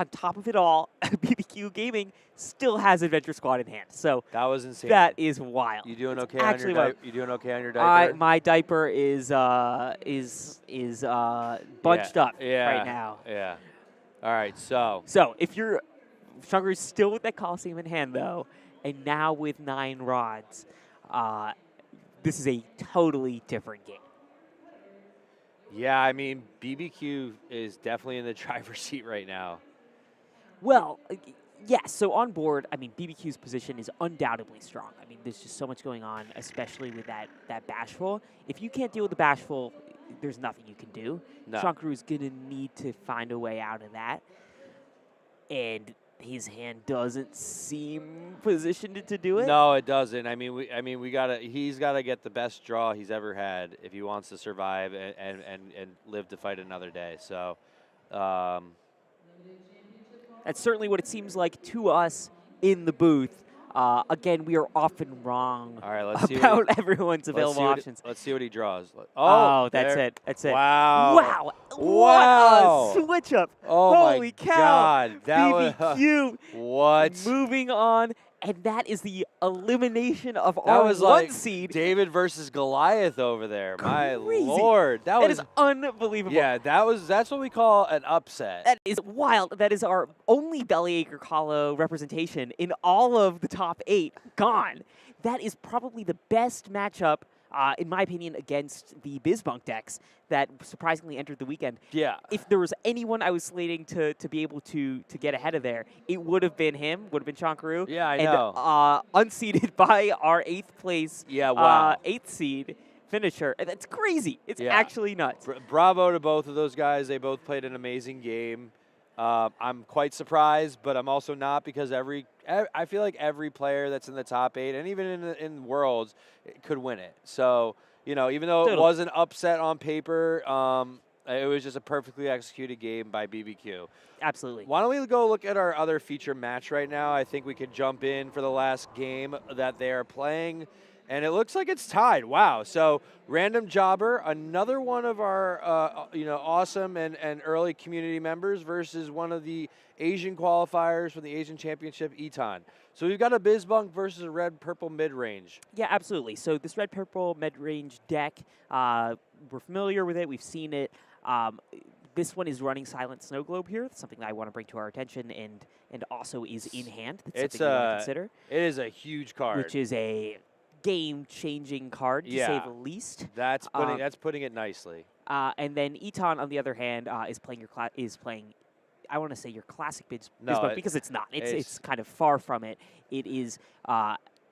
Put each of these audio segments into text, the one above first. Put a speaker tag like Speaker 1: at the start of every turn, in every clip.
Speaker 1: on top of it all, BBQ Gaming still has Adventure Squad in hand. So
Speaker 2: that was insane.
Speaker 1: That is wild.
Speaker 2: You doing okay
Speaker 1: actually
Speaker 2: on your You doing okay on your diaper?
Speaker 1: My diaper is bunched up right now.
Speaker 2: Yeah. All right. So
Speaker 1: if you're Shungaru's still with that Coliseum in hand though, and now with 9 rods, this is a totally different game.
Speaker 2: Yeah, I mean, BBQ is definitely in the driver's seat right now.
Speaker 1: Well, yes. So on board, I mean, BBQ's position is undoubtedly strong. I mean, there's just so much going on, especially with that Bashful. If you can't deal with the Bashful, there's nothing you can do.
Speaker 2: No.
Speaker 1: Shungaru's going to need to find a way out of that. And his hand doesn't seem positioned to do it.
Speaker 2: No, it doesn't. I mean, he's gotta get the best draw he's ever had if he wants to survive and live to fight another day. So,
Speaker 1: that's certainly what it seems like to us in the booth. Again, we are often wrong about everyone's available options.
Speaker 2: Let's see what he draws.
Speaker 1: Oh, that's it. That's it.
Speaker 2: Wow.
Speaker 1: What a switch up.
Speaker 2: Oh,
Speaker 1: holy cow.
Speaker 2: God. That
Speaker 1: BBQ.
Speaker 2: What?
Speaker 1: Moving on. And that is the elimination of
Speaker 2: that
Speaker 1: our
Speaker 2: was
Speaker 1: 1
Speaker 2: like
Speaker 1: seed.
Speaker 2: David versus Goliath over there.
Speaker 1: Crazy.
Speaker 2: My Lord.
Speaker 1: That is unbelievable.
Speaker 2: Yeah, that's what we call an upset.
Speaker 1: That is wild. That is our only Bellyacre Hollow representation in all of the top 8 gone. That is probably the best matchup, in my opinion, against the BizBunk decks that surprisingly entered the weekend.
Speaker 2: Yeah.
Speaker 1: If there was anyone I was slating to be able to get ahead of there, it would have been him, would have been Shungaru.
Speaker 2: Yeah, I know.
Speaker 1: Unseeded by our 8th place, 8th seed finisher. That's crazy. It's actually nuts.
Speaker 2: Bravo to both of those guys. They both played an amazing game. I'm quite surprised, but I'm also not, because I feel like every player that's in the top 8 and even in Worlds could win it. So, even though it was an upset on paper, it was just a perfectly executed game by BBQ.
Speaker 1: Absolutely.
Speaker 2: Why don't we go look at our other feature match right now? I think we could jump in for the last game that they are playing. And it looks like it's tied. Wow. So Random Jobber, another one of our awesome and early community members versus one of the Asian qualifiers for the Asian Championship, Eton. So we've got a BizBunk versus a red-purple mid-range.
Speaker 1: Yeah, absolutely. So this red-purple mid-range deck, we're familiar with it. We've seen it. This one is running Silent Snow Globe here. That's something that I want to bring to our attention and also is in hand. That's something you want to consider.
Speaker 2: It is a huge card.
Speaker 1: Which is a game-changing card, to say the least.
Speaker 2: That's putting it nicely.
Speaker 1: And then Eton, on the other hand, is playing I want to say your classic BizBunk, because it's not. It's kind of far from it. It is.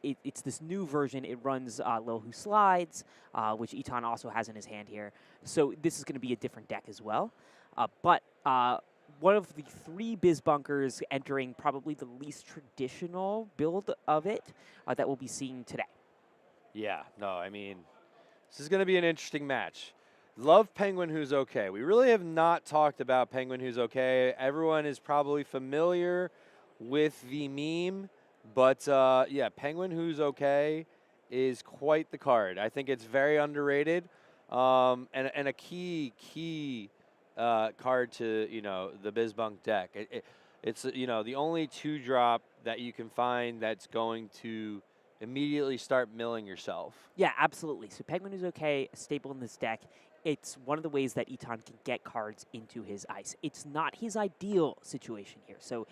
Speaker 1: It's this new version. It runs Lil Who Slides, which Eton also has in his hand here. So this is going to be a different deck as well. But one of the 3 BizBunkers entering probably the least traditional build of it that we'll be seeing today.
Speaker 2: Yeah, no, I mean, this is going to be an interesting match. Love Penguin Who's Okay. We really have not talked about Penguin Who's Okay. Everyone is probably familiar with the meme, but yeah, Penguin Who's Okay is quite the card. I think it's very underrated, and a key card to the BizBunk deck. It's the only 2-drop that you can find that's going to immediately start milling yourself.
Speaker 1: Yeah, absolutely. So Penguin Who's Okay, a staple in this deck. It's one of the ways that Eton can get cards into his ice. It's not his ideal situation here. So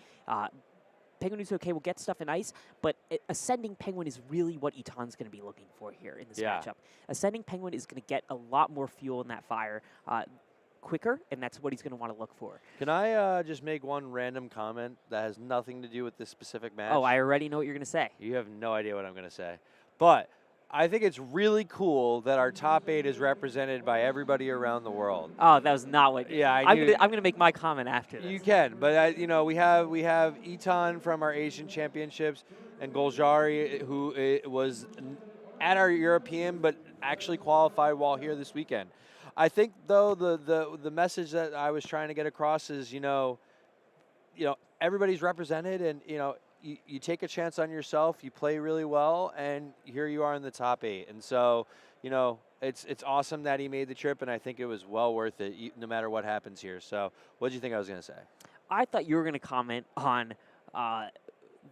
Speaker 1: Penguin Who's Okay will get stuff in ice, but Ascending Penguin is really what Eton's going to be looking for here in this matchup. Ascending Penguin is going to get a lot more fuel in that fire quicker, and that's what he's going to want to look for.
Speaker 2: Can I just make one random comment that has nothing to do with this specific match?
Speaker 1: Oh, I already know what you're going to say.
Speaker 2: You have no idea what I'm going to say. But I think it's really cool that our top 8 is represented by everybody around the world.
Speaker 1: Oh, that was not what.
Speaker 2: Yeah,
Speaker 1: I'm going to make my comment after this.
Speaker 2: You can, but we have Eton from our Asian Championships and Goljari, who was at our European but actually qualified while here this weekend. I think though the message that I was trying to get across is everybody's represented, and you take a chance on yourself, you play really well, and here you are in the top 8. And so, it's awesome that he made the trip, and I think it was well worth it, no matter what happens here. So what did you think I was going to say?
Speaker 1: I thought you were going to comment on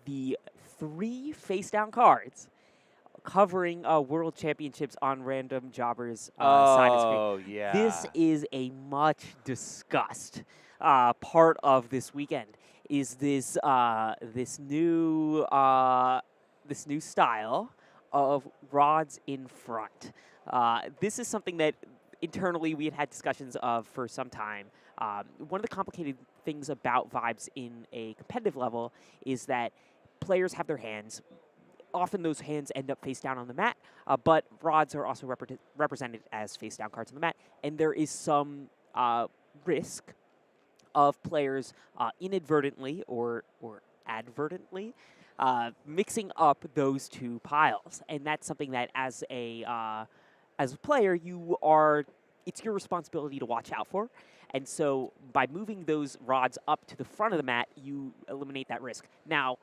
Speaker 1: the 3 face-down cards covering World Championships on Random Jobber's side of screen.
Speaker 2: Oh, yeah.
Speaker 1: This is a much discussed part of this weekend. Is this this new style of rods in front? This is something that internally we had discussions of for some time. One of the complicated things about Vibes in a competitive level is that players have their hands. Often those hands end up face down on the mat, but rods are also represented as face down cards on the mat, and there is some risk of players inadvertently or advertently mixing up those 2 piles, and that's something that as a player it's your responsibility to watch out for. And so by moving those rods up to the front of the mat, you eliminate that risk. Now,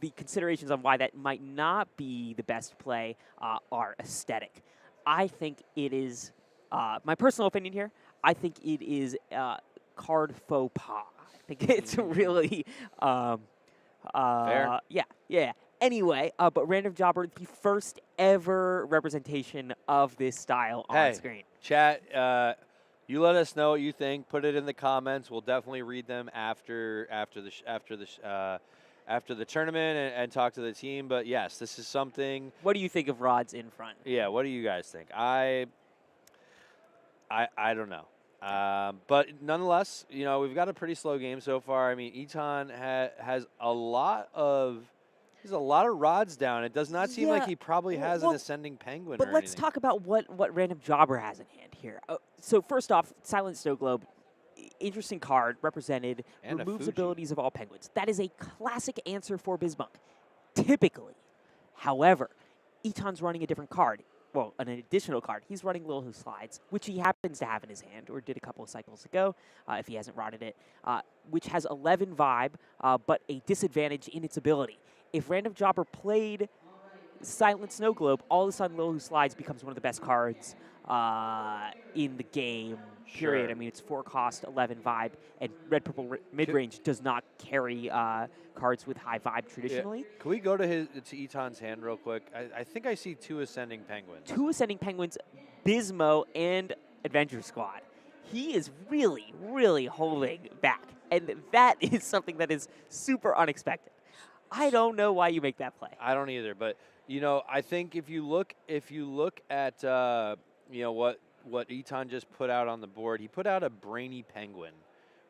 Speaker 1: the considerations on why that might not be the best play are aesthetic. I think it is, my personal opinion here, I think it is card faux pas. I think it's really,
Speaker 2: Fair.
Speaker 1: Yeah. Anyway, but Random Jobber, the first ever representation of this style on screen.
Speaker 2: Chat, you let us know what you think. Put it in the comments. We'll definitely read them after the tournament and talk to the team. But yes, this is something.
Speaker 1: What do you think of rods in front?
Speaker 2: Yeah, what do you guys think? I don't know. But nonetheless, we've got a pretty slow game so far. I mean, Eton has a lot of rods down. It does not seem like he probably has an ascending penguin.
Speaker 1: But let's talk about what Random Jobber has in hand here. So first off, Silent Snow Globe. Interesting card, represented,
Speaker 2: and
Speaker 1: removes abilities of all penguins. That is a classic answer for Bizbunk, typically. However, Eton's running a different card. Well, an additional card. He's running Lil Who Slides, which he happens to have in his hand, or did a couple of cycles ago, if he hasn't rotted it, which has 11 vibe, but a disadvantage in its ability. If Random Jobber played Silent Snow Globe, all of a sudden Lil Who Slides becomes one of the best cards in the game, period.
Speaker 2: Sure.
Speaker 1: I mean, it's 4 cost, 11 vibe, and red purple mid-range does not carry cards with high vibe traditionally.
Speaker 2: Yeah. Can we go to Eton's hand real quick? I think I see 2 ascending penguins.
Speaker 1: 2 ascending penguins, Bismo, and Adventure Squad. He is really, really holding back, and that is something that is super unexpected. I don't know why you make that play.
Speaker 2: I don't either, but I think if you look at what Eton just put out on the board, he put out a Brainy Penguin,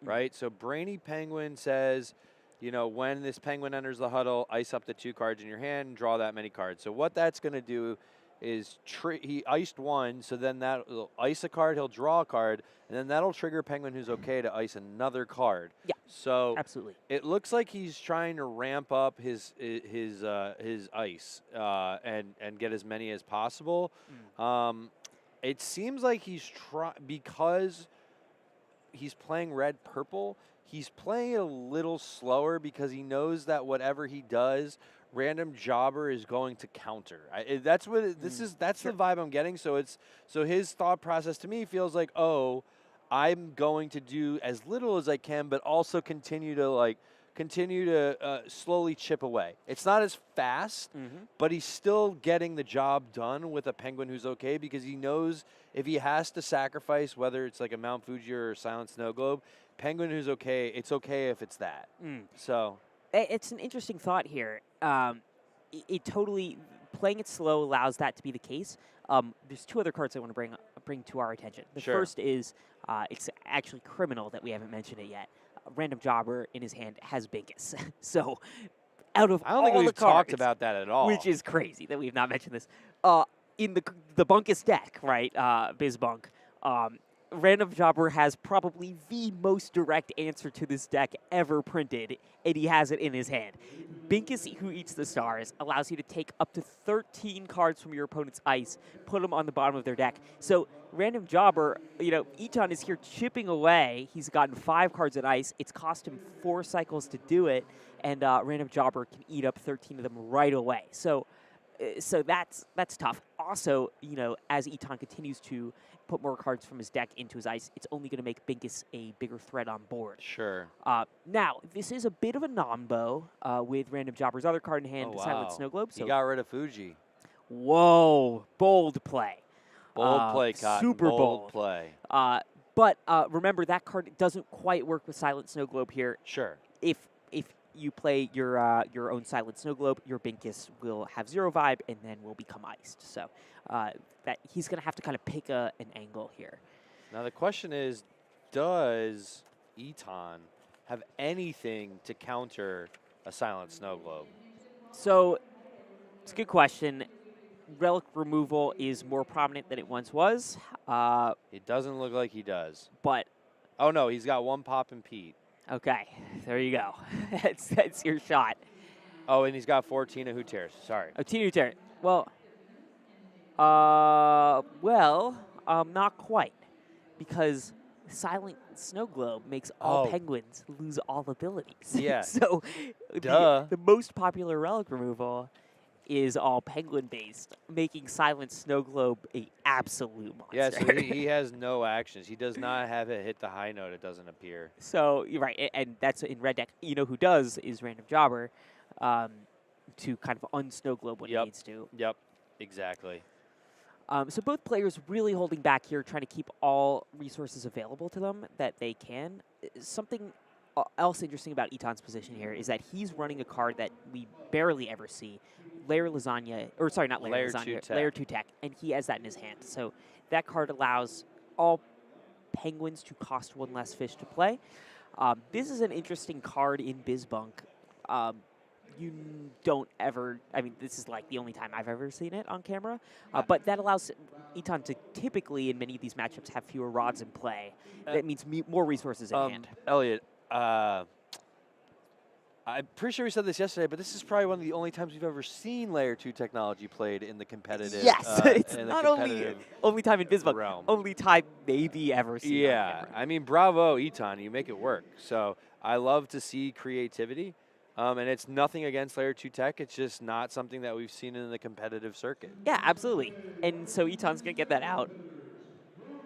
Speaker 2: right? So Brainy Penguin says, when this penguin enters the huddle, ice up the 2 cards in your hand and draw that many cards. So what that's going to do is he iced 1, so then that'll ice a card, he'll draw a card, and then that'll trigger Penguin Who's Okay to ice another card.
Speaker 1: Yeah,
Speaker 2: so
Speaker 1: absolutely.
Speaker 2: It looks like he's trying to ramp up his ice and get as many as possible. It seems like he's because he's playing red purple. He's playing a little slower because he knows that whatever he does, Random Jobber is going to counter. That's what that's the vibe I'm getting. So his thought process to me feels like, oh, I'm going to do as little as I can, but also continue to slowly chip away. It's not as fast, but he's still getting the job done with a Penguin Who's Okay because he knows if he has to sacrifice, whether it's like a Mount Fuji or a Silent Snow Globe, Penguin Who's Okay, it's okay if it's that. So
Speaker 1: it's an interesting thought here. It totally, playing it slow allows that to be the case. There's 2 other cards I want to bring to our attention. The first is, it's actually criminal that we haven't mentioned it yet. Random Jobber in his hand has Binkus. So out of
Speaker 2: I don't think we've talked about that at all.
Speaker 1: Which is crazy that we've not mentioned this. In the Bunkus deck, right, Bizbunk, Random Jobber has probably the most direct answer to this deck ever printed, and he has it in his hand. Binkus, Who Eats the Stars, allows you to take up to 13 cards from your opponent's ice, put them on the bottom of their deck. So Random Jobber, Eton is here chipping away. He's gotten 5 cards in ice. It's cost him 4 cycles to do it, and Random Jobber can eat up 13 of them right away. So that's tough. also, as Eton continues to put more cards from his deck into his ice, it's only going to make Binkus a bigger threat on board.
Speaker 2: Sure.
Speaker 1: Now, this is a bit of a nombo with Random Jobber's other card in hand, Silent Snow Globe.
Speaker 2: So he got rid of Fuji.
Speaker 1: Whoa, bold play.
Speaker 2: Bold play, Cotton.
Speaker 1: Super bold
Speaker 2: play.
Speaker 1: But remember, that card doesn't quite work with Silent Snow Globe here.
Speaker 2: Sure.
Speaker 1: If you play your own Silent Snow Globe, your Binkus will have 0 vibe and then will become iced. So that he's going to have to kind of pick an angle here.
Speaker 2: Now the question is, does Eton have anything to counter a Silent Snow Globe?
Speaker 1: So it's a good question. Relic removal is more prominent than it once was.
Speaker 2: It doesn't look like he does.
Speaker 1: But
Speaker 2: oh no, he's got 1 pop and Pete.
Speaker 1: Okay, there you go. that's your shot.
Speaker 2: Oh, and he's got 14 of Who Tears. Sorry.
Speaker 1: Oh, Tina Who Tears. Well, not quite, because Silent Snow Globe makes all penguins lose all abilities.
Speaker 2: Yeah.
Speaker 1: So the most popular relic removal is all penguin based, making Silent Snow Globe a absolute monster.
Speaker 2: Yeah, so he has no actions. He does not have it hit the high note. It doesn't appear.
Speaker 1: So you're right, and that's in red deck. You know who does is Random Jobber, to kind of unsnow globe when he needs to.
Speaker 2: Yep, exactly.
Speaker 1: So both players really holding back here, trying to keep all resources available to them that they can. Something else interesting about Eton's position here is that he's running a card that we barely ever see, Layer Lasagna, or sorry, not Layer Lasagna, Layer 2 Tech, and he has that in his hand. So that card allows all penguins to cost 1 less fish to play. This is an interesting card in BizBunk. You don't ever, I mean, this is like the only time I've ever seen it on camera, but that allows Eton to typically, in many of these matchups, have fewer rods in play. That means more resources in hand.
Speaker 2: Elliot, I'm pretty sure we said this yesterday, but this is probably one of the only times we've ever seen Layer 2 technology played in the competitive.
Speaker 1: Yes, it's not only time in BizBunk,
Speaker 2: realm.
Speaker 1: Only time maybe ever seen.
Speaker 2: Yeah, I mean, bravo, Eton, you make it work. So I love to see creativity, and it's nothing against Layer 2 Tech. It's just not something that we've seen in the competitive circuit.
Speaker 1: Yeah, absolutely. And so Eton's going to get that out.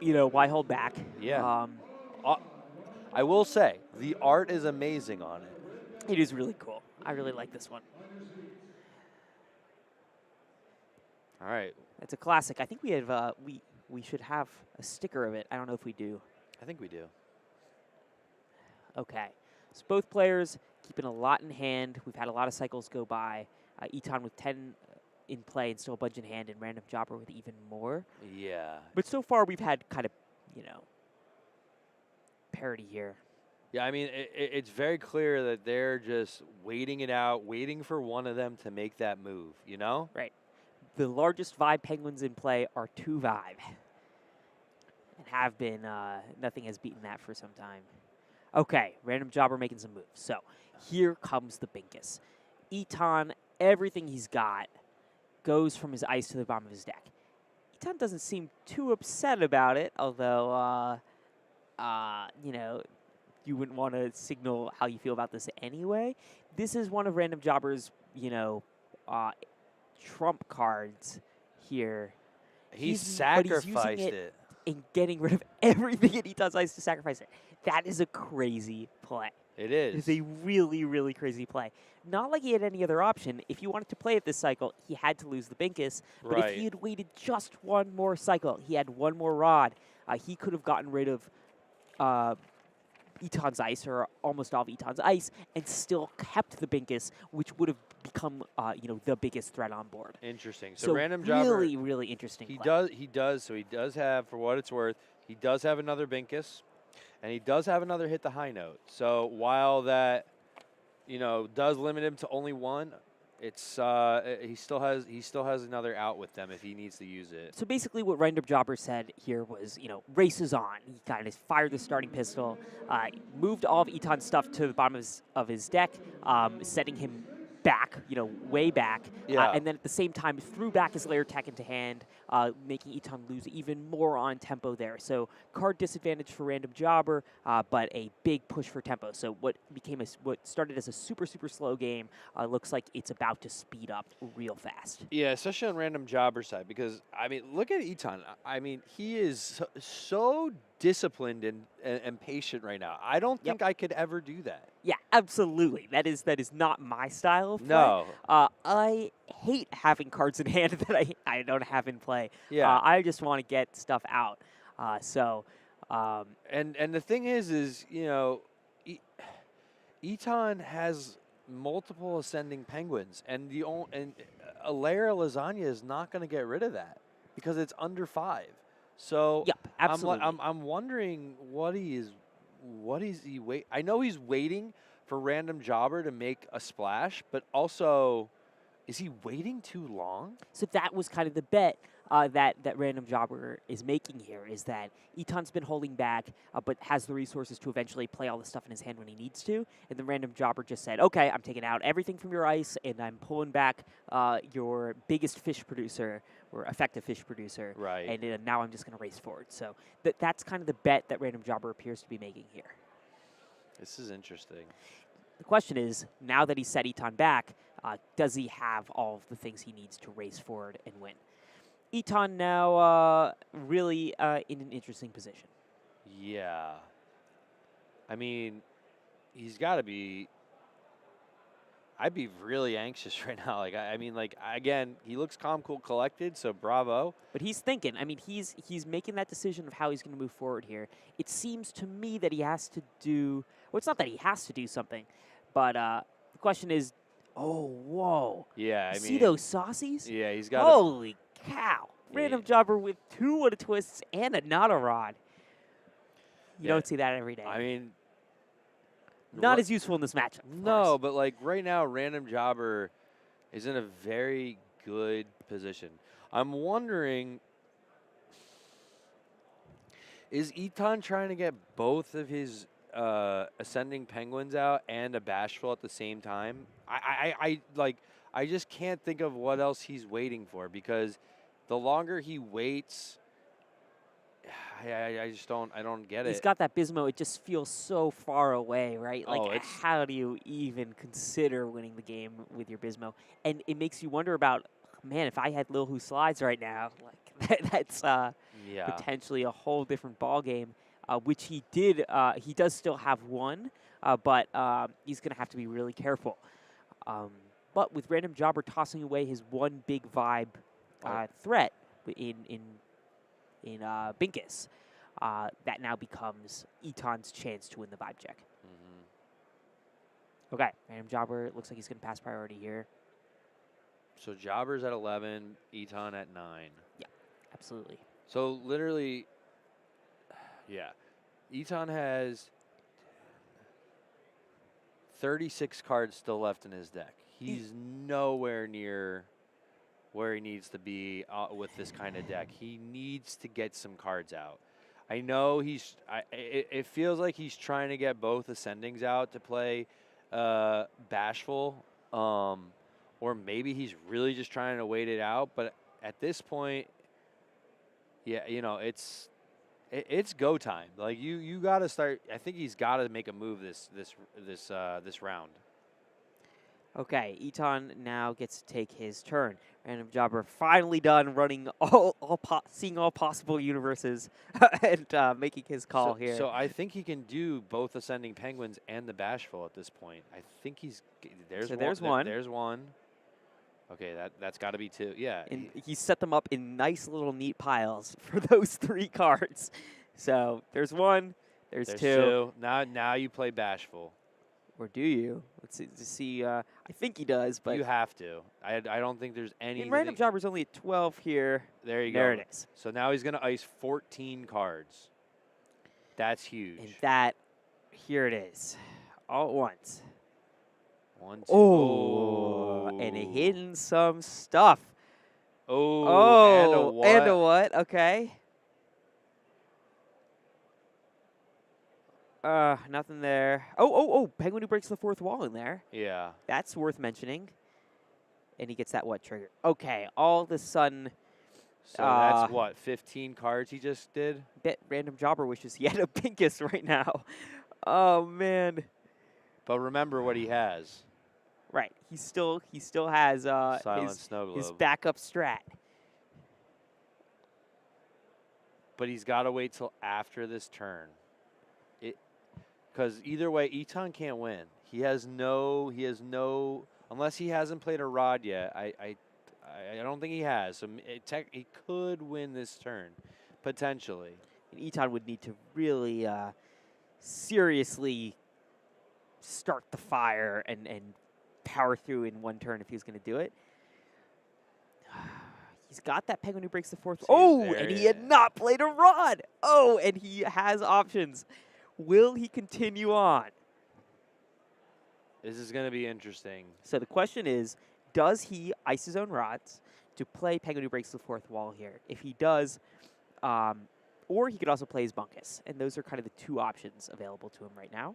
Speaker 1: Why hold back?
Speaker 2: Yeah. I will say, the art is amazing on it.
Speaker 1: It is really cool. I really like this one.
Speaker 2: All right.
Speaker 1: It's a classic. I think we have we should have a sticker of it. I don't know if we do.
Speaker 2: I think we do.
Speaker 1: Okay. So both players keeping a lot in hand. We've had a lot of cycles go by. Eton with 10 in play and still a bunch in hand, and Random Jobber with even more.
Speaker 2: Yeah.
Speaker 1: But so far we've had kind of, parity here.
Speaker 2: Yeah, I mean, it's very clear that they're just waiting it out, waiting for one of them to make that move,
Speaker 1: Right. The largest Vibe penguins in play are 2 Vibe. And have been, nothing has beaten that for some time. Okay, Random Jobber making some moves. So, here comes the Binkus. Eton, everything he's got goes from his ice to the bottom of his deck. Eton doesn't seem too upset about it, although, you wouldn't want to signal how you feel about this anyway. This is one of Random Jobber's, trump cards here.
Speaker 2: He sacrificed
Speaker 1: it. And getting rid of everything in Eton's ice to sacrifice it. That is a crazy play.
Speaker 2: It is.
Speaker 1: It's a really, really crazy play. Not like he had any other option. If you wanted to play it this cycle, he had to lose the Binkus. But if he had waited just one more cycle, he had one more rod, he could have gotten rid of Eton's ice, or almost all of Eton's ice, and still kept the Binkus, which would have become, the biggest threat on board.
Speaker 2: Interesting. So Random Jobber,
Speaker 1: really, really interesting.
Speaker 2: He does have, for what it's worth, he does have another Binkus, and he does have another hit the high note. So while that, does limit him to only one, it's he still has another out with them if he needs to use it.
Speaker 1: So basically what Random Jobber said here was, races on. He kind of fired the starting pistol, moved all of Eton's stuff to the bottom of his deck, setting him back, way back.
Speaker 2: Yeah.
Speaker 1: And then at the same time, threw back his layer tech into hand, making Eton lose even more on tempo there. So card disadvantage for Random Jobber, but a big push for tempo. So what started as a super, super slow game looks like it's about to speed up real fast.
Speaker 2: Yeah, especially on Random Jobber side, because, I mean, look at Eton. I mean, he is so disciplined and patient right now. I don't think I could ever do that.
Speaker 1: Yeah, absolutely. That is not my style of play.
Speaker 2: No.
Speaker 1: I hate having cards in hand that I don't have in play.
Speaker 2: Yeah.
Speaker 1: I just want to get stuff out.
Speaker 2: And the thing is Eton has multiple ascending penguins, and a layer of lasagna is not going to get rid of that because it's under 5. So
Speaker 1: yep, absolutely.
Speaker 2: I'm wondering what is he wait? I know he's waiting for Random Jobber to make a splash, but also, is he waiting too long?
Speaker 1: So that was kind of the bet that Random Jobber is making here, is that Eton's been holding back, but has the resources to eventually play all the stuff in his hand when he needs to. And the Random Jobber just said, okay, I'm taking out everything from your ice, and I'm pulling back your biggest fish producer, or effective fish producer.
Speaker 2: Right.
Speaker 1: And now I'm just going to race forward. So that's kind of the bet that Random Jobber appears to be making here.
Speaker 2: This is interesting.
Speaker 1: The question is, now that he's set Eton back, does he have all of the things he needs to race forward and win? Eton now really in an interesting position.
Speaker 2: Yeah. I mean, he's got to be... I'd be really anxious right now. Again, he looks calm, cool, collected, so bravo.
Speaker 1: But he's thinking. I mean, he's making that decision of how he's going to move forward here. It seems to me that he has to do... Well, it's not that he has to do something, but the question is, oh, whoa.
Speaker 2: Yeah,
Speaker 1: See those saucies?
Speaker 2: Yeah, he's got...
Speaker 1: Holy cow. Random Jobber with 2 What a Twists and a Not a Rod. You don't see that every day.
Speaker 2: I mean...
Speaker 1: Not as useful in this matchup.
Speaker 2: No, but right now, Random Jobber is in a very good position. I'm wondering, is Eton trying to get both of his ascending penguins out and a bashful at the same time? I just can't think of what else he's waiting for, because the longer he waits, I don't get it.
Speaker 1: He's got that Bismo. It just feels so far away, right? How do you even consider winning the game with your Bismo? And it makes you wonder about, man, if I had Lil Who Slides right now, that's potentially a whole different ball game, which he did. He does still have one, but he's going to have to be really careful. But with Random Jobber tossing away his one big vibe threat in Binkus, that now becomes Eton's chance to win the vibe check. Mm-hmm. Okay, Random Jobber looks like he's going to pass priority here.
Speaker 2: So Jobber's at 11, Eton at 9.
Speaker 1: Yeah, absolutely.
Speaker 2: So literally, yeah, Eton has 36 cards still left in his deck. He's nowhere near where he needs to be with this kind of deck. He needs to get some cards out. I know it feels like he's trying to get both Ascendings out to play Bashful, or maybe he's really just trying to wait it out. But at this point, yeah, it's go time. Like you got to start. I think he's got to make a move this round.
Speaker 1: Okay, Eton now gets to take his turn. Random Jobber finally done running seeing all possible universes and making his call here.
Speaker 2: So I think he can do both Ascending Penguins and the Bashful at this point. I think there's one. There's one. Okay, that's got to be 2. Yeah.
Speaker 1: And he set them up in nice little neat piles for those 3 cards. So there's 1, there's 2.
Speaker 2: Now you play Bashful.
Speaker 1: Or do you? Let's see. I think he does, but
Speaker 2: you have to. I don't think there's any.
Speaker 1: Random Jobber's only at 12 here.
Speaker 2: There you go.
Speaker 1: There it is.
Speaker 2: So now he's going to ice 14 cards. That's huge.
Speaker 1: And here it is, all at once.
Speaker 2: 1, 2.
Speaker 1: Oh, and hitting some stuff.
Speaker 2: Oh,
Speaker 1: and a what? Okay. Nothing there. Oh, Penguin who breaks the fourth wall in there.
Speaker 2: Yeah.
Speaker 1: That's worth mentioning. And he gets that what trigger? Okay, all of a sudden.
Speaker 2: So that's what, 15 cards he just did?
Speaker 1: Bet random jobber wishes he had a Pincus right now. Oh man.
Speaker 2: But remember what he has.
Speaker 1: Right. He still has
Speaker 2: Silent Snow Globe.
Speaker 1: his backup strat.
Speaker 2: But he's got to wait till after this turn. Because either way, Eton can't win. He has no, unless he hasn't played a Rod yet. I don't think he has. So he could win this turn, potentially.
Speaker 1: And Eton would need to really seriously start the fire and power through in one turn if he was going to do it. He's got that Penguin who breaks the fourth. And he had not played a Rod. Oh, and he has options. Will he continue on?
Speaker 2: This is going to be interesting.
Speaker 1: So the question is, does he ice his own rods to play Penguin who breaks the fourth wall here? If he does, or he could also play his Bunkus. And those are kind of the two options available to him right now.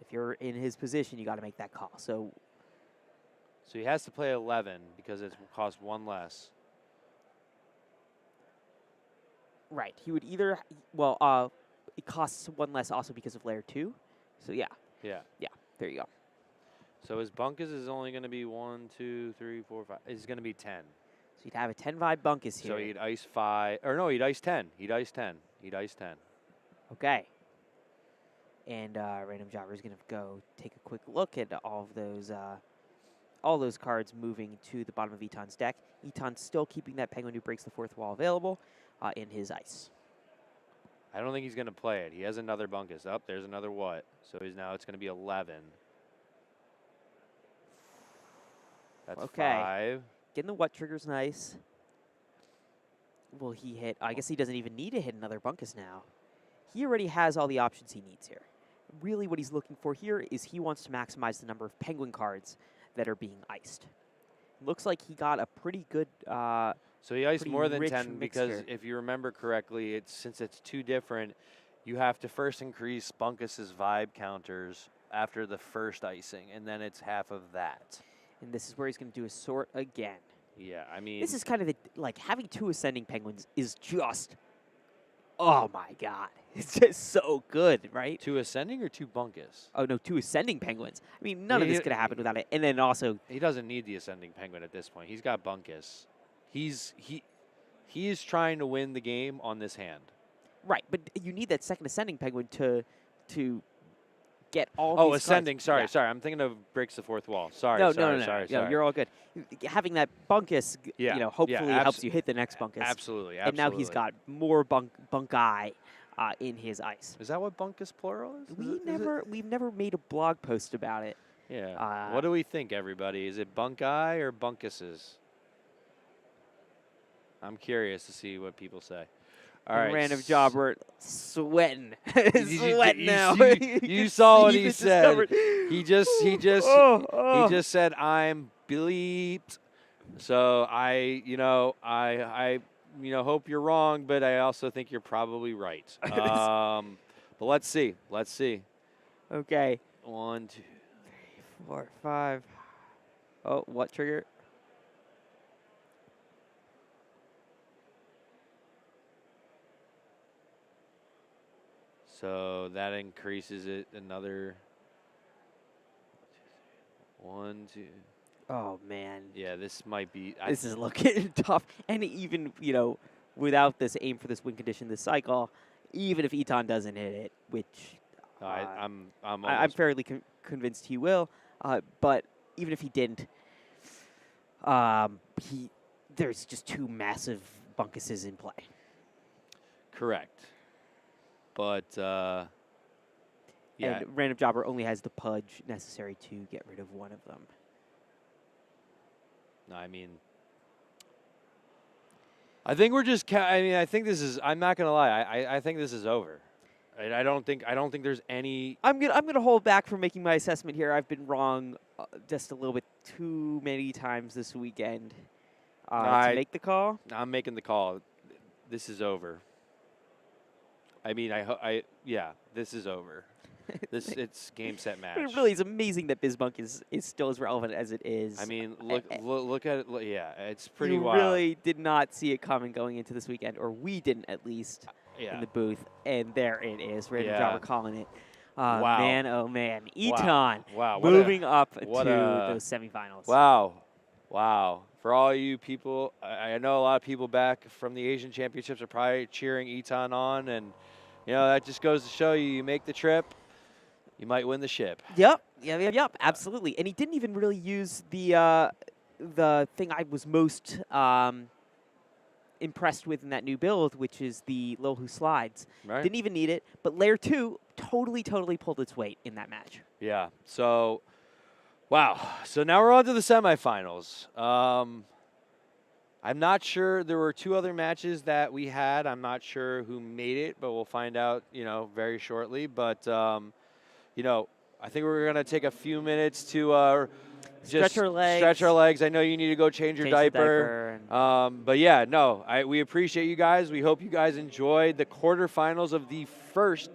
Speaker 1: If you're in his position, you got to make that call. So
Speaker 2: he has to play 11 because it costs one less.
Speaker 1: Right. He would either, it costs one less also because of layer 2. So yeah.
Speaker 2: Yeah.
Speaker 1: Yeah, there you go.
Speaker 2: So his Bunkus is only going to be 1, 2, 3, 4, 5. It's going to be 10.
Speaker 1: So you'd have a 10 vibe Bunkus here.
Speaker 2: So he'd ice 5. Or no, he'd ice 10. He'd ice 10. He'd ice 10.
Speaker 1: Okay. And Random Jobber is going to go take a quick look at all those cards moving to the bottom of Eton's deck. Eton's still keeping that Penguin who breaks the fourth wall available in his ice.
Speaker 2: I don't think he's going to play it. He has another Bunkus. Up, there's another what? So it's going to be 11. That's
Speaker 1: okay.
Speaker 2: 5.
Speaker 1: Getting the what trigger's nice. Will he hit? I guess he doesn't even need to hit another Bunkus now. He already has all the options he needs here. Really what he's looking for here is he wants to maximize the number of Penguin cards that are being iced. Looks like he got a pretty good
Speaker 2: so he iced more than 10 because
Speaker 1: mixture.
Speaker 2: if you remember correctly, since it's two different, you have to first increase Bunkus's vibe counters after the first icing, and then it's half of that.
Speaker 1: And this is where he's going to do a sort again.
Speaker 2: Yeah, I mean...
Speaker 1: This is kind of like having 2 Ascending Penguins is just... Oh, my God. It's just so good, right?
Speaker 2: 2 Ascending or 2 Bunkus?
Speaker 1: Oh, no, 2 Ascending Penguins. I mean, none of this could have happened without it. And then also...
Speaker 2: He doesn't need the Ascending Penguin at this point. He's got Bunkus. He is trying to win the game on this hand.
Speaker 1: Right, but you need that second Ascending Penguin to get all these
Speaker 2: Ascending.
Speaker 1: cards.
Speaker 2: Sorry. I'm thinking of breaks the fourth wall. Sorry.
Speaker 1: No, you're all good. Having that Bunkus, hopefully helps you hit the next Bunkus.
Speaker 2: Absolutely.
Speaker 1: And now he's got more Bunkai in his ice.
Speaker 2: Is that what Bunkus plural is?
Speaker 1: We've never made a blog post about it.
Speaker 2: Yeah. What do we think, everybody? Is it Bunkai or Bunkuses? I'm curious to see what people say. All right.
Speaker 1: Random Jobber sweating. Sweating now.
Speaker 2: You saw what he said. He just said I'm bleeped. So I hope you're wrong, but I also think you're probably right. But let's see.
Speaker 1: Okay.
Speaker 2: 1, 2,
Speaker 1: 3, 4, 5. Oh, what trigger?
Speaker 2: So that increases it another 1, 2.
Speaker 1: Oh, man.
Speaker 2: Yeah, this might be...
Speaker 1: This is looking tough. And even, without this aim for this win condition this cycle, even if Eton doesn't hit it, which
Speaker 2: I'm
Speaker 1: fairly convinced he will, but even if he didn't, there's just 2 massive Bunkuses in play.
Speaker 2: Correct. But, yeah.
Speaker 1: And Random Jobber only has the pudge necessary to get rid of one of them.
Speaker 2: No, I mean, I think we're just. I think this is. I'm not gonna lie. I think this is over. I don't think there's any.
Speaker 1: I'm gonna hold back from making my assessment here. I've been wrong just a little bit too many times this weekend to make the call.
Speaker 2: I'm making the call. This is over. I mean, yeah, this is over. It's game, set, match.
Speaker 1: But it really is amazing that Bizbunk is still as relevant as it is.
Speaker 2: I mean, look at it. Yeah, it's pretty wild.
Speaker 1: You really did not see it coming going into this weekend, or we didn't at least in the booth. And there it is. Random Driver calling it.
Speaker 2: Wow.
Speaker 1: Man, oh man. Eton
Speaker 2: wow.
Speaker 1: moving up to those semifinals.
Speaker 2: Wow. For all you people, I know a lot of people back from the Asian Championships are probably cheering Eton on. And, that just goes to show you make the trip, you might win the ship.
Speaker 1: Yep, absolutely. And he didn't even really use the thing I was most impressed with in that new build, which is the Lil Who Slides.
Speaker 2: Right.
Speaker 1: Didn't even need it, but Layer 2 totally pulled its weight in that match.
Speaker 2: Yeah, so, wow. So now we're on to the semifinals. I'm not sure. There were 2 other matches that we had. I'm not sure who made it, but we'll find out, very shortly. But, I think we're going to take a few minutes to
Speaker 1: stretch our
Speaker 2: legs. I know you need to go change your diaper. But yeah, no, we appreciate you guys. We hope you guys enjoyed the quarterfinals of the first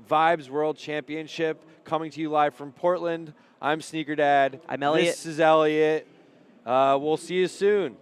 Speaker 2: Vibes World Championship, coming to you live from Portland. I'm Sneaker Dad.
Speaker 1: I'm Elliot.
Speaker 2: This is Elliot. We'll see you soon.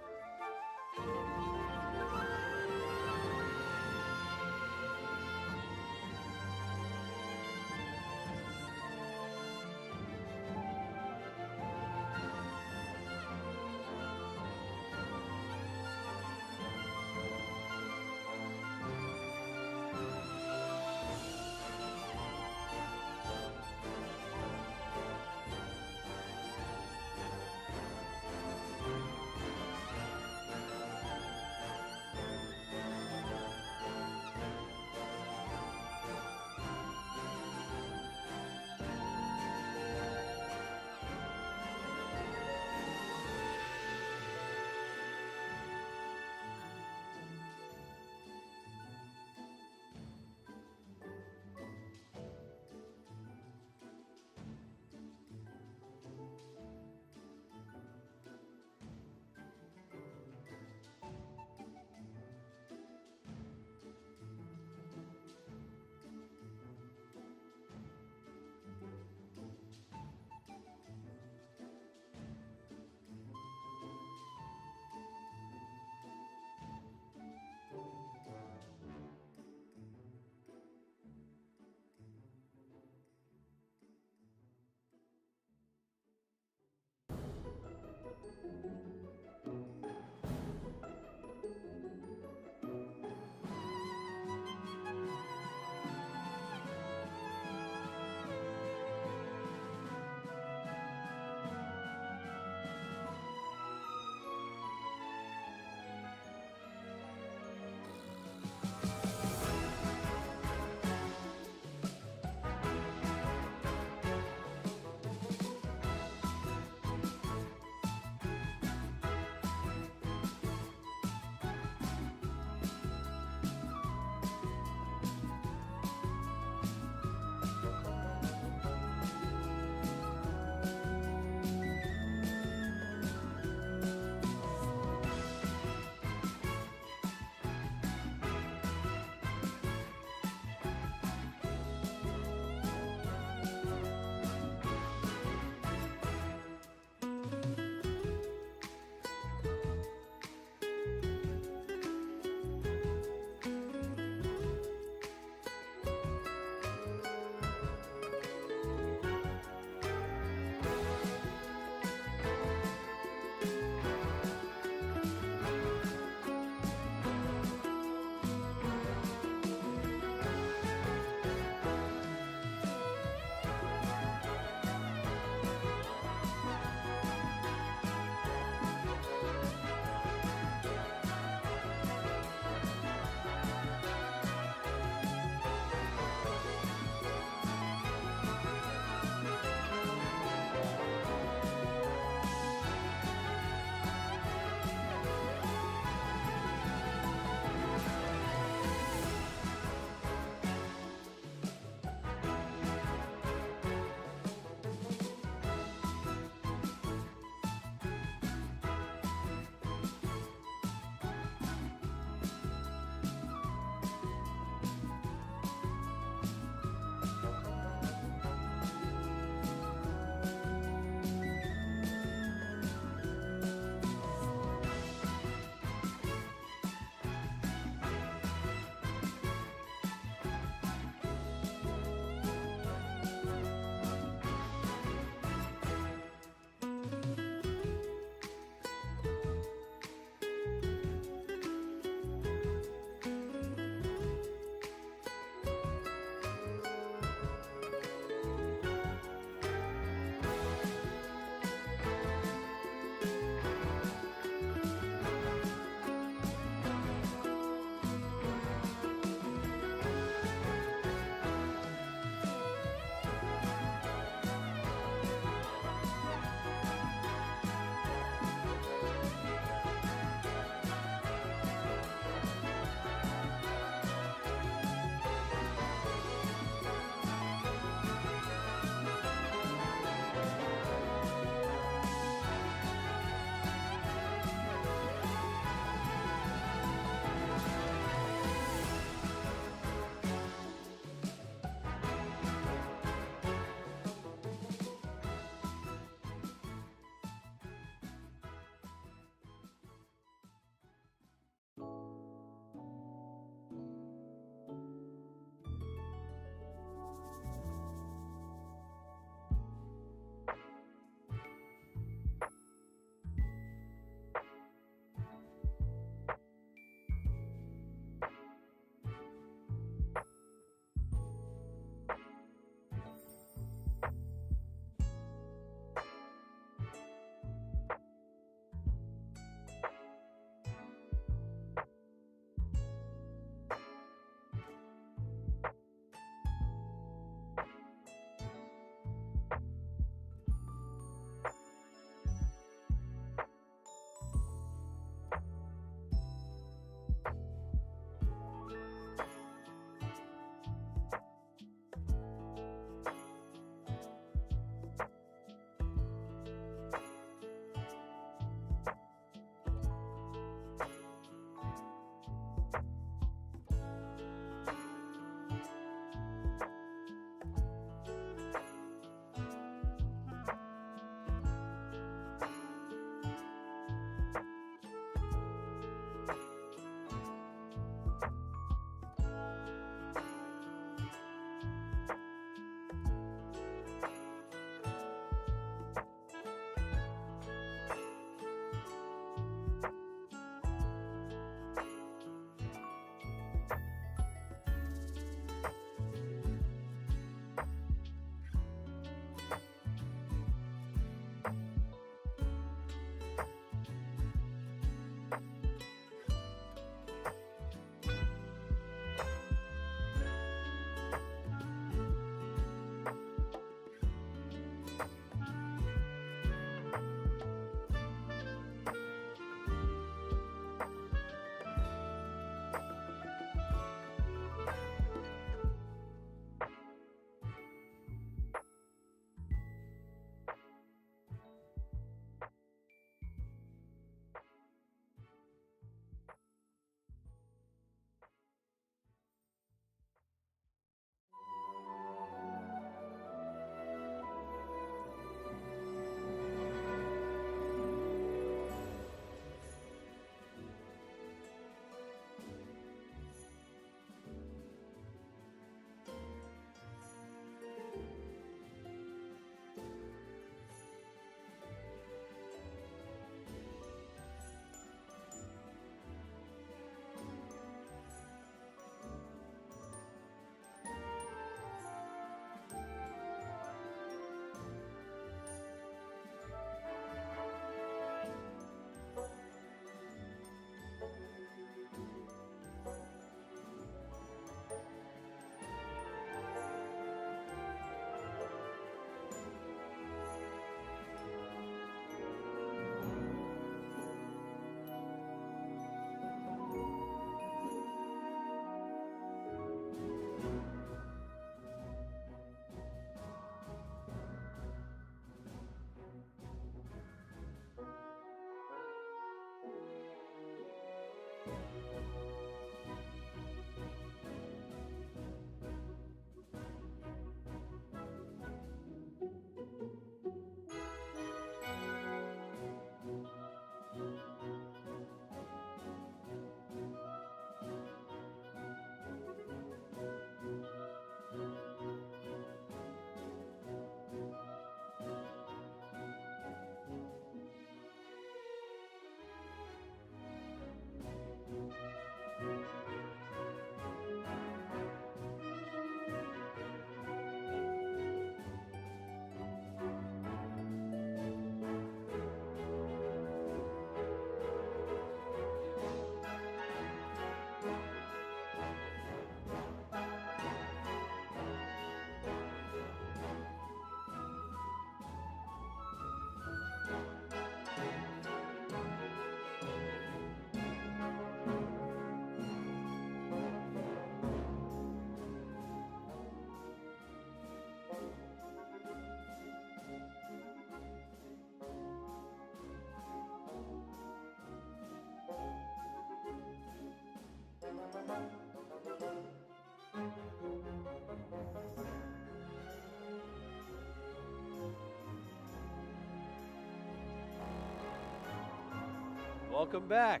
Speaker 2: Welcome back.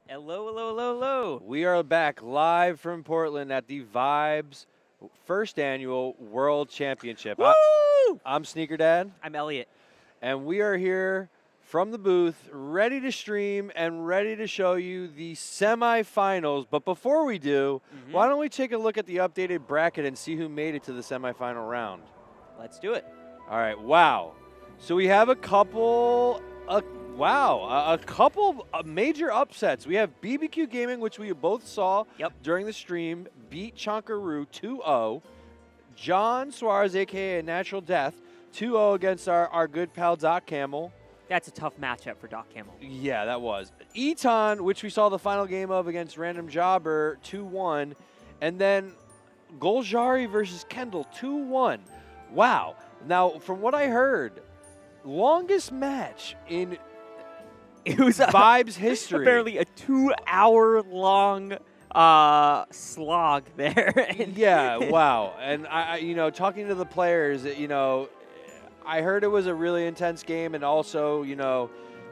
Speaker 1: Hello, hello, hello, hello.
Speaker 2: We are back live from Portland at the Vibes first annual World Championship.
Speaker 1: Woo!
Speaker 2: I'm Sneaker Dad.
Speaker 1: I'm Elliot.
Speaker 2: And we are here from the booth, ready to stream and ready to show you the semifinals. But before we do, why don't we take a look at the updated bracket and see who made it to the semifinal round?
Speaker 1: Let's do it.
Speaker 2: All right, wow. So we have a couple major upsets. We have BBQ Gaming, which we both saw during the stream, beat Chonkaroo 2-0. John Suarez, a.k.a. Natural Death, 2-0 against our good pal Doc Camel.
Speaker 1: That's a tough matchup for Doc Camel.
Speaker 2: Yeah, that was. Eton, which we saw the final game of against Random Jobber, 2-1. And then Goljari versus Kendall, 2-1. Wow. Now, from what I heard, longest match in Vibes history.
Speaker 1: Apparently a 2-hour-long slog there.
Speaker 2: Yeah, wow. And I talking to the players, I heard it was a really intense game, and also,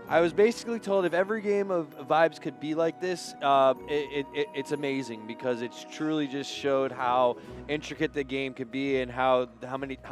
Speaker 2: I was basically told if every game of Vibes could be like this, it's amazing, because it's truly just showed how intricate the game could be and how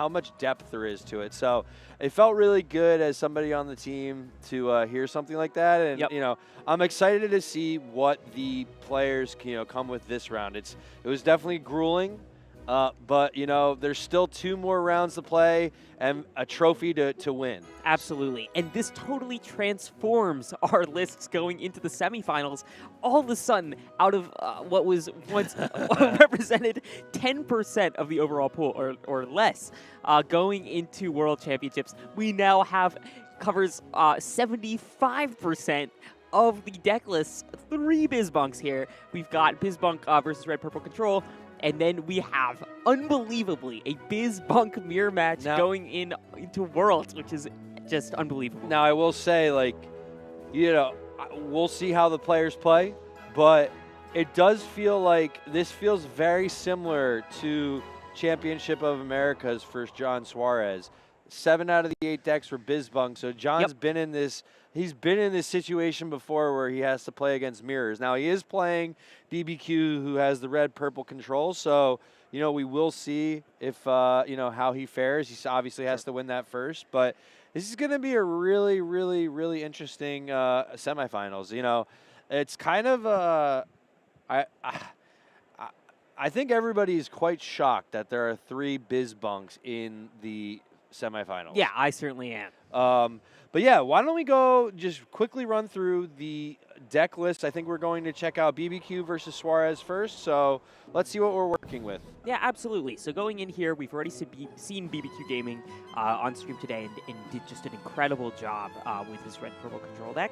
Speaker 2: much depth there is to it. So it felt really good as somebody on the team to hear something like that, and I'm excited to see what the players come with this round. It was definitely grueling. But, there's still 2 more rounds to play and a trophy to win.
Speaker 1: Absolutely. And this totally transforms our lists going into the semifinals. All of a sudden, out of what was once represented 10% of the overall pool or less going into World Championships, we now covers 75% of the deck lists. 3 Bizbunks here. We've got Bizbunk versus Red Purple Control. And then we have, unbelievably, a Bizbunk mirror match going into Worlds, which is just unbelievable.
Speaker 2: Now, I will say, we'll see how the players play, but it does feel like this feels very similar to Championship of America's first John Suarez. 7 out of the 8 decks were Bizbunk, so John's been in this. He's been in this situation before where he has to play against mirrors. Now, he is playing BBQ, who has the red-purple control, so, we will see if, how he fares. He obviously has to win that first, but this is going to be a really, really, really interesting semifinals. It's kind of I think everybody is quite shocked that there are 3 Bizbunks in the semifinals.
Speaker 1: Yeah, I certainly am.
Speaker 2: But yeah, why don't we go just quickly run through the deck list. I think we're going to check out BBQ versus Suarez first, so let's see what we're working with.
Speaker 1: Yeah, absolutely. So going in here, we've already seen BBQ Gaming on stream today and did just an incredible job with his red purple control deck.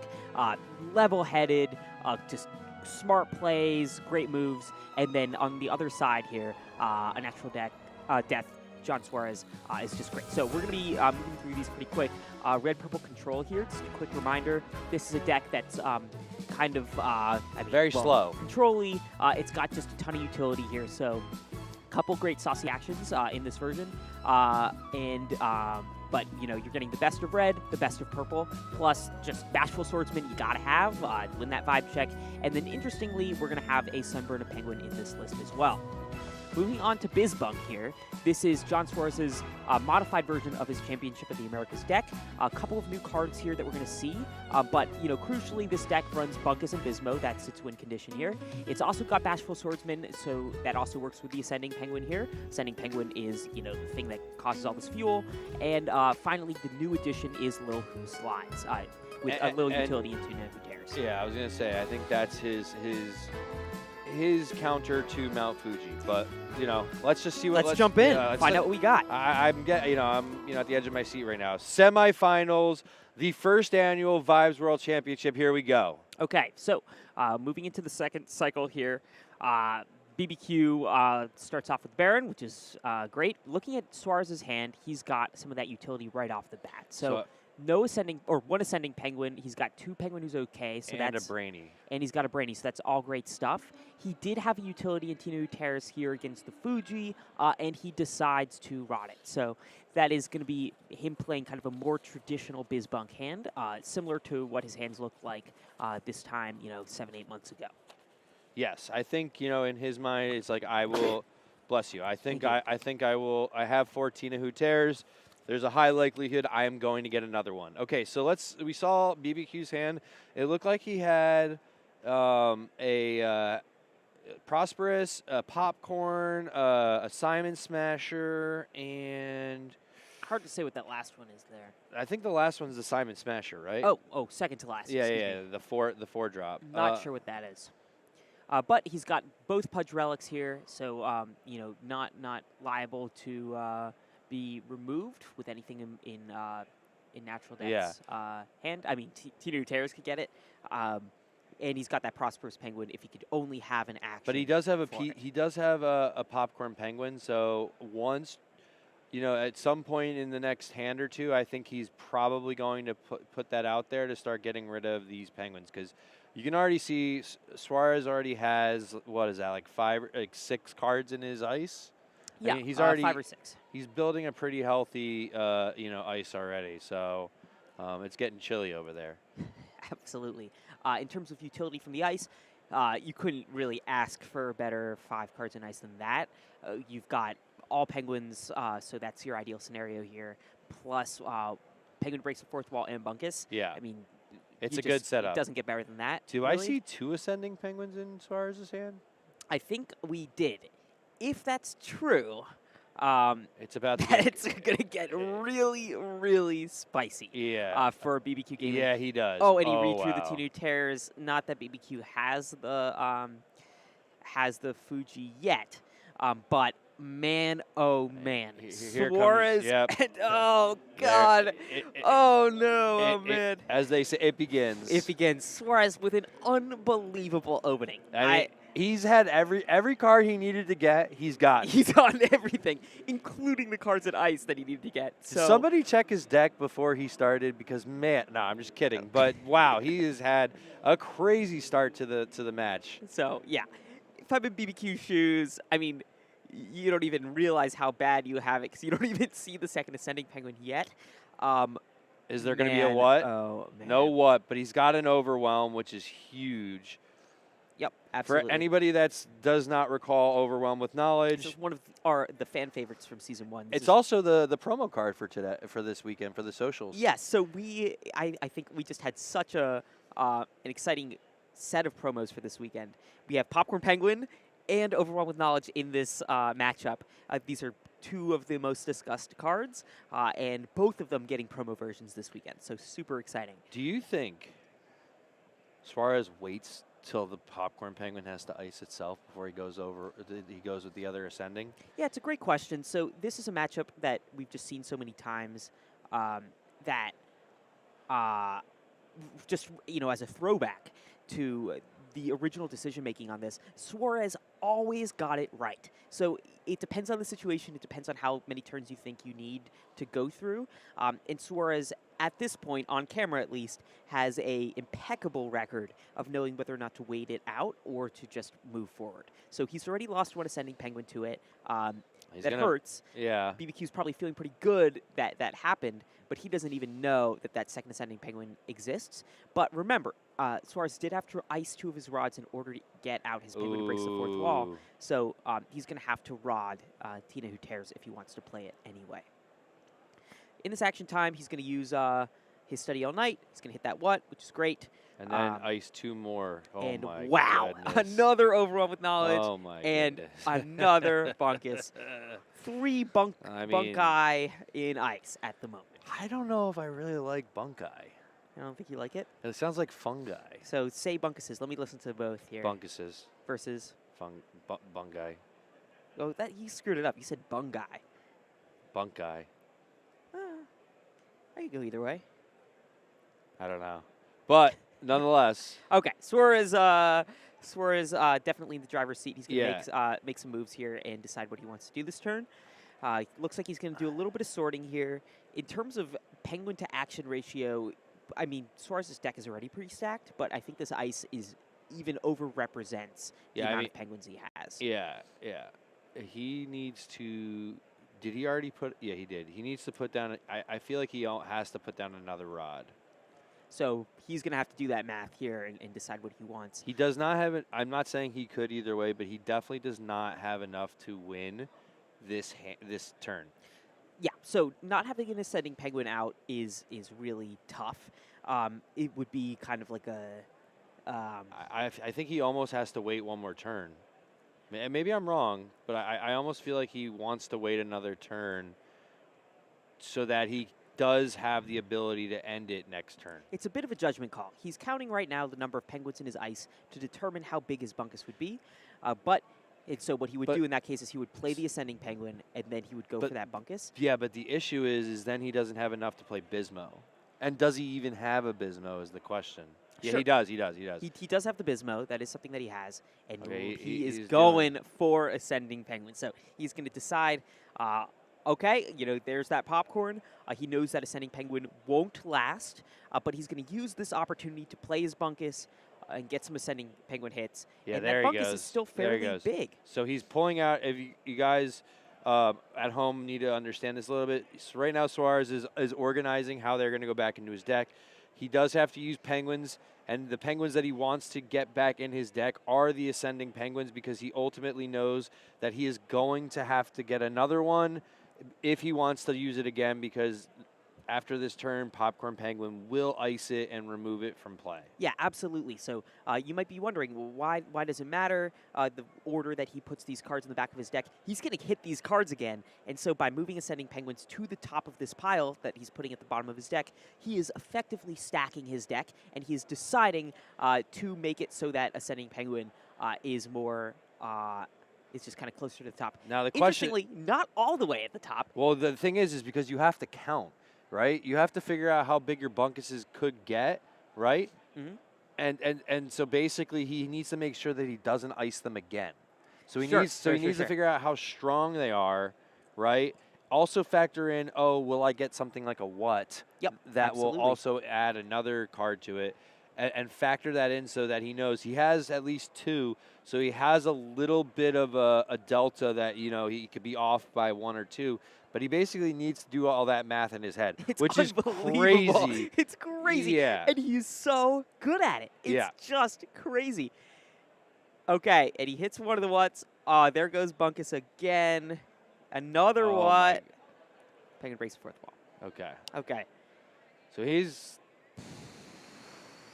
Speaker 1: Level-headed, just smart plays, great moves, and then on the other side here, a natural death. John Suarez is just great. So we're going to be moving through these pretty quick. Red-purple control here, just a quick reminder. This is a deck that's kind of
Speaker 2: very slow.
Speaker 1: Control-y. It's got just a ton of utility here. So a couple great saucy actions in this version. But, you're getting the best of red, the best of purple, plus just Bashful Swordsman you got to have. Win that vibe check. And then, interestingly, we're going to have a Sunburn of Penguin in this list as well. Moving on to Bizbunk here. This is John Suarez's modified version of his Championship of the Americas deck. A couple of new cards here that we're going to see. But crucially, this deck runs Bunkus and Bismo. That's its win condition here. It's also got Bashful Swordsman, so that also works with the Ascending Penguin here. Ascending Penguin is, the thing that causes all this fuel. And finally, the new addition is Lil Who Slides, with a little utility into Who Dares.
Speaker 2: Yeah, I was going to say, I think that's his counter to Mount Fuji, but let's just see what.
Speaker 1: Let's jump in. Find out what we got.
Speaker 2: I'm at the edge of my seat right now. Semifinals, the first annual Vibes World Championship. Here we go.
Speaker 1: Okay, so moving into the second cycle here, BBQ starts off with Baron, which is great. Looking at Suarez's hand, he's got some of that utility right off the bat. So no ascending or one ascending penguin. He's got 2 penguin who's okay, so
Speaker 2: and
Speaker 1: that's
Speaker 2: a brainy.
Speaker 1: And he's got a brainy, so that's all great stuff. He did have a utility in Tina Terrace here against the Fuji, and he decides to rot it. So that is going to be him playing kind of a more traditional Bizbunk hand, similar to what his hands looked like this time, 7-8 months ago.
Speaker 2: Yes, I think in his mind it's like I will, bless you. I think I will. I have 4 Tina Who Tears. There's a high likelihood I am going to get another one. Okay, so we saw BBQ's hand. It looked like he had a Prosperous, a Popcorn, a Simon Smasher, and
Speaker 1: hard to say what that last one is there.
Speaker 2: I think the last one's the Simon Smasher, right?
Speaker 1: Oh, second to last.
Speaker 2: Yeah, the four drop.
Speaker 1: Not sure what that is. But he's got both Pudge Relics here, so not liable to be removed with anything in Natural Death's hand. I mean, Tina Terrace could get it, and he's got that Prosperous Penguin if he could only have an action.
Speaker 2: But he does have a Popcorn Penguin, so once. At some point in the next hand or two, I think he's probably going to put that out there to start getting rid of these penguins, because you can already see Suarez already has, what is that, like 6 cards in his ice?
Speaker 1: Yeah,
Speaker 2: I mean, he's already
Speaker 1: 5 or 6.
Speaker 2: He's building a pretty healthy, ice already, so it's getting chilly over there.
Speaker 1: Absolutely. In terms of utility from the ice, you couldn't really ask for better 5 cards in ice than that. You've got all penguins, so that's your ideal scenario here. Plus, penguin breaks the 4th wall and Bunkus.
Speaker 2: Yeah.
Speaker 1: I mean,
Speaker 2: it's a good setup.
Speaker 1: It doesn't get better than that.
Speaker 2: Do
Speaker 1: really.
Speaker 2: I see 2 ascending penguins in Suarez's hand?
Speaker 1: I think we did. If that's true,
Speaker 2: it's about
Speaker 1: it's going to get really, really spicy.
Speaker 2: Yeah.
Speaker 1: For BBQ Gaming.
Speaker 2: Yeah, he does.
Speaker 1: Oh, and he read through the 2 new tears. Not that BBQ has the Fuji yet, but man, oh man, Suarez.
Speaker 2: Yep.
Speaker 1: Oh God. Oh no. Oh man.
Speaker 2: As they say, it begins.
Speaker 1: It begins. Suarez with an unbelievable opening.
Speaker 2: He's had every card he needed to get. He's got.
Speaker 1: He's on everything, including the cards at ice that he needed to get. So
Speaker 2: somebody check his deck before he started, because man, no, I'm just kidding. But wow, he has had a crazy start to the match.
Speaker 1: So yeah, if I'm in BBQ shoes, I mean, you don't even realize how bad you have it because you don't even see the second ascending penguin yet.
Speaker 2: Is there going to be a what?
Speaker 1: Oh, man.
Speaker 2: No what, but he's got an Overwhelm, which is huge.
Speaker 1: Yep, absolutely.
Speaker 2: For anybody that does not recall Overwhelm with Knowledge.
Speaker 1: This is one of the fan favorites from Season 1.
Speaker 2: It's also the promo card for this weekend for the socials.
Speaker 1: Yes, so I think we just had such an exciting set of promos for this weekend. We have Popcorn Penguin and Overwhelm with Knowledge in this matchup. These are 2 of the most discussed cards, and both of them getting promo versions this weekend. So super exciting.
Speaker 2: Do you think Suarez waits till the Popcorn Penguin has to ice itself before he goes with the other ascending?
Speaker 1: Yeah, it's a great question. So this is a matchup that we've just seen so many times that just, as a throwback to the original decision-making on this, Suarez always got it right. So it depends on the situation. It depends on how many turns you think you need to go through. And Suarez, at this point, on camera at least, has a impeccable record of knowing whether or not to wait it out or to just move forward. So he's already lost 1 ascending penguin to it. That hurts.
Speaker 2: Yeah.
Speaker 1: BBQ's probably feeling pretty good that happened, but he doesn't even know that second ascending penguin exists. But remember, Suarez did have to ice 2 of his rods in order to get out his penguin who breaks the 4th wall. So he's going to have to rod Tina Who Tears if he wants to play it anyway. In this action time, he's going to use his Study All Night. He's going to hit that which is great.
Speaker 2: And then ice 2 more. Oh,
Speaker 1: and
Speaker 2: my
Speaker 1: wow,
Speaker 2: goodness.
Speaker 1: Another Overwhelm with Knowledge.
Speaker 2: Oh, my
Speaker 1: and
Speaker 2: goodness.
Speaker 1: Another Bunkus. 3 Bunkai in ice at the moment.
Speaker 2: I don't know if I really like Bunkai.
Speaker 1: I don't think you like it.
Speaker 2: It sounds like fungi.
Speaker 1: So say Bunkuses. Let me listen to both here.
Speaker 2: Bunkuses.
Speaker 1: Versus?
Speaker 2: Bungai.
Speaker 1: Oh, you screwed it up. You said Bungai.
Speaker 2: Bunkai.
Speaker 1: I could go either way.
Speaker 2: I don't know. But nonetheless.
Speaker 1: Okay, Suarez definitely in the driver's seat. He's going to make some moves here and decide what he wants to do this turn. Looks like he's going to do a little bit of sorting here. In terms of Penguin to action ratio, I mean, Suarez's deck is already pretty stacked, but I think this ice is even overrepresents the amount of Penguins he has.
Speaker 2: Yeah, yeah. He needs to. Did he already put? Yeah, he did. He needs to put down. I feel like he has to put down another rod.
Speaker 1: So he's going to have to do that math here and decide what he wants.
Speaker 2: He does not have it. I'm not saying he could either way, but he definitely does not have enough to win this turn.
Speaker 1: Yeah, so not having an ascending Penguin out is really tough. It would be kind of like a...
Speaker 2: I think he almost has to wait one more turn. Maybe I'm wrong, but I almost feel like he wants to wait another turn so that he does have the ability to end it next turn.
Speaker 1: It's a bit of a judgment call. He's counting right now the number of Penguins in his ice to determine how big his bunkus would be, so what he would do in that case is he would play the ascending Penguin, and then he would go for that bunkus.
Speaker 2: Yeah, but the issue is then he doesn't have enough to play Bismo. And does he even have a Bismo is the question. Yeah,
Speaker 1: sure.
Speaker 2: He does. He
Speaker 1: does have the Bismo. That is something that he has. And
Speaker 2: okay,
Speaker 1: he is going for ascending Penguin. So he's going to decide, okay, there's that popcorn. He knows that ascending Penguin won't last, but he's going to use this opportunity to play his bunkus and get some ascending Penguin hits.
Speaker 2: Yeah,
Speaker 1: and
Speaker 2: there
Speaker 1: that
Speaker 2: he
Speaker 1: bunkus
Speaker 2: goes.
Speaker 1: is still fairly big.
Speaker 2: So he's pulling out. If you guys at home need to understand this a little bit, so right now Suarez is organizing how they're going to go back into his deck. He does have to use Penguins, and the Penguins that he wants to get back in his deck are the ascending Penguins because he ultimately knows that he is going to have to get another one if he wants to use it again, because after this turn, Popcorn Penguin will ice it and remove it from play.
Speaker 1: Yeah, absolutely. So you might be wondering, well, why does it matter the order that he puts these cards in the back of his deck? He's going to hit these cards again, and so by moving Ascending Penguins to the top of this pile that he's putting at the bottom of his deck, he is effectively stacking his deck, and he is deciding to make it so that Ascending Penguin is more... It's just kind of closer to the top.
Speaker 2: Now the question,
Speaker 1: interestingly, not all the way at the top.
Speaker 2: Well, the thing is because you have to count, right? You have to figure out how big your bunkuses could get, right? Mm-hmm. And so basically, he needs to make sure that he doesn't ice them again. So he needs to figure out how strong they are, right? Also factor in, will I get something like a what?
Speaker 1: Yep,
Speaker 2: that will also add another card to it. And factor that in so that he knows he has at least two, so he has a little bit of a delta that, he could be off by one or two, but he basically needs to do all that math in his head, which is crazy.
Speaker 1: It's crazy.
Speaker 2: Yeah.
Speaker 1: And he's so good at it. It's just crazy. Okay, and he hits one of the whats. There goes Bunkus again. Another what? Penguin breaks the fourth wall. Okay.
Speaker 2: So he's...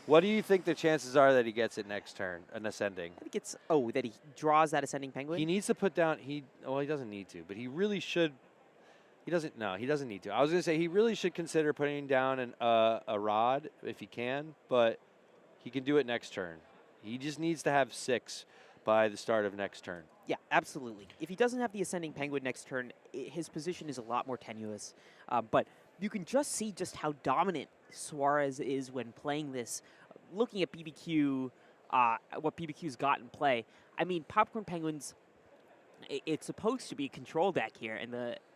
Speaker 2: What do you think the chances are that he gets it next turn, an ascending?
Speaker 1: I think it's, that he draws that ascending Penguin?
Speaker 2: He needs to put down, he doesn't need to, but he really should. He doesn't need to. I was going to say he really should consider putting down a rod if he can, but he can do it next turn. He just needs to have 6 by the start of next turn.
Speaker 1: Yeah, absolutely. If he doesn't have the ascending Penguin next turn, his position is a lot more tenuous. But you can just see just how dominant Suarez is when playing this. Looking at BBQ, what BBQ's got in play, I mean, Popcorn Penguins, it's supposed to be a control deck here, and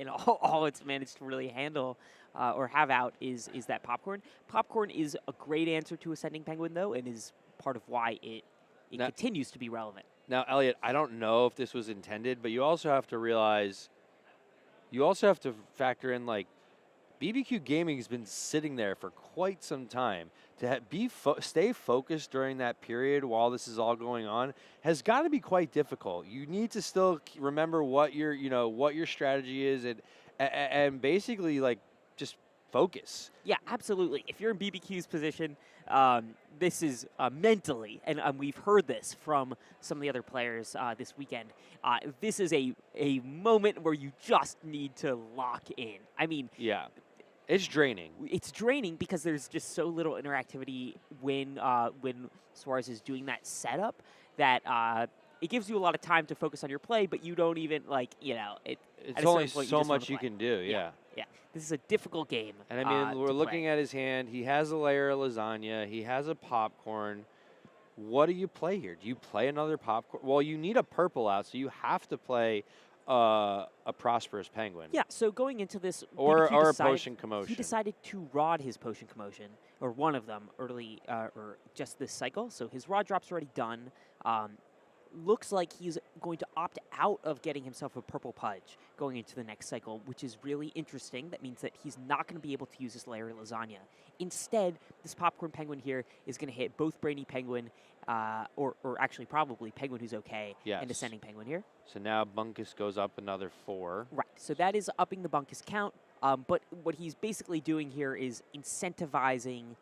Speaker 1: all it's managed to really handle or have out is that Popcorn. Popcorn is a great answer to Ascending Penguin, though, and is part of why it continues to be relevant.
Speaker 2: Now, Elliot, I don't know if this was intended, but you also have to realize, you also have to factor in, like, BBQ Gaming has been sitting there for quite some time. To stay focused during that period while this is all going on has got to be quite difficult. You need to still remember what your strategy is and basically like just focus.
Speaker 1: Yeah, absolutely. If you're in BBQ's position, this is mentally, and we've heard this from some of the other players this weekend. This is a moment where you just need to lock in. I mean,
Speaker 2: yeah. It's draining.
Speaker 1: It's draining because there's just so little interactivity when Suarez is doing that setup that it gives you a lot of time to focus on your play, but you don't even
Speaker 2: it's only so much you can do. Yeah.
Speaker 1: This is a difficult game.
Speaker 2: And I mean, we're looking at his hand. He has a layer of lasagna. He has a popcorn. What do you play here? Do you play another popcorn? Well, you need a purple out, so you have to play a Prosperous Penguin.
Speaker 1: Yeah, so going into this,
Speaker 2: or
Speaker 1: BBQ
Speaker 2: a Potion Commotion.
Speaker 1: He decided to rod his Potion Commotion, or one of them, early, or just this cycle. So his rod drop's already done. Looks like he's going to opt out of getting himself a Purple Pudge going into the next cycle, which is really interesting. That means that he's not going to be able to use this Larry Lasagna. Instead, this Popcorn Penguin here is going to hit both Brainy Penguin, or actually probably Penguin Who's Okay, and Ascending Penguin here.
Speaker 2: So now Bunkus goes up another 4.
Speaker 1: Right, so that is upping the Bunkus count, but what he's basically doing here is incentivizing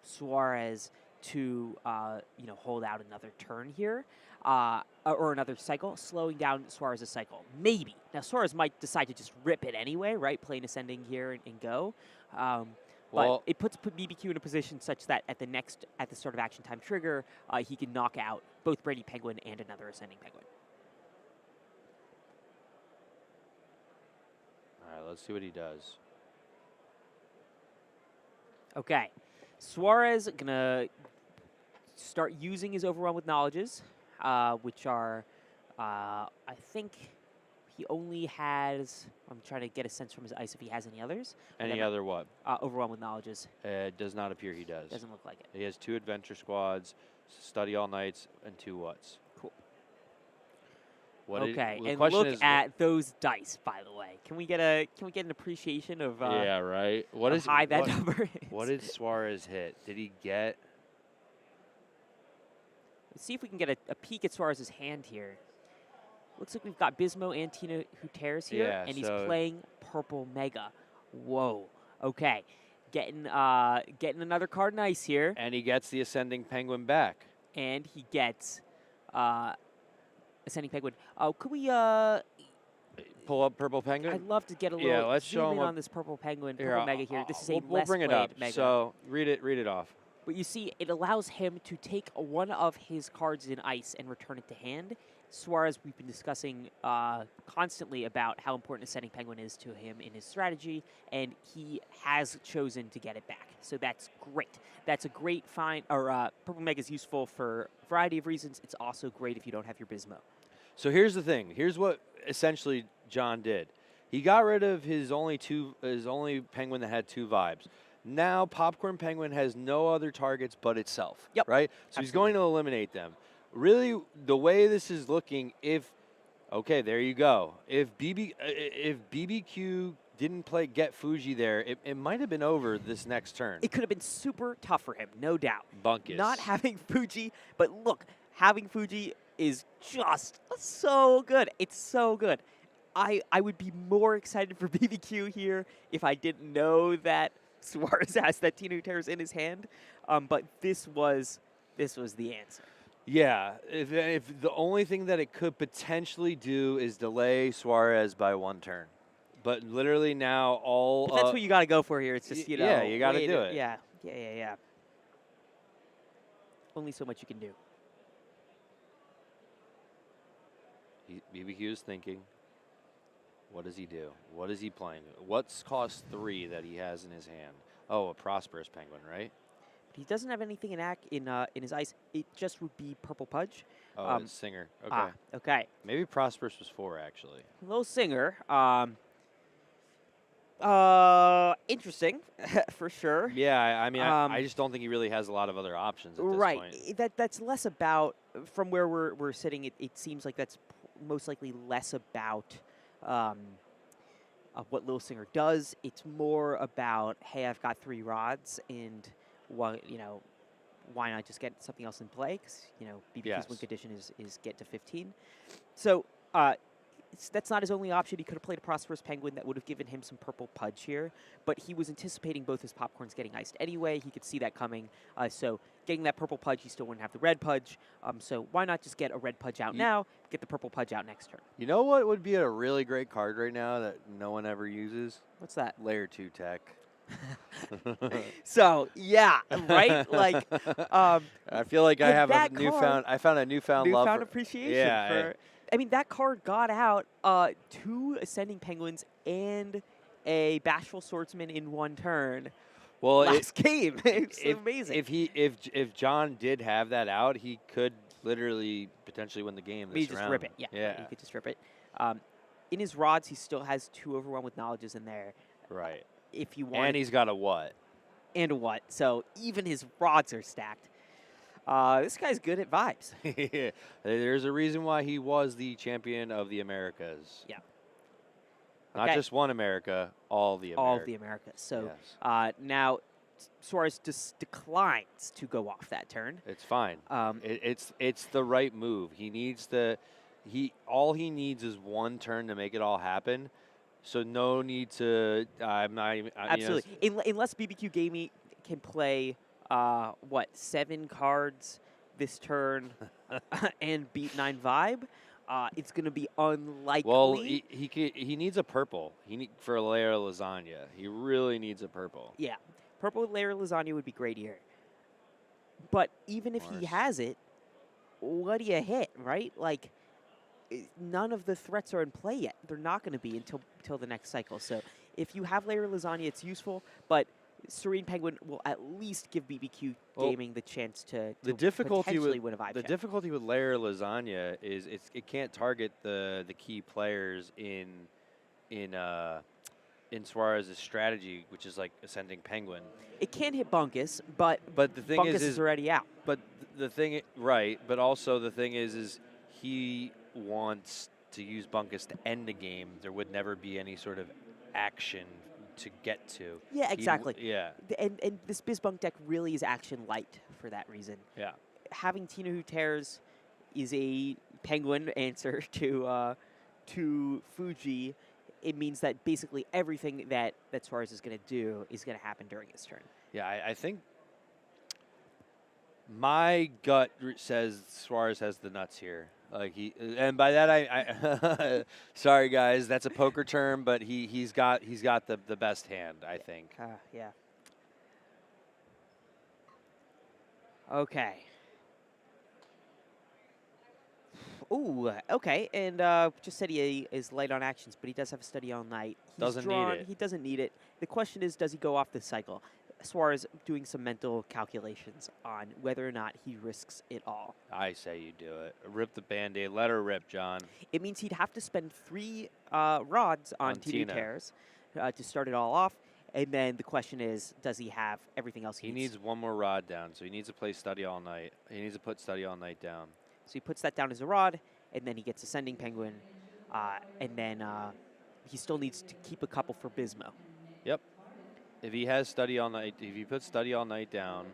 Speaker 1: Suarez to hold out another turn here, or another cycle, slowing down Suarez's cycle. Maybe. Now, Suarez might decide to just rip it anyway, right? Play an Ascending here and go. But it puts BBQ in a position such that at the start of action time trigger, he can knock out both Brady Penguin and another Ascending Penguin.
Speaker 2: All right, let's see what he does.
Speaker 1: Okay. Suarez gonna start using his Overwhelm with Knowledges, which are, I think he only has, I'm trying to get a sense from his ice if he has any others.
Speaker 2: Any other what?
Speaker 1: Overwhelm with Knowledges.
Speaker 2: It does not appear he does.
Speaker 1: Doesn't look like it.
Speaker 2: He has 2 Adventure Squads, Study All Nights, and 2 Whats.
Speaker 1: Cool.
Speaker 2: Okay,
Speaker 1: and look at those dice, by the way. Can we get an appreciation of
Speaker 2: yeah, right.
Speaker 1: How high that number is?
Speaker 2: What did Suarez hit? Did he get?
Speaker 1: Let's see if we can get a peek at Suarez's hand here. Looks like we've got Bismo and Tina Huteres here, and he's playing Purple Mega. Whoa. Okay, getting another card nice here.
Speaker 2: And he gets the Ascending Penguin back.
Speaker 1: And he gets Ascending Penguin. Could we
Speaker 2: pull up Purple Penguin?
Speaker 1: I'd love to get a little
Speaker 2: let's show him
Speaker 1: on this Purple Penguin,
Speaker 2: here,
Speaker 1: Purple Mega here. This is a
Speaker 2: we'll
Speaker 1: less
Speaker 2: bring it
Speaker 1: played
Speaker 2: up.
Speaker 1: Mega.
Speaker 2: So read it off.
Speaker 1: But you see, it allows him to take one of his cards in ice and return it to hand. Suarez, we've been discussing constantly about how important Ascending Penguin is to him in his strategy, and he has chosen to get it back. So that's great. That's a great find. Or Purple Mega is useful for a variety of reasons. It's also great if you don't have your Bismo.
Speaker 2: So here's the thing. Here's what essentially John did. He got rid of his only penguin that had 2 vibes. Now Popcorn Penguin has no other targets but itself.
Speaker 1: Yep.
Speaker 2: Right? So he's going to eliminate them. Really, the way this is looking, okay, there you go. If BBQ didn't get Fuji there, it might have been over this next turn.
Speaker 1: It could have been super tough for him, no doubt.
Speaker 2: Bunkus.
Speaker 1: Not having Fuji, but look, having Fuji is just so good. It's so good. I would be more excited for BBQ here if I didn't know that Suarez has that Tina Huteres in his hand. But this was the answer.
Speaker 2: Yeah, if the only thing that it could potentially do is delay Suarez by 1 turn. But literally now all...
Speaker 1: But that's what you got to go for here. It's just,
Speaker 2: Yeah, you got to do it.
Speaker 1: Yeah. Only so much you can do.
Speaker 2: BBQ is thinking, what does he do? What is he playing? What's cost 3 that he has in his hand? Oh, a Prosperous Penguin, right?
Speaker 1: He doesn't have anything in his ice. It just would be Purple Pudge.
Speaker 2: Oh, it's Singer. Okay.
Speaker 1: Okay.
Speaker 2: Maybe Prosperous was 4, actually.
Speaker 1: Little Singer. Interesting, for sure.
Speaker 2: Yeah, I mean, I just don't think he really has a lot of other options at this point.
Speaker 1: Right. That's less about, from where we're sitting, it seems like that's most likely less about what Little Singer does. It's more about, hey, I've got 3 rods, and why not just get something else in play? Because BBQ's win condition is get to 15. So that's not his only option. He could have played a Prosperous Penguin that would have given him some Purple Pudge here, but he was anticipating both his Popcorns getting iced anyway. He could see that coming. So getting that Purple Pudge, he still wouldn't have the Red Pudge. So why not just get a Red Pudge out now, get the Purple Pudge out next turn?
Speaker 2: You know what would be a really great card right now that no one ever uses?
Speaker 1: What's that?
Speaker 2: Layer 2 tech.
Speaker 1: So yeah, right. Like,
Speaker 2: I feel like I have
Speaker 1: I
Speaker 2: found a newfound love for
Speaker 1: appreciation.
Speaker 2: Yeah,
Speaker 1: I mean, that card got out 2 Ascending Penguins and a Bashful Swordsman in 1 turn.
Speaker 2: Well,
Speaker 1: last game, it's amazing.
Speaker 2: If John did have that out, he could literally potentially win the game
Speaker 1: Maybe
Speaker 2: this
Speaker 1: just
Speaker 2: round.
Speaker 1: rip it. Yeah. You could just rip it. In his rods, he still has 2 Overwhelm with knowledges in there.
Speaker 2: Right.
Speaker 1: If you want.
Speaker 2: And he's got a what?
Speaker 1: And a what? So even his rods are stacked. This guy's good at vibes.
Speaker 2: There's a reason why he was the champion of the Americas.
Speaker 1: Yeah.
Speaker 2: Not just one America, all the Americas.
Speaker 1: All of the Americas. So now Suarez just declines to go off that turn.
Speaker 2: It's fine. It's the right move. He needs all he needs is one turn to make it all happen. So no need to. I'm not even.
Speaker 1: Absolutely. Unless BBQ Gaming can play 7 cards this turn and beat 9 Vibe. It's going to be unlikely.
Speaker 2: Well, he needs a purple. For a layer of lasagna. He really needs a purple.
Speaker 1: Yeah, purple layer of lasagna would be great here. But even if he has it, what do you hit, right? Like, none of the threats are in play yet. They're not going to be until the next cycle. So if you have layer of lasagna, it's useful. But Serene Penguin will at least give BBQ Gaming the chance to potentially win a Vibe check.
Speaker 2: The difficulty with layer lasagna is it can't target the key players in Suarez's strategy, which is like Ascending Penguin.
Speaker 1: It can hit Bunkus, but
Speaker 2: the thing
Speaker 1: Bunkus is already out.
Speaker 2: But the thing, right? But also the thing is he wants to use Bunkus to end the game. There would never be any sort of action to get to.
Speaker 1: Yeah, exactly.
Speaker 2: Yeah.
Speaker 1: And this Bizbunk deck really is action light for that reason.
Speaker 2: Yeah.
Speaker 1: Having Tina Who Tears is a Penguin answer to Fuji. It means that basically everything that Suarez is going to do is going to happen during his turn.
Speaker 2: Yeah, I think my gut says Suarez has the nuts here. And by that I sorry guys, that's a poker term, but he's got the best hand, I think.
Speaker 1: Yeah. Okay. Ooh, okay. And just said he is light on actions, but he does have a study all night.
Speaker 2: Doesn't need it.
Speaker 1: He doesn't need it. The question is, does he go off this cycle? Suarez doing some mental calculations on whether or not he risks it all.
Speaker 2: I say you do it. Rip the Band-Aid. Let her rip, John.
Speaker 1: It means he'd have to spend 3 rods on Tina Tears to start it all off. And then the question is, does he have everything else he needs?
Speaker 2: He needs one more rod down, so he needs to play Study All Night. He needs to put Study All Night down.
Speaker 1: So he puts that down as a rod, and then he gets Ascending Penguin, and then he still needs to keep a couple for Bismo.
Speaker 2: Yep. If he has Study All Night, if he puts Study All Night down,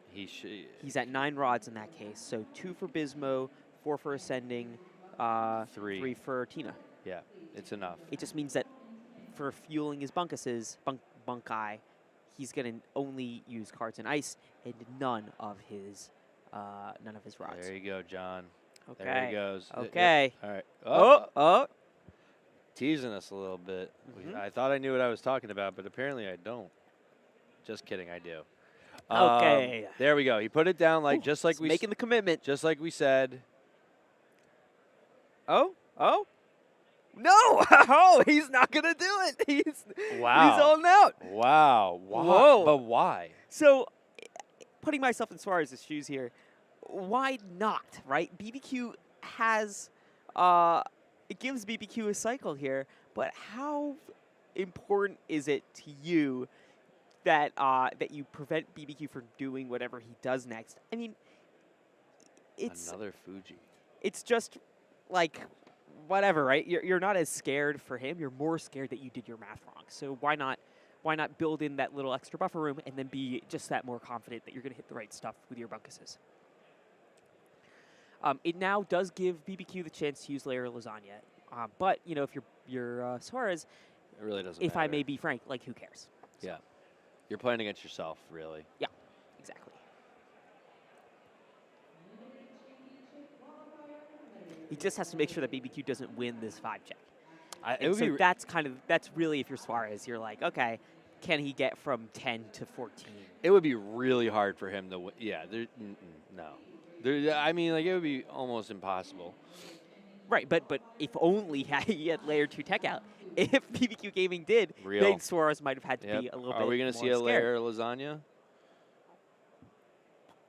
Speaker 1: he's at 9 rods in that case. So 2 for Bismo, 4 for Ascending, 3 for Tina.
Speaker 2: Yeah, it's enough.
Speaker 1: It just means that for fueling his Bunkuses, Bunkai, he's going to only use cards in ice and none of his rods.
Speaker 2: There you go, John.
Speaker 1: Okay.
Speaker 2: There he goes.
Speaker 1: Okay.
Speaker 2: All right.
Speaker 1: Oh.
Speaker 2: Teasing us a little bit.
Speaker 1: Mm-hmm.
Speaker 2: I thought I knew what I was talking about, but apparently I don't. Just kidding, I do.
Speaker 1: Okay.
Speaker 2: There we go. He put it down just like we
Speaker 1: making the commitment.
Speaker 2: Just like we said.
Speaker 1: Oh. No! Oh, he's not gonna do it. He's holding out.
Speaker 2: Wow.
Speaker 1: Whoa.
Speaker 2: But why?
Speaker 1: So, putting myself in Suarez's shoes here, why not? Right? BBQ has it gives BBQ a cycle here, but how important is it to you that that you prevent BBQ from doing whatever he does next? I mean, it's
Speaker 2: another Fuji.
Speaker 1: It's just like whatever, right? You're not as scared for him. You're more scared that you did your math wrong. So why not build in that little extra buffer room and then be just that more confident that you're going to hit the right stuff with your Bunkuses? It now does give BBQ the chance to use Layer Lasagna. But, if you're Suarez,
Speaker 2: it really doesn't
Speaker 1: if
Speaker 2: matter.
Speaker 1: I may be frank, like, who cares? So.
Speaker 2: Yeah. You're playing against yourself, really.
Speaker 1: Yeah, exactly. He just has to make sure that BBQ doesn't win this 5 check. That's really, if you're Suarez, you're like, okay, can he get from 10 to 14?
Speaker 2: It would be really hard for him to win. Yeah, no. It would be almost impossible.
Speaker 1: Right, but if only he had Layer 2 tech out. If BBQ Gaming did, then Suarez might have had to be a little bit more
Speaker 2: Are we going to see a Layer Lasagna?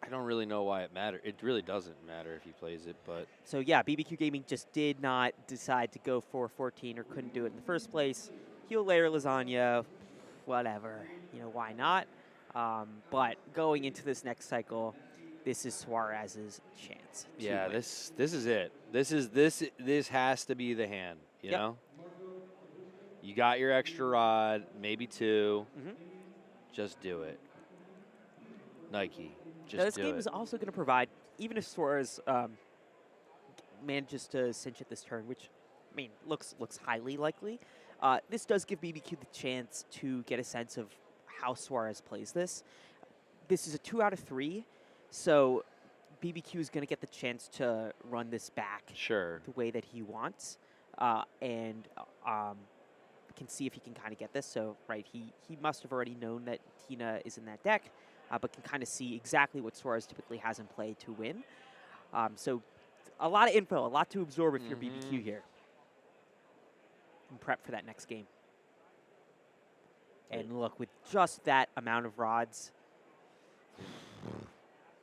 Speaker 2: I don't really know why it matters. It really doesn't matter if he plays it, but...
Speaker 1: So, yeah, BBQ Gaming just did not decide to go for 14 or couldn't do it in the first place. He'll layer Lasagna, whatever. You know, why not? But going into this next cycle, this is Suarez's chance.
Speaker 2: Yeah, this is it. This has to be the hand, you know? You got your extra rod, maybe 2. Just do it. Nike, just do it.
Speaker 1: This game is also going to provide, even if Suarez manages to cinch it this turn, which, I mean, looks highly likely, this does give BBQ the chance to get a sense of how Suarez plays this. This is a 2 out of 3, so BBQ is going to get the chance to run this back the way that he wants, and can see if he can kind of get this. So, right, he must have already known that Tina is in that deck, but can kind of see exactly what Suarez typically has in play to win. So, a lot of info, a lot to absorb if you're BBQ here. And prep for that next game. And look, with just that amount of rods,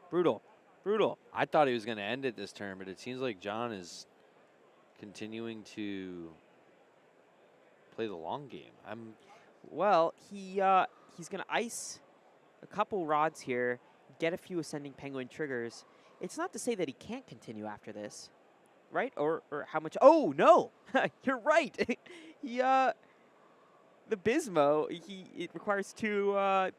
Speaker 1: brutal.
Speaker 2: I thought he was going to end it this turn, but it seems like John is continuing to play the long game.
Speaker 1: Well, he's going to ice a couple rods here, get a few Ascending Penguin triggers. It's not to say that he can't continue after this, right? Or how much? Oh no, you're right. The Bismo, it requires two rod.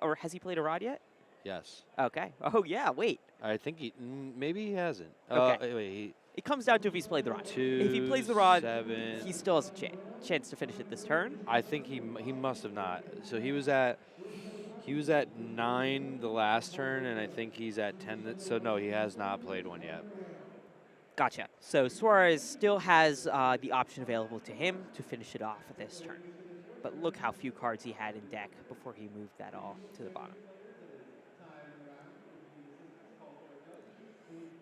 Speaker 1: Or has he played a rod yet?
Speaker 2: Yes.
Speaker 1: Okay. Oh yeah. Wait.
Speaker 2: I think maybe he hasn't.
Speaker 1: Okay.
Speaker 2: Wait.
Speaker 1: It comes down to if he's played the rod.
Speaker 2: 2,
Speaker 1: if he plays the rod,
Speaker 2: 7.
Speaker 1: he still has a chance to finish it this turn.
Speaker 2: I think he must have not. So he was at 9 the last turn, and I think he's at 10. So no, he has not played one yet.
Speaker 1: Gotcha. So Suarez still has the option available to him to finish it off this turn. But look how few cards he had in deck before he moved that all to the bottom.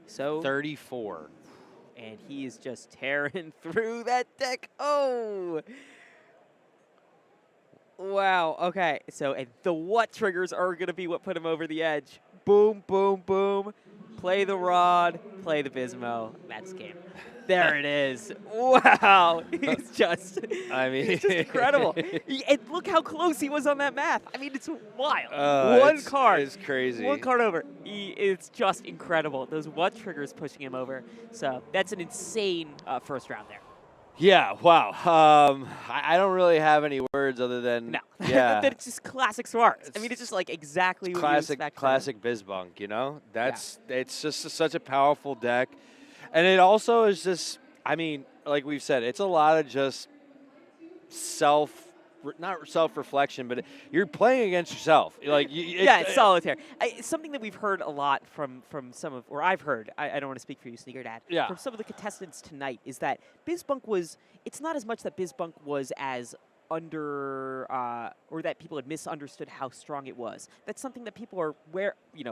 Speaker 1: So
Speaker 2: 34.
Speaker 1: And he is just tearing through that deck. Oh! Wow. Okay. So, and the what triggers are going to be what put him over the edge. Boom, boom, boom. Play the rod. Play the Bismo. That's game. There it is. Wow. It's just,
Speaker 2: I mean,
Speaker 1: it's just incredible. And look how close he was on that math. I mean, it's wild. One card.
Speaker 2: It's crazy.
Speaker 1: One card over. It's just incredible. Those what triggers pushing him over. So that's an insane first round there.
Speaker 2: Yeah, wow. I don't really have any words other than
Speaker 1: that it's just classic Suarez. I mean, it's just like exactly what you expect.
Speaker 2: Classic Bizbunk, you know? It's just such a powerful deck. And it also is just, I mean, like we've said, it's a lot of just not self-reflection, but you're playing against yourself. Like,
Speaker 1: it's solitaire. It's something that we've heard a lot from some of, or I've heard, I don't want to speak for you, Sneaker Dad, from some of the contestants tonight, is that Bizbunk was, it's not as much that Bizbunk was as or that people had misunderstood how strong it was. That's something that people are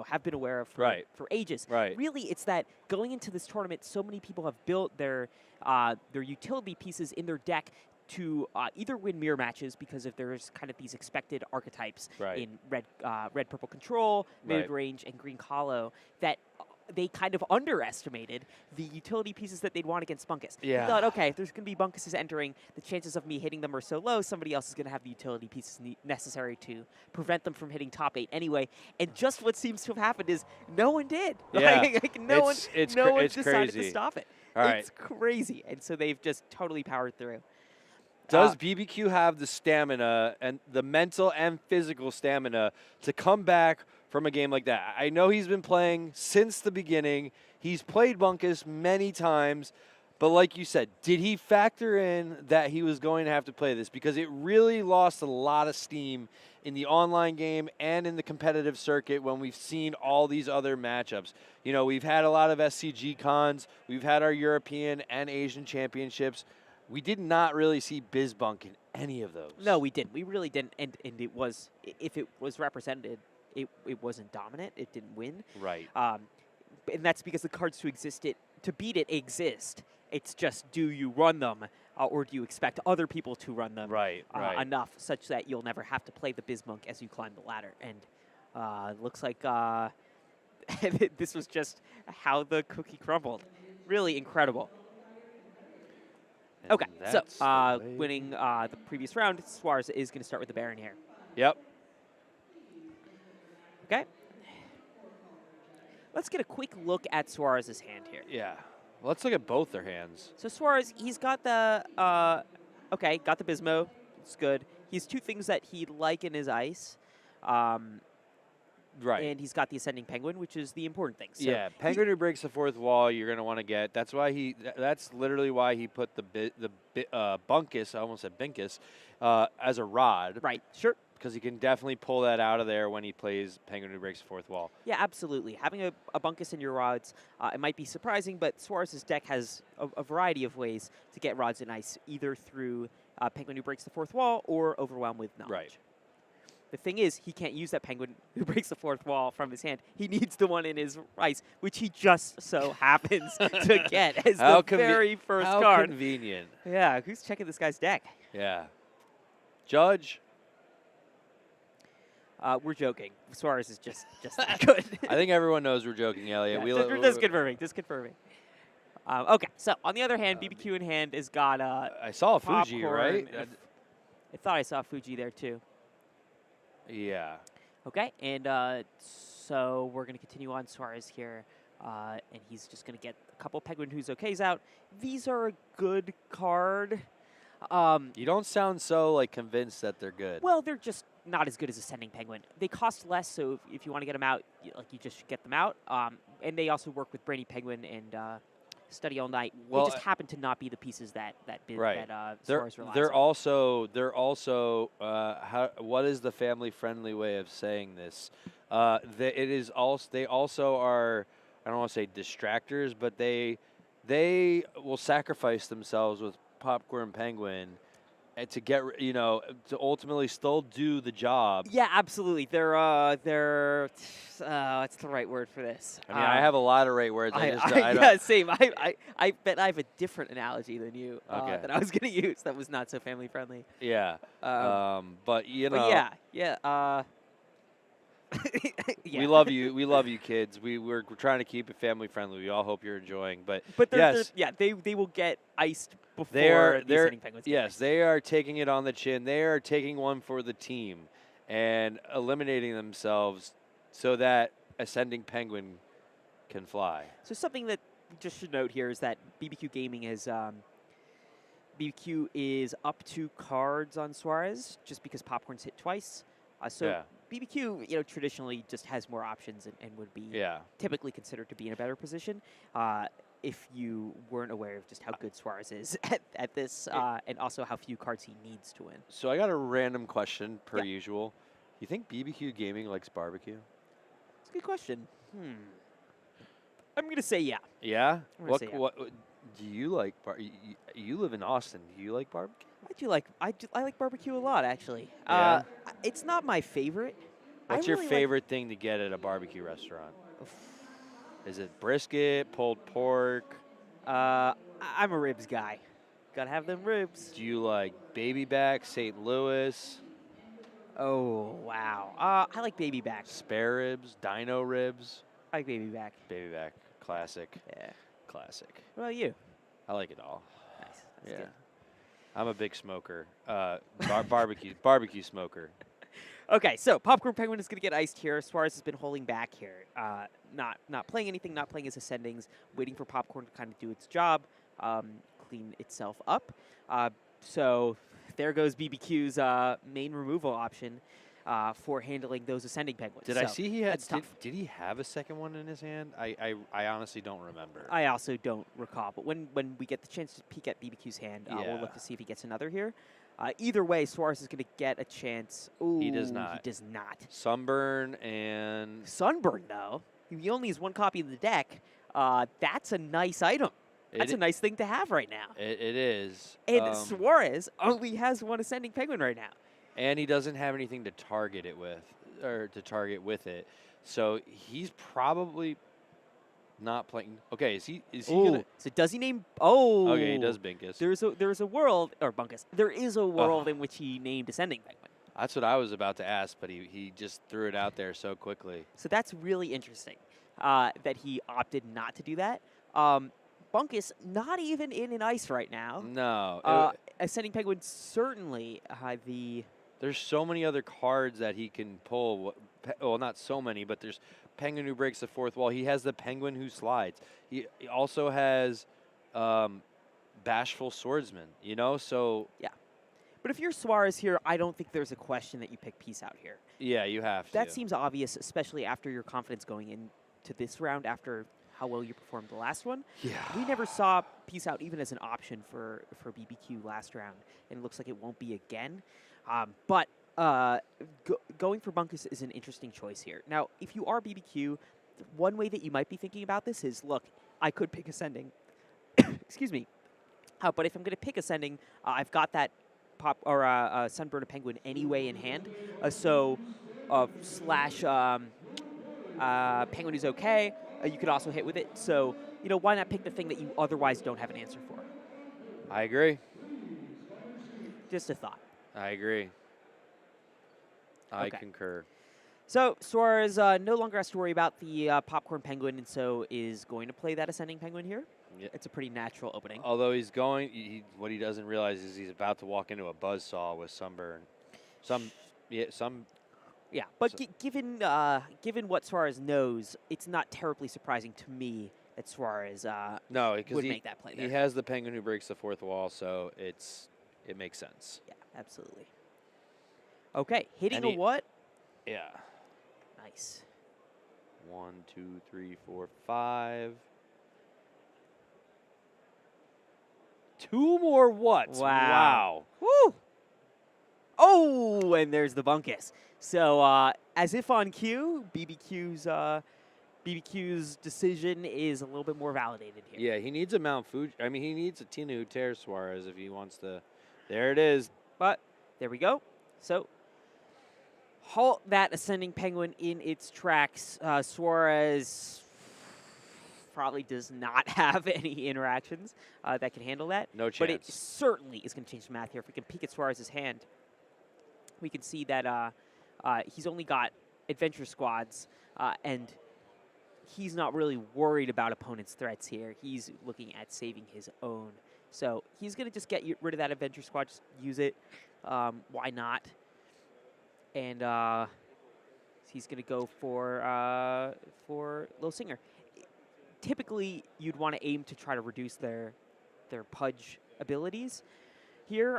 Speaker 1: have been aware of for ages.
Speaker 2: Right.
Speaker 1: Really, it's that going into this tournament, so many people have built their utility pieces in their deck to either win mirror matches because if there's kind of these expected archetypes in red, purple control, mid range, and green hollow that they kind of underestimated the utility pieces that they'd want against Bunkus. They thought, okay, if there's going to be Bunkuses entering, the chances of me hitting them are so low, somebody else is going to have the utility pieces necessary to prevent them from hitting top 8 anyway. And just what seems to have happened is no one did.
Speaker 2: Yeah.
Speaker 1: No one decided
Speaker 2: crazy.
Speaker 1: to stop it. It's crazy. And so they've just totally powered through.
Speaker 2: Does BBQ have the stamina and the mental and physical stamina to come back from a game like that? I know he's been playing since the beginning. He's played Bunkus many times. But like you said, did he factor in that he was going to have to play this? Because it really lost a lot of steam in the online game and in the competitive circuit when we've seen all these other matchups. You know, we've had a lot of SCGCONs. We've had our European and Asian championships. We did not really see Bizbunk in any of those.
Speaker 1: No, we didn't. We really didn't. And it was, if it was represented, it wasn't dominant. It didn't win.
Speaker 2: Right.
Speaker 1: And that's because the cards to beat it exist. It's just, do you run them or do you expect other people to run them enough such that you'll never have to play the Bizbunk as you climb the ladder? And looks like this was just how the cookie crumbled. Really incredible.
Speaker 2: And
Speaker 1: Okay, so
Speaker 2: that's the way-
Speaker 1: winning the previous round, Suarez is going to start with the Baron here.
Speaker 2: Yep.
Speaker 1: Okay. Let's get a quick look at Suarez's hand here.
Speaker 2: Yeah. Let's look at both their hands.
Speaker 1: So Suarez, he's got the got the Bismo. It's good. He has two things that he'd like in his ice.
Speaker 2: Right.
Speaker 1: And he's got the Ascending Penguin, which is the important thing. So
Speaker 2: yeah, Penguin who breaks the fourth wall, you're going to want to get. That's why that's literally why he put the Bunkus, I almost said Binkus, as a rod.
Speaker 1: Right, sure.
Speaker 2: Because he can definitely pull that out of there when he plays Penguin who breaks the fourth wall.
Speaker 1: Yeah, absolutely. Having a Bunkus in your rods, it might be surprising, but Suarez's deck has a variety of ways to get rods in ice, either through Penguin who breaks the fourth wall or Overwhelm with Knowledge.
Speaker 2: Right.
Speaker 1: The thing is, he can't use that Penguin who breaks the fourth wall from his hand. He needs the one in his ice, which he just so happens to get as the very first card.
Speaker 2: How convenient.
Speaker 1: Yeah, who's checking this guy's deck?
Speaker 2: Yeah. Judge.
Speaker 1: We're joking. Suarez is just that good.
Speaker 2: I think everyone knows we're joking, Elliot.
Speaker 1: Yeah, just confirming. Just confirming. Okay, so on the other hand, BBQ in hand has got
Speaker 2: I saw Fuji, right?
Speaker 1: I thought I saw Fuji there too.
Speaker 2: Yeah.
Speaker 1: Okay, and so we're going to continue on Suarez here, and he's just going to get a couple Penguin Who's OKs out. These are a good card.
Speaker 2: You don't sound so like convinced that they're good.
Speaker 1: Well, they're just not as good as Ascending Penguin. They cost less, so if you want to get them out, you just get them out. And they also work with Brainy Penguin and Study All Night.
Speaker 2: Well,
Speaker 1: they just happen to not be the pieces that
Speaker 2: right.
Speaker 1: Suarez relies
Speaker 2: they're
Speaker 1: on.
Speaker 2: They're also what is the family friendly way of saying this? They also are, I don't want to say distractors, but they will sacrifice themselves with Popcorn Penguin and to get to ultimately still do the job.
Speaker 1: Yeah, absolutely. They're what's the right word for this?
Speaker 2: I mean, I have a lot of right words.
Speaker 1: Yeah, same. I bet I have a different analogy than you that I was going to use that was not so family friendly.
Speaker 2: Yeah. But you know.
Speaker 1: But yeah. Yeah.
Speaker 2: We love you. We love you, kids. We're trying to keep it family friendly. We all hope you're enjoying. But yes,
Speaker 1: they will get iced before
Speaker 2: they're
Speaker 1: Ascending Penguins.
Speaker 2: Yes, they are taking it on the chin. They are taking one for the team and eliminating themselves so that Ascending Penguin can fly.
Speaker 1: So something that we just should note here is that BBQ Gaming is BBQ is up 2 cards on Suarez just because Popcorn's hit twice. BBQ, traditionally just has more options and would be typically considered to be in a better position if you weren't aware of just how good Suarez is at this and also how few cards he needs to win.
Speaker 2: So I got a random question per usual. You think BBQ Gaming likes barbecue?
Speaker 1: That's a good question. I'm going to say yeah.
Speaker 2: Yeah? What do you like? You live in Austin. Do you like barbecue?
Speaker 1: I like barbecue a lot, actually.
Speaker 2: Yeah.
Speaker 1: It's not my favorite.
Speaker 2: What's your favorite thing to get at a barbecue restaurant? Is it brisket, pulled pork?
Speaker 1: I'm a ribs guy. Gotta have them ribs.
Speaker 2: Do you like baby back, St. Louis?
Speaker 1: Oh, wow. I like baby back.
Speaker 2: Spare ribs, dino ribs?
Speaker 1: I like baby back.
Speaker 2: Baby back, classic.
Speaker 1: Yeah.
Speaker 2: Classic.
Speaker 1: What about you?
Speaker 2: I like it all.
Speaker 1: Nice. That's good.
Speaker 2: I'm a big smoker. Barbecue smoker.
Speaker 1: Okay, so Popcorn Penguin is going to get iced here. Suarez has been holding back here, not playing anything, not playing his ascendings, waiting for Popcorn to kind of do its job, clean itself up. So there goes BBQ's main removal option for handling those ascending penguins.
Speaker 2: Did I see he had? Did he have a second one in his hand? I honestly don't remember.
Speaker 1: I also don't recall. But when we get the chance to peek at BBQ's hand, we'll look to see if he gets another here. Either way, Suarez is going to get a chance. Ooh,
Speaker 2: he does not.
Speaker 1: He does not.
Speaker 2: Sunburn and...
Speaker 1: Sunburn, though. He only has 1 copy of the deck. That's a nice item. That's a nice thing to have right now.
Speaker 2: It is.
Speaker 1: And Suarez only has 1 Ascending Penguin right now.
Speaker 2: And he doesn't have anything to target it with, or to target with it. So he's probably... not playing. Okay, is he gonna?
Speaker 1: So does he name? Oh,
Speaker 2: okay, he does Binkus.
Speaker 1: There's a world or Bunkus. There is a world in which he named Ascending Penguin.
Speaker 2: That's what I was about to ask, but he just threw it out there so quickly.
Speaker 1: So that's really interesting that he opted not to do that. Bunkus not even in an ice right now.
Speaker 2: No.
Speaker 1: Ascending Penguin certainly
Speaker 2: There's so many other cards that he can pull. Well, not so many, but there's Penguin who breaks the fourth wall. He has the Penguin who slides. He also has Bashful Swordsman, so...
Speaker 1: Yeah. But if you're Suarez here, I don't think there's a question that you pick Peace Out here.
Speaker 2: Yeah, you have to.
Speaker 1: That seems obvious, especially after your confidence going into this round after how well you performed the last one.
Speaker 2: Yeah.
Speaker 1: We never saw Peace Out even as an option for BBQ last round, and it looks like it won't be again. But going for Bunkus is an interesting choice here. Now, if you are BBQ, one way that you might be thinking about this is, look, I could pick Ascending. Excuse me. But if I'm going to pick Ascending, I've got that Sunburner Penguin anyway in hand. Slash Penguin is okay. You could also hit with it. So, why not pick the thing that you otherwise don't have an answer for?
Speaker 2: I agree.
Speaker 1: Just a thought.
Speaker 2: I agree. I
Speaker 1: Okay.
Speaker 2: concur.
Speaker 1: So Suarez no longer has to worry about the Popcorn Penguin, and so is going to play that Ascending Penguin here.
Speaker 2: Yeah.
Speaker 1: It's a pretty natural opening.
Speaker 2: Although he's going, what he doesn't realize is he's about to walk into a buzzsaw with Sunburn.
Speaker 1: Yeah, but given what Suarez knows, it's not terribly surprising to me that Suarez would make that play there.
Speaker 2: He has the Penguin who breaks the fourth wall, so it makes sense.
Speaker 1: Yeah, absolutely. Okay, hitting a what?
Speaker 2: Yeah.
Speaker 1: Nice.
Speaker 2: 1, 2, 3, 4, 5. 2 more whats. Wow.
Speaker 1: Woo! Oh, and there's the Bunkus. So, as if on cue, BBQ's decision is a little bit more validated here.
Speaker 2: Yeah, he needs a Mount Fuji. I mean, he needs a Tina who tears Suarez if he wants to. There it is.
Speaker 1: But there we go. So, halt that Ascending Penguin in its tracks. Suarez probably does not have any interactions that can handle that.
Speaker 2: No chance.
Speaker 1: But it certainly is going to change the math here. If we can peek at Suarez's hand, we can see that he's only got adventure squads, and he's not really worried about opponents' threats here. He's looking at saving his own. So he's going to just get rid of that adventure squad, just use it. Why not? And he's going to go for Lil Singer. Typically, you'd want to aim to try to reduce their pudge abilities. Here,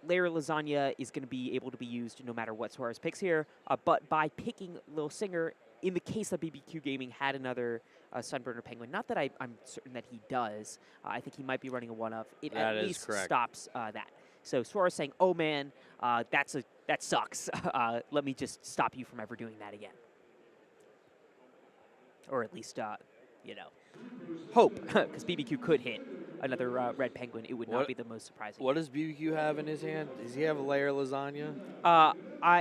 Speaker 1: Layer Lasagna is going to be able to be used no matter what Suarez picks here, but by picking Lil Singer, in the case that BBQ Gaming had another Sunburner Penguin, not that I'm certain that he does, I think he might be running a one-of, it
Speaker 2: that
Speaker 1: at least stops that. So Suarez saying, oh man, that sucks. Let me just stop you from ever doing that again. Or at least, hope, because BBQ could hit another red penguin. It would not be the most surprising.
Speaker 2: What does BBQ have in his hand? Does he have a Layer Lasagna?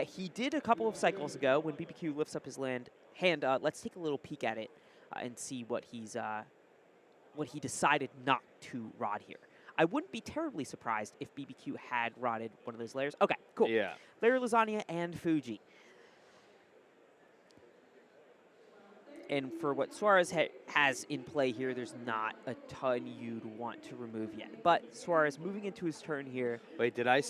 Speaker 1: He did a couple of cycles ago when BBQ lifts up his hand. Let's take a little peek at it and see what he decided not to rod here. I wouldn't be terribly surprised if BBQ had rotted one of those layers. Okay, cool.
Speaker 2: Yeah.
Speaker 1: Layer Lasagna and Fuji. And for what Suarez has in play here, there's not a ton you'd want to remove yet. But Suarez moving into his turn here.
Speaker 2: Wait, yep, I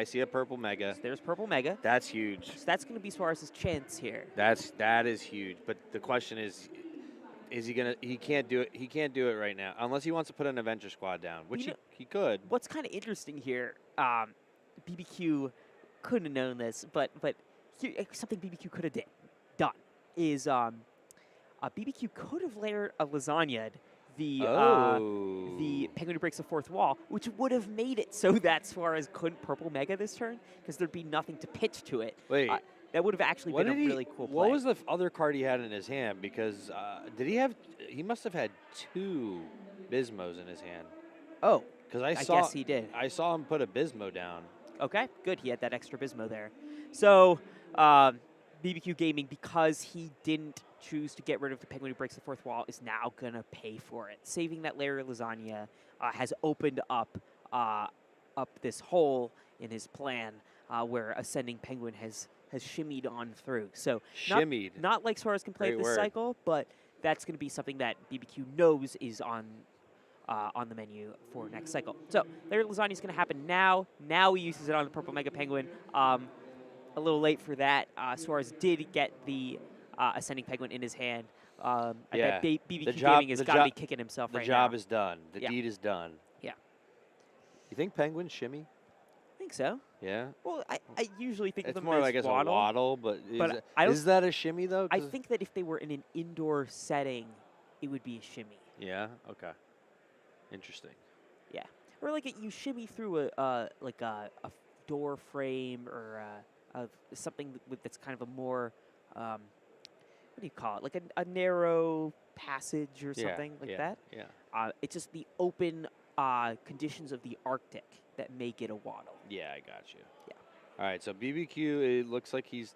Speaker 2: see a purple mega.
Speaker 1: So there's purple mega.
Speaker 2: That's huge.
Speaker 1: So that's going to be Suarez's chance here.
Speaker 2: That is huge. But the question is he gonna? He can't do it. He can't do it right now unless he wants to put an adventure squad down, which he could.
Speaker 1: What's kind of interesting here, BBQ couldn't have known this, but something BBQ could have done is BBQ could have layered a lasagna the Penguin who breaks the fourth wall, which would have made it so that Suarez couldn't purple mega this turn because there'd be nothing to pitch to it.
Speaker 2: Wait.
Speaker 1: That would have actually been a really cool play.
Speaker 2: What was the other card he had in his hand? Because he must have had 2 Bismos in his hand.
Speaker 1: Oh,
Speaker 2: because
Speaker 1: I guess he did.
Speaker 2: I saw him put a Bismo down.
Speaker 1: Okay, good. He had that extra Bismo there. So BBQ Gaming, because he didn't choose to get rid of the Penguin who breaks the fourth wall, is now going to pay for it. Saving that layer of lasagna has opened up this hole in his plan where Ascending Penguin has has shimmied on through. So
Speaker 2: Shimmied.
Speaker 1: Not like Suarez can play
Speaker 2: Great
Speaker 1: this
Speaker 2: word.
Speaker 1: cycle, but that's going to be something that BBQ knows is on the menu for next cycle. So their lasagna is going to happen now. Now he uses it on the Purple Mega Penguin. A little late for that. Suarez did get the Ascending Penguin in his hand. I bet BBQ Gaming has got to be kicking himself right now.
Speaker 2: The job is done. The deed is done.
Speaker 1: Yeah.
Speaker 2: You think penguins shimmy?
Speaker 1: I think so.
Speaker 2: Yeah.
Speaker 1: Well, I usually think of them
Speaker 2: more
Speaker 1: as
Speaker 2: like as
Speaker 1: waddle.
Speaker 2: a waddle, but is that a shimmy though?
Speaker 1: I think that if they were in an indoor setting, it would be a shimmy.
Speaker 2: Yeah. Okay. Interesting.
Speaker 1: Yeah. Or like you shimmy through a door frame or something that's kind of a more what do you call it? Like a narrow passage or something like that.
Speaker 2: Yeah.
Speaker 1: It's just the open conditions of the Arctic that make it a waddle.
Speaker 2: Yeah, I got you.
Speaker 1: Yeah.
Speaker 2: All right, so BBQ, it looks like he's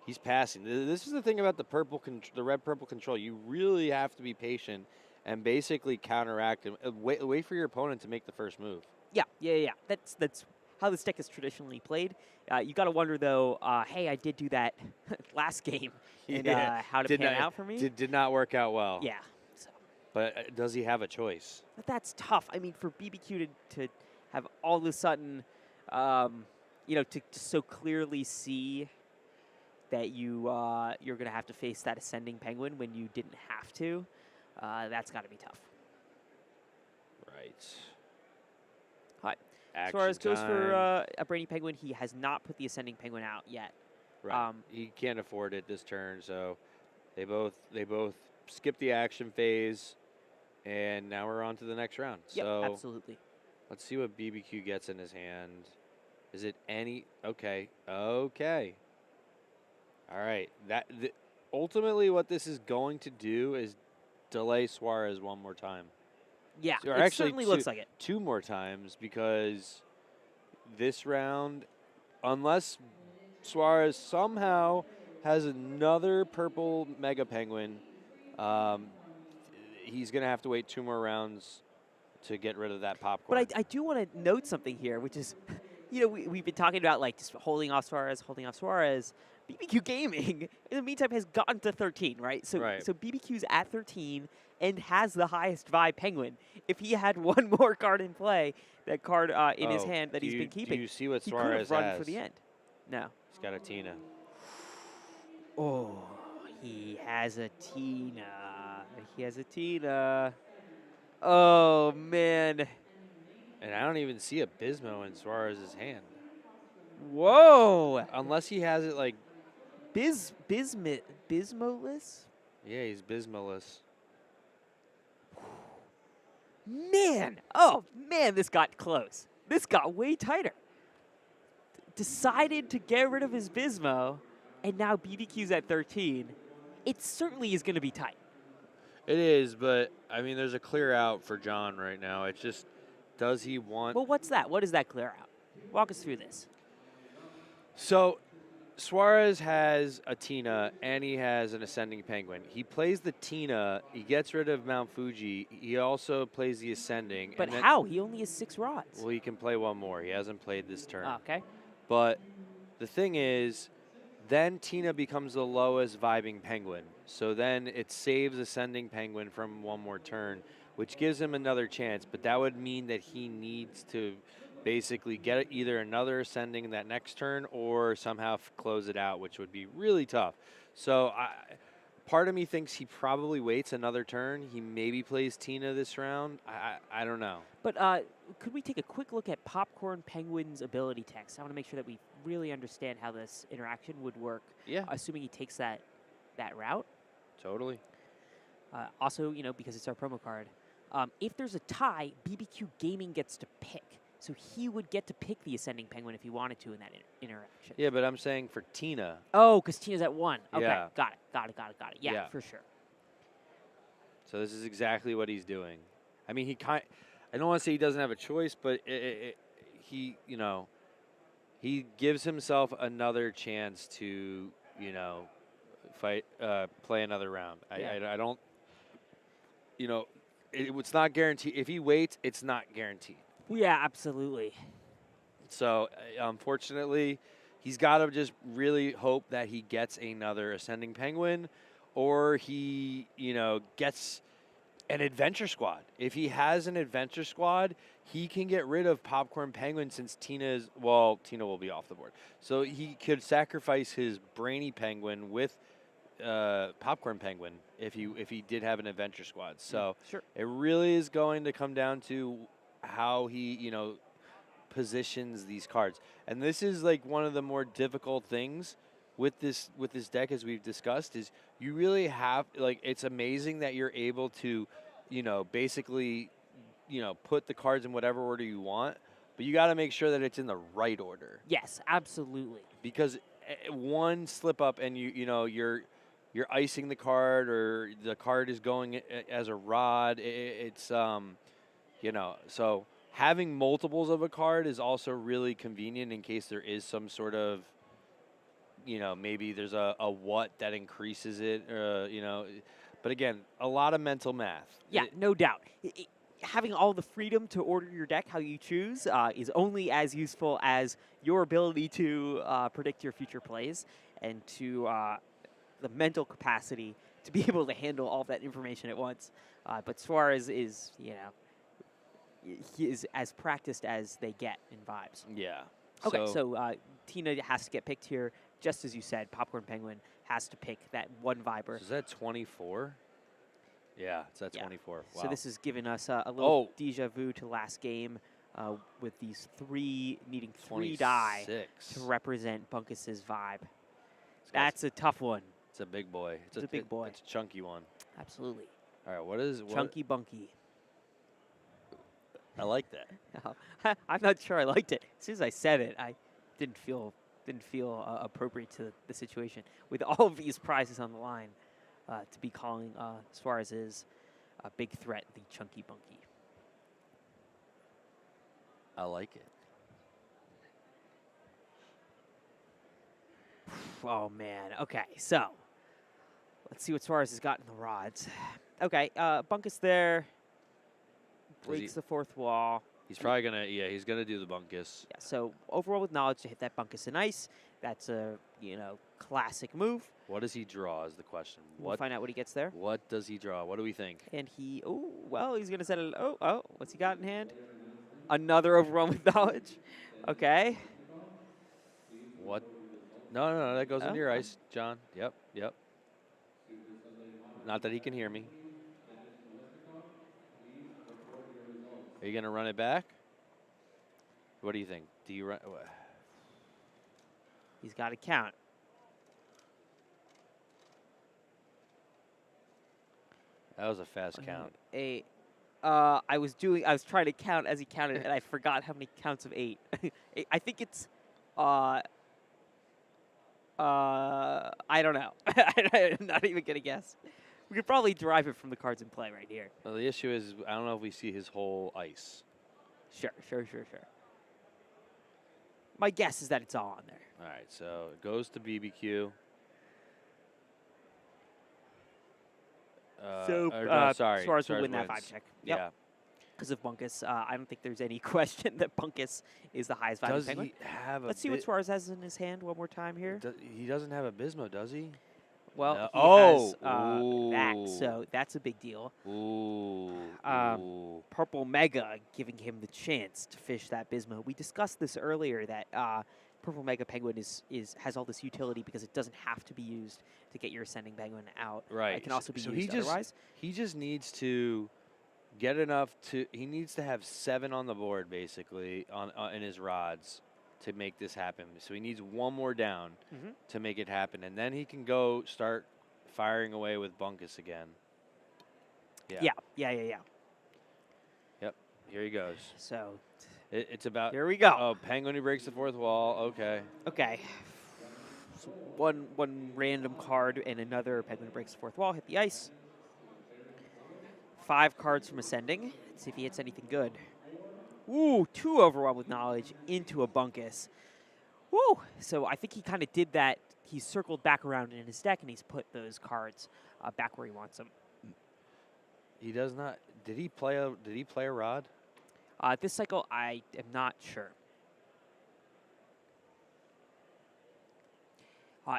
Speaker 2: he's passing. This is the thing about the red-purple control. You really have to be patient and basically counteract him. Wait for your opponent to make the first move.
Speaker 1: Yeah. That's how this deck is traditionally played. You got to wonder, though, hey, I did do that last game, and how did it pan out for me?
Speaker 2: Did not work out well.
Speaker 1: Yeah.
Speaker 2: But does he have a choice?
Speaker 1: But that's tough. I mean, for BBQ to have all of a sudden, to so clearly see that you're going to have to face that Ascending Penguin when you didn't have to, that's got to be tough.
Speaker 2: Right.
Speaker 1: Hi.
Speaker 2: Action
Speaker 1: Suarez goes
Speaker 2: time.
Speaker 1: for a Brainy Penguin. He has not put the Ascending Penguin out yet.
Speaker 2: Right. He can't afford it this turn, so they both skip the action phase, and now we're on to the next round.
Speaker 1: Yep,
Speaker 2: so
Speaker 1: absolutely.
Speaker 2: Let's see what BBQ gets in his hand. Is it any? Okay. All right. Ultimately, what this is going to do is delay Suarez one more time.
Speaker 1: Yeah,
Speaker 2: or
Speaker 1: it
Speaker 2: actually
Speaker 1: certainly looks like it.
Speaker 2: 2 more times, because this round, unless Suarez somehow has another purple Mega Penguin, he's going to have to wait 2 more rounds to get rid of that popcorn.
Speaker 1: But I do want to note something here, which is, we've been talking about like just holding off Suarez. BBQ Gaming, in the meantime, has gotten to 13, right? So BBQ's at 13 and has the highest Vibe Penguin. If he had one more card in play, that card in his hand that he's been keeping,
Speaker 2: do you see what
Speaker 1: he
Speaker 2: Suarez
Speaker 1: could have run
Speaker 2: has
Speaker 1: for the end. No.
Speaker 2: He's got a Tina.
Speaker 1: Oh, he has a Tina. Oh, man.
Speaker 2: And I don't even see a Bismo in Suarez's hand.
Speaker 1: Whoa.
Speaker 2: Unless he has it like
Speaker 1: Bismoless?
Speaker 2: Yeah, he's Bismoless.
Speaker 1: Man, this got close. This got way tighter. Decided to get rid of his Bismo, and now BBQ's at 13. It certainly is going to be tight.
Speaker 2: It is, but, I mean, there's a clear out for John right now. It's just, does he want...
Speaker 1: Well, what's that? What is that clear out? Walk us through this.
Speaker 2: So, Suarez has a Tina, and he has an Ascending Penguin. He plays the Tina. He gets rid of Mount Fuji. He also plays the Ascending.
Speaker 1: But how? He only has 6 rods.
Speaker 2: Well, he can play one more. He hasn't played this turn.
Speaker 1: Oh, okay.
Speaker 2: But the thing is, then Tina becomes the lowest vibing Penguin. So then it saves Ascending Penguin from one more turn, which gives him another chance. But that would mean that he needs to basically get either another Ascending that next turn or somehow close it out, which would be really tough. So part of me thinks he probably waits another turn. He maybe plays Tina this round. I don't know.
Speaker 1: But could we take a quick look at Popcorn Penguin's ability text? I want to make sure that we really understand how this interaction would work.
Speaker 2: Yeah.
Speaker 1: Assuming he takes that route.
Speaker 2: Totally.
Speaker 1: Also, because it's our promo card, if there's a tie, BBQ Gaming gets to pick. So he would get to pick the Ascending Penguin if he wanted to in that interaction.
Speaker 2: Yeah, but I'm saying for Tina.
Speaker 1: Oh, because Tina's at 1. Okay,
Speaker 2: yeah.
Speaker 1: Got it. Yeah, for sure.
Speaker 2: So this is exactly what he's doing. I mean, I don't want to say he doesn't have a choice, but he gives himself another chance to, fight, play another round.
Speaker 1: Yeah.
Speaker 2: I don't, it's not guaranteed. If he waits, it's not guaranteed.
Speaker 1: Yeah, absolutely.
Speaker 2: So, unfortunately, he's got to just really hope that he gets another Ascending Penguin, or he, gets an Adventure Squad. If he has an Adventure Squad, he can get rid of Popcorn Penguin since Tina will be off the board. So he could sacrifice his Brainy Penguin with Popcorn Penguin if he did have an Adventure Squad. So
Speaker 1: sure.
Speaker 2: It really is going to come down to how he, positions these cards. And this is like one of the more difficult things with this deck, as we've discussed, is you really have, like, it's amazing that you're able to, basically, put the cards in whatever order you want, but you got to make sure that it's in the right order.
Speaker 1: Yes, absolutely.
Speaker 2: Because one slip up and you're icing the card, or the card is going as a rod. So having multiples of a card is also really convenient in case there is some sort of, maybe there's a what that increases it, But again, a lot of mental math.
Speaker 1: Yeah, no doubt. Having all the freedom to order your deck how you choose is only as useful as your ability to predict your future plays, and to the mental capacity to be able to handle all that information at once. But as far as he is as practiced as they get in Vibes.
Speaker 2: Yeah.
Speaker 1: Okay, so Tina has to get picked here. Just as you said, Popcorn Penguin has to pick that one Viber.
Speaker 2: So is that 24? Yeah, it's at 24. Wow.
Speaker 1: So this has given us a little deja vu to last game with these needing 3 die to represent Bunkus's vibe. That's a tough one.
Speaker 2: It's a big boy.
Speaker 1: It's a big boy.
Speaker 2: It's a chunky one.
Speaker 1: Absolutely.
Speaker 2: All right, what is
Speaker 1: Chunky Bunky.
Speaker 2: I like that.
Speaker 1: I'm not sure I liked it. As soon as I said it, I didn't feel appropriate to the situation. With all of these prizes on the line, to be calling Suarez's big threat the Chunky Bunky.
Speaker 2: I like it.
Speaker 1: Oh, man. Okay, so let's see what Suarez has got in the rods. Okay, Bunkus there. Breaks the fourth wall.
Speaker 2: He's probably going to, he's going to do the Bunkus.
Speaker 1: Yeah, so overall with knowledge to hit that Bunkus and ice, that's a, classic move.
Speaker 2: What does he draw is the question.
Speaker 1: We'll find out what he gets there.
Speaker 2: What does he draw? What do we think?
Speaker 1: And he's going to set it, what's he got in hand? Another overwhelm with knowledge. Okay.
Speaker 2: What? No, that goes into your ice, John. Yep. Not that he can hear me. Are you going to run it back? What do you think? Do you run?
Speaker 1: He's got to count.
Speaker 2: That was a fast count.
Speaker 1: 8. I was trying to count as he counted, and I forgot how many counts of 8. I think it's, I don't know. I'm not even going to guess. We could probably derive it from the cards in play right here.
Speaker 2: Well, the issue is, I don't know if we see his whole ice.
Speaker 1: Sure. My guess is that it's all on there.
Speaker 2: All right, so it goes to BBQ.
Speaker 1: Suarez will win that 5 check. Yep.
Speaker 2: Yeah.
Speaker 1: Because of Bunkus. I don't think there's any question that Bunkus is the highest value penguin.
Speaker 2: Does he have
Speaker 1: Let's see what Suarez has in his hand one more time here.
Speaker 2: He doesn't have a Bismo, does he?
Speaker 1: Well, he has that, so that's a big deal. Purple Mega giving him the chance to fish that Bismo. We discussed this earlier, that Purple Mega Penguin has all this utility because it doesn't have to be used to get your Ascending Penguin out.
Speaker 2: Right.
Speaker 1: It can also be used otherwise.
Speaker 2: He just needs to get enough to. He needs to have 7 on the board, basically, in his rods, to make this happen. So he needs one more down to make it happen, and then he can go start firing away with Bunkus again.
Speaker 1: Yeah.
Speaker 2: Yep, here he goes.
Speaker 1: So
Speaker 2: it's about.
Speaker 1: Here we go.
Speaker 2: Oh, Penguin who breaks the fourth wall. Okay.
Speaker 1: So one random card and another Penguin who breaks the fourth wall hit the ice. 5 cards from Ascending. Let's see if he hits anything good. Ooh, 2 overwhelmed with knowledge into a Bunkus. Woo! So I think he kind of did that. He's circled back around in his deck, and he's put those cards back where he wants them.
Speaker 2: He does not. Did he play a rod?
Speaker 1: This cycle, I am not sure.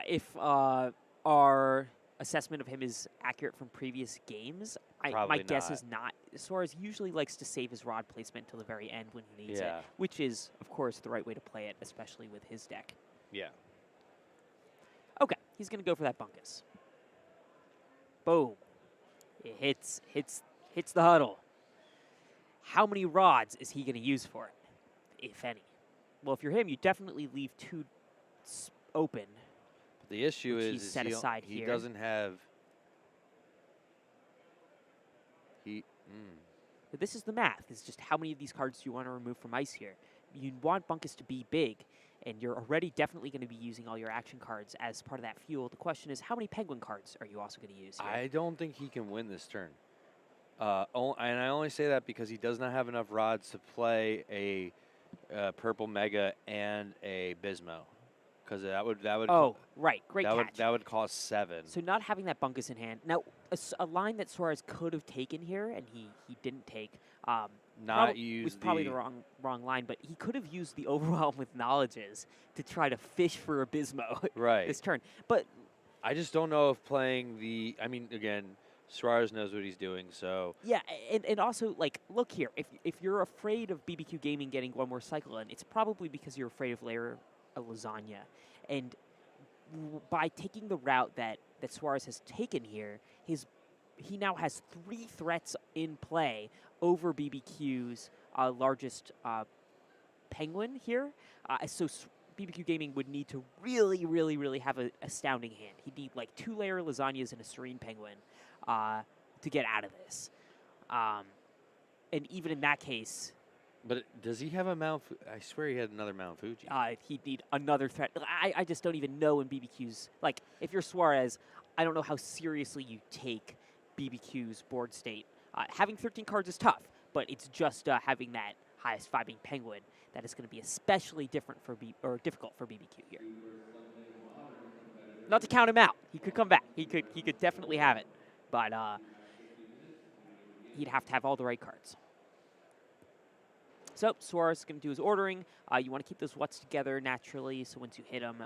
Speaker 1: If our assessment of him is accurate from previous games, my guess is not. Suarez usually likes to save his rod placement until the very end when he needs it, which is, of course, the right way to play it, especially with his deck.
Speaker 2: Yeah.
Speaker 1: Okay, he's going to go for that bunkus. Boom. It hits the huddle. How many rods is he going to use for it, if any? Well, if you're him, you definitely leave 2 open.
Speaker 2: But the issue is he doesn't have.
Speaker 1: But this is the math. It's just how many of these cards do you want to remove from ice here? You want bunkus to be big, and you're already definitely going to be using all your action cards as part of that fuel. The question is, how many penguin cards are you also going to use here?
Speaker 2: I don't think he can win this turn. And I only say that because he does not have enough rods to play a purple mega and a Bismo. Because that would.
Speaker 1: Oh, right. Great catch.
Speaker 2: That would cost 7.
Speaker 1: So not having that bunkus in hand. Now, a line that Suarez could have taken here, and he didn't take. Was probably the wrong line, but he could have used the overwhelm with knowledges to try to fish for a Bismo this turn. But
Speaker 2: I just don't know if playing the. I mean, again, Suarez knows what he's doing, so.
Speaker 1: Yeah, and also, like, look here. If you're afraid of BBQ Gaming getting one more cycle in, it's probably because you're afraid of layer a lasagna. And by taking the route that Suarez has taken here, he now has 3 threats in play over BBQ's largest penguin here. So BBQ Gaming would need to really, really, really have an astounding hand. He'd need like 2 layer lasagnas and a serene penguin to get out of this. And even in that case.
Speaker 2: But does he have a Mount? I swear he had another Mount Fuji.
Speaker 1: He'd need another threat. I just don't even know in BBQ's. Like, if you're Suarez, I don't know how seriously you take BBQ's board state. Having 13 cards is tough, but it's just having that highest 5-ing penguin that is going to be especially difficult for BBQ here. Not to count him out. He could come back. He could definitely have it, but he'd have to have all the right cards. So Suarez is going to do his ordering. You want to keep those what's together naturally, so once you hit them,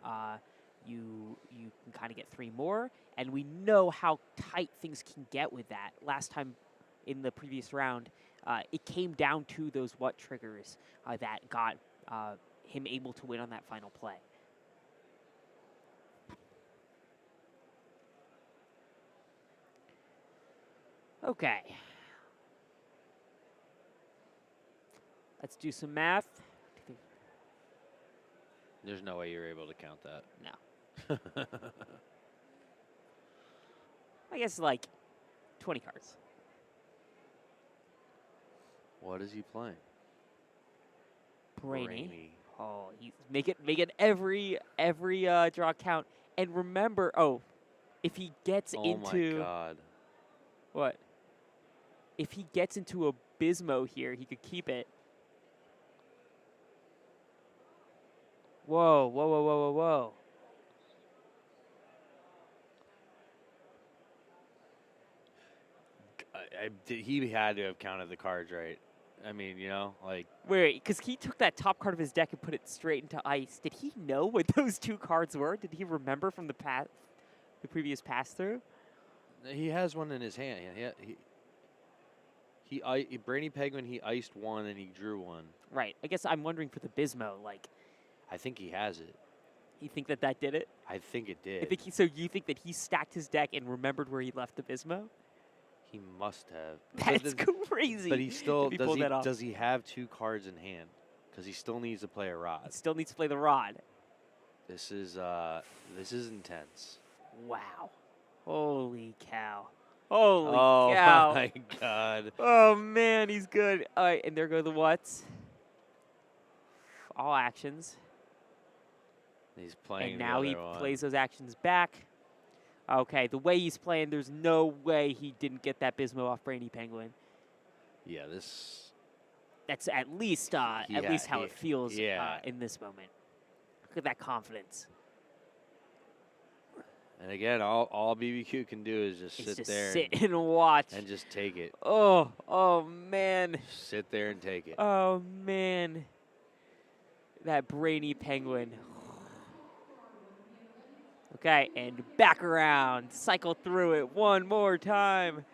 Speaker 1: you can kind of get 3 more. And we know how tight things can get with that. Last time in the previous round, it came down to those what triggers that got him able to win on that final play. Okay. Let's do some math.
Speaker 2: There's no way you're able to count that.
Speaker 1: No. I guess like 20 cards.
Speaker 2: What is he playing?
Speaker 1: Brainy. Oh, he's make it every draw count. And remember, if he gets into.
Speaker 2: Oh my God.
Speaker 1: What? If he gets into a Bismo here, he could keep it. Whoa, whoa, whoa, whoa, whoa, whoa.
Speaker 2: He had to have counted the cards right. I mean, like.
Speaker 1: Wait, because he took that top card of his deck and put it straight into ice. Did he know what those 2 cards were? Did he remember from the previous pass-through?
Speaker 2: He has one in his hand. He Brainy Penguin, he iced 1 and he drew 1.
Speaker 1: Right. I guess I'm wondering for the Bismo, like.
Speaker 2: I think he has it.
Speaker 1: You think that did it?
Speaker 2: I think it did.
Speaker 1: So you think that he stacked his deck and remembered where he left the Bismo?
Speaker 2: He must have.
Speaker 1: That's crazy.
Speaker 2: But he still does he have 2 cards in hand? Because he still needs to play a rod.
Speaker 1: He still needs to play the rod.
Speaker 2: This is intense.
Speaker 1: Wow. Holy cow. Holy cow.
Speaker 2: Oh my God.
Speaker 1: Oh man, he's good. All right, and there go the whats. All actions.
Speaker 2: He's playing.
Speaker 1: And now he plays those actions back. Okay, the way he's playing, there's no way he didn't get that Bismo off Brainy Penguin.
Speaker 2: Yeah,
Speaker 1: that's at least how it feels in this moment. Look at that confidence.
Speaker 2: And again, all BBQ can do is just
Speaker 1: sit and watch.
Speaker 2: And just take it.
Speaker 1: Oh man.
Speaker 2: Sit there and take it.
Speaker 1: Oh man. That Brainy Penguin. Okay, and back around. Cycle through it one more time.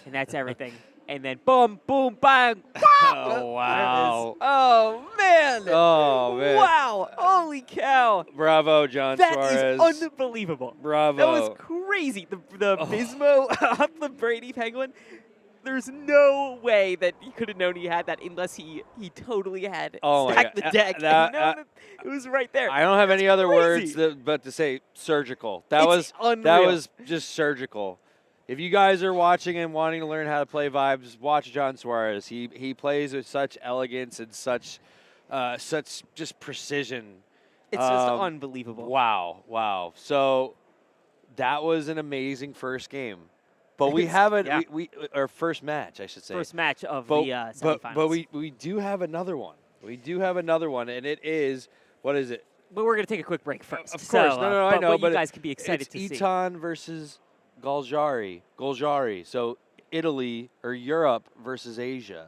Speaker 1: And that's everything. And then boom, boom, bang.
Speaker 2: Oh, wow.
Speaker 1: Oh, man.
Speaker 2: Oh, man.
Speaker 1: Wow. Holy cow.
Speaker 2: Bravo, John Suarez.
Speaker 1: That is unbelievable.
Speaker 2: Bravo.
Speaker 1: That was crazy. The Bismo on the Brady Penguin. There's no way that he could have known he had that unless he totally had stacked the deck. That it was right there.
Speaker 2: I don't have any other words but to say surgical. That was just surgical. If you guys are watching and wanting to learn how to play Vibes, watch John Suarez. He plays with such elegance and such just precision.
Speaker 1: It's just unbelievable.
Speaker 2: Wow. So that was an amazing first game. But we haven't our first match, I should say.
Speaker 1: First match of the semifinals.
Speaker 2: But we do have another one. We do have another one, and it is, what is it?
Speaker 1: But we're going to take a quick break first.
Speaker 2: Of course. No, I know.
Speaker 1: But you guys can be excited to see.
Speaker 2: It's Eton versus Golgiari. So Italy or Europe versus Asia.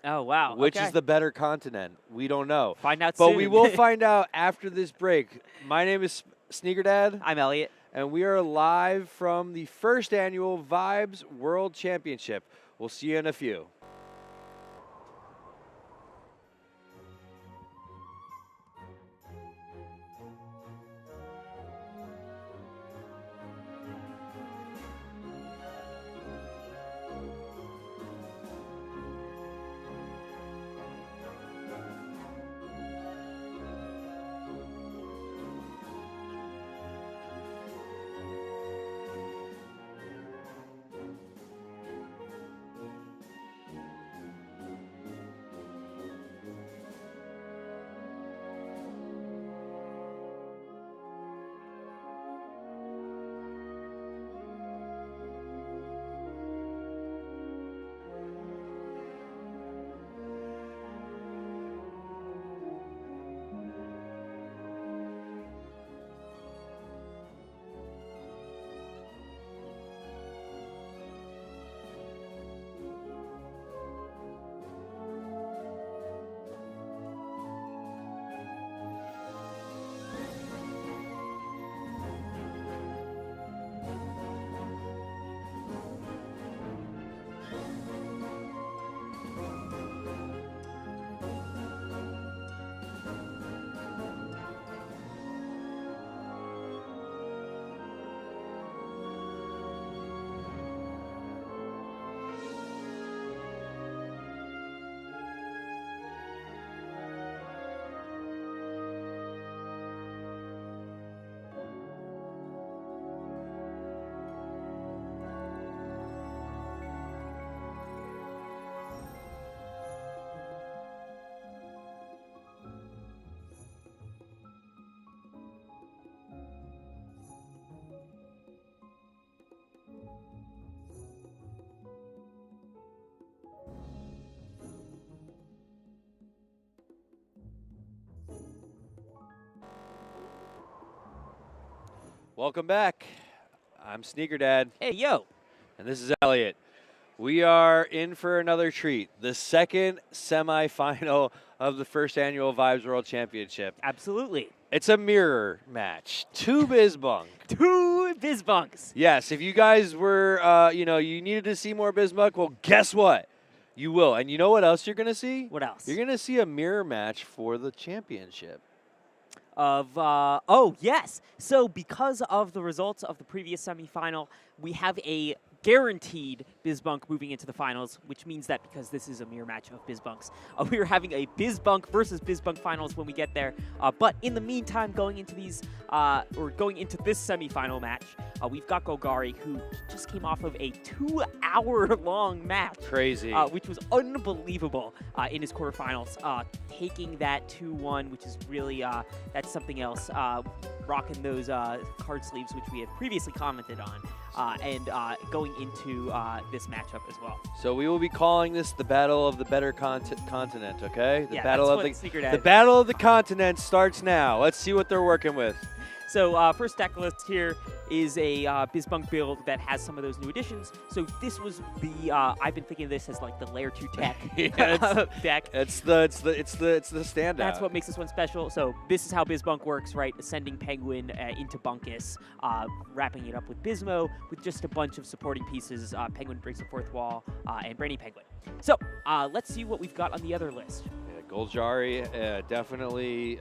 Speaker 1: Oh, wow.
Speaker 2: Which is the better continent? We don't know.
Speaker 1: Find out soon.
Speaker 2: But we will find out after this break. My name is Sneaker Dad.
Speaker 1: I'm Elliot.
Speaker 2: And we are live from the first annual Vibes World Championship. We'll see you in a few. Welcome back. I'm Sneaker Dad.
Speaker 1: Hey, yo.
Speaker 2: And this is Elliot. We are in for another treat. The second semifinal of the first annual Vibes World Championship.
Speaker 1: Absolutely.
Speaker 2: It's a mirror match. Two Bizbunk.
Speaker 1: Two Bizbunks.
Speaker 2: Yes, if you guys were, you needed to see more Bizbunk, well, guess what? You will. And you know what else you're going to see?
Speaker 1: What else?
Speaker 2: You're going to see a mirror match for the championship.
Speaker 1: Yes. So because of the results of the previous semifinal, we have a guaranteed Bizbunk moving into the finals, which means that because this is a mirror match of Bizbunks, we are having a Bizbunk versus Bizbunk finals when we get there. But in the meantime, going into this semifinal match, we've got Golgiari, who just came off of a 2-hour-long match.
Speaker 2: Crazy.
Speaker 1: Which was unbelievable in his quarterfinals, taking that 2-1, which is really, that's something else, rocking those card sleeves, which we had previously commented on, and going into this matchup as well.
Speaker 2: So we will be calling this the Battle of the Better Continent, okay?
Speaker 1: The Battle of
Speaker 2: the Continent starts now. Let's see what they're working with.
Speaker 1: So first deck list here, is a BizBunk build that has some of those new additions. So this was the I've been thinking of this as like the Layer 2 tech deck.
Speaker 2: It's the standout.
Speaker 1: That's what makes this one special. So this is how BizBunk works, right? Ascending Penguin into Bunkus, wrapping it up with Bismo with just a bunch of supporting pieces. Penguin breaks the fourth wall, and Brainy Penguin. So let's see what we've got on the other list.
Speaker 2: Yeah, Golgari definitely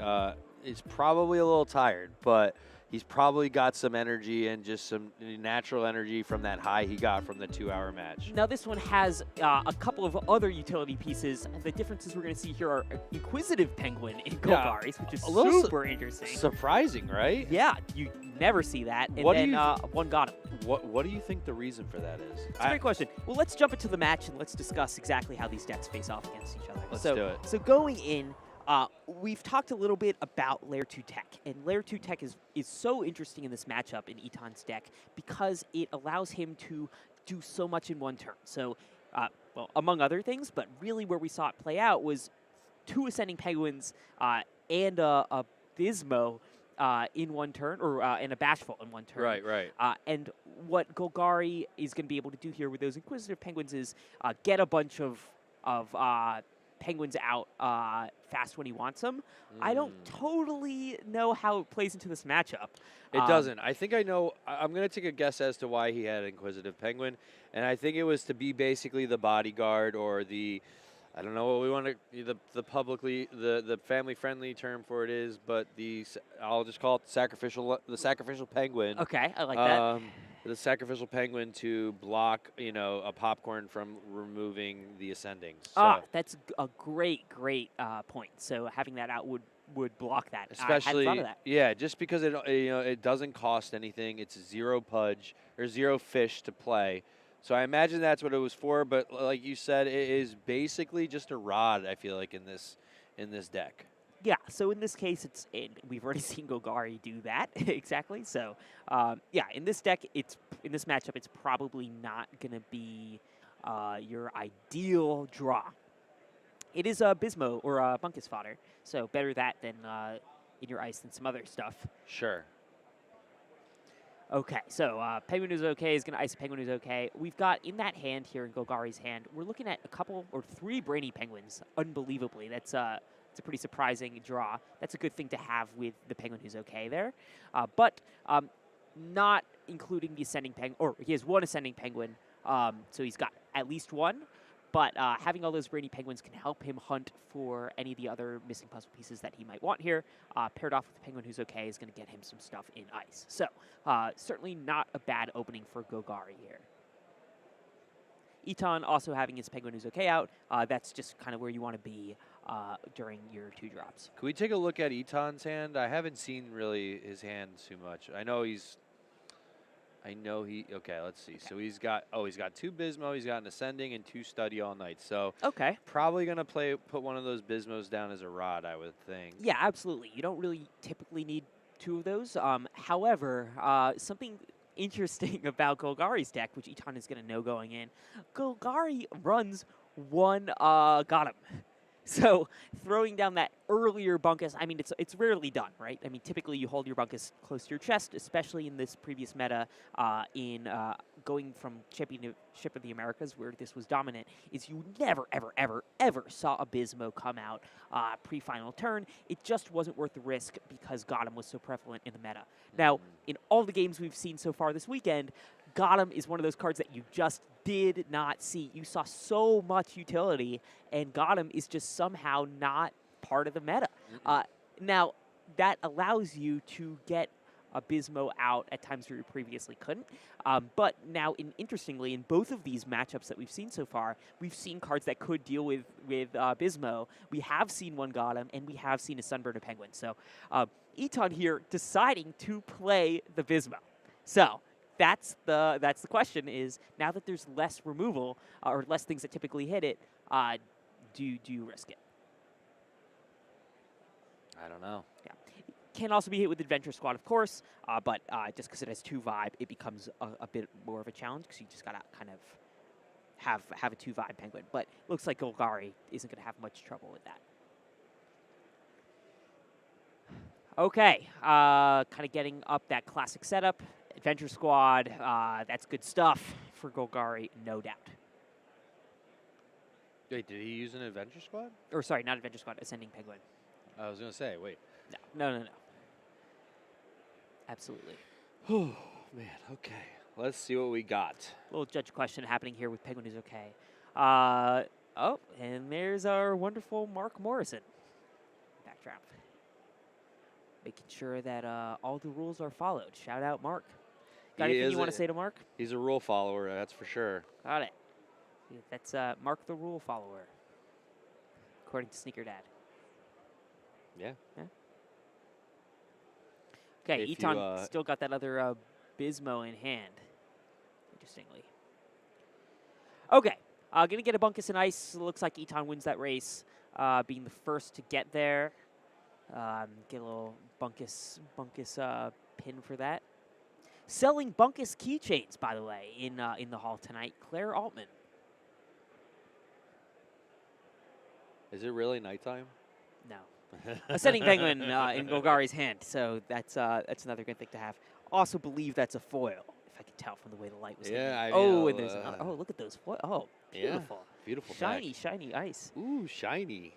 Speaker 2: is probably a little tired, but he's probably got some energy and just some natural energy from that high he got from the 2-hour match.
Speaker 1: Now this one has a couple of other utility pieces. The differences we're going to see here are Inquisitive Penguin in Golgari's, which is super interesting.
Speaker 2: Surprising, right?
Speaker 1: Yeah, you never see that. And then one got him.
Speaker 2: What do you think the reason for that is?
Speaker 1: It's a great question. Well, let's jump into the match and let's discuss exactly how these decks face off against each other.
Speaker 2: Let's do it.
Speaker 1: So going in, we've talked a little bit about Layer 2 tech, and Layer 2 tech is so interesting in this matchup in Eton's deck because it allows him to do so much in one turn. So, well, among other things, but really where we saw it play out was 2 Ascending Penguins and a Bismo in one turn, or and a Bashful in one turn.
Speaker 2: Right.
Speaker 1: And what Golgari is going to be able to do here with those Inquisitive Penguins is get a bunch of Penguins out fast when he wants them. I don't totally know how it plays into this matchup.
Speaker 2: It doesn't. I think I know. I'm going to take a guess as to why he had Inquisitive Penguin, and I think it was to be basically the bodyguard or the, I don't know what we want to, the family-friendly term for it is, but I'll just call it the sacrificial penguin.
Speaker 1: Okay, I like that.
Speaker 2: The sacrificial penguin to block, a popcorn from removing the ascending. So.
Speaker 1: That's a great point. So having that out would block that.
Speaker 2: Especially,
Speaker 1: I hadn't thought of that.
Speaker 2: Yeah, just because it doesn't cost anything. It's 0 pudge or 0 fish to play. So I imagine that's what it was for. But like you said, it is basically just a rod. I feel like in this deck.
Speaker 1: Yeah, so in this case, we've already seen Golgari do that exactly. So, yeah, in this deck, in this matchup, it's probably not going to be your ideal draw. It is a Bismo or a Bunkus fodder, so better that than in your ice than some other stuff.
Speaker 2: Sure.
Speaker 1: Okay, so Penguin Who's Okay is going to ice a Penguin Who's Okay. We've got in that hand here in Golgari's hand, we're looking at a couple or 3 Brainy Penguins. Unbelievably, that's it's a pretty surprising draw. That's a good thing to have with the Penguin Who's Okay there. But not including the Ascending Penguin, or he has 1 Ascending Penguin, so he's got at least 1. But having all those Brainy Penguins can help him hunt for any of the other missing puzzle pieces that he might want here. Paired off with the Penguin Who's Okay is going to get him some stuff in ice. So certainly not a bad opening for Golgari here. Eton also having his Penguin Who's Okay out. That's just kind of where you want to be during your 2 drops.
Speaker 2: Can we take a look at Eton's hand? I haven't seen really his hand too much. Okay, let's see. Okay. So he's got 2 Bismo, he's got an Ascending and 2 Study All Night. So
Speaker 1: okay,
Speaker 2: probably going to put one of those Bismos down as a rod, I would think.
Speaker 1: Yeah, absolutely. You don't really typically need 2 of those. However, something interesting about Golgari's deck, which Eton is going to know going in, Golgari runs 1 got him. So throwing down that earlier Bunkus, I mean, it's rarely done, right? I mean, typically you hold your Bunkus close to your chest, especially in this previous meta in going from Championship of the Americas, where this was dominant, is you never, ever, ever, ever saw a Bismo come out pre-final turn. It just wasn't worth the risk because Gotham was so prevalent in the meta. Now, in all the games we've seen so far this weekend, Gotham is one of those cards that you just did not see. You saw so much utility, and Gotham is just somehow not part of the meta. Now, that allows you to get a Bismo out at times where you previously couldn't. But now, interestingly, in both of these matchups that we've seen so far, we've seen cards that could deal with Bismo. We have seen 1 Gotham, and we have seen a Sunburner Penguin. So Eton here deciding to play the Bismo. So that's the question is, now that there's less removal or less things that typically hit it, do you risk it?
Speaker 2: I don't know. Yeah.
Speaker 1: Can also be hit with Adventure Squad, of course, but just because it has 2 vibe, it becomes a bit more of a challenge because you just got to kind of have a 2 vibe Penguin. But looks like Golgari isn't going to have much trouble with that. Okay, kind of getting up that classic setup. Adventure Squad, that's good stuff for Golgari, no doubt.
Speaker 2: Wait, did he use an Adventure Squad?
Speaker 1: Or sorry, not Adventure Squad, Ascending Penguin.
Speaker 2: I was going to say, wait.
Speaker 1: No. Absolutely.
Speaker 2: Oh, man, okay. Let's see what we got.
Speaker 1: Little judge question happening here with Penguin Who's Okay. Oh, and there's our wonderful Mark Morrison. Backtrap. Making sure that all the rules are followed. Shout out, Mark. Got anything you want to say to Mark?
Speaker 2: He's a rule follower, that's for sure.
Speaker 1: Got it. That's Mark the rule follower, according to Sneaker Dad.
Speaker 2: Yeah.
Speaker 1: Okay, Eton still got that other Bismo in hand, interestingly. Okay, going to get a Bunkus and Ice. Looks like Eton wins that race, being the first to get there. Get a little Bunkus pin for that. Selling Bunkus keychains, by the way, in the hall tonight. Claire Altman.
Speaker 2: Is it really nighttime?
Speaker 1: No. Ascending Penguin in Golgari's hand, so that's another good thing to have. Also believe that's a foil, if I can tell from the way the light was hitting.
Speaker 2: I
Speaker 1: mean, and there's another. Oh, look at those foil. Oh, beautiful.
Speaker 2: Yeah, beautiful.
Speaker 1: Shiny ice.
Speaker 2: Ooh, shiny.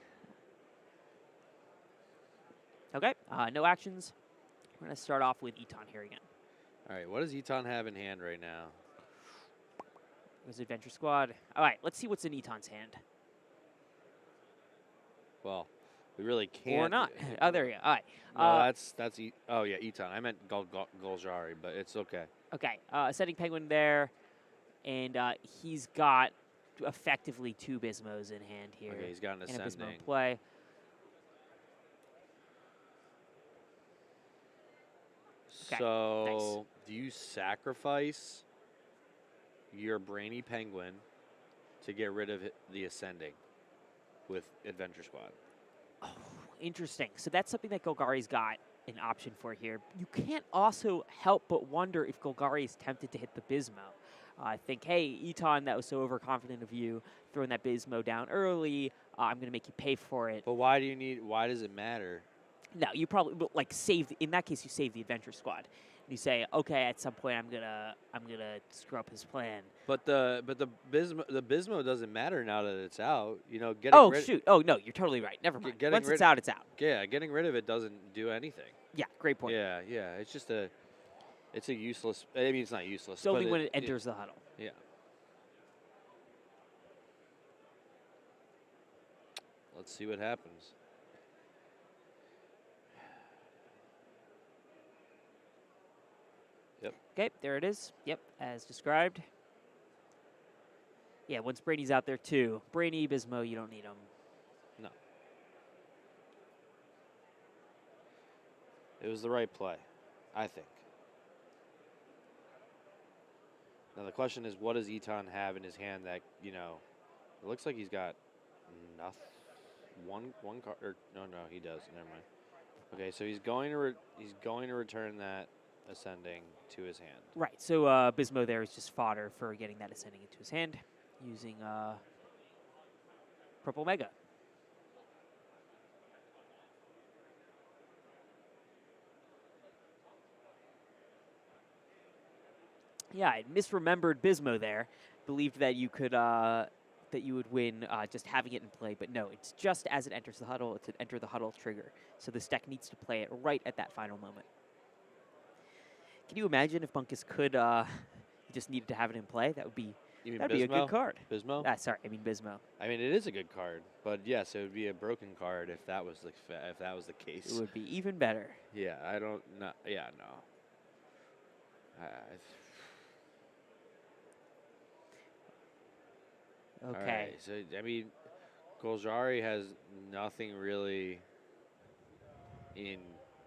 Speaker 1: Okay, no actions. We're going to start off with Eton here again.
Speaker 2: All right, what does Eton have in hand right now?
Speaker 1: There's Adventure Squad. All right, let's see what's in Eton's hand.
Speaker 2: Well, we really can't.
Speaker 1: Or not. Oh, there you go. All right.
Speaker 2: No, that's oh, yeah, Eton. I meant Golgari, but it's okay.
Speaker 1: Okay, Ascending Penguin there, and he's got effectively 2 Bismos in hand here.
Speaker 2: Okay, he's got an Ascending.
Speaker 1: And a Bismo in play. Okay,
Speaker 2: so, do you sacrifice your Brainy Penguin to get rid of the Ascending with Adventure Squad?
Speaker 1: Oh, interesting. So that's something that Golgari's got an option for here. You can't also help but wonder if Golgari is tempted to hit the Bismo. Think, hey, Eton, that was so overconfident of you, throwing that Bismo down early. I'm going to make you pay for it.
Speaker 2: But why does it matter?
Speaker 1: No, you probably in that case you save the Adventure Squad. You say, okay, at some point I'm gonna screw up his plan.
Speaker 2: But the Bismo doesn't matter now that it's out. You know,
Speaker 1: shoot. Oh no, you're totally right. Never mind. Once it's out, it's out.
Speaker 2: Yeah, getting rid of it doesn't do anything.
Speaker 1: Yeah, great point.
Speaker 2: Yeah. It's just it's a useless. I mean, it's not useless.
Speaker 1: It's only when it enters the huddle.
Speaker 2: Yeah. Let's see what happens. Yep.
Speaker 1: Okay, there it is. Yep, as described. Yeah, once Brady's out there too. Brady, Bismo, you don't need them.
Speaker 2: No. It was the right play, I think. Now the question is, what does Eton have in his hand that, you know, it looks like he's got nothing. One card, or no, he does. Never mind. Okay, so he's going to return that Ascending to his hand.
Speaker 1: Right. So Bismo there is just fodder for getting that Ascending into his hand using Purple Mega. Yeah, I misremembered Bismo there. Believed that you could that you would win just having it in play, but no, it's just as it enters the huddle. It's an enter the huddle trigger. So this deck needs to play it right at that final moment. Can you imagine if Bunkus could just needed to have it in play? That'd be a good card.
Speaker 2: Bismo?
Speaker 1: Sorry, I mean Bismo.
Speaker 2: I mean, it is a good card, but yes, it would be a broken card if that was the case.
Speaker 1: It would be even better.
Speaker 2: Yeah, I don't know. Yeah, no.
Speaker 1: Okay.
Speaker 2: All right, so I mean, Golgari has nothing really in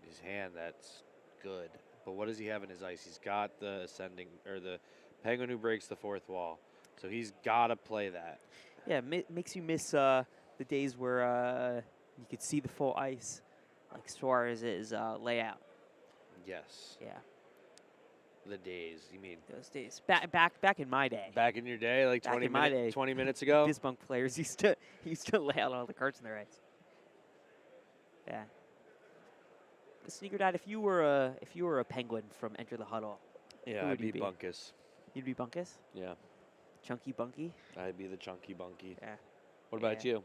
Speaker 2: his hand that's good. But what does he have in his ice? He's got the Ascending, or the Penguin who breaks the fourth wall. So he's got to play that.
Speaker 1: Yeah, makes you miss the days where you could see the full ice, like Suarez's layout.
Speaker 2: Yes.
Speaker 1: Yeah.
Speaker 2: The days, you mean?
Speaker 1: Those days. Back in my day.
Speaker 2: Back in your day, like 20 minutes ago?
Speaker 1: Bisbunk players used to lay out all the cards in their ice. Yeah. Sneaker Dad, if you were a Penguin from Enter the Huddle,
Speaker 2: Yeah, I'd be Bunkus.
Speaker 1: You'd be Bunkus?
Speaker 2: Yeah.
Speaker 1: Chunky Bunky?
Speaker 2: I'd be the Chunky Bunky.
Speaker 1: Yeah.
Speaker 2: What about you?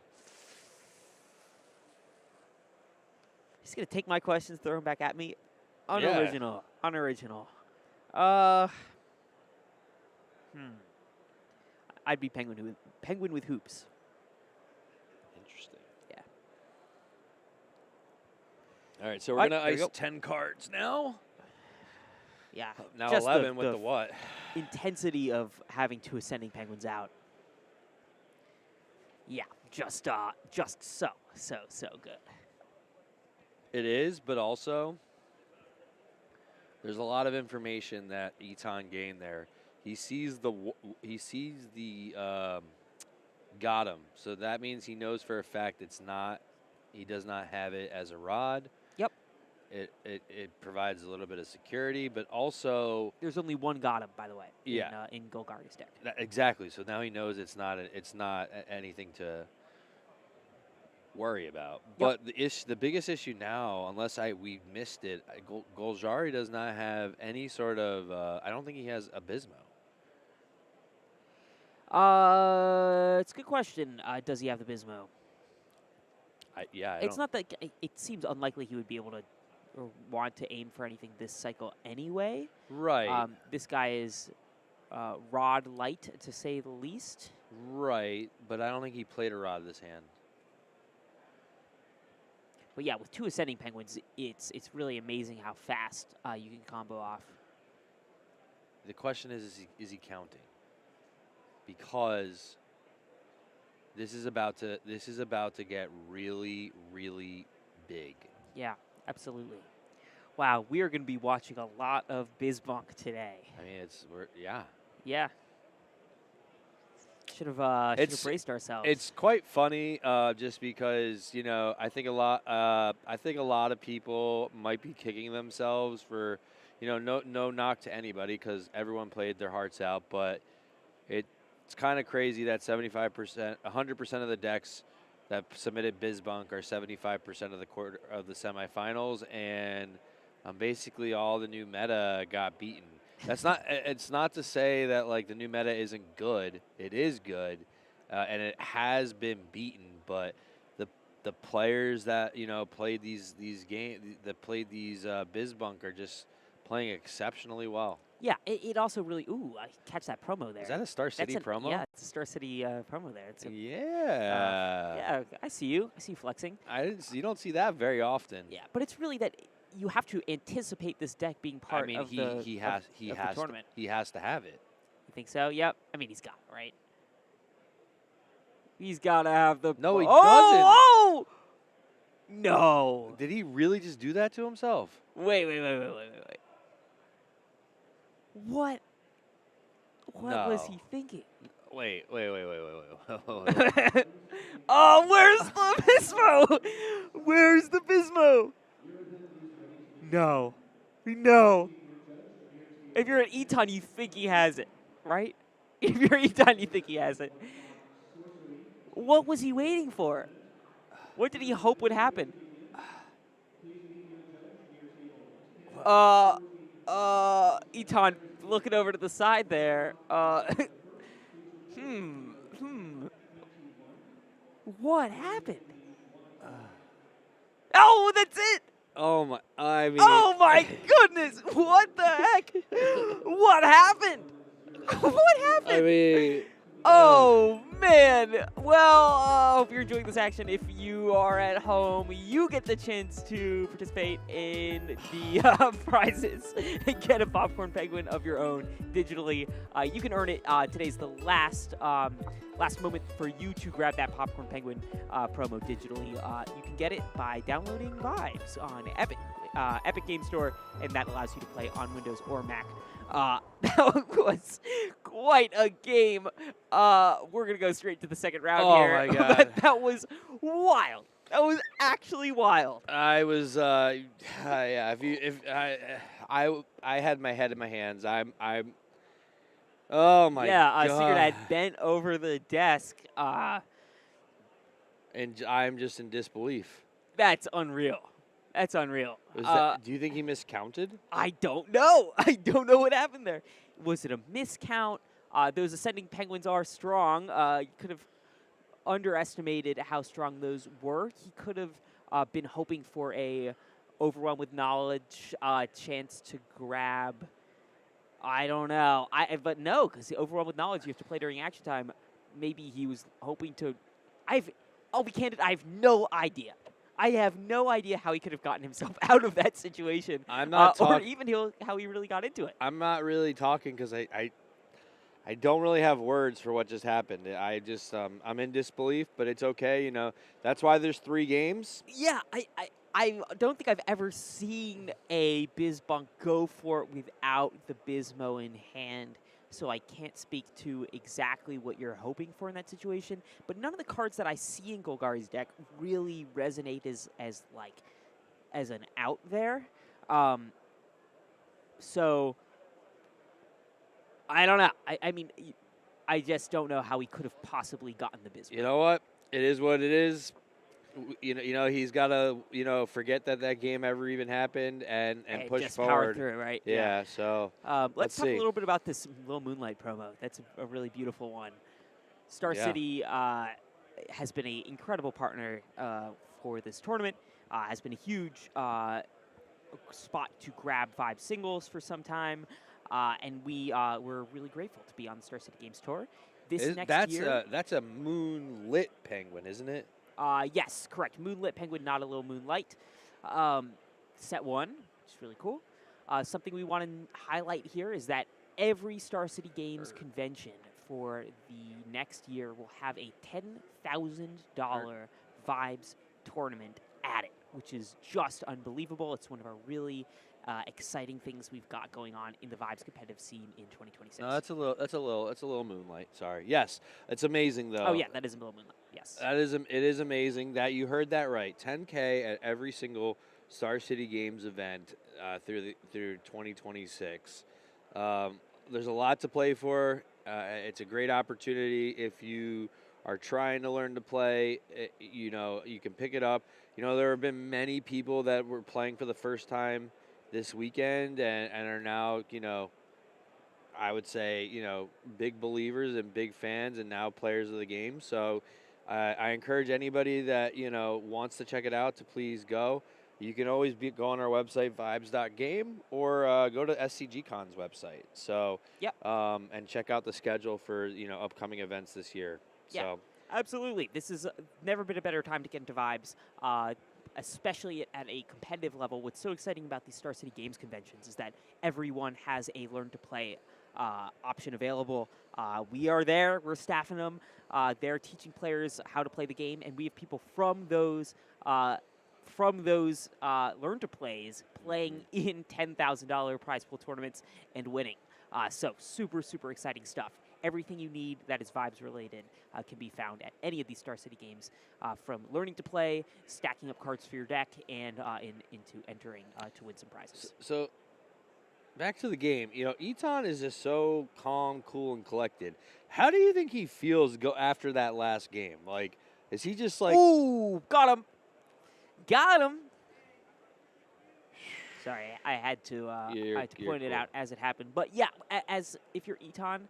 Speaker 1: He's going to take my questions, throw them back at me.
Speaker 2: Unoriginal.
Speaker 1: I'd be Penguin with hoops.
Speaker 2: Interesting.
Speaker 1: Yeah.
Speaker 2: All right, so we're going to ice 10 cards now.
Speaker 1: Yeah.
Speaker 2: Now just 11 with the what?
Speaker 1: Intensity of having 2 ascending penguins out. Yeah, just so good.
Speaker 2: It is, but also there's a lot of information that Eton gained there. He sees the got him, so that means he knows for a fact it's not. He does not have it as a rod.
Speaker 1: Yep.
Speaker 2: It provides a little bit of security, but also
Speaker 1: there's only one got him, by the way.
Speaker 2: Yeah.
Speaker 1: In Golgari's deck.
Speaker 2: Exactly. So now he knows it's not anything to worry about.
Speaker 1: Yep.
Speaker 2: But the biggest issue now, unless we missed it, Golgari does not have any sort of. I don't think he has Abysmo.
Speaker 1: It's a good question. Does he have the Bismo? It's not that it seems unlikely he would be able to or want to aim for anything this cycle anyway.
Speaker 2: Right.
Speaker 1: This guy is rod light, to say the least.
Speaker 2: Right, but I don't think he played a rod this hand.
Speaker 1: But yeah, with 2 ascending penguins, it's really amazing how fast you can combo off.
Speaker 2: The question is he counting? Because this is about to get really, really big.
Speaker 1: Yeah, absolutely. Wow, we are going to be watching a lot of Bizbunk today.
Speaker 2: I mean, yeah.
Speaker 1: Yeah. Should have braced ourselves.
Speaker 2: It's quite funny, just because I think a lot of people might be kicking themselves for, no knock to anybody because everyone played their hearts out, but it's kind of crazy that 75%, 100% of the decks that submitted Bizbunk are 75% of the semifinals, and basically all the new meta got beaten. It's not to say that like the new meta isn't good. It is good, and it has been beaten. But the players that played these games, that played these Bizbunk, are just playing exceptionally well.
Speaker 1: Yeah, it also really. Ooh, I catch that promo there.
Speaker 2: Is that a Star City promo?
Speaker 1: Yeah, it's a Star City promo there.
Speaker 2: Yeah,
Speaker 1: I see you. I see you flexing.
Speaker 2: You don't see that very often.
Speaker 1: Yeah, but it's really that. You have to anticipate this deck being part of the tournament.
Speaker 2: He has to have it.
Speaker 1: You think so? Yep. I mean, he's got it, right? He's got to have the.
Speaker 2: No, he doesn't.
Speaker 1: Oh! No.
Speaker 2: Did he really just do that to himself?
Speaker 1: Wait. What was he thinking?
Speaker 2: Wait.
Speaker 1: Oh, where's the Bismo? Where's the Bismo? No. If you're an Eton, you think he has it, right? If you're Eton, you think he has it. What was he waiting for? What did he hope would happen? Eton, looking over to the side there. What happened? Oh, that's it!
Speaker 2: Oh my!
Speaker 1: Oh my goodness! What the heck? What happened? What happened?
Speaker 2: I mean.
Speaker 1: Oh man! Well, hope you're enjoying this action. If you are at home, you get the chance to participate in the prizes and get a popcorn penguin of your own digitally. You can earn it. Today's the last moment for you to grab that popcorn penguin promo digitally. You can get it by downloading Vibes on Epic Game Store, and that allows you to play on Windows or Mac. That was quite a game. We're going to go straight to the second round here.
Speaker 2: Oh, my God.
Speaker 1: That was wild. That was actually wild.
Speaker 2: I was, yeah. I had my head in my hands. Oh my God.
Speaker 1: Yeah, Sigurd had bent over the desk.
Speaker 2: And I'm just in disbelief.
Speaker 1: That's unreal. That's unreal.
Speaker 2: Do you think he miscounted?
Speaker 1: I don't know. I don't know what happened there. Was it a miscount? Those ascending penguins are strong. You could have underestimated how strong those were. He could have been hoping for a overwhelm with knowledge chance to grab. I don't know. But no, because the overwhelm with knowledge you have to play during action time. Maybe he was hoping to. I'll be candid. I have no idea. I have no idea how he could have gotten himself out of that situation.
Speaker 2: I'm not
Speaker 1: or even how he really got into it.
Speaker 2: I'm not really talking because I don't really have words for what just happened. I just I'm in disbelief, but it's okay. You know, that's why there's 3 games.
Speaker 1: Yeah, I don't think I've ever seen a Bizbunk go for it without the Bizmo in hand, so I can't speak to exactly what you're hoping for in that situation. But none of the cards that I see in Golgari's deck really resonate as an out there. So I don't know. I mean, I just don't know how he could have possibly gotten the Bizmo.
Speaker 2: You know what? It is what it is. You know he's got to forget that game ever even happened and push
Speaker 1: just
Speaker 2: forward.
Speaker 1: Power through, right?
Speaker 2: Yeah. So
Speaker 1: let's talk a little bit about this little Moonlight promo. That's a really beautiful one. Star City has been an incredible partner for this tournament. Has been a huge spot to grab Vibes singles for some time, and we're really grateful to be on the Star City Games Tour. Next year,
Speaker 2: that's a moonlit penguin, isn't it?
Speaker 1: Yes, correct. Moonlit penguin, not a little moonlight. Set 1, which is really cool. Something we want to highlight here is that every Star City Games convention for the next year will have a $10,000 Vibes tournament at it, which is just unbelievable. It's one of our really exciting things we've got going on in the Vibes competitive scene in 2026.
Speaker 2: No, that's a little moonlight. Sorry. Yes, it's amazing though.
Speaker 1: Oh yeah, that is a little moonlight. Yes.
Speaker 2: It is amazing that you heard that right. $10K at every single Star City Games event through 2026. There's a lot to play for. It's a great opportunity if you are trying to learn to play. You can pick it up. There have been many people that were playing for the first time this weekend and are now, I would say, big believers and big fans and now players of the game. So I encourage anybody that, wants to check it out to please go. You can always go on our website, vibes.game, or go to SCGCON's website. So, and check out the schedule for, upcoming events this year.
Speaker 1: Yeah,
Speaker 2: so.
Speaker 1: Absolutely. This has never been a better time to get into Vibes, especially at a competitive level. What's so exciting about these Star City Games conventions is that everyone has a learn-to-play option available. We are there. We're staffing them. They're teaching players how to play the game, and we have people from those learn-to-plays playing in $10,000 prize pool tournaments and winning. So super, super exciting stuff. Everything you need that is Vibes related can be found at any of these Star City games, from learning to play, stacking up cards for your deck, and into entering to win some prizes.
Speaker 2: So back to the game. Eton is just so calm, cool, and collected. How do you think he feels after that last game? Like, is he just like...
Speaker 1: Ooh, got him. Got him. Sorry, I had to point it out as it happened. But yeah, if you're Eton,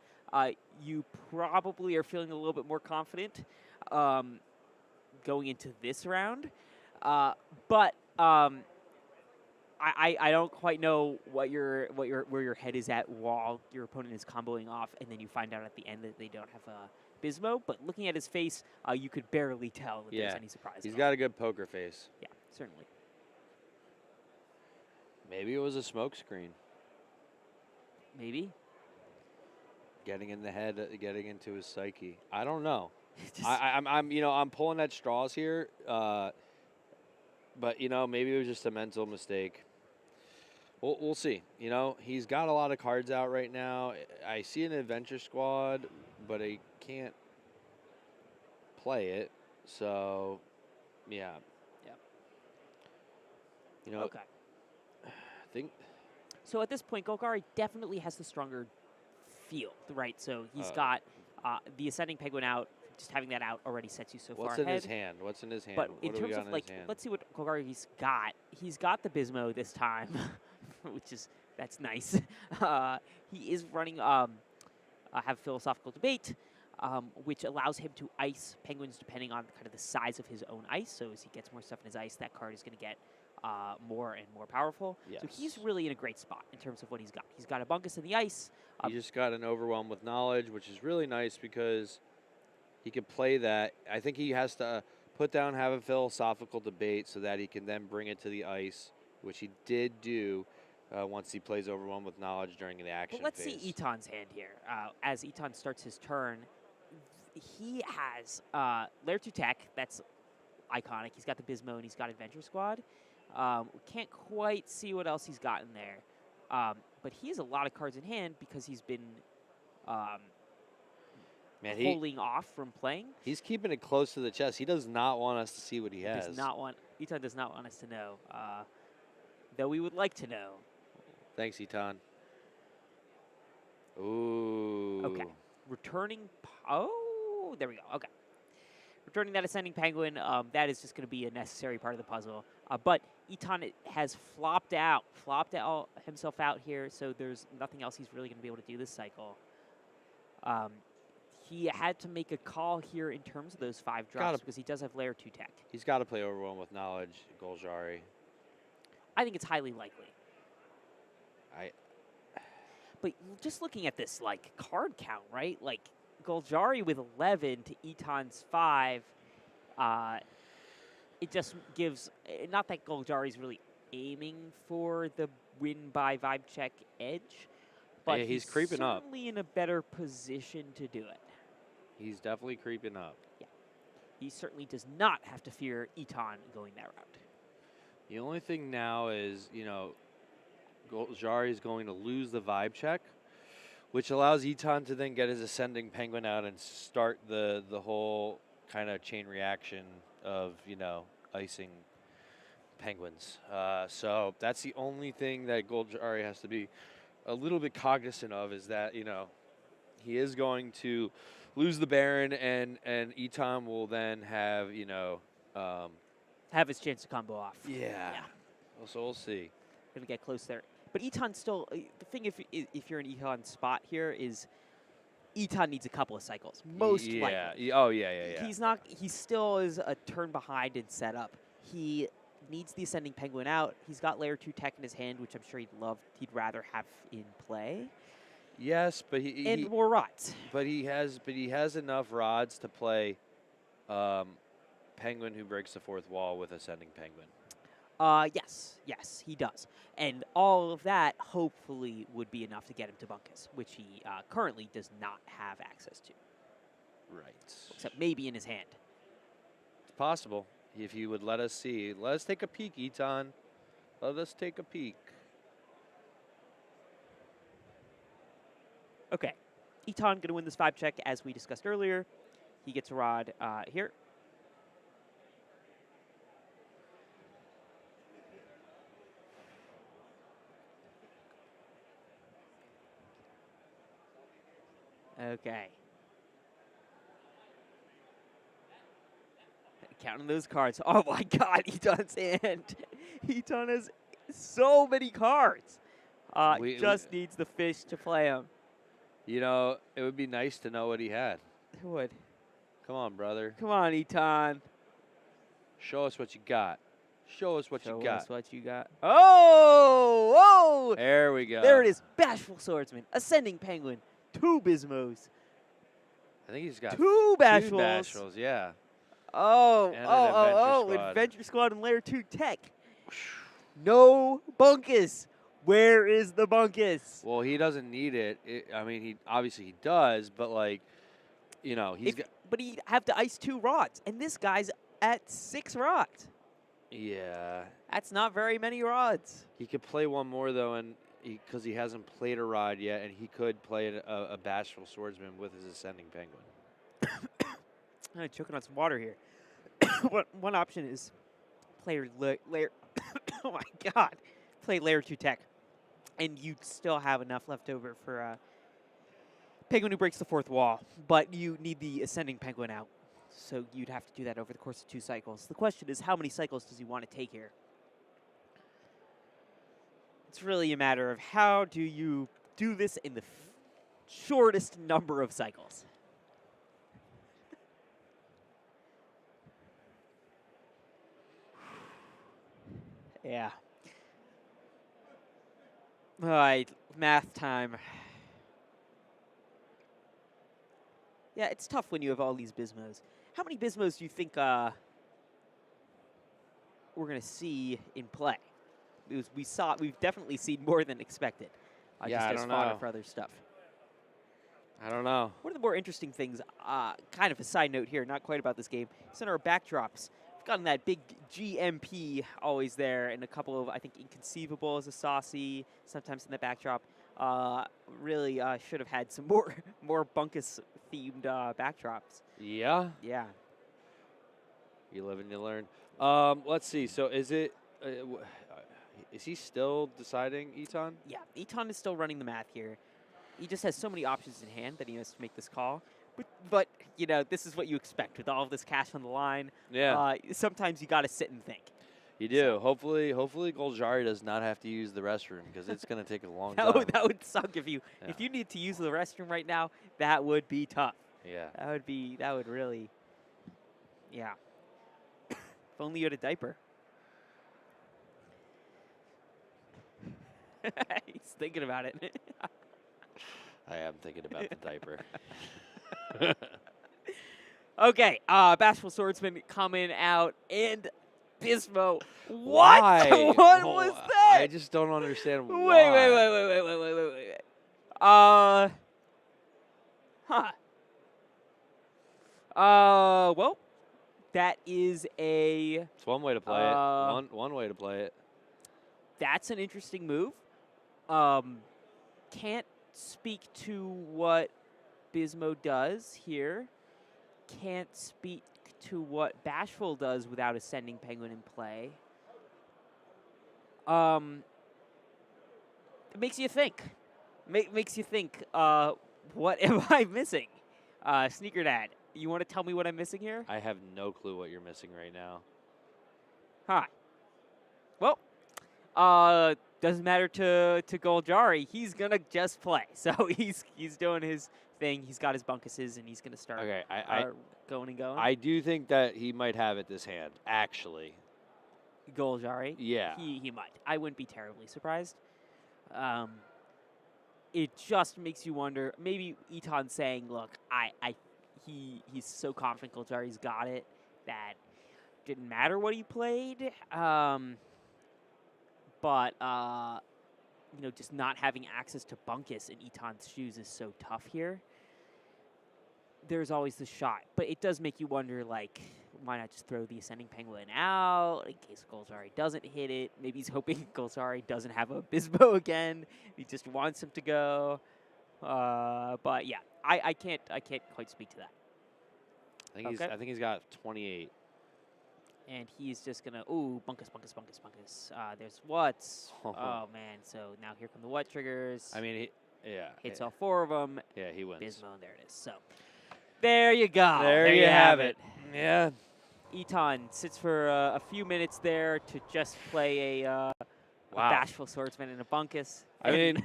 Speaker 1: you probably are feeling a little bit more confident going into this round. But I don't quite know where your head is at while your opponent is comboing off, and then you find out at the end that they don't have a Bizmo. But looking at his face, you could barely tell if there's any surprise.
Speaker 2: He's got a good poker face.
Speaker 1: Yeah, certainly.
Speaker 2: Maybe it was a smoke screen.
Speaker 1: Maybe.
Speaker 2: Getting in the head, getting into his psyche. I don't know. I'm pulling at straws here, but maybe it was just a mental mistake. We'll see. He's got a lot of cards out right now. I see an adventure squad, but I can't play it. So, yeah.
Speaker 1: Yeah. Okay. So at this point, Golgari definitely has the stronger field, right? So he's got the Ascending Penguin out, just having that out already sets you so
Speaker 2: What's
Speaker 1: far
Speaker 2: in
Speaker 1: ahead.
Speaker 2: his hand? What's in his hand?
Speaker 1: But
Speaker 2: What
Speaker 1: in
Speaker 2: do we
Speaker 1: terms
Speaker 2: got
Speaker 1: of
Speaker 2: in
Speaker 1: like,
Speaker 2: his hand?
Speaker 1: let's see what Golgari's got. He's got the Bismo this time, that's nice. He is running have philosophical debate, which allows him to ice penguins depending on kind of the size of his own ice. So as he gets more stuff in his ice, that card is going to get more and more powerful.
Speaker 2: Yes.
Speaker 1: So he's really in a great spot in terms of what he's got. He's got a Bunkus in the ice.
Speaker 2: He just got an Overwhelm with Knowledge, which is really nice because he can play that. I think he has to put down, have a philosophical debate so that he can then bring it to the ice, which he did do once he plays Overwhelm with Knowledge during the action
Speaker 1: But let's
Speaker 2: phase.
Speaker 1: see Eton's hand here. As Eton starts his turn, he has Lair 2 Tech. That's iconic. He's got the Bismo and he's got Adventure Squad. We can't quite see what else he's got in there. But he has a lot of cards in hand because he's been holding off from playing.
Speaker 2: He's keeping it close to the chest. He does not want us to see what he has.
Speaker 1: Eton does not want us to know, though we would like to know.
Speaker 2: Thanks, Eton. Ooh.
Speaker 1: Okay. Returning. Oh, there we go. Okay. Returning that Ascending Penguin, that is just going to be a necessary part of the puzzle. But Eton has flopped himself out here, so there's nothing else he's really going to be able to do this cycle. He had to make a call here in terms of those 5 drops because he does have Lair 2 Tech.
Speaker 2: He's got to play Overwhelm with Knowledge, Golgari.
Speaker 1: I think it's highly likely. But just looking at this, like, card count, right? Like, Golgari with 11 to Eton's 5, it just gives, not that Golgari's really aiming for the win by vibe check edge, but
Speaker 2: he's creeping up.
Speaker 1: Certainly in a better position to do it.
Speaker 2: He's definitely creeping up.
Speaker 1: Yeah. He certainly does not have to fear Eton going that route.
Speaker 2: The only thing now is, Golgari is going to lose the vibe check, which allows Eton to then get his Ascending Penguin out and start the whole kind of chain reaction of, icing penguins. So that's the only thing that Golgari has to be a little bit cognizant of, is that, he is going to lose the Baron, and Eton will then have,
Speaker 1: have his chance to combo off.
Speaker 2: Yeah. So we'll see.
Speaker 1: Gonna get close there. But Eton still, the thing if you're in Eton's spot here is Eton needs a couple of cycles, most likely.
Speaker 2: Oh, yeah.
Speaker 1: He still is a turn behind in setup. He needs the Ascending Penguin out. He's got Lair 2 Tech in his hand, which I'm sure he'd rather have in play.
Speaker 2: Yes, but
Speaker 1: more rods.
Speaker 2: But he has enough rods to play Penguin who breaks the 4th wall with Ascending Penguin.
Speaker 1: Yes, he does. And all of that, hopefully, would be enough to get him to Bunkus, which he currently does not have access to.
Speaker 2: Right.
Speaker 1: Except maybe in his hand.
Speaker 2: It's possible. If you would let us see. Let us take a peek, Eton. Let us take a peek.
Speaker 1: Okay. Eton going to win this vibe check, as we discussed earlier. He gets a rod here. Okay. Counting those cards. Oh my God, Eton's hand. Eton has so many cards. Just needs the fish to play him.
Speaker 2: It would be nice to know what he had.
Speaker 1: It would.
Speaker 2: Come on, brother.
Speaker 1: Come on, Eton.
Speaker 2: Show us what you got. Show us what you got.
Speaker 1: Show us what you got. Oh!
Speaker 2: There we go.
Speaker 1: There it is. Bashful Swordsman. Ascending Penguin. 2 Bismos.
Speaker 2: I think he's got
Speaker 1: 2 Bashfuls.
Speaker 2: 2 Bashfuls, yeah.
Speaker 1: Adventure Squad and Lair 2 Tech. No Bunkus. Where is the Bunkus?
Speaker 2: Well, he doesn't need it. He obviously does, but
Speaker 1: but he'd have to ice 2 rods, and this guy's at 6 rods.
Speaker 2: Yeah.
Speaker 1: That's not very many rods.
Speaker 2: He could play one more though, and because he hasn't played a rod yet, and he could play a Bashful Swordsman with his Ascending Penguin.
Speaker 1: I'm choking on some water here. One option is play Lair. Oh my God! Play Lair 2 Tech, and you'd still have enough left over for Penguin who breaks the fourth wall, but you need the Ascending Penguin out. So you'd have to do that over the course of 2 cycles. The question is, how many cycles does he want to take here? It's really a matter of how do you do this in the shortest number of cycles. Yeah. All right, math time. Yeah, it's tough when you have all these Bismos. How many Bismos do you think we're going to see in play? Because we've definitely seen more than expected.
Speaker 2: Yeah,
Speaker 1: just
Speaker 2: I
Speaker 1: as
Speaker 2: don't
Speaker 1: fodder
Speaker 2: know.
Speaker 1: for other stuff.
Speaker 2: I don't know.
Speaker 1: One of the more interesting things, kind of a side note here, not quite about this game, is in our backdrops. We've gotten that big GMP always there, and a couple of, I think, Inconceivable as a saucy, sometimes in the backdrop. Really should have had some more Bunkus-themed backdrops.
Speaker 2: Yeah.
Speaker 1: Yeah.
Speaker 2: You live and you learn. Let's see. So is it? Is he still deciding, Eton?
Speaker 1: Yeah, Eton is still running the math here. He just has so many options in hand that he has to make this call. But you know, this is what you expect with all of this cash on the line.
Speaker 2: Yeah.
Speaker 1: Sometimes you got to sit and think.
Speaker 2: You do. So. Hopefully Goljari does not have to use the restroom because it's going to take a long
Speaker 1: time.
Speaker 2: time.
Speaker 1: That would suck if you need to use the restroom right now. That would be tough.
Speaker 2: Yeah.
Speaker 1: That would really. Yeah. If only you had a diaper. He's thinking about it.
Speaker 2: I am thinking about the diaper.
Speaker 1: Okay, Bashful Swordsman coming out, and Bismo.
Speaker 2: Why?
Speaker 1: What was that?
Speaker 2: I just don't understand why.
Speaker 1: Wait. Well, that is a...
Speaker 2: It's one way to play it. One way to play it.
Speaker 1: That's an interesting move. Can't speak to what Bismo does here. Can't speak to what Bashful does without Ascending Penguin in play. It makes you think. Makes you think, what am I missing? Sneaker Dad, you want to tell me what I'm missing here?
Speaker 2: I have no clue what you're missing right now.
Speaker 1: Huh. Well, doesn't matter to Goljari. He's gonna just play. So he's doing his thing. He's got his bunkuses, and he's gonna start going and going.
Speaker 2: I do think that he might have it this hand, actually.
Speaker 1: Goljari?
Speaker 2: Yeah.
Speaker 1: He might. I wouldn't be terribly surprised. It just makes you wonder. Maybe Eton's saying, "Look, he's so confident Goljari's got it that didn't matter what he played." But you know, just not having access to Bunkus in Eton's shoes is so tough here. There's always the shot, but it does make you wonder, like, why not just throw the Ascending Penguin out in case Goljari doesn't hit it? Maybe he's hoping Goljari doesn't have a Bismo again. He just wants him to go. But yeah, I can't quite speak to that.
Speaker 2: I think he's got 28.
Speaker 1: And he's just gonna bunkus. There's what's man. So now here come the what triggers.
Speaker 2: I mean,
Speaker 1: hits all 4 of them.
Speaker 2: Yeah, he wins.
Speaker 1: Bismo, and there it is. So there you go.
Speaker 2: There you have it. Yeah.
Speaker 1: Eton sits for a few minutes there to just play a Bashful Swordsman and a bunkus.
Speaker 2: I mean,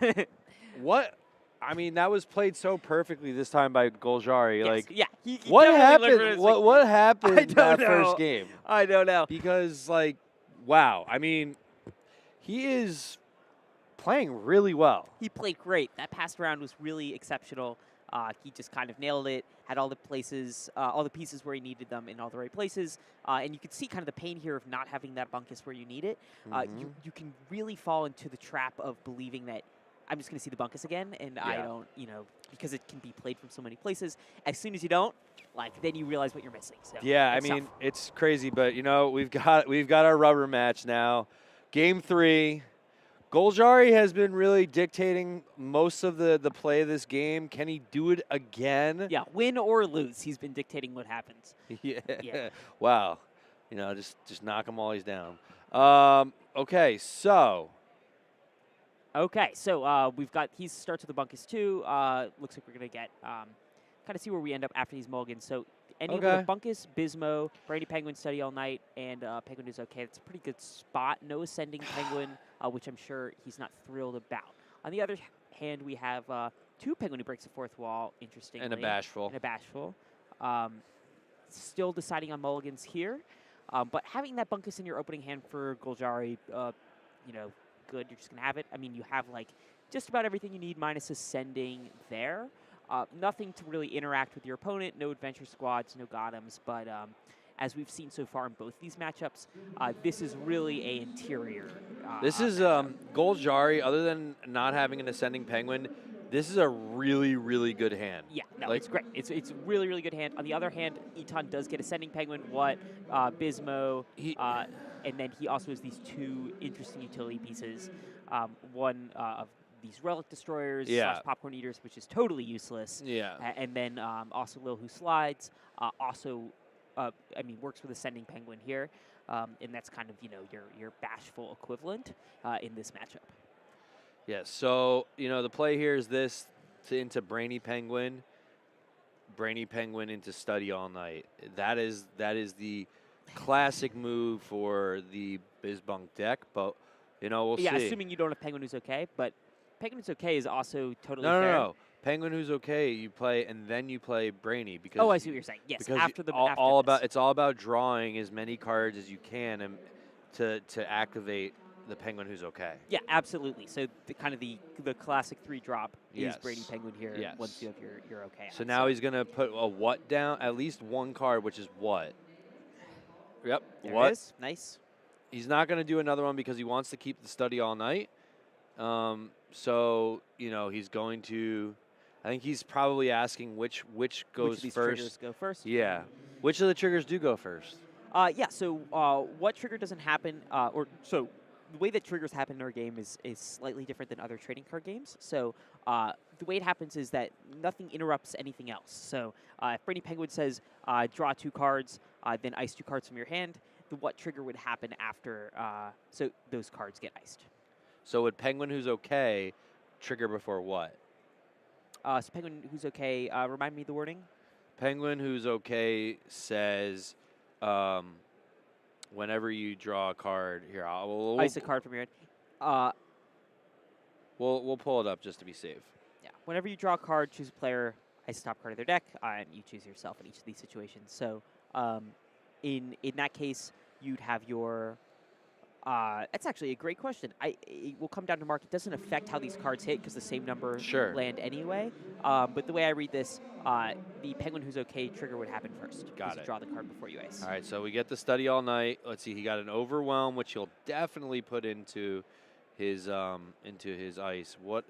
Speaker 2: what? I mean, that was played so perfectly this time by Goljari.
Speaker 1: Yes,
Speaker 2: he what happened? What happened that first game?
Speaker 1: I don't know.
Speaker 2: Because, like, wow. I mean, he is playing really well.
Speaker 1: He played great. That past round was really exceptional. He just kind of nailed it. Had all the places, all the pieces where he needed them in all the right places. And you could see kind of the pain here of not having that bunkus where you need it. You can really fall into the trap of believing that I'm just going to see the bunkus again, and I don't, because it can be played from so many places. As soon as you don't, then you realize what you're missing. So
Speaker 2: yeah, I mean, it's crazy, but we've got our rubber match now. Game 3. Goljari has been really dictating most of the play of this game. Can he do it again?
Speaker 1: Yeah, win or lose, he's been dictating what happens.
Speaker 2: Yeah. Wow. Just knock him while he's down. Okay, so
Speaker 1: Okay, so we've got he starts with the Bunkus too. Looks like we're gonna get kind of see where we end up after these mulligans. So any of the Bunkus, Bismo, Brady Penguin Study All Night, and Penguin is okay. It's a pretty good spot. No ascending Penguin, which I'm sure he's not thrilled about. On the other hand, we have 2 Penguin who breaks the fourth wall. Interestingly,
Speaker 2: and a Bashful.
Speaker 1: And a Bashful. Still deciding on mulligans here, but having that Bunkus in your opening hand for Goljari, you know, good. You're just gonna have it. I mean, you have like just about everything you need minus ascending there. Nothing to really interact with your opponent. No adventure squads, no Gothams. But as we've seen so far in both these matchups, this is really a interior.
Speaker 2: This is Goljari. Other than not having an ascending Penguin, this is a really, really good hand.
Speaker 1: Yeah, no, like, it's great. It's a really, really good hand. On the other hand, Eton does get ascending Penguin, Bismo, and then he also has these 2 interesting utility pieces. One of these Relic Destroyers / Popcorn Eaters, which is totally useless.
Speaker 2: Yeah.
Speaker 1: And then also Lil Who Slides, I mean, works with ascending Penguin here. And that's kind of, you know, your Bashful equivalent in this matchup.
Speaker 2: Yeah, so, you know, the play here is this into Brainy Penguin into Study All Night. That is the classic move for the Bizbunk deck, but, you know, we'll see.
Speaker 1: Yeah, assuming you don't have Penguin Who's okay, but Penguin Who's okay is also totally fair.
Speaker 2: No. Penguin Who's okay, you play, and then you play Brainy. Because
Speaker 1: I see what you're saying. Yes,
Speaker 2: because
Speaker 1: after
Speaker 2: it's all about drawing as many cards as you can and to activate the Penguin Who's okay.
Speaker 1: Yeah, absolutely. So the classic 3-drop is Brady Penguin here once you have your okay.
Speaker 2: So now he's going to put a what down? At least one card, which is what? Yep.
Speaker 1: There
Speaker 2: what?
Speaker 1: It is. Nice.
Speaker 2: He's not going to do another one because he wants to keep the Study All Night. So, you know, he's going to... I think he's probably asking which goes
Speaker 1: which of these
Speaker 2: first.
Speaker 1: Triggers go first?
Speaker 2: Yeah. Which of the triggers do go first?
Speaker 1: Yeah, so what trigger doesn't happen, so the way that triggers happen in our game is slightly different than other trading card games. So the way it happens is that nothing interrupts anything else. So if Brainy Penguin says draw 2 cards, then ice 2 cards from your hand, the what trigger would happen after, so those cards get iced.
Speaker 2: So would Penguin Who's okay trigger before what?
Speaker 1: So Penguin Who's okay, remind me the wording?
Speaker 2: Penguin Who's okay says, whenever you draw a card, here, we'll
Speaker 1: ice a card from your hand.
Speaker 2: We'll pull it up just to be safe.
Speaker 1: Yeah. Whenever you draw a card, choose a player, ice the top card of their deck, and you choose yourself in each of these situations. So in that case, you'd have your... that's actually a great question. It will come down to mark. It doesn't affect how these cards hit because the same number land anyway. But the way I read this, the Penguin Who's okay trigger would happen first.
Speaker 2: Got it.
Speaker 1: Draw the card before you ice.
Speaker 2: All right, so we get the Study All Night. Let's see, he got an Overwhelm, which he'll definitely put into his ice. What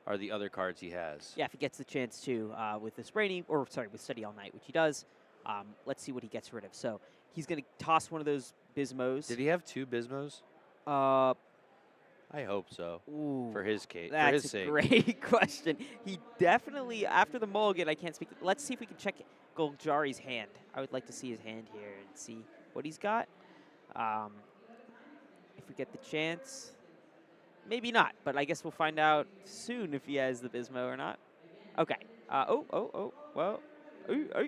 Speaker 2: are the other cards he has?
Speaker 1: Yeah, if he gets the chance to with this Brainy, with Study All Night, which he does. Let's see what he gets rid of. So he's going to toss one of those Bismos.
Speaker 2: Did he have 2 Bismos? I hope so.
Speaker 1: Ooh,
Speaker 2: for his case,
Speaker 1: that's
Speaker 2: for his sake.
Speaker 1: a great question. He definitely, after the mulligan, I can't speak. Let's see if we can check Goljari's hand. I would like to see his hand here and see what he's got. If we get the chance, maybe not, but I guess we'll find out soon if he has the Bismo or not. Okay. Well.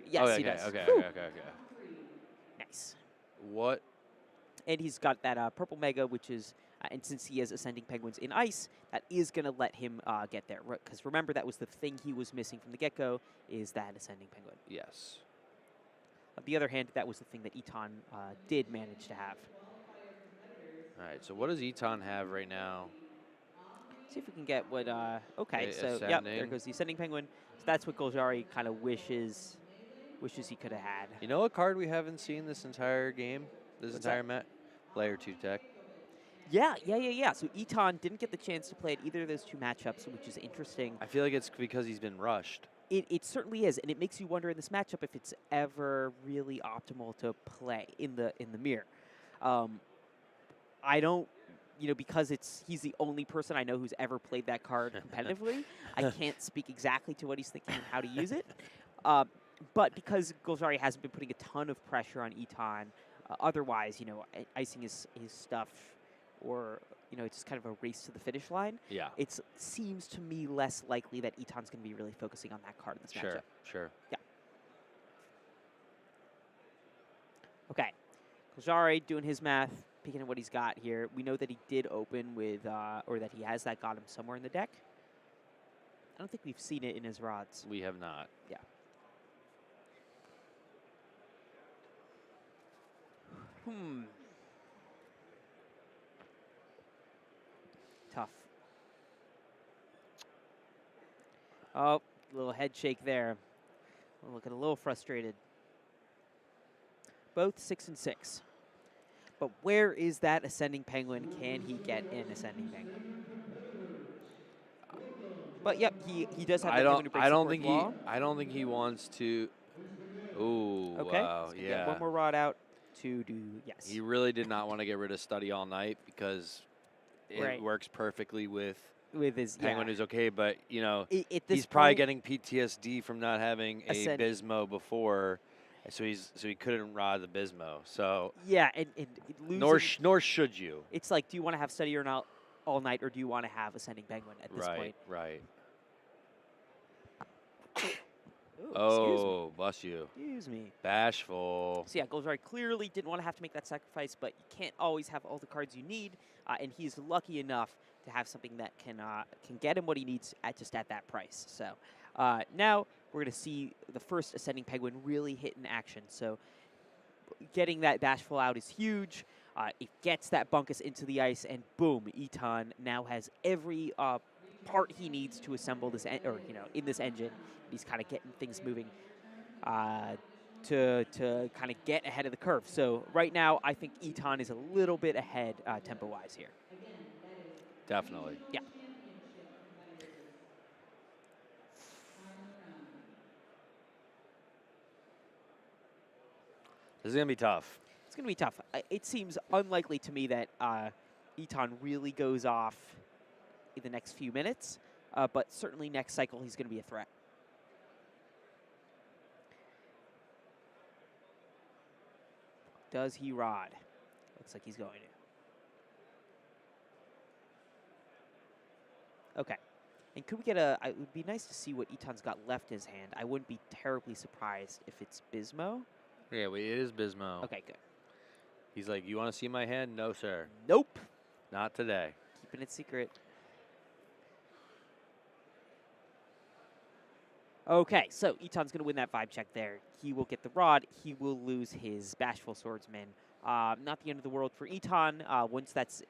Speaker 1: Yes, he does.
Speaker 2: Okay.
Speaker 1: Nice.
Speaker 2: What?
Speaker 1: And he's got that purple Mega, which is, and since he has Ascending Penguins in Ice, that is going to let him get there. Because remember, that was the thing he was missing from the get-go, is that Ascending Penguin.
Speaker 2: Yes.
Speaker 1: On the other hand, that was the thing that Eton did manage to have.
Speaker 2: All right, so what does Eton have right now?
Speaker 1: See if we can get what, okay, so, yep, there goes the Ascending Penguin. So that's what Goljari kind of wishes he could have had.
Speaker 2: You know what card we haven't seen this entire game? This entire match? Layer 2 tech.
Speaker 1: Yeah. So Eton didn't get the chance to play at either of those 2 matchups, which is interesting.
Speaker 2: I feel like it's because he's been rushed.
Speaker 1: It certainly is, and it makes you wonder in this matchup if it's ever really optimal to play in the mirror. I don't, because he's the only person I know who's ever played that card competitively. I can't speak exactly to what he's thinking and how to use it. But because Goljari hasn't been putting a ton of pressure on Eton, otherwise, icing his stuff or you know, it's just kind of a race to the finish line.
Speaker 2: Yeah.
Speaker 1: It seems to me less likely that Eton's going to be really focusing on that card in this matchup.
Speaker 2: Sure.
Speaker 1: Yeah. Okay. Kljari doing his math, picking at what he's got here. We know that he did open with, or that he has that got him somewhere in the deck. I don't think we've seen it in his rods.
Speaker 2: We have not.
Speaker 1: Yeah. Tough. Oh, little head shake there. Looking a little frustrated. Both 6 and 6. But where is that Ascending Penguin? Can he get an Ascending Penguin? But yep, he does have that Penguin who breaks the fourth wall.
Speaker 2: I don't think he wants to. Ooh,
Speaker 1: okay.
Speaker 2: Wow,
Speaker 1: So get one more rod out to do, yes.
Speaker 2: He really did not want to get rid of Study All Night because it works perfectly with
Speaker 1: his
Speaker 2: Penguin who's okay, but you know
Speaker 1: he's
Speaker 2: probably getting PTSD from not having a Bismo before, so he couldn't rod the Bismo. So
Speaker 1: yeah, and losing,
Speaker 2: nor should you.
Speaker 1: It's like, do you want to have Study or not all night, or do you want to have Ascending Penguin at this point?
Speaker 2: Right.
Speaker 1: Ooh,
Speaker 2: oh, bless you.
Speaker 1: Excuse me.
Speaker 2: Bashful.
Speaker 1: So yeah, Kljari clearly didn't want to have to make that sacrifice, but you can't always have all the cards you need, and he's lucky enough to have something that can get him what he needs just at that price. So now we're going to see the first Ascending Penguin really hit in action. So getting that Bashful out is huge. It gets that Bunkus into the ice, and boom, Eton now has every part he needs to assemble this, in this engine. He's kind of getting things moving to kind of get ahead of the curve. So right now, I think Eton is a little bit ahead tempo-wise here.
Speaker 2: Definitely.
Speaker 1: Yeah.
Speaker 2: This is going to be tough.
Speaker 1: It's going to be tough. It seems unlikely to me that Eton really goes off in the next few minutes, but certainly next cycle he's going to be a threat. Does he rod? Looks like he's going to. Okay. And could we get it would be nice to see what Eton's got left in his hand. I wouldn't be terribly surprised if it's Bismo.
Speaker 2: Yeah, it is Bismo.
Speaker 1: Okay, good.
Speaker 2: He's like, you want to see my hand? No, sir.
Speaker 1: Nope.
Speaker 2: Not today.
Speaker 1: Keeping it secret. Okay, so Eton's going to win that vibe check there. He will get the rod. He will lose his Bashful Swordsman. Not the end of the world for Eton. Once that's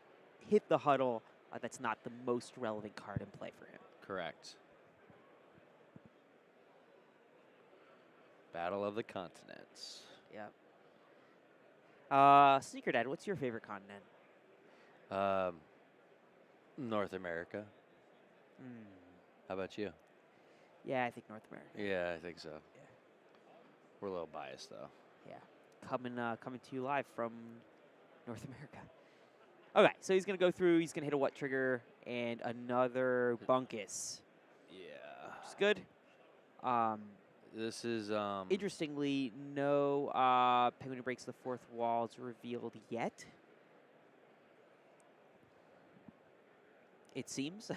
Speaker 1: hit the huddle, that's not the most relevant card in play for him.
Speaker 2: Correct. Battle of the Continents.
Speaker 1: Yep. Sneaker Dad, what's your favorite continent?
Speaker 2: North America. How about you?
Speaker 1: Yeah, I think North America.
Speaker 2: Yeah, I think so.
Speaker 1: Yeah.
Speaker 2: We're a little biased, though.
Speaker 1: Yeah. Coming to you live from North America. Okay, so he's going to go through. He's going to hit a what trigger and another Bunkus.
Speaker 2: Yeah.
Speaker 1: Which is good.
Speaker 2: This is
Speaker 1: interestingly, no Penguin who breaks the fourth wall is revealed yet. It seems.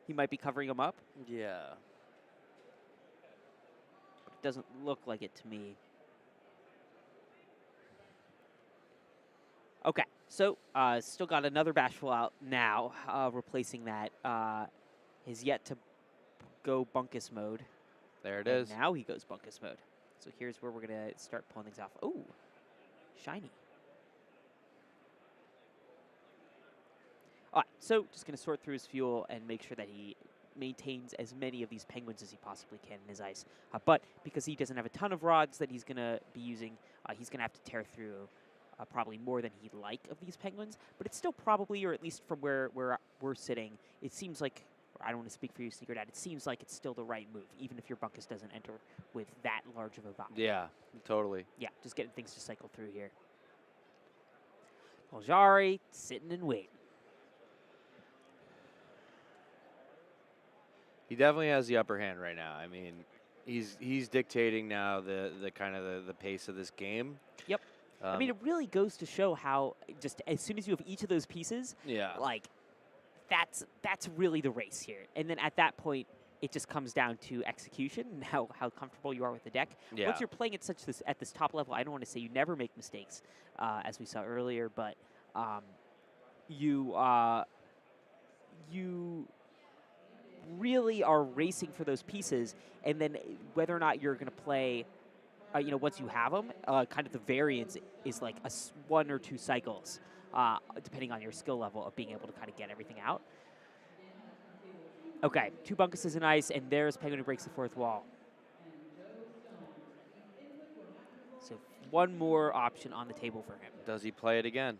Speaker 1: He might be covering him up.
Speaker 2: Yeah.
Speaker 1: But it doesn't look like it to me. Okay, so still got another Bashful out now, replacing that. Has yet to go Bunkus mode.
Speaker 2: There it is.
Speaker 1: Now he goes Bunkus mode. So here's where we're going to start pulling things off. Oh, shiny. All right, so just going to sort through his fuel and make sure that he maintains as many of these Penguins as he possibly can in his ice. But because he doesn't have a ton of rods that he's going to be using, he's going to have to tear through probably more than he'd like of these Penguins. But it's still probably, or at least from where we're sitting, it seems like, or I don't want to speak for you, Sneaker Dad, it seems like it's still the right move, even if your Bunkus doesn't enter with that large of a value.
Speaker 2: Yeah, totally.
Speaker 1: Yeah, just getting things to cycle through here. Kljari sitting and waiting.
Speaker 2: He definitely has the upper hand right now. I mean, he's dictating now the kind of the pace of this game.
Speaker 1: Yep. I mean, it really goes to show how just as soon as you have each of those pieces,
Speaker 2: yeah,
Speaker 1: like that's really the race here. And then at that point, it just comes down to execution and how comfortable you are with the deck.
Speaker 2: Yeah.
Speaker 1: Once you're playing at at this top level, I don't want to say you never make mistakes, as we saw earlier, but you really are racing for those pieces, and then whether or not you're going to play, once you have them, kind of the variance is like one or two cycles, depending on your skill level of being able to kind of get everything out. Okay, 2 bunkuses in ice, and there's Penguin who breaks the 4th wall. So 1 more option on the table for him.
Speaker 2: Does he play it again?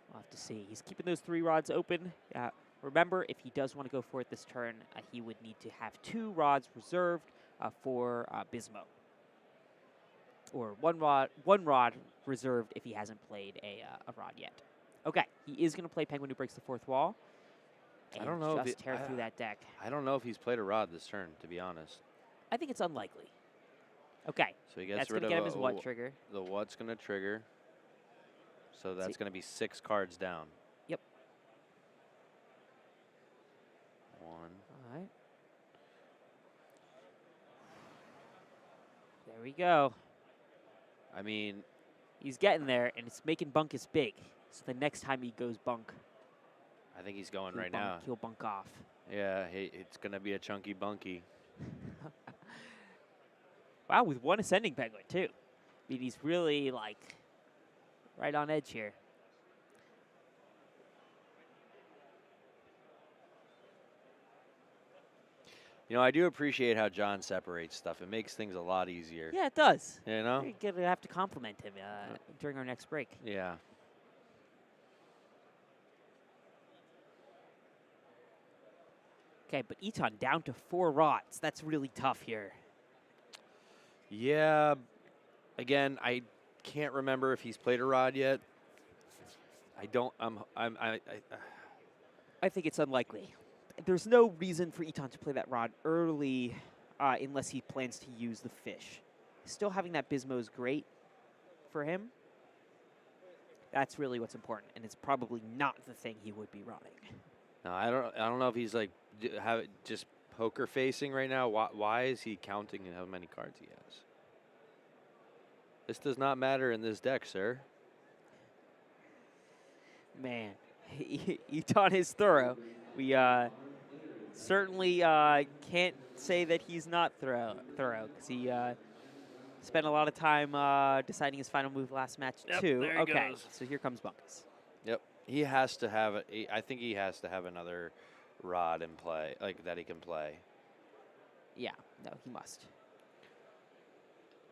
Speaker 1: We'll have to see. He's keeping those 3 rods open. Remember, if he does want to go for it this turn, he would need to have 2 rods reserved for Bismo. Or one rod reserved if he hasn't played a rod yet. Okay, he is going to play Penguin who breaks the 4th wall. And
Speaker 2: I don't know
Speaker 1: just tear through that deck.
Speaker 2: I don't know if he's played a rod this turn, to be honest.
Speaker 1: I think it's unlikely. Okay,
Speaker 2: so he gets
Speaker 1: that's going to get him his what trigger?
Speaker 2: The what's going to trigger. So that's going to be 6 cards down.
Speaker 1: Yep.
Speaker 2: 1.
Speaker 1: All right. There we go.
Speaker 2: I mean,
Speaker 1: he's getting there, and it's making Bunkus big. So the next time he goes bunk,
Speaker 2: I think he's going right now.
Speaker 1: He'll bunk off.
Speaker 2: Yeah, it's going to be a chunky bunky.
Speaker 1: Wow, with 1 ascending Penguin, too. I mean, he's really, like, right on edge here.
Speaker 2: I do appreciate how John separates stuff. It makes things a lot easier.
Speaker 1: Yeah, it does.
Speaker 2: You know?
Speaker 1: You're going to have to compliment him during our next break.
Speaker 2: Yeah.
Speaker 1: Okay, but Eton down to 4 rods. That's really tough here.
Speaker 2: Yeah. Again, I can't remember if he's played a rod yet. I don't.
Speaker 1: I think it's unlikely. There's no reason for Eton to play that rod early unless he plans to use the fish. Still having that Bismo is great for him. That's really what's important, and it's probably not the thing he would be running.
Speaker 2: No, I don't know if he's like just poker facing right now. Why is he counting how many cards he has? This does not matter in this deck, sir.
Speaker 1: Man, Eton is thorough. We certainly can't say that he's not thorough because he spent a lot of time deciding his final move last match too.
Speaker 2: There he goes.
Speaker 1: So here comes Bunkus.
Speaker 2: Yep, he has to have I think he has to have another rod in play, like that he can play.
Speaker 1: Yeah, no, he must.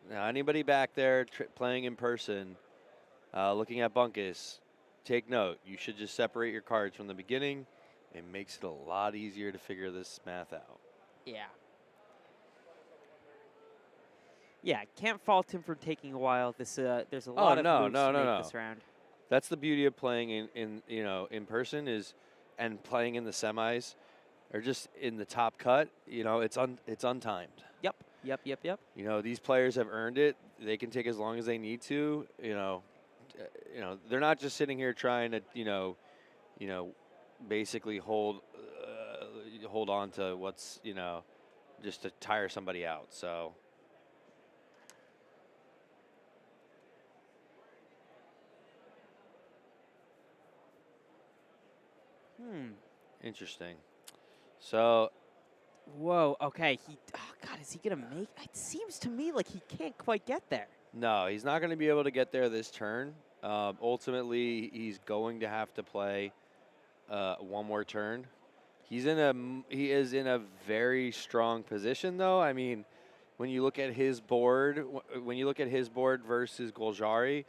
Speaker 2: Now, anybody back there playing in person, looking at Bunkus, take note. You should just separate your cards from the beginning. It makes it a lot easier to figure this math out.
Speaker 1: Yeah. Yeah, can't fault him for taking a while. There's a lot of moves to make this round.
Speaker 2: That's the beauty of playing in person and playing in the semis, or just in the top cut. It's untimed.
Speaker 1: Yep.
Speaker 2: These players have earned it. They can take as long as they need to. They're not just sitting here trying to basically hold on to what's just to tire somebody out. So. Interesting. So.
Speaker 1: Whoa, okay. God, is he going to make? It seems to me like he can't quite get there.
Speaker 2: No, he's not going to be able to get there this turn. Ultimately, he's going to have to play 1 more turn. He is in a very strong position, though. I mean, when you look at his board, versus Goljari,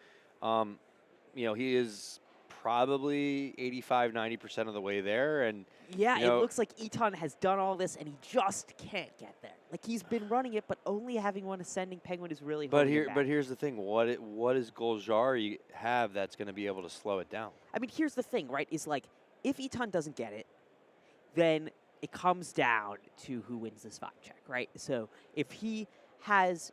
Speaker 2: he is probably 85-90% of the way there, and
Speaker 1: yeah, it looks like Eton has done all this and he just can't get there. Like, he's been running it, but only having 1 ascending Penguin is really holding him back.
Speaker 2: But here's the thing: what does Goljari have that's going to be able to slow it down?
Speaker 1: I mean, here's the thing, right? Is like, if Eton doesn't get it, then it comes down to who wins this vibe check, right? So if he has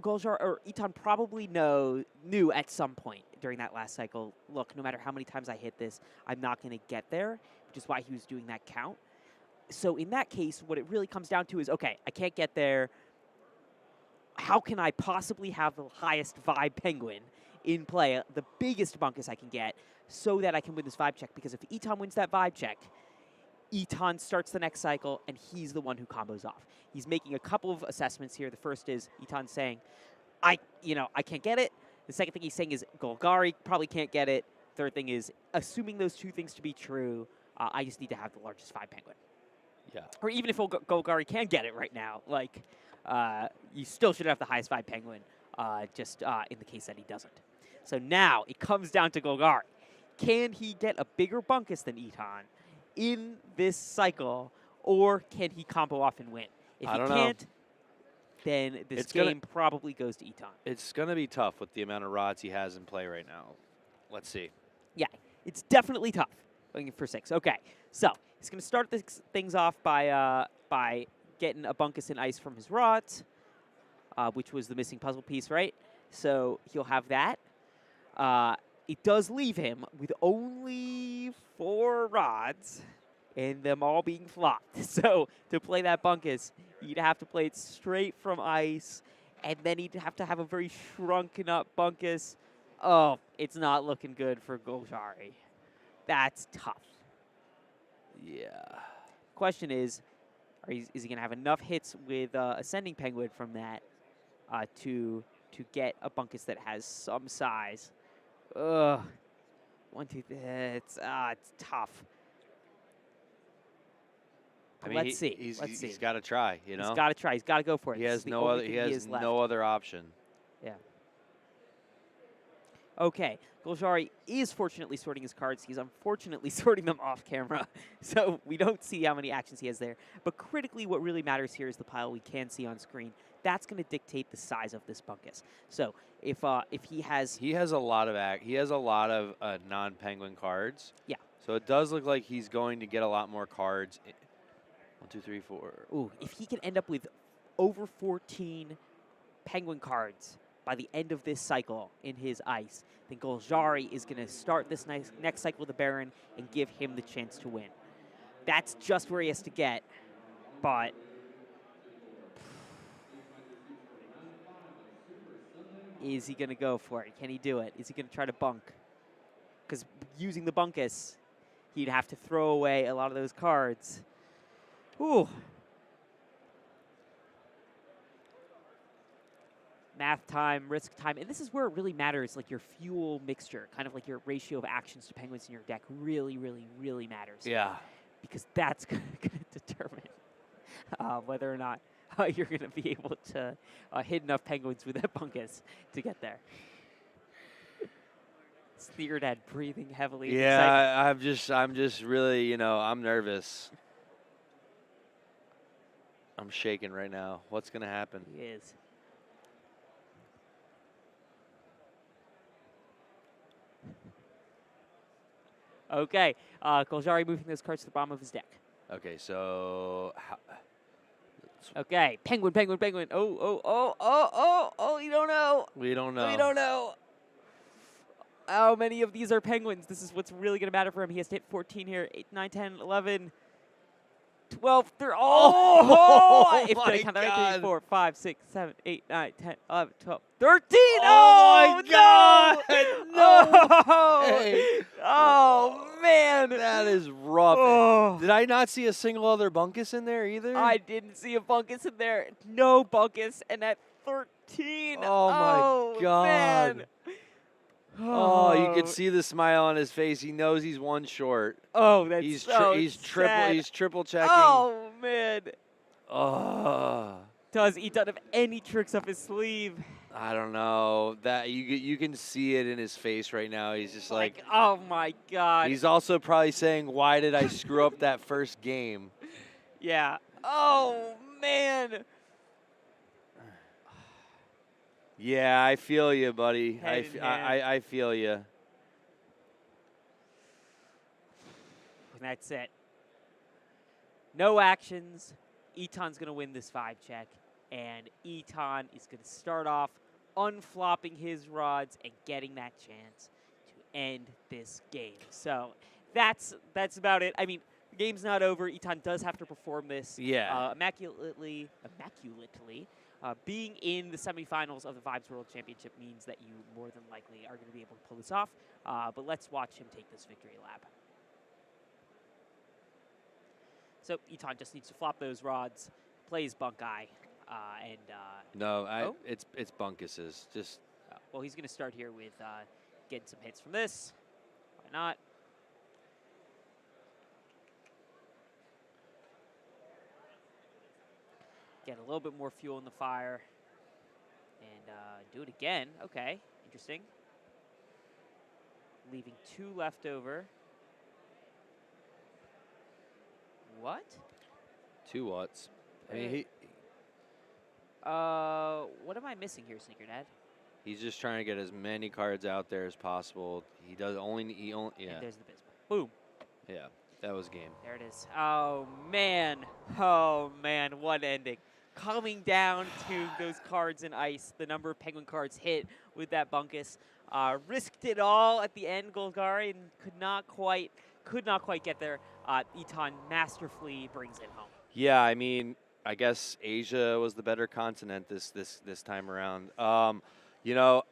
Speaker 1: Goljar or Eton probably knew at some point during that last cycle, look, no matter how many times I hit this, I'm not going to get there, which is why he was doing that count. So in that case, what it really comes down to is, okay, I can't get there. How can I possibly have the highest vibe penguin in play, the biggest bunkus I can get, so that I can win this vibe check? Because if Eton wins that vibe check, Eton starts the next cycle, and he's the one who combos off. He's making a couple of assessments here. The first is Eton saying, I can't get it. The second thing he's saying is Golgari probably can't get it. Third thing is, assuming those two things to be true, I just need to have the largest vibe penguin.
Speaker 2: Yeah.
Speaker 1: Or even if Golgari can get it right now, like, you still should have the highest vibe penguin, just in the case that he doesn't. So now it comes down to Golgari. Can he get a bigger bunkus than Eton in this cycle, or can he combo off and win? If he can't, then this game probably goes to Eton.
Speaker 2: It's going to be tough with the amount of rods he has in play right now. Let's see.
Speaker 1: Yeah, it's definitely tough going for 6. Okay, so he's going to start things off by getting a bunkus in ice from his rods, which was the missing puzzle piece, right? So he'll have that. It does leave him with only 4 rods, and them all being flopped. So to play that bunkus, you'd have to play it straight from ice, and then he'd have to have a very shrunken up bunkus. Oh, it's not looking good for Golgari. That's tough.
Speaker 2: Yeah.
Speaker 1: Question is he going to have enough hits with Ascending Penguin from that to get a bunkus that has some size? Ugh. 1, 2, it's tough.
Speaker 2: I mean,
Speaker 1: let's see.
Speaker 2: He's got to try, you know?
Speaker 1: He's got to try. He's got to go for it.
Speaker 2: He has no other option.
Speaker 1: Yeah. Okay. Golgari is fortunately sorting his cards. He's unfortunately sorting them off camera, so we don't see how many actions he has there. But critically, what really matters here is the pile we can see on screen. That's going to dictate the size of this bunkus. So if he has
Speaker 2: a lot of non-penguin cards.
Speaker 1: Yeah.
Speaker 2: So it does look like he's going to get a lot more cards. 1, 2, 3, 4.
Speaker 1: Ooh, if he can end up with over 14 penguin cards by the end of this cycle in his ice, then Golgari is going to start this next cycle with the Baron and give him the chance to win. That's just where he has to get, but is he going to go for it? Can he do it? Is he going to try to bunk? Because using the bunkus, he'd have to throw away a lot of those cards. Ooh. Math time, risk time, and this is where it really matters, like your fuel mixture, kind of like your ratio of actions to penguins in your deck really, really, really matters.
Speaker 2: Yeah.
Speaker 1: Because that's going to determine whether or not you're going to be able to hit enough penguins with that bunkus to get there. Sneered at breathing heavily.
Speaker 2: Yeah, I'm just really, I'm nervous. I'm shaking right now. What's going to happen?
Speaker 1: He is. Okay, Golgari moving those cards to the bottom of his deck.
Speaker 2: Okay, so...
Speaker 1: Okay, penguin. Oh, you don't know.
Speaker 2: We don't know.
Speaker 1: We don't know. How many of these are penguins? This is what's really going to matter for him. He has to hit 14 here. 8, 9, 10, 11, 12, 13. Oh! If I count that right, 3, 4, 5, 6, 7, 8, 9, 10, 11, 12, 13.
Speaker 2: Oh, my God.
Speaker 1: No!
Speaker 2: Hey.
Speaker 1: Oh, man.
Speaker 2: That is rough.
Speaker 1: Oh.
Speaker 2: Did I not see a single other bunkus in there either?
Speaker 1: I didn't see a bunkus in there. No bunkus. And at 13.
Speaker 2: Oh, my God.
Speaker 1: Man.
Speaker 2: Oh, you can see the smile on his face. He knows he's one short.
Speaker 1: Oh, that's
Speaker 2: he's
Speaker 1: sad.
Speaker 2: He's triple checking.
Speaker 1: Oh, man.
Speaker 2: Oh.
Speaker 1: Does Eton have any tricks up his sleeve?
Speaker 2: I don't know. That you can see it in his face right now. He's just like,
Speaker 1: oh my God.
Speaker 2: He's also probably saying, "Why did I screw up that first game?"
Speaker 1: Yeah. Oh man.
Speaker 2: Yeah, I feel you, buddy.
Speaker 1: I
Speaker 2: feel you.
Speaker 1: And that's it. No actions. Eton's going to win this 5 check. and Eton is going to start off unflopping his rods and getting that chance to end this game. So that's about it. I mean, the game's not over. Eton does have to perform this immaculately. Being in the semifinals of the Vibes World Championship means that you more than likely are going to be able to pull this off. But let's watch him take this victory lap. So Eton just needs to flop those rods, plays Bunkeye,
Speaker 2: it's Bunkus's. Just
Speaker 1: well, he's going to start here with getting some hits from this. Why not? Get a little bit more fuel in the fire. And do it again. Okay, interesting. Leaving 2 left over. What?
Speaker 2: 2 watts. I mean,
Speaker 1: what am I missing here, Sneaker Dad?
Speaker 2: He's just trying to get as many cards out there as possible. He only, yeah.
Speaker 1: And there's the Bismarck. Boom.
Speaker 2: Yeah, that was game.
Speaker 1: There it is. Oh, man. What ending. Coming down to those cards in ice, the number of Penguin cards hit with that Bunkus. Risked it all at the end, Golgari, and could not quite get there. Eton masterfully brings it home.
Speaker 2: Yeah, I mean, I guess Asia was the better continent this time around. You know,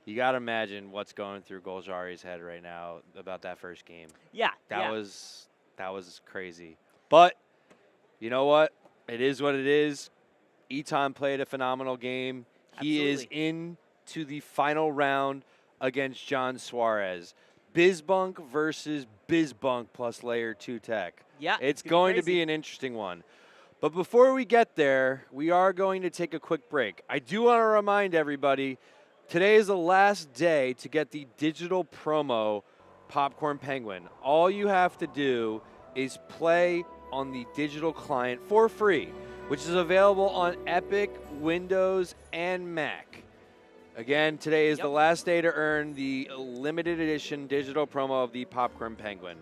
Speaker 2: you got to imagine what's going through Golgari's head right now about that first game.
Speaker 1: Yeah,
Speaker 2: that was crazy. But you know what? It is what it is. Eton played a phenomenal game.
Speaker 1: Absolutely.
Speaker 2: He is into the final round against John Suarez. Bizbunk versus Bizbunk plus layer 2 tech.
Speaker 1: Yeah,
Speaker 2: it's going to be an interesting one. But before we get there, we are going to take a quick break. I do want to remind everybody, today is the last day to get the digital promo Popcorn Penguin. All you have to do is play on the digital client for free, which is available on Epic, Windows, and Mac. Again, today is the last day to earn the limited edition digital promo of the Popcorn Penguin.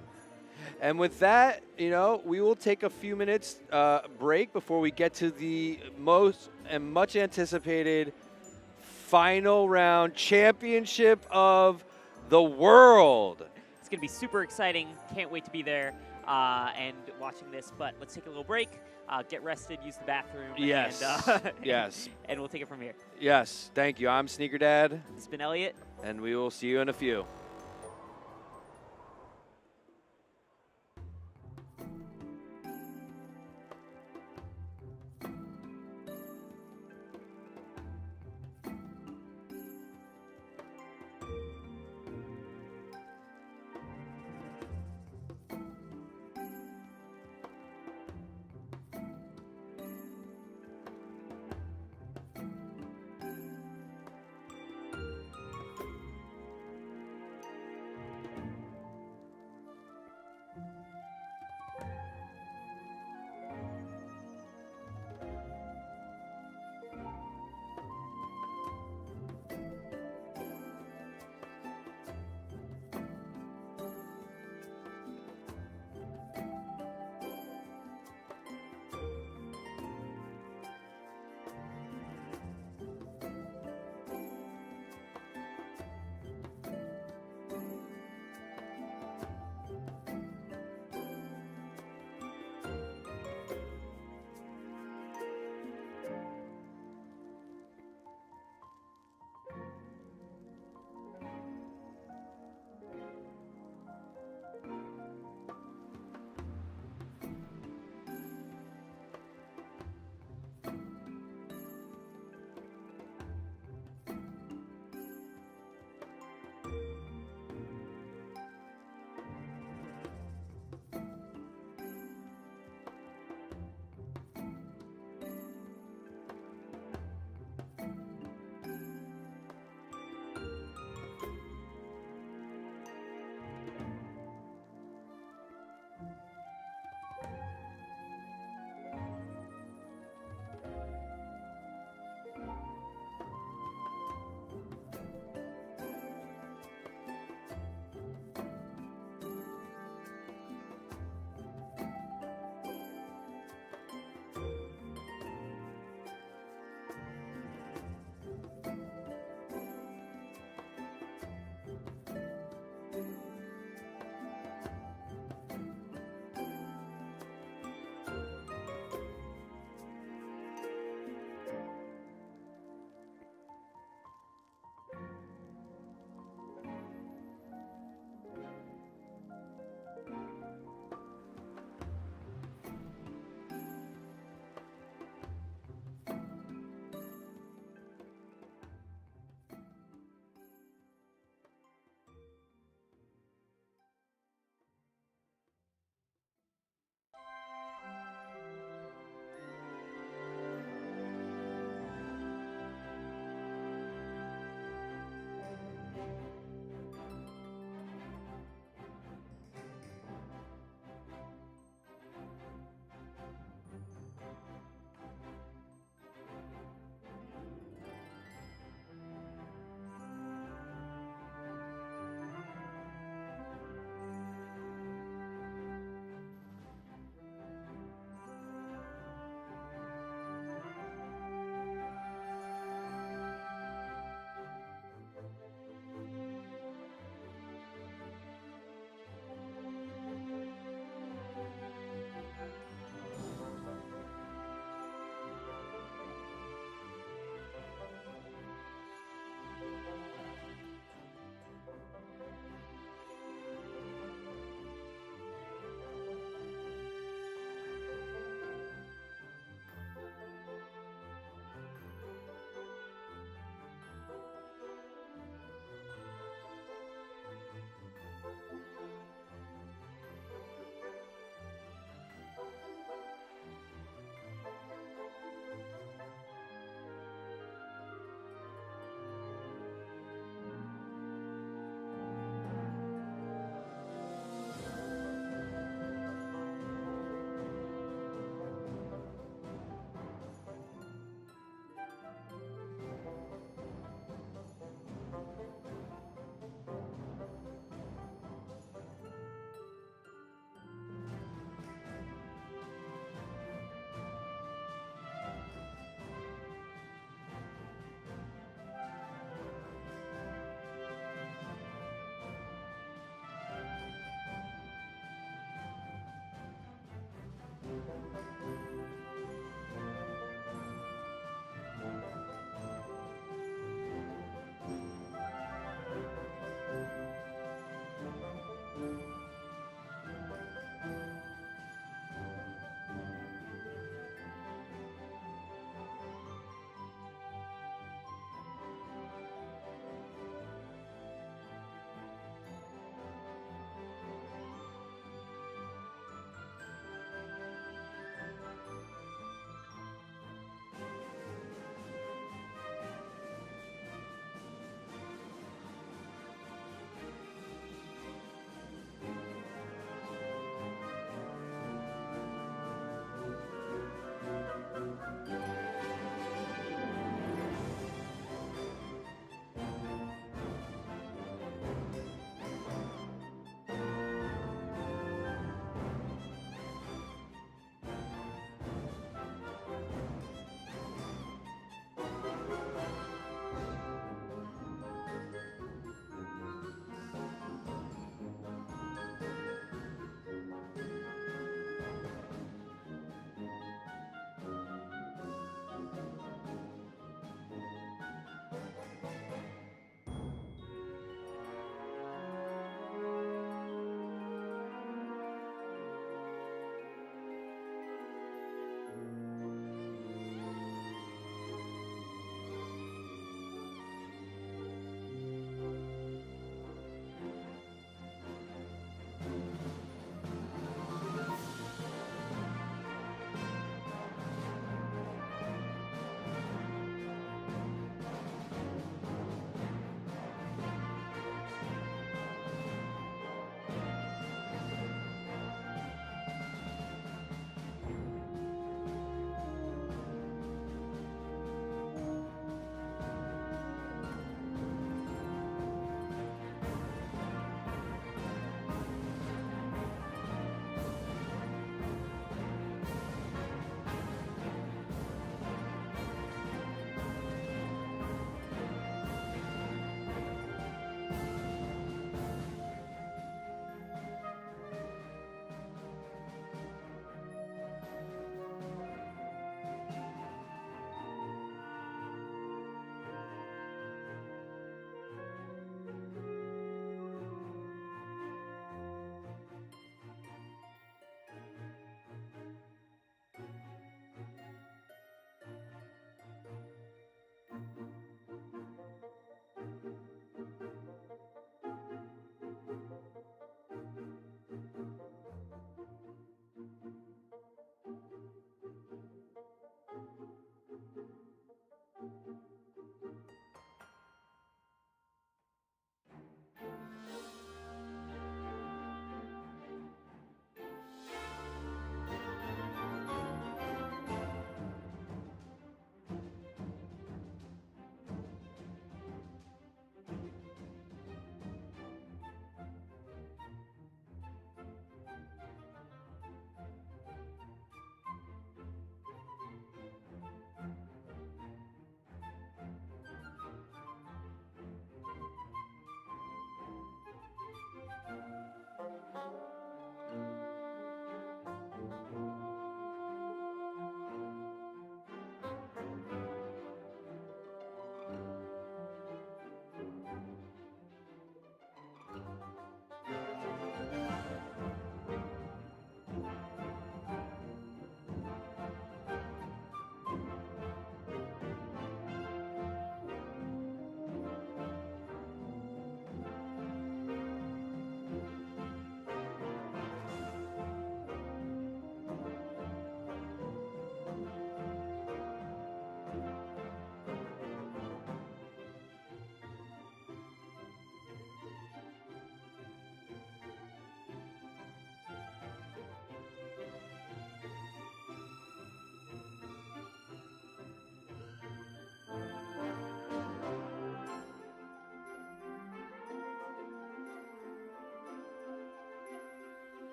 Speaker 2: And with that, we will take a few minutes break before we get to the most and much anticipated final round championship of the world.
Speaker 1: It's going to be super exciting. Can't wait to be there and watching this. But let's take a little break. Get rested, use the bathroom.
Speaker 2: Yes.
Speaker 1: And,
Speaker 2: yes.
Speaker 1: And we'll take it from here.
Speaker 2: Yes. Thank you. I'm Sneaker Dad.
Speaker 1: This has been Elliot.
Speaker 2: And we will see you in a few.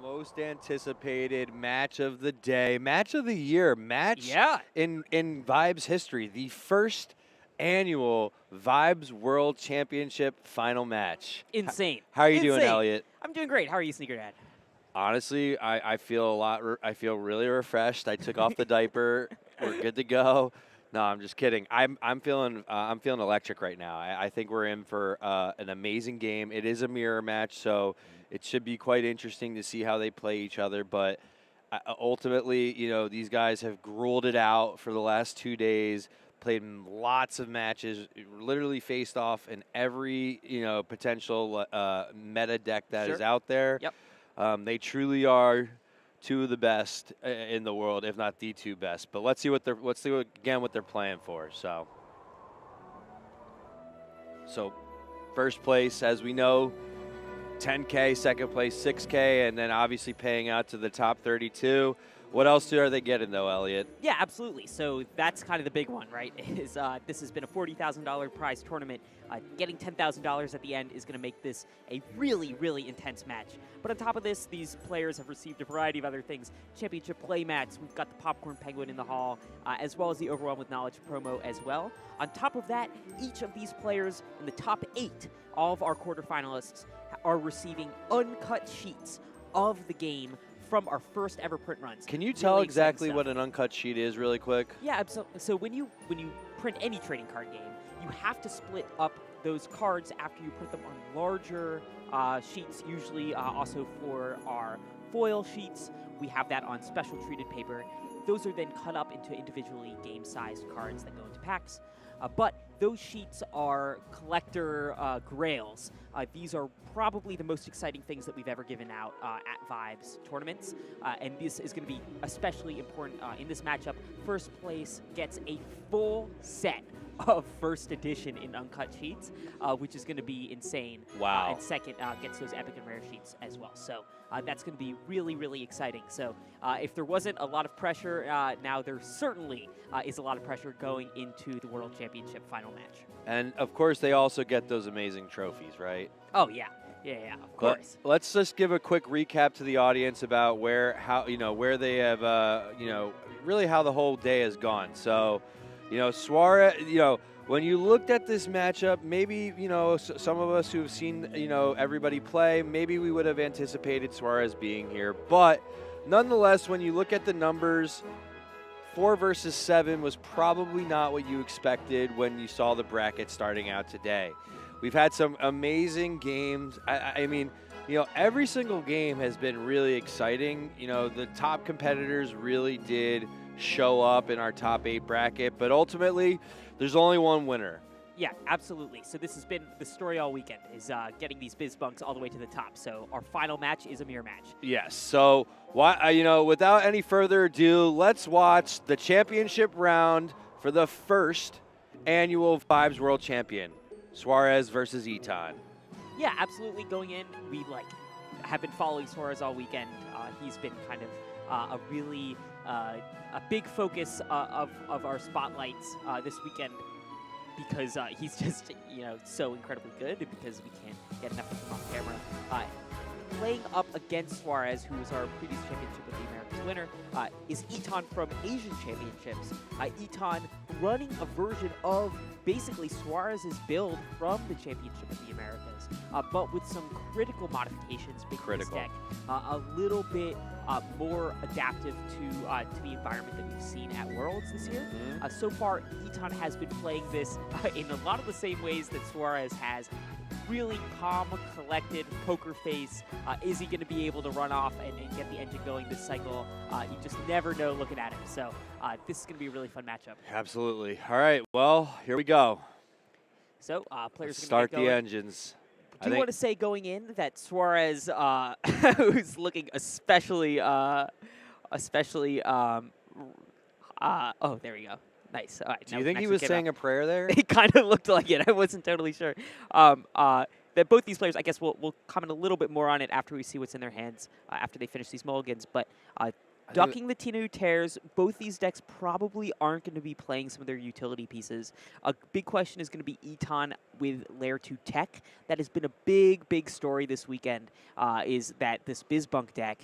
Speaker 2: Most anticipated match of the day, match of the year, match in Vibes history, the first annual Vibes World Championship final match.
Speaker 1: Insane.
Speaker 2: How are you doing, Elliot?
Speaker 1: I'm doing great. How are you, Sneaker Dad?
Speaker 2: Honestly, I feel I feel really refreshed. I took off the diaper. We're good to go. No, I'm just kidding. I'm feeling electric right now. I think we're in for an amazing game. It is a mirror match, so it should be quite interesting to see how they play each other. But ultimately, these guys have grueled it out for the last 2 days. Played in lots of matches, literally faced off in every potential meta deck that is out there.
Speaker 1: Yep.
Speaker 2: They truly are two of the best in the world, if not the two best. But let's see what they're playing for. So first place, as we know, 10K, second place 6K, and then obviously paying out to the top 32. What else are they getting, though, Elliot?
Speaker 1: Yeah, absolutely. So that's kind of the big one, right? This has been a $40,000 prize tournament. Getting $10,000 at the end is going to make this a really, really intense match. But on top of this, these players have received a variety of other things. Championship play mats, we've got the Popcorn Penguin in the hall, as well as the Overwhelm with Knowledge promo as well. On top of that, each of these players in the top 8, all of our quarterfinalists, are receiving uncut sheets of the game from our first ever print runs.
Speaker 2: Can you tell exactly what an uncut sheet is really quick?
Speaker 1: Yeah, absolutely. So when you print any trading card game, you have to split up those cards after you print them on larger sheets, usually also for our foil sheets. We have that on special treated paper. Those are then cut up into individually game-sized cards that go into packs. But those sheets are collector grails. These are probably the most exciting things that we've ever given out at Vibes tournaments. And this is going to be especially important in this matchup. First place gets a full set of first edition in uncut sheets, which is going to be insane.
Speaker 2: Wow.
Speaker 1: And second gets those epic and rare sheets as well. So that's going to be really, really exciting. So if there wasn't a lot of pressure, now there certainly is a lot of pressure going into the World Championship final match.
Speaker 2: And, of course, they also get those amazing trophies, right?
Speaker 1: Oh, yeah. Yeah, of course.
Speaker 2: But let's just give a quick recap to the audience about where they have, really how the whole day has gone. So, Suarez, when you looked at this matchup, maybe, some of us who've seen, everybody play, maybe we would have anticipated Suarez being here. But nonetheless, when you look at the numbers, 4 versus 7 was probably not what you expected when you saw the bracket starting out today. We've had some amazing games. I mean, every single game has been really exciting. The top competitors really did show up in our top 8 bracket, but ultimately, there's only one winner.
Speaker 1: Yeah, absolutely. So this has been the story all weekend, is getting these biz bunks all the way to the top. So our final match is a mirror match.
Speaker 2: Yes. So, without any further ado, let's watch the championship round for the first annual Vibes World Champion, Suarez versus Eton.
Speaker 1: Yeah, absolutely. Going in, we have been following Suarez all weekend. He's been kind of a really a big focus of our spotlights this weekend, because he's just, so incredibly good, because we can't get enough of him on camera. Playing up against Suarez, who was our previous championship of the Americas winner, is Eton from Asian Championships. Eton running a version of basically Suarez's build from the Championship of the Americas, but with some critical modifications, making this deck a little bit more adaptive to the environment that we've seen at Worlds this year. So far, Eton has been playing this in a lot of the same ways that Suarez has. Really calm, collected, poker face. Is he going to be able to run off and get the engine going this cycle? You just never know looking at him. So this is going to be a really fun matchup.
Speaker 2: Absolutely. All right, well, here we go.
Speaker 1: So players
Speaker 2: Let's
Speaker 1: are going to
Speaker 2: start the engines.
Speaker 1: Do you want to say going in that Suarez, who's looking especially, oh, there we go. Nice. All right,
Speaker 2: do you think he was saying a prayer there?
Speaker 1: It kind of looked like it. I wasn't totally sure. That both these players, I guess we'll comment a little bit more on it after we see what's in their hands, after they finish these mulligans. But ducking the Tinu Tears. Both these decks probably aren't going to be playing some of their utility pieces. A big question is going to be Eton with Layer 2 tech. That has been a big story this weekend, is that this Bizbunk deck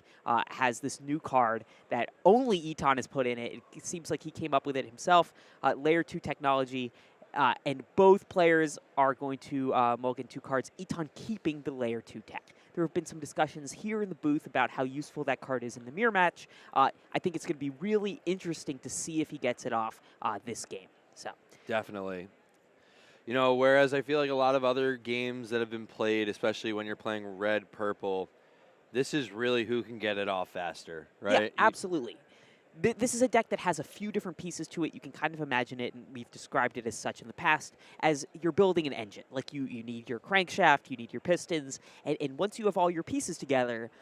Speaker 1: has this new card that only Eton has put in it. It seems like he came up with it himself. Layer 2 technology. And both players are going to mulligan 2 cards, Eton keeping the Layer 2 tech. There have been some discussions here in the booth about how useful that card is in the mirror match. I think it's going to be really interesting to see if he gets it off this game. So
Speaker 2: definitely. You know, whereas I feel like a lot of other games that have been played, especially when you're playing red-purple, this is really who can get it off faster, right?
Speaker 1: Yeah, absolutely. This is a deck that has a few different pieces to it. You can kind of imagine it, and we've described it as such in the past, as you're building an engine. Like you need your crankshaft, you need your pistons, and once you have all your pieces together,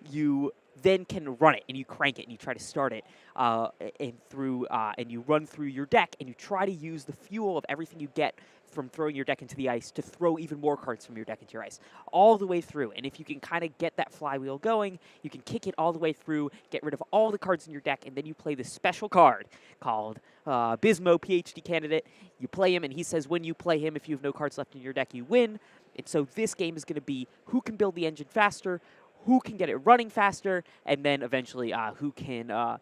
Speaker 1: you then can run it, and you crank it, and you try to start it, and you run through your deck, and you try to use the fuel of everything you get from throwing your deck into the ice to throw even more cards from your deck into your ice, all the way through. And if you can kind of get that flywheel going, you can kick it all the way through, get rid of all the cards in your deck, and then you play this special card called Bismo, PhD candidate. You play him, and he says when you play him, if you have no cards left in your deck, you win. And so this game is going to be who can build the engine faster, who can get it running faster, and then eventually who can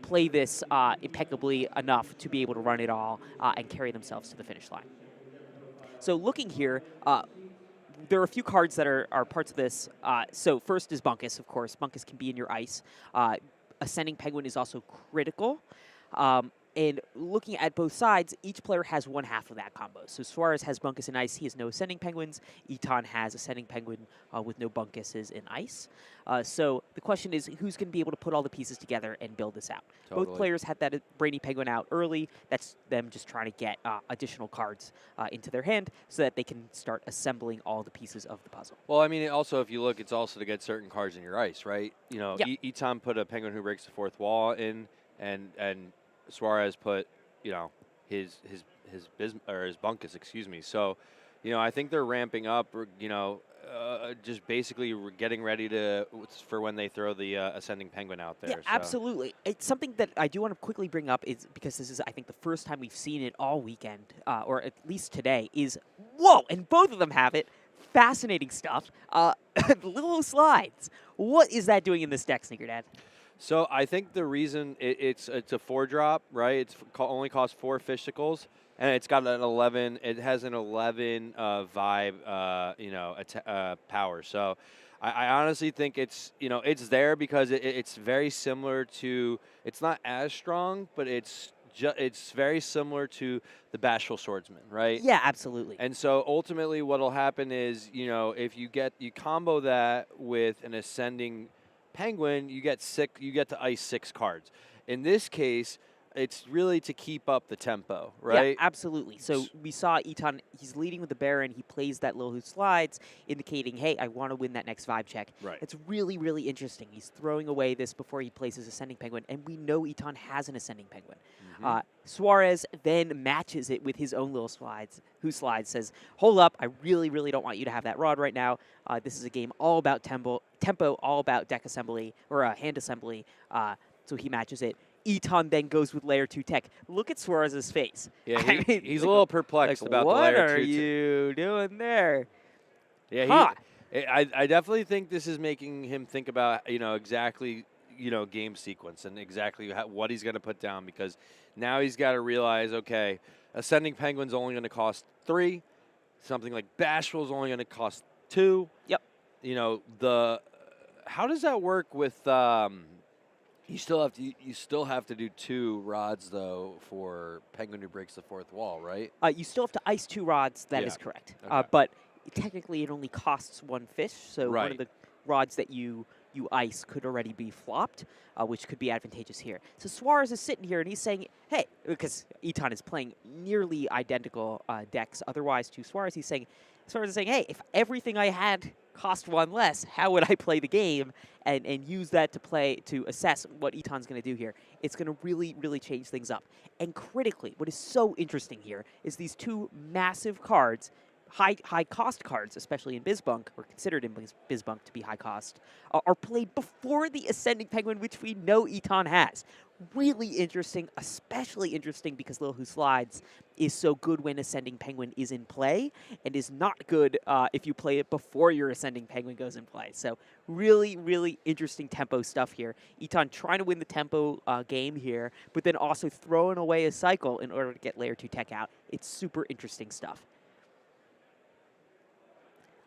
Speaker 1: play this impeccably enough to be able to run it all and carry themselves to the finish line. So looking here, there are a few cards that are parts of this. So first is Bunkus, of course. Bunkus can be in your ice. Ascending Penguin is also critical. And looking at both sides, each player has one half of that combo. So Suarez has Bunkus in ice. He has no Ascending Penguins. Eton has Ascending Penguin with no Bunkuses in ice. So the question is, who's going to be able to put all the pieces together and build this out? Totally. Both players had that Brainy Penguin out early. That's them just trying to get additional cards into their hand so that they can start assembling all the pieces of the puzzle.
Speaker 2: Well, I mean, also, if you look, it's also to get certain cards in your ice, right? You know,
Speaker 1: yep.
Speaker 2: Eton put a Penguin Who Breaks the Fourth Wall in, and Suarez put, you know, his Bunkus, excuse me. So, you know, I think they're ramping up, you know, just basically getting ready for when they throw the Ascending Penguin out there.
Speaker 1: Yeah,
Speaker 2: so.
Speaker 1: Absolutely. It's something that I do want to quickly bring up is because this is, I think, the first time we've seen it all weekend, or at least today, is, whoa, and both of them have it. Fascinating stuff. Little slides. What is that doing in this deck, Sneaker Dad?
Speaker 2: So I think the reason it's a 4-drop, right? It's only costs 4 Fishicles, and it's got an 11. It has an 11 vibe, you know, power. So I honestly think it's, you know, it's there because it's very similar to. It's not as strong, but it's very similar to the Bashful Swordsman, right?
Speaker 1: Yeah, absolutely.
Speaker 2: And so ultimately, what'll happen is, you know, if you combo that with an Ascending Penguin, you get to ice 6 cards. In this case, it's really to keep up the tempo, right?
Speaker 1: Yeah, absolutely. So we saw Eton, he's leading with the Baron. He plays that Lil Who Slides, indicating, hey, I want to win that next vibe check.
Speaker 2: Right.
Speaker 1: It's really, really interesting. He's throwing away this before he plays his Ascending Penguin, and we know Eton has an Ascending Penguin. Mm-hmm. Suarez then matches it with his own Lil Slides. Who Slides says, hold up, I really, really don't want you to have that rod right now. This is a game all about tempo, all about deck assembly, or hand assembly. So he matches it. Eton then goes with Layer 2 tech. Look at Suarez's face.
Speaker 2: Yeah, he's a little perplexed about the Layer 2.
Speaker 1: What are you doing there?
Speaker 2: Yeah, I definitely think this is making him think about, you know, exactly, you know, game sequence and exactly what he's going to put down, because now he's got to realize, okay, Ascending Penguin's only going to cost 3. Something like Bashful is only going to cost 2.
Speaker 1: Yep.
Speaker 2: You know, how does that work with you still have to do 2 rods though for Penguin Who Breaks the Fourth Wall, right?
Speaker 1: You still have to ice 2 rods. That is correct.
Speaker 2: Okay.
Speaker 1: But technically, it only costs 1 fish. So
Speaker 2: right.
Speaker 1: one of the rods that you ice could already be flopped, which could be advantageous here. So Suarez is sitting here and he's saying, hey, because Eton is playing nearly identical decks otherwise to Suarez, Suarez is saying, hey, if everything I had cost 1 less, how would I play the game and use that to assess what Eton's going to do here? It's going to really, really change things up. And critically, what is so interesting here is these 2 massive cards high cost cards, especially in Bizbunk, or considered in Bizbunk to be high cost, are played before the Ascending Penguin, which we know Eton has. Really interesting, especially interesting because Lil Who Slides is so good when Ascending Penguin is in play, and is not good if you play it before your Ascending Penguin goes in play. So really, really interesting tempo stuff here. Eton trying to win the tempo game here, but then also throwing away a cycle in order to get Layer 2 tech out. It's super interesting stuff.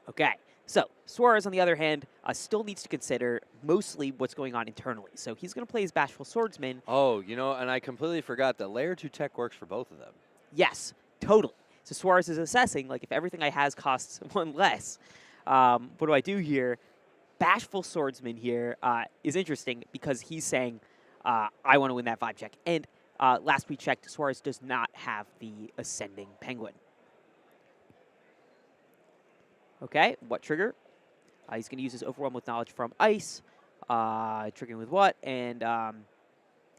Speaker 1: Okay, so Suarez, on the other hand, still needs to consider mostly what's going on internally. So he's going to play his Bashful Swordsman.
Speaker 2: Oh, and I completely forgot that Layer 2 tech works for both of them.
Speaker 1: Yes, totally. So Suarez is assessing, like, if everything I has costs one less, what do I do here? Bashful Swordsman here is interesting because he's saying, I want to win that vibe check. And last we checked, Suarez does not have the Ascending Penguin. Okay, what trigger? He's going to use his Overwhelm with Knowledge from Ice, triggering with what? And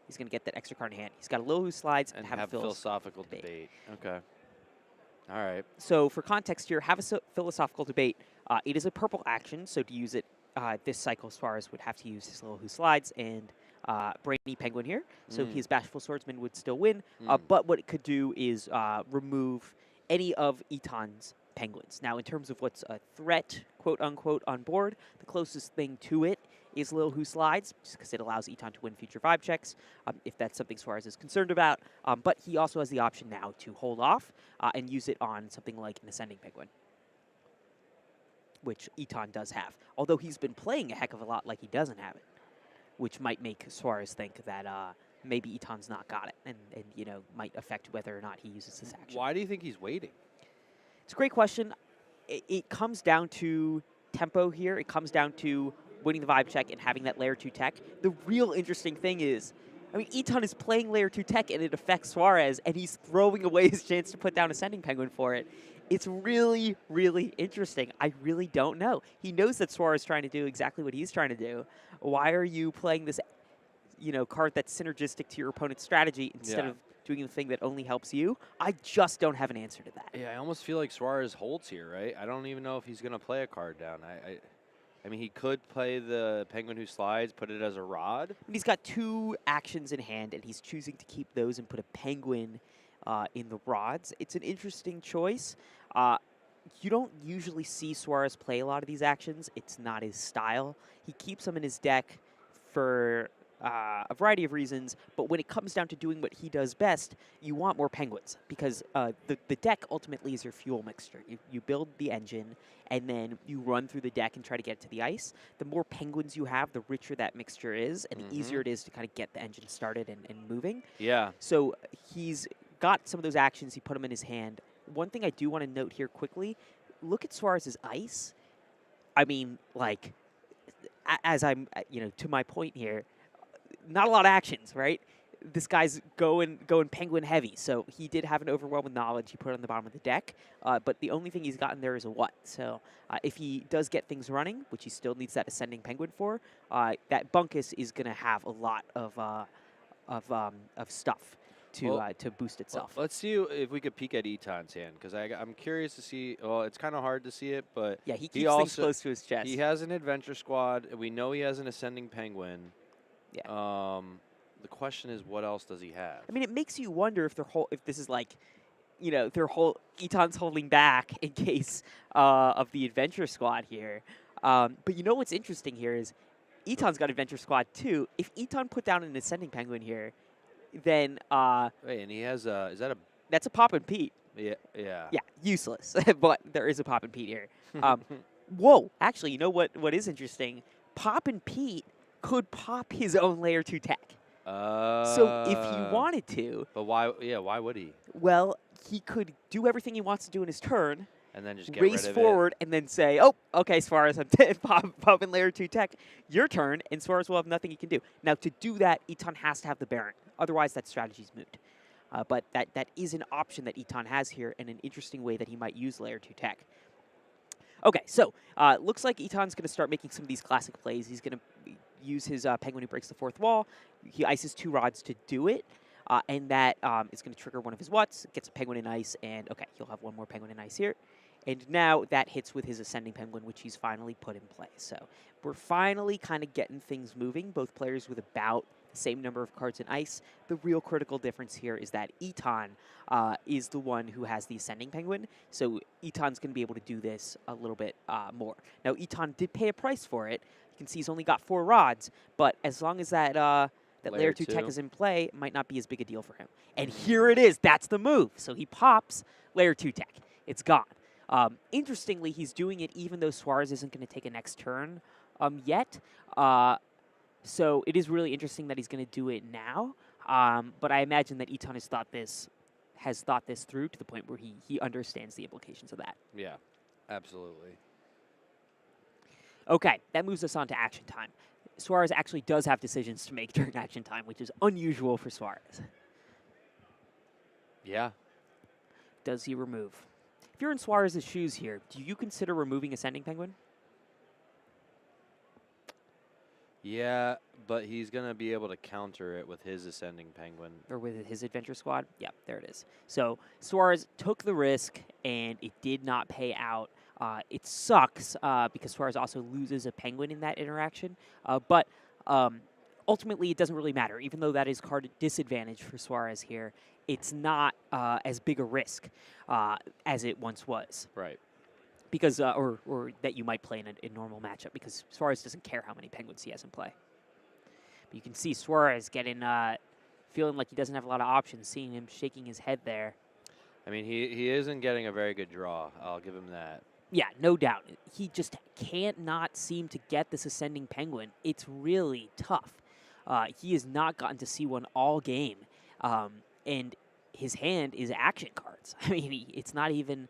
Speaker 1: he's going to get that extra card in hand. He's got a Lil Who Slides and have a
Speaker 2: philosophical debate. Okay. All right.
Speaker 1: So for context here, have a philosophical debate. It is a purple action, so to use it this cycle, Suarez would have to use his Lil Who Slides and Brainy Penguin here. So his Bashful Swordsman would still win, but what it could do is remove any of Eton's Penguins. Now, in terms of what's a threat, quote-unquote, on board, the closest thing to it is Lil Who Slides, just because it allows Eton to win future vibe checks, if that's something Suarez is concerned about. But he also has the option now to hold off and use it on something like an Ascending Penguin, which Eton does have. Although he's been playing a heck of a lot like he doesn't have it, which might make Suarez think that maybe Eton's not got it and might affect whether or not he uses this action.
Speaker 2: Why do you think he's waiting?
Speaker 1: It's a great question. It comes down to tempo here. It comes down to winning the vibe check and having that Layer 2 tech. The real interesting thing is, I mean, Eton is playing Layer 2 tech and it affects Suarez, and he's throwing away his chance to put down Ascending Penguin for it. It's really, really interesting. I really don't know. He knows that Suarez is trying to do exactly what he's trying to do. Why are you playing this, card that's synergistic to your opponent's strategy instead of doing the thing that only helps you? I just don't have an answer to that.
Speaker 2: Yeah, I almost feel like Suarez holds here, right? I don't even know if he's going to play a card down. I mean, he could play the Penguin Who Slides, put it as a rod.
Speaker 1: And he's got 2 actions in hand, and he's choosing to keep those and put a Penguin in the rods. It's an interesting choice. You don't usually see Suarez play a lot of these actions. It's not his style. He keeps them in his deck for a variety of reasons, but when it comes down to doing what he does best, you want more Penguins, because the deck ultimately is your fuel mixture. You build the engine, and then you run through the deck and try to get it to the ice. The more Penguins you have, the richer that mixture is, and the easier it is to kind of get the engine started and moving.
Speaker 2: Yeah.
Speaker 1: So he's got some of those actions. He put them in his hand. One thing I do want to note here quickly, look at Suarez's ice. I mean, like, as I'm, to my point here, not a lot of actions, right? This guy's going Penguin heavy, so he did have an Overwhelm with Knowledge he put on the bottom of the deck, but the only thing he's gotten there is a what. So if he does get things running, which he still needs that Ascending Penguin for, that Bunkus is going to have a lot of stuff to boost itself.
Speaker 2: Let's see if we could peek at Eton's hand, because I'm curious to see. Well, it's kind of hard to see it, but
Speaker 1: yeah, he keeps things close to his chest.
Speaker 2: He has an Adventure Squad. We know he has an Ascending Penguin.
Speaker 1: Yeah.
Speaker 2: The question is, what else does he have?
Speaker 1: I mean, it makes you wonder if if this is like, Eton's holding back in case of the Adventure Squad here. But what's interesting here is Eton's got Adventure Squad too. If Eton put down an Ascending Penguin here, then
Speaker 2: wait, and he has is that a?
Speaker 1: That's a Pop and Pete.
Speaker 2: Yeah.
Speaker 1: Yeah, useless. But there is a Pop and Pete here. Whoa, actually, you know what is interesting? Pop and Pete could pop his own Layer 2 tech. So if he wanted to.
Speaker 2: But why? Yeah, why would he?
Speaker 1: Well, he could do everything he wants to do in his turn.
Speaker 2: And then just get
Speaker 1: race
Speaker 2: rid of
Speaker 1: forward
Speaker 2: it.
Speaker 1: And then say, oh, okay, Suarez, I'm popping Layer 2 tech. Your turn, and Suarez will have nothing he can do. Now, to do that, Eton has to have the Baron. Otherwise, that strategy's moot. But that is an option that Eton has here, and an interesting way that he might use Layer 2 tech. Okay, so looks like Eton's going to start making some of these classic plays. He's going to use his Penguin Who Breaks the Fourth Wall. He ices 2 rods to do it, and that is going to trigger one of his Whats, gets a Penguin in ice, and okay, he'll have one more Penguin in ice here. And now that hits with his Ascending Penguin, which he's finally put in play. So we're finally kind of getting things moving, both players with about the same number of cards in ice. The real critical difference here is that Eton is the one who has the Ascending Penguin, so Eton's going to be able to do this a little bit more. Now, Eton did pay a price for it. You can see he's only got 4 rods, but as long as that Layer 2 tech is in play, it might not be as big a deal for him. And here it is. That's the move. So he pops Layer 2 tech. It's gone. Interestingly, he's doing it even though Suarez isn't going to take a next turn yet. So it is really interesting that he's going to do it now. But I imagine that Eton has thought this through to the point where he understands the implications of that.
Speaker 2: Yeah, absolutely.
Speaker 1: Okay, that moves us on to action time. Suarez actually does have decisions to make during action time, which is unusual for Suarez.
Speaker 2: Yeah.
Speaker 1: Does he remove? If you're in Suarez's shoes here, do you consider removing Ascending Penguin?
Speaker 2: Yeah, but he's going to be able to counter it with his Ascending Penguin.
Speaker 1: Or with his Adventure Squad? Yep, there it is. So Suarez took the risk, and it did not pay out. It sucks because Suarez also loses a Penguin in that interaction. But ultimately, it doesn't really matter. Even though that is card disadvantage for Suarez here, it's not as big a risk as it once was.
Speaker 2: Right.
Speaker 1: Because, or that you might play in a normal matchup, because Suarez doesn't care how many Penguins he has in play. But you can see Suarez getting, feeling like he doesn't have a lot of options, seeing him shaking his head there.
Speaker 2: I mean, he isn't getting a very good draw. I'll give him that.
Speaker 1: Yeah, no doubt. He just can't not seem to get this Ascending Penguin. It's really tough. He has not gotten to see one all game. And his hand is action cards. I mean, it's not even...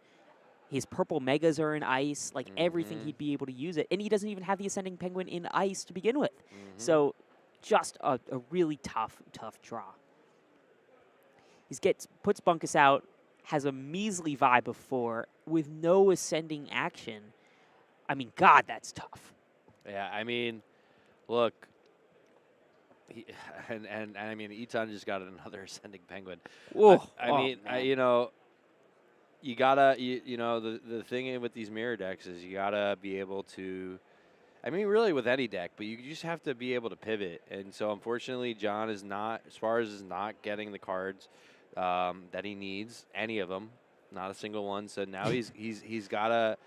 Speaker 1: His purple megas are in ice, like everything he'd be able to use it. And he doesn't even have the Ascending Penguin in ice to begin with. So just a really tough draw. He puts Bunkus out, has a measly vibe of 4 with no ascending action. I mean, God, that's tough.
Speaker 2: Yeah, I mean, look, and I mean, Eton just got another Ascending Penguin.
Speaker 1: Whoa,
Speaker 2: I mean, you know, you gotta, you know, the thing with these mirror decks is you gotta be able to, I mean, really with any deck, but you just have to be able to pivot. And so, unfortunately, John is not, as far as is not getting the cards that he needs, any of them, not a single one. So now he's gotta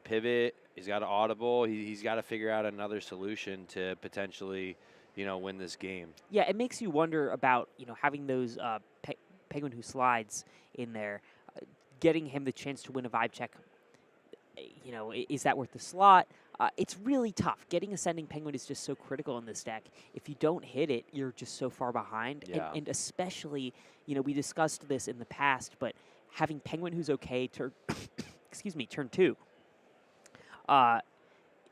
Speaker 2: pivot. He's got to audible. He's got to figure out another solution to potentially, you know, win this game.
Speaker 1: Yeah, it makes you wonder about, you know, having those Penguin who slides in there. Getting him the chance to win a vibe check, you know, is that worth the slot? It's really tough. Getting Ascending Penguin is just so critical in this deck. If you don't hit it, you're just so far behind.
Speaker 2: Yeah.
Speaker 1: And especially, you know, we discussed this in the past, but having Penguin who's okay turn, excuse me, turn 2.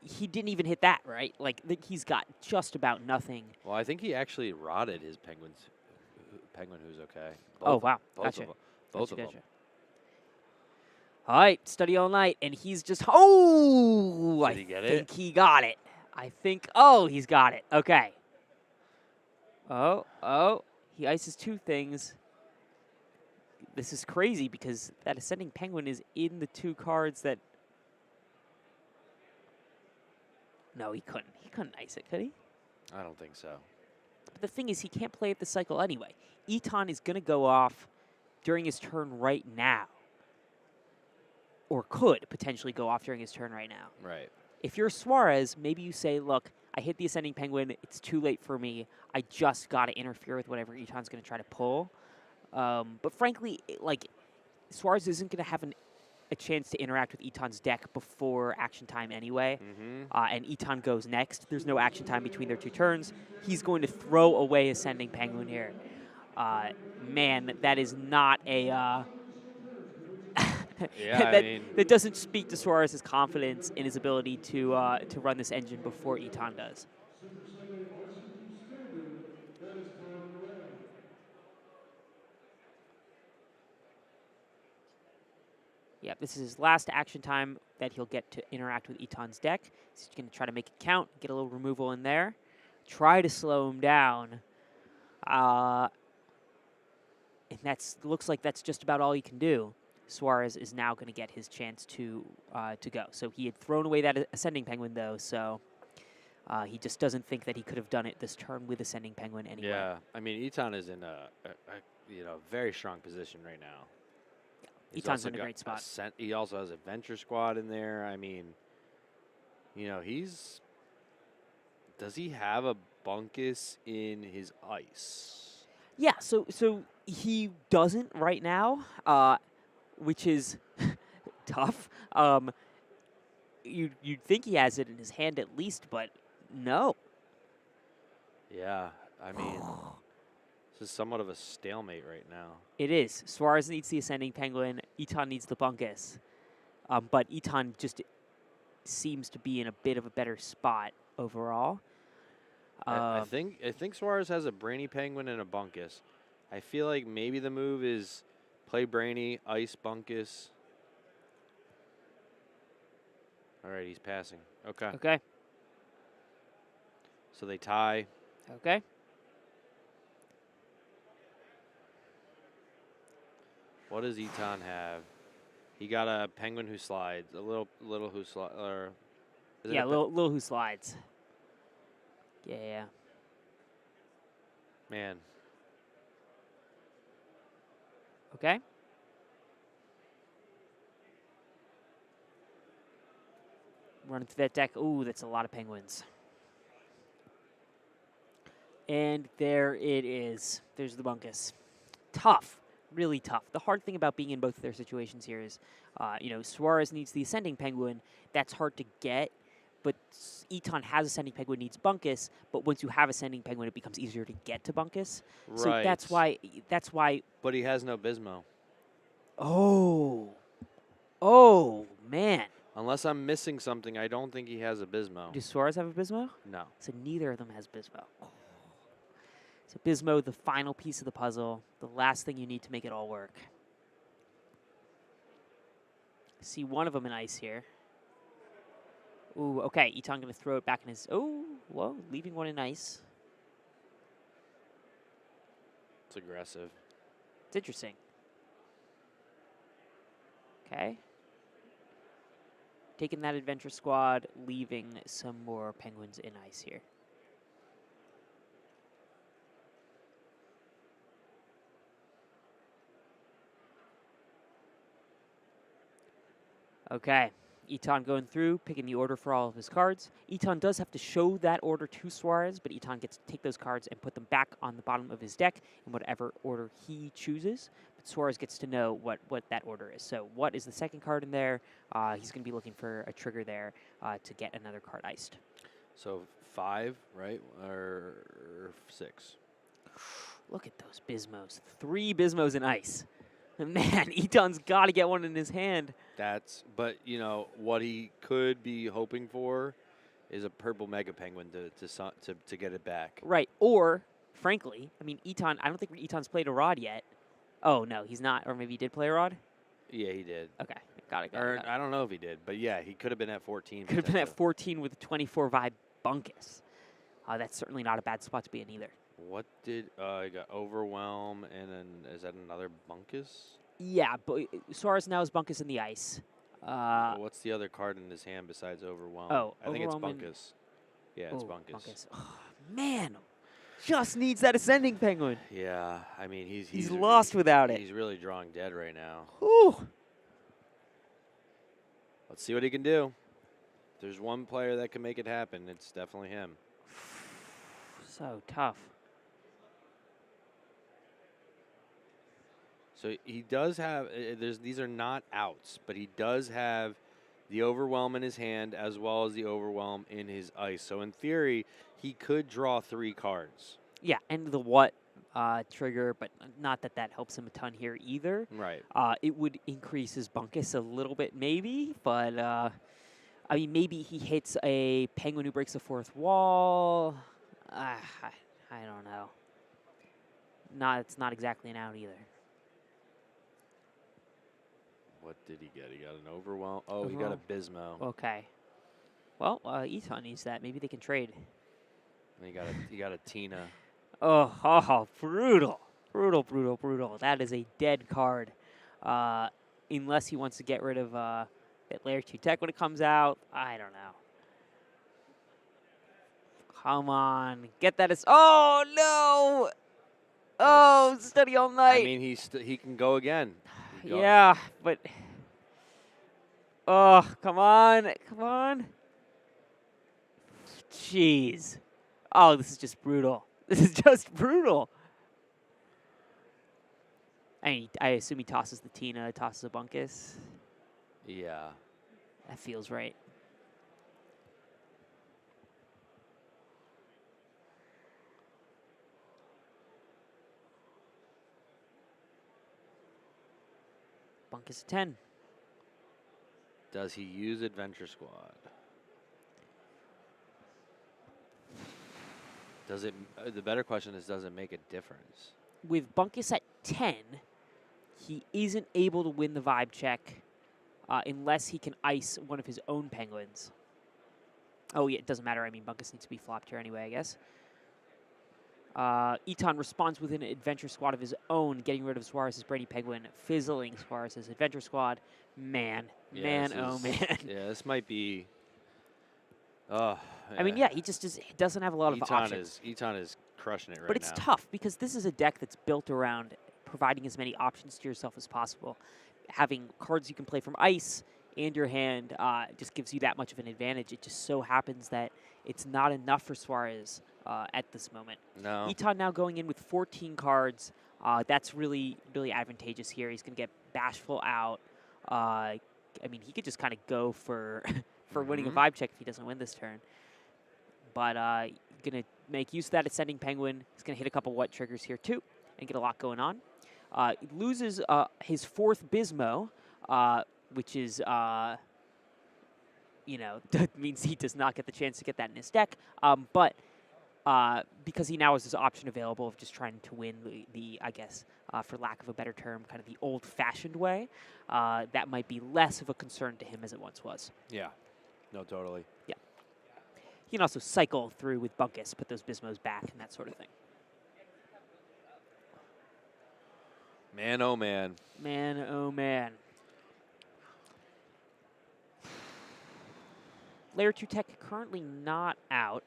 Speaker 1: He didn't even hit that, right? Like, he's got just about nothing.
Speaker 2: Well, I think he actually rotted his Penguin who's okay.
Speaker 1: Oh, wow.
Speaker 2: Both of them.
Speaker 1: All right, study all night, and he's just, oh, I think he got it. I think, oh, he's got it. Okay. Oh, he ices 2 things. This is crazy because that Ascending Penguin is in the 2 cards that, no, he couldn't. He couldn't ice it, could he?
Speaker 2: I don't think so.
Speaker 1: But the thing is, he can't play it the cycle anyway. Eton is going to go off during his turn right now. Or could potentially go off during his turn right now.
Speaker 2: Right.
Speaker 1: If you're Suarez, maybe you say, look, I hit the Ascending Penguin. It's too late for me. I just got to interfere with whatever Eton's going to try to pull. But frankly, like, Suarez isn't going to have a chance to interact with Eton's deck before action time anyway. And Eton goes next. There's no action time between their 2 turns. He's going to throw away Ascending Penguin here. Man, that is not a...
Speaker 2: Yeah,
Speaker 1: that doesn't speak to Suarez's confidence in his ability to run this engine before Eton does. Yeah, this is his last action time that he'll get to interact with Eton's deck. He's going to try to make it count, get a little removal in there, try to slow him down. And looks like that's just about all he can do. Suarez is now going to get his chance to go. So he had thrown away that Ascending Penguin, though, so he just doesn't think that he could have done it this turn with Ascending Penguin anyway.
Speaker 2: Yeah, I mean, Eton is in a very strong position right now.
Speaker 1: Eton's in a great spot.
Speaker 2: He also has a Venture Squad in there. I mean, does he have a Bunkus in his ice?
Speaker 1: Yeah, so he doesn't right now, which is tough. You'd think he has it in his hand at least, but no.
Speaker 2: Yeah, I mean, this is somewhat of a stalemate right now.
Speaker 1: It is. Suarez needs the Ascending Penguin. Eton needs the Bunkus. But Eton just seems to be in a bit of a better spot overall.
Speaker 2: I think Suarez has a Brainy Penguin and a Bunkus. I feel like maybe the move is play Brainy, ice Bunkus. All right, he's passing. Okay.
Speaker 1: Okay.
Speaker 2: So they tie.
Speaker 1: Okay.
Speaker 2: What does Eton have? He got a Penguin who slides. A little who slides.
Speaker 1: Yeah, little who slides. Yeah.
Speaker 2: Man.
Speaker 1: Okay. Running through that deck. Ooh, that's a lot of Penguins. And there it is. There's the Bunkus. Tough. Really tough. The hard thing about being in both of their situations here is, Suarez needs the Ascending Penguin. That's hard to get. But Eton has Ascending Penguin, needs Bunkus. But once you have Ascending Penguin, it becomes easier to get to Bunkus.
Speaker 2: Right.
Speaker 1: So that's why.
Speaker 2: But he has no Bismo.
Speaker 1: Oh, man.
Speaker 2: Unless I'm missing something, I don't think he has a Bismo.
Speaker 1: Does Suarez have a Bismo?
Speaker 2: No.
Speaker 1: So neither of them has Bismo. So Bismo, the final piece of the puzzle, the last thing you need to make it all work. See one of them in ice here. Ooh, okay. Eton going to throw it back in his... Oh, whoa, leaving one in ice.
Speaker 2: It's aggressive.
Speaker 1: It's interesting. Okay. Taking that Adventure Squad, leaving some more Penguins in ice here. Okay. Eton going through, picking the order for all of his cards. Eton does have to show that order to Suarez, but Eton gets to take those cards and put them back on the bottom of his deck in whatever order he chooses. But Suarez gets to know what that order is. So what is the second card in there? He's going to be looking for a trigger there to get another card iced.
Speaker 2: So 5, right? Or 6?
Speaker 1: Look at those Bismos. 3 Bismos in ice. Man, Eton's got to get one in his hand.
Speaker 2: But what he could be hoping for is a purple Mega Penguin to get it back.
Speaker 1: Right, or frankly, I mean Eton. I don't think Eton's played a Rod yet. Oh no, he's not. Or maybe he did play a Rod.
Speaker 2: Yeah, he did.
Speaker 1: Okay, got it.
Speaker 2: I don't know if he did, but yeah, he could have been at 14.
Speaker 1: Could have been at 14 with a 24 vibe Bunkus. That's certainly not a bad spot to be in either.
Speaker 2: What did I got? Overwhelm, and then is that another Bunkus?
Speaker 1: Yeah, but Suarez now has Bunkus in the ice.
Speaker 2: What's the other card in his hand besides Overwhelm? I think it's Bunkus. Yeah, it's Bunkus.
Speaker 1: Oh, man, just needs that Ascending Penguin.
Speaker 2: Yeah, I mean
Speaker 1: he's lost without it.
Speaker 2: He's really drawing dead right now.
Speaker 1: Ooh.
Speaker 2: Let's see what he can do. If there's one player that can make it happen, it's definitely him.
Speaker 1: So tough.
Speaker 2: So he does have, these are not outs, but he does have the Overwhelm in his hand as well as the Overwhelm in his ice. So in theory, he could draw 3 cards.
Speaker 1: Yeah, and the what trigger, but not that helps him a ton here either.
Speaker 2: Right.
Speaker 1: It would increase his Bunkus a little bit maybe, but I mean, maybe he hits a Penguin who breaks the 4th wall. I don't know. It's not exactly an out either.
Speaker 2: What did he get? He got an Overwhelm. Oh, he got a Bismo.
Speaker 1: Okay. Well, Eton needs that. Maybe they can trade.
Speaker 2: And he got a Tina.
Speaker 1: Oh, brutal. Brutal. That is a dead card. unless he wants to get rid of that Layer 2 tech when it comes out. I don't know. Come on. Get that. Oh, no. Oh, study all night.
Speaker 2: I mean, he can go again.
Speaker 1: Yeah, but... Oh, come on. Come on. Jeez. Oh, this is just brutal. This is just brutal. I assume he tosses the Tina, tosses a Bunkus.
Speaker 2: Yeah.
Speaker 1: That feels right. Bunkus a 10.
Speaker 2: Does he use Adventure Squad? Does it? The better question is, does it make a difference?
Speaker 1: With Bunkus at 10, he isn't able to win the vibe check unless he can ice one of his own penguins. Oh, yeah, it doesn't matter. I mean, Bunkus needs to be flopped here anyway, I guess. Eton responds with an Adventure Squad of his own, getting rid of Suarez's Brady Penguin, fizzling Suarez's Adventure Squad. Man,
Speaker 2: yeah,
Speaker 1: man.
Speaker 2: Yeah, this might be... Oh,
Speaker 1: I mean, yeah, he just doesn't have a lot of options.
Speaker 2: Eton is crushing it right now.
Speaker 1: But it's tough because this is a deck that's built around providing as many options to yourself as possible. Having cards you can play from ice and your hand just gives you that much of an advantage. It just so happens that it's not enough for Suarez at this moment.
Speaker 2: No.
Speaker 1: Eton now going in with 14 cards. That's really, really advantageous here. He's going to get Bashful out. I mean, he could just kind of go for for winning a vibe check if he doesn't win this turn. But going to make use of that Ascending Penguin. He's going to hit a couple what triggers here too and get a lot going on. He loses his 4th Bismo, which is, you know, that means he does not get the chance to get that in his deck. But because he now has this option available of just trying to win the I guess, for lack of a better term, kind of the old-fashioned way, that might be less of a concern to him as it once was.
Speaker 2: Yeah. No, totally.
Speaker 1: Yeah. He can also cycle through with Bunkus, put those Bismos back, and that sort of thing.
Speaker 2: Man, oh, man.
Speaker 1: Man, oh, man. Layer 2 tech currently not out.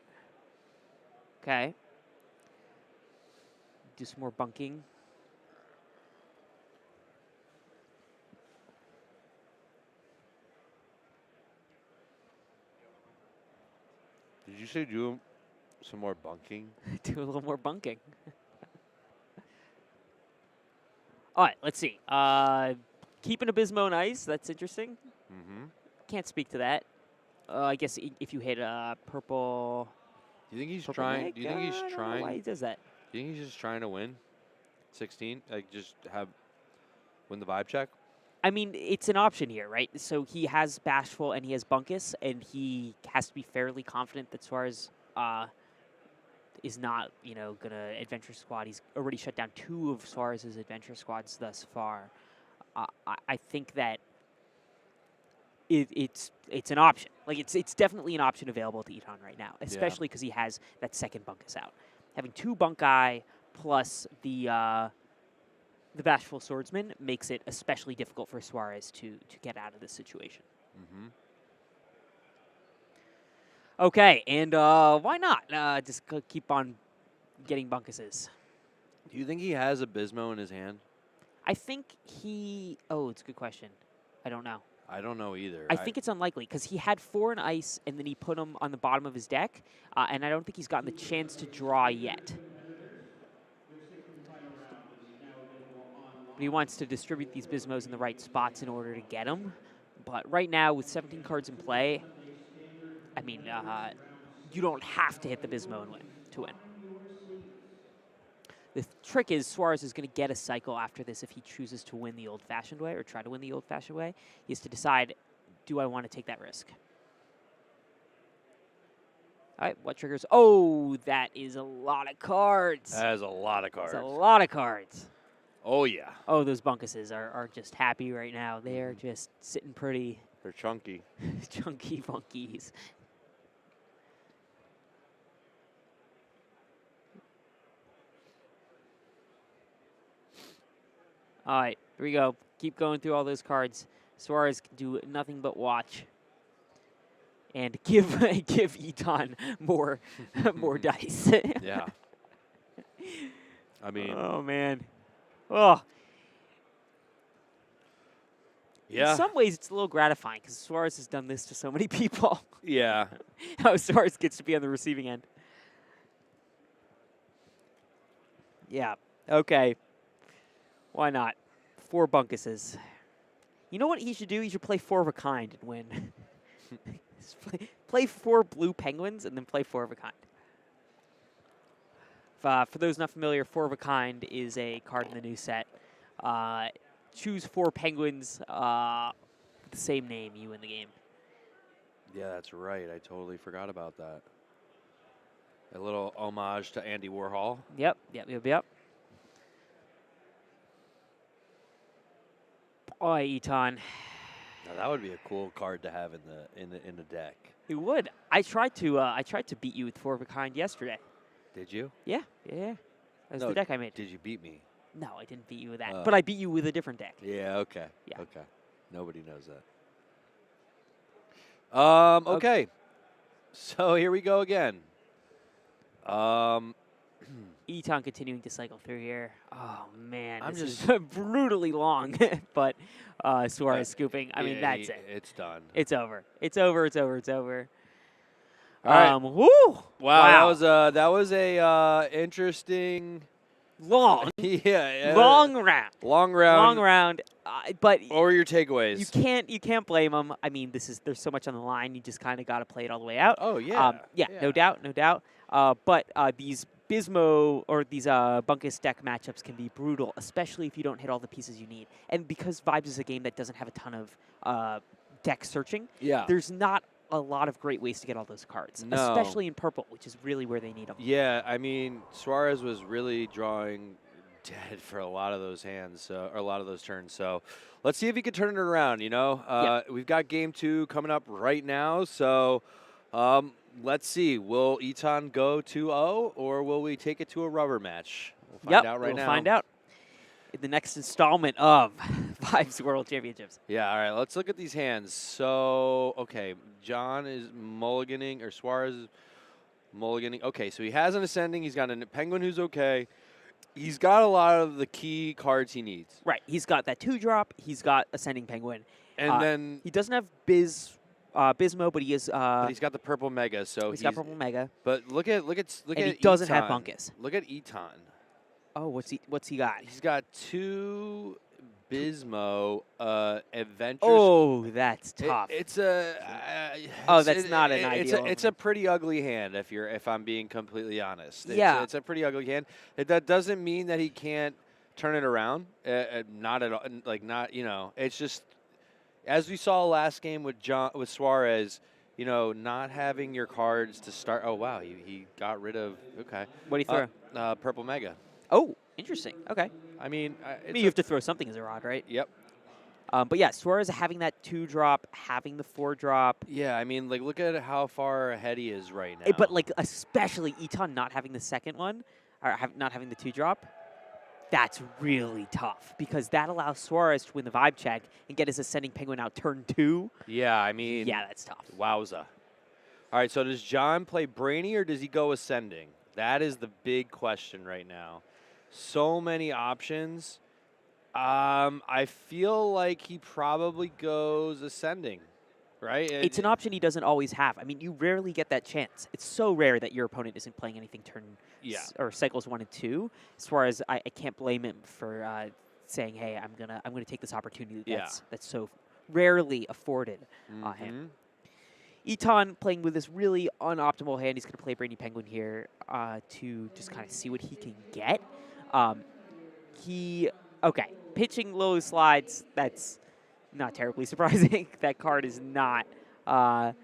Speaker 1: Okay. Do some more bunking.
Speaker 2: Did you say do some more bunking?
Speaker 1: Do a little more bunking. All right, let's see. Keeping a Bismo nice. That's interesting.
Speaker 2: Mm-hmm.
Speaker 1: Can't speak to that. I guess if you hit purple...
Speaker 2: Do you think he's trying? Do you think he's trying?
Speaker 1: I don't know why he does that.
Speaker 2: Do you think he's just trying to win 16? Like, just win the vibe check?
Speaker 1: I mean, it's an option here, right? So he has Bashful and he has Bunkus, and he has to be fairly confident that Suarez is not, you know, going to Adventure Squad. He's already shut down 2 of Suarez's Adventure Squads thus far. I think that it's an option. Like, it's definitely an option available to Eton right now, especially because he has that second Bunkus out. Having 2 Bunkai plus the Bashful Swordsman makes it especially difficult for Suarez to get out of this situation.
Speaker 2: Mm-hmm.
Speaker 1: Okay, and why not? Just keep on getting Bunkuses.
Speaker 2: Do you think he has a Bismo in his hand?
Speaker 1: I think he... Oh, it's a good question. I don't know.
Speaker 2: I don't know either.
Speaker 1: I think it's unlikely because he had 4 in ice and then he put them on the bottom of his deck, and I don't think he's gotten the chance to draw yet. But he wants to distribute these Bismos in the right spots in order to get them. But right now, with 17 cards in play, I mean, you don't have to hit the Bismo and win to win. The trick is Suarez is going to get a cycle after this if he chooses to win the old-fashioned way or try to win the old-fashioned way. He has to decide, do I want to take that risk? All right, what triggers? Oh, that is a lot of cards.
Speaker 2: That is a lot of cards.
Speaker 1: That's a lot of cards.
Speaker 2: Oh, yeah.
Speaker 1: Oh, those Bunkuses are just happy right now. They're just sitting pretty.
Speaker 2: They're chunky.
Speaker 1: Chunky funkies. All right, Here we go. Keep going through all those cards. Suarez can do nothing but watch. And give Eton more more dice.
Speaker 2: Yeah. I mean.
Speaker 1: Oh man. Oh.
Speaker 2: Yeah.
Speaker 1: In some ways, it's a little gratifying because Suarez has done this to so many people.
Speaker 2: Yeah.
Speaker 1: How Suarez gets to be on the receiving end. Yeah. Okay. Why not? 4 bunkuses. You know what he should do? He should play 4 of a kind and win. Play 4 blue penguins and then play 4 of a kind. For those not familiar, 4 of a kind is a card in the new set. Choose 4 penguins with the same name. You win the game.
Speaker 2: Yeah, that's right. I totally forgot about that. A little homage to Andy Warhol.
Speaker 1: Yep. Boy, Eton.
Speaker 2: Now, that would be a cool card to have in the deck.
Speaker 1: It would. I tried to beat you with 4 of a kind yesterday.
Speaker 2: Did you?
Speaker 1: Yeah. That's the deck I made.
Speaker 2: Did you beat me?
Speaker 1: No, I didn't beat you with that. But I beat you with a different deck.
Speaker 2: Yeah, okay.
Speaker 1: Yeah.
Speaker 2: Okay. Nobody knows that. Okay. So here we go again.
Speaker 1: Eton continuing to cycle through here. Oh, man.
Speaker 2: I'm
Speaker 1: this
Speaker 2: just
Speaker 1: is brutally long. But Suarez scooping. I mean, that's it.
Speaker 2: It's done.
Speaker 1: It's over. It's over.
Speaker 2: All right.
Speaker 1: Woo!
Speaker 2: Wow. That was a interesting...
Speaker 1: Long.
Speaker 2: Yeah.
Speaker 1: Long round.
Speaker 2: Long round.
Speaker 1: But
Speaker 2: what were your takeaways?
Speaker 1: You can't blame them. I mean, there's so much on the line. You just kind of got to play it all the way out.
Speaker 2: Oh yeah.
Speaker 1: Yeah. No doubt. But these Bismo or these Bunkus deck matchups can be brutal, especially if you don't hit all the pieces you need. And because Vibes is a game that doesn't have a ton of deck searching, there's not a lot of great ways to get all those cards, especially in purple, which is really where they need them.
Speaker 2: Yeah, I mean, Suarez was really drawing dead for a lot of those hands, or a lot of those turns. So let's see if he can turn it around, We've got game 2 coming up right now. So let's see. Will Eton go 2-0, or will we take it to a rubber match? We'll find out right now.
Speaker 1: We'll find out in the next installment of Vibes World Championships.
Speaker 2: Yeah, all right, let's look at these hands. So, okay, John is mulliganing, or Suarez is mulliganing. Okay, so he has an ascending. He's got a penguin who's okay. He's got a lot of the key cards he needs.
Speaker 1: Right, he's got that 2-drop. He's got ascending penguin.
Speaker 2: And then...
Speaker 1: He doesn't have Bismo, but he is...
Speaker 2: but he's got the purple mega, so
Speaker 1: he's got purple mega.
Speaker 2: But look at
Speaker 1: and he doesn't have Bunkus.
Speaker 2: Look at Eton.
Speaker 1: Oh, what's he got?
Speaker 2: He's got 2 Bismo adventures.
Speaker 1: Oh, that's tough.
Speaker 2: It's a.
Speaker 1: That's not an ideal.
Speaker 2: It's a pretty ugly hand if I'm being completely honest.
Speaker 1: Yeah,
Speaker 2: it's a pretty ugly hand. That doesn't mean that he can't turn it around. Not at all. It's just as we saw last game with Suarez. Not having your cards to start. Oh wow, he got rid of. Okay.
Speaker 1: What do you throw?
Speaker 2: Purple mega.
Speaker 1: Oh, interesting. Okay.
Speaker 2: I mean,
Speaker 1: you have to throw something as a rod, right?
Speaker 2: Yep.
Speaker 1: But yeah, Suarez having that 2-drop, having the 4-drop.
Speaker 2: Yeah, I mean, look at how far ahead he is right now.
Speaker 1: But especially Eton not having the second one, or not having the 2-drop, that's really tough because that allows Suarez to win the vibe check and get his ascending penguin out turn 2.
Speaker 2: Yeah, I mean.
Speaker 1: Yeah, that's tough.
Speaker 2: Wowza. All right, so does John play Brainy or does he go ascending? That is the big question right now. So many options. I feel like he probably goes ascending, right?
Speaker 1: It's an option he doesn't always have. I mean, you rarely get that chance. It's so rare that your opponent isn't playing anything turn or cycles 1 and 2. As far as I can't blame him for saying, "Hey, I'm gonna take this opportunity that's so rarely afforded him." Eton playing with this really unoptimal hand. He's going to play Brainy Penguin here to just kind of see what he can get. Pitching low slides, that's not terribly surprising. That card is not one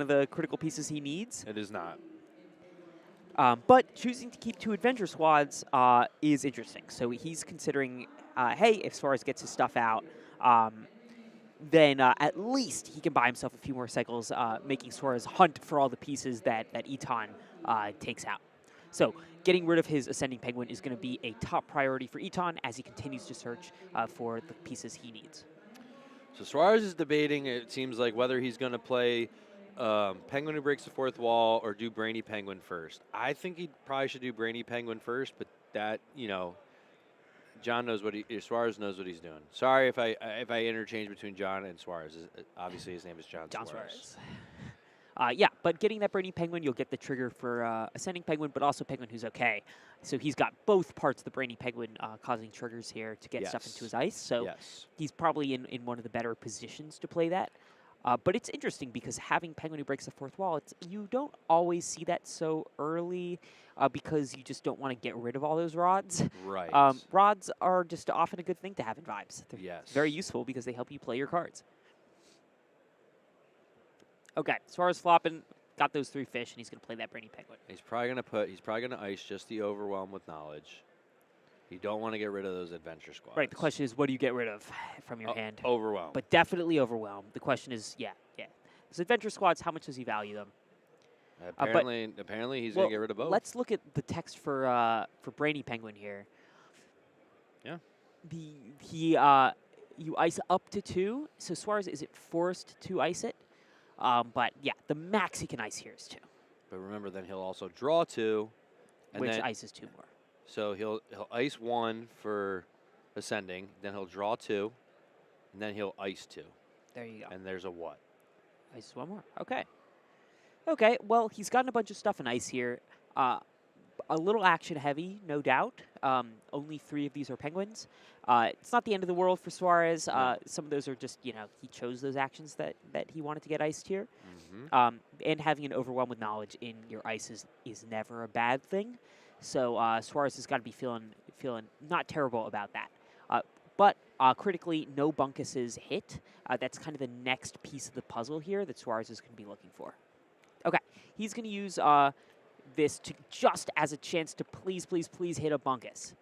Speaker 1: of the critical pieces he needs.
Speaker 2: It is not.
Speaker 1: But choosing to keep 2 adventure squads is interesting. So he's considering, hey, if Suarez gets his stuff out, then at least he can buy himself a few more cycles, making Suarez hunt for all the pieces that Eton takes out. So getting rid of his Ascending Penguin is going to be a top priority for Eton as he continues to search for the pieces he needs.
Speaker 2: So Suarez is debating, it seems like, whether he's going to play Penguin Who Breaks the Fourth Wall or do Brainy Penguin first. I think he probably should do Brainy Penguin first, but that, John knows Suarez knows what he's doing. Sorry if I interchange between John and Suarez. Obviously, his name is John Suarez.
Speaker 1: Yeah, but getting that Brainy Penguin, you'll get the trigger for Ascending Penguin, but also Penguin Who's okay. So he's got both parts of the Brainy Penguin causing triggers here to get stuff into his ice. So he's probably in one of the better positions to play that. But it's interesting because having Penguin Who Breaks the Fourth Wall, you don't always see that so early because you just don't want to get rid of all those rods.
Speaker 2: Right.
Speaker 1: Rods are just often a good thing to have in Vibes. They're very useful because they help you play your cards. Okay, Suarez flopping, got those 3 fish, and he's going to play that Brainy Penguin.
Speaker 2: He's probably going to ice just the Overwhelm with Knowledge. You don't want to get rid of those Adventure Squads.
Speaker 1: Right, the question is, what do you get rid of from your hand?
Speaker 2: Overwhelm.
Speaker 1: But definitely Overwhelm. The question is, yeah. Those Adventure Squads, how much does he value them?
Speaker 2: Apparently he's going to get rid of both.
Speaker 1: Let's look at the text for Brainy Penguin here.
Speaker 2: Yeah.
Speaker 1: You ice up to 2, so Suarez isn't forced to ice it. But, yeah, the max he can ice here is 2.
Speaker 2: But remember, then he'll also draw 2. And
Speaker 1: which
Speaker 2: then
Speaker 1: ices 2 more.
Speaker 2: So he'll ice 1 for Ascending, then he'll draw 2, and then he'll ice 2.
Speaker 1: There you go.
Speaker 2: And there's a what?
Speaker 1: Ice 1 more. Okay. Okay, well, he's gotten a bunch of stuff in ice here. A little action heavy, no doubt. Only 3 of these are Penguins. It's not the end of the world for Suarez.
Speaker 2: No.
Speaker 1: Some of those are just, he chose those actions that he wanted to get iced here.
Speaker 2: Mm-hmm.
Speaker 1: And having an Overwhelm with Knowledge in your ice is never a bad thing. So Suarez has got to be feeling not terrible about that. But critically, no bunkuses hit. That's kind of the next piece of the puzzle here that Suarez is going to be looking for. Okay, he's going to use this to just as a chance to please hit a bunkus.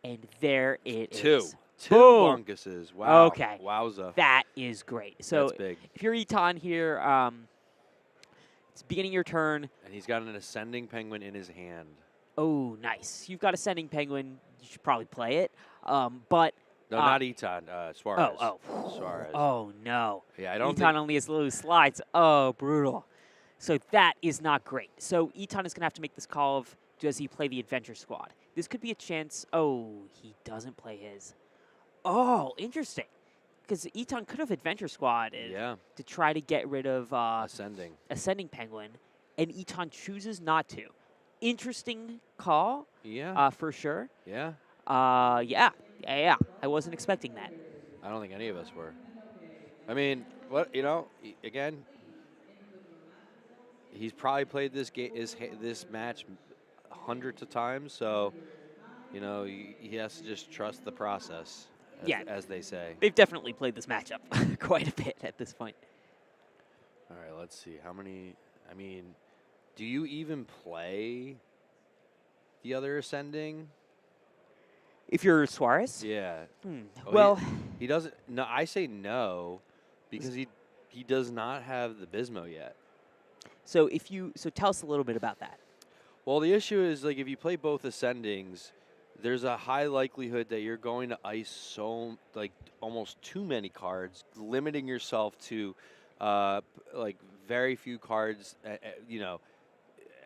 Speaker 1: And there it is.
Speaker 2: 2 bunkuses. Wow.
Speaker 1: Okay.
Speaker 2: Wowza.
Speaker 1: That is great. So
Speaker 2: that's big.
Speaker 1: If you're Eton here, it's beginning your turn.
Speaker 2: And he's got an Ascending Penguin in his hand.
Speaker 1: Oh, nice. You've got Ascending Penguin. You should probably play it. But
Speaker 2: no, not Eton. Suarez. Suarez.
Speaker 1: Oh, no.
Speaker 2: Yeah, I don't
Speaker 1: Eton only has loose slides. Oh, brutal. So that is not great. So Eton is going to have to make this call of, does he play the Adventure Squad? This could be a chance. Oh, he doesn't play his. Oh, interesting. Because Eton could have Adventure Squad to try to get rid of Ascending Penguin, and Eton chooses not to. Interesting call.
Speaker 2: Yeah.
Speaker 1: For sure.
Speaker 2: Yeah.
Speaker 1: Yeah. I wasn't expecting that.
Speaker 2: I don't think any of us were. I mean, again, he's probably played this match hundreds of times, so he has to just trust the process. As they say.
Speaker 1: They've definitely played this matchup quite a bit at this point.
Speaker 2: All right, let's see how many. I mean, do you even play the other Ascending?
Speaker 1: If you're Suarez?
Speaker 2: Yeah.
Speaker 1: Well,
Speaker 2: he doesn't. No, I say no because he does not have the Bismo yet.
Speaker 1: So tell us a little bit about that.
Speaker 2: Well, the issue is if you play both Ascendings, there's a high likelihood that you're going to ice almost too many cards, limiting yourself to very few cards,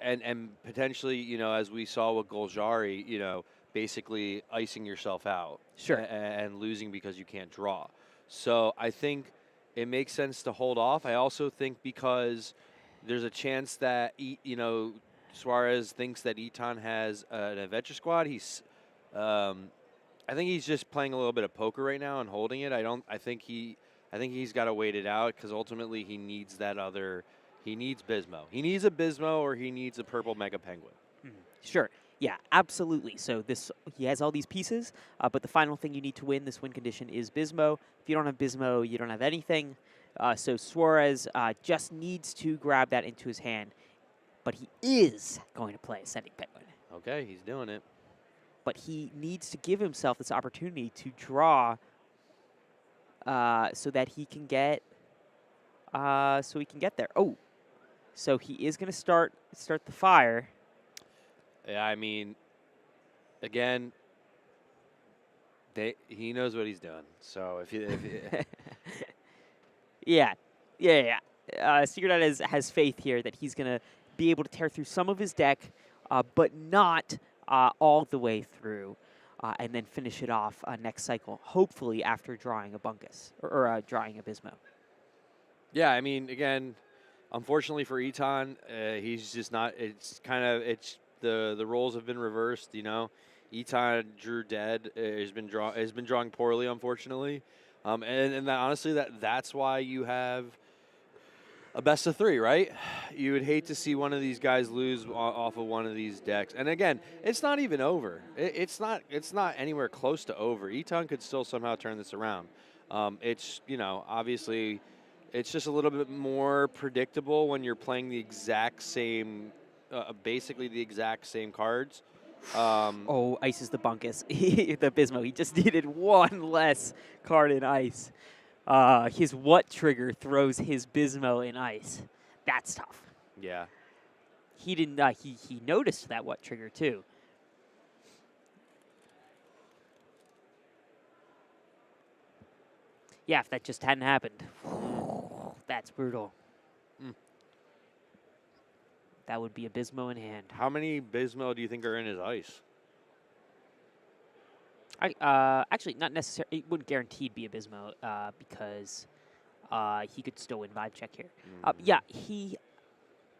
Speaker 2: and potentially, as we saw with Goljari, basically icing yourself out.
Speaker 1: Sure.
Speaker 2: And losing because you can't draw. So I think it makes sense to hold off. I also think because there's a chance that, Suarez thinks that Eton has an Adventure Squad, I think he's just playing a little bit of poker right now and holding it. I think he's got to wait it out because ultimately he needs he needs Bismo. He needs a Bismo or he needs a purple Mega Penguin.
Speaker 1: Sure. Yeah, absolutely. So he has all these pieces, but the final thing you need to win, this win condition, is Bismo. If you don't have Bismo, you don't have anything. So Suarez just needs to grab that into his hand, but he is going to play Ascending Penguin.
Speaker 2: Okay, he's doing it.
Speaker 1: But he needs to give himself this opportunity to draw so that he can get there. Oh, so he is going to start the fire.
Speaker 2: Yeah, I mean, again, he knows what he's doing. So if you,
Speaker 1: Secret has faith here that he's gonna be able to tear through some of his deck, but not all the way through, and then finish it off next cycle. Hopefully, after drawing a Bunkus or drawing a Bismo.
Speaker 2: Yeah, I mean, again, unfortunately for Eton, he's just not. It's the roles have been reversed. You know, Eton drew dead. Has been drawing poorly, unfortunately, and honestly, that's why you have a best of 3, right? You would hate to see one of these guys lose off of one of these decks. And again, it's not even over. It's not anywhere close to over. Eton could still somehow turn this around. It's, obviously, it's just a little bit more predictable when you're playing the exact same, basically the exact same cards.
Speaker 1: Ice is the Bunkus, the Bismo. He just needed one less card in Ice. His what trigger throws his Bismo in Ice. That's tough.
Speaker 2: Yeah.
Speaker 1: He didn't. He noticed that what trigger too. Yeah, if that just hadn't happened, that's brutal. That would be a Bismo in hand.
Speaker 2: How many Bismo do you think are in his Ice?
Speaker 1: Actually, not necessarily. It wouldn't guaranteed be a Bismo because he could still win vibe check here. Yeah,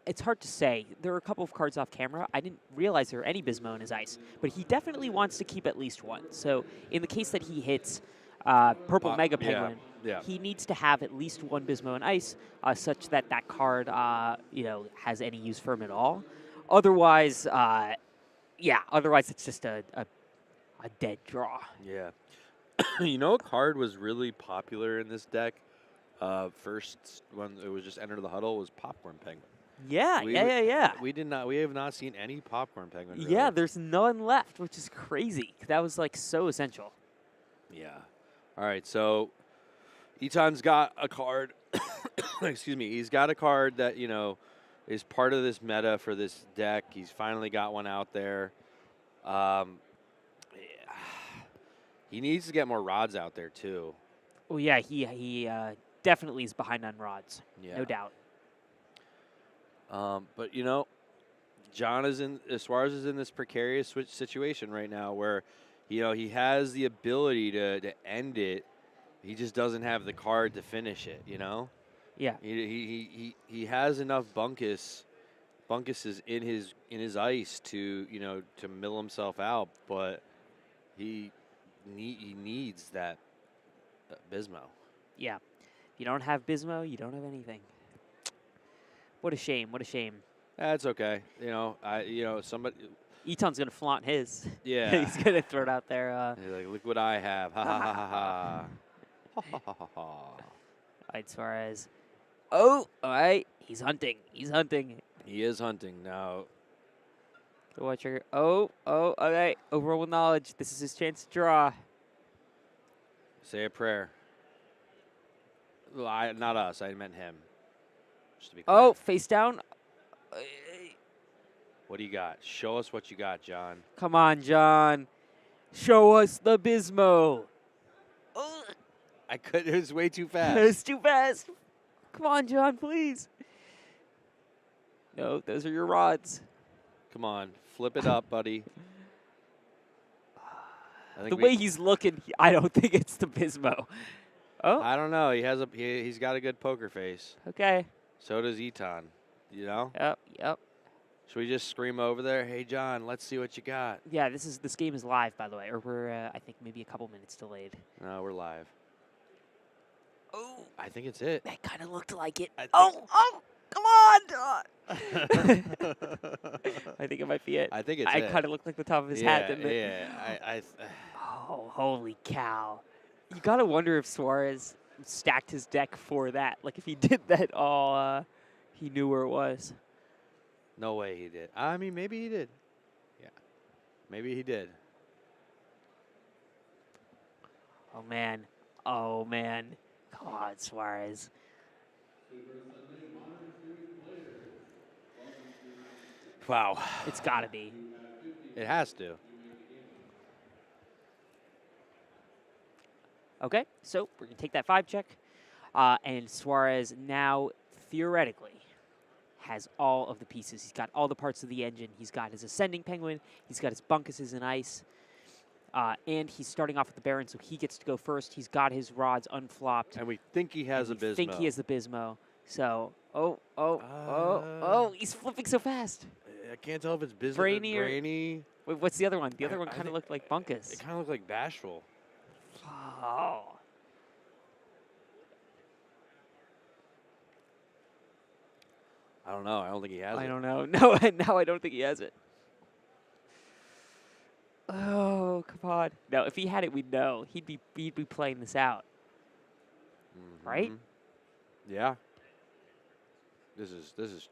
Speaker 1: it's hard to say. There are a couple of cards off camera. I didn't realize there were any Bismo in his Ice, but he definitely wants to keep at least one. So in the case that he hits Purple Mega Penguin, he needs to have at least one Bismo in Ice, such that that card, has any use for him at all. Otherwise, otherwise it's just a dead draw.
Speaker 2: Yeah. A card was really popular in this deck. First, when it was just Enter the Huddle, was Popcorn Penguin.
Speaker 1: Yeah.
Speaker 2: We have not seen any Popcorn Penguin. Really.
Speaker 1: Yeah, there's none left, which is crazy. That was like so essential.
Speaker 2: Yeah. All right, so Eton's got a card. Excuse me. He's got a card that is part of this meta for this deck. He's finally got one out there. He needs to get more rods out there too.
Speaker 1: Oh yeah, he definitely is behind on rods.
Speaker 2: Yeah.
Speaker 1: No doubt.
Speaker 2: But Suarez is in this precarious situation right now where, he has the ability to end it. He just doesn't have the card to finish it.
Speaker 1: Yeah.
Speaker 2: He has enough bunkuses in his Ice to to mill himself out, but he needs that Bismo.
Speaker 1: Yeah. If you don't have Bismo, you don't have anything. What a shame. What a shame.
Speaker 2: That's okay. Somebody.
Speaker 1: Eton's going to flaunt his.
Speaker 2: Yeah.
Speaker 1: He's going to throw it out there.
Speaker 2: He's like, look what I have. Ha ha ha ha ha. Ha ha ha ha ha.
Speaker 1: All right, Suarez. Oh, all right. He's hunting. He's hunting.
Speaker 2: He is hunting now.
Speaker 1: The what trigger. Oh, okay. Overall knowledge. This is his chance to draw.
Speaker 2: Say a prayer. Well, not us. I meant him. Just to be clear.
Speaker 1: Oh, face down.
Speaker 2: What do you got? Show us what you got, John.
Speaker 1: Come on, John. Show us the Bismo.
Speaker 2: I couldn't. It was way too fast.
Speaker 1: It was too fast. Come on, John, please. No, those are your rods.
Speaker 2: Come on. Flip it up, buddy.
Speaker 1: The way he's looking, I don't think it's the Bismo. Oh.
Speaker 2: I don't know. He's got a good poker face.
Speaker 1: Okay.
Speaker 2: So does Eton.
Speaker 1: Yep.
Speaker 2: Should we just scream over there? Hey, John, let's see what you got.
Speaker 1: Yeah, this game is live, by the way, or we're I think maybe a couple minutes delayed.
Speaker 2: No, we're live.
Speaker 1: Oh,
Speaker 2: I think it's it.
Speaker 1: That kind of looked like it. Come on, John. I think it might be it.
Speaker 2: I think it's
Speaker 1: it kind of looked like the top of his hat, didn't it?
Speaker 2: Yeah.
Speaker 1: Oh, holy cow. You got to wonder if Suarez stacked his deck for that. Like, if he did that all, he knew where it was.
Speaker 2: No way he did. I mean, maybe he did. Yeah. Maybe he did.
Speaker 1: Oh, man. God, Suarez.
Speaker 2: Wow.
Speaker 1: It's got to be.
Speaker 2: It has to.
Speaker 1: Okay, so we're going to take that 5 check. And Suarez now, theoretically, has all of the pieces. He's got all the parts of the engine. He's got his Ascending Penguin. He's got his Bunkuses in ice. And he's starting off with the Baron, so he gets to go first. He's got his rods unflopped.
Speaker 2: And we think he has a Bismo.
Speaker 1: We think he has the Bismo. So, he's flipping so fast.
Speaker 2: I can't tell if it's Bismo
Speaker 1: Brainy
Speaker 2: or Brainy.
Speaker 1: Wait, what's the other one? The other one kind of looked like Bunkus.
Speaker 2: It kind of looked like Bashful.
Speaker 1: Oh.
Speaker 2: I don't know. I don't think he has it.
Speaker 1: I don't know. No, now I don't think he has it. Oh, come on. No, if he had it, we'd know. He'd be playing this out. Right?
Speaker 2: Yeah. This is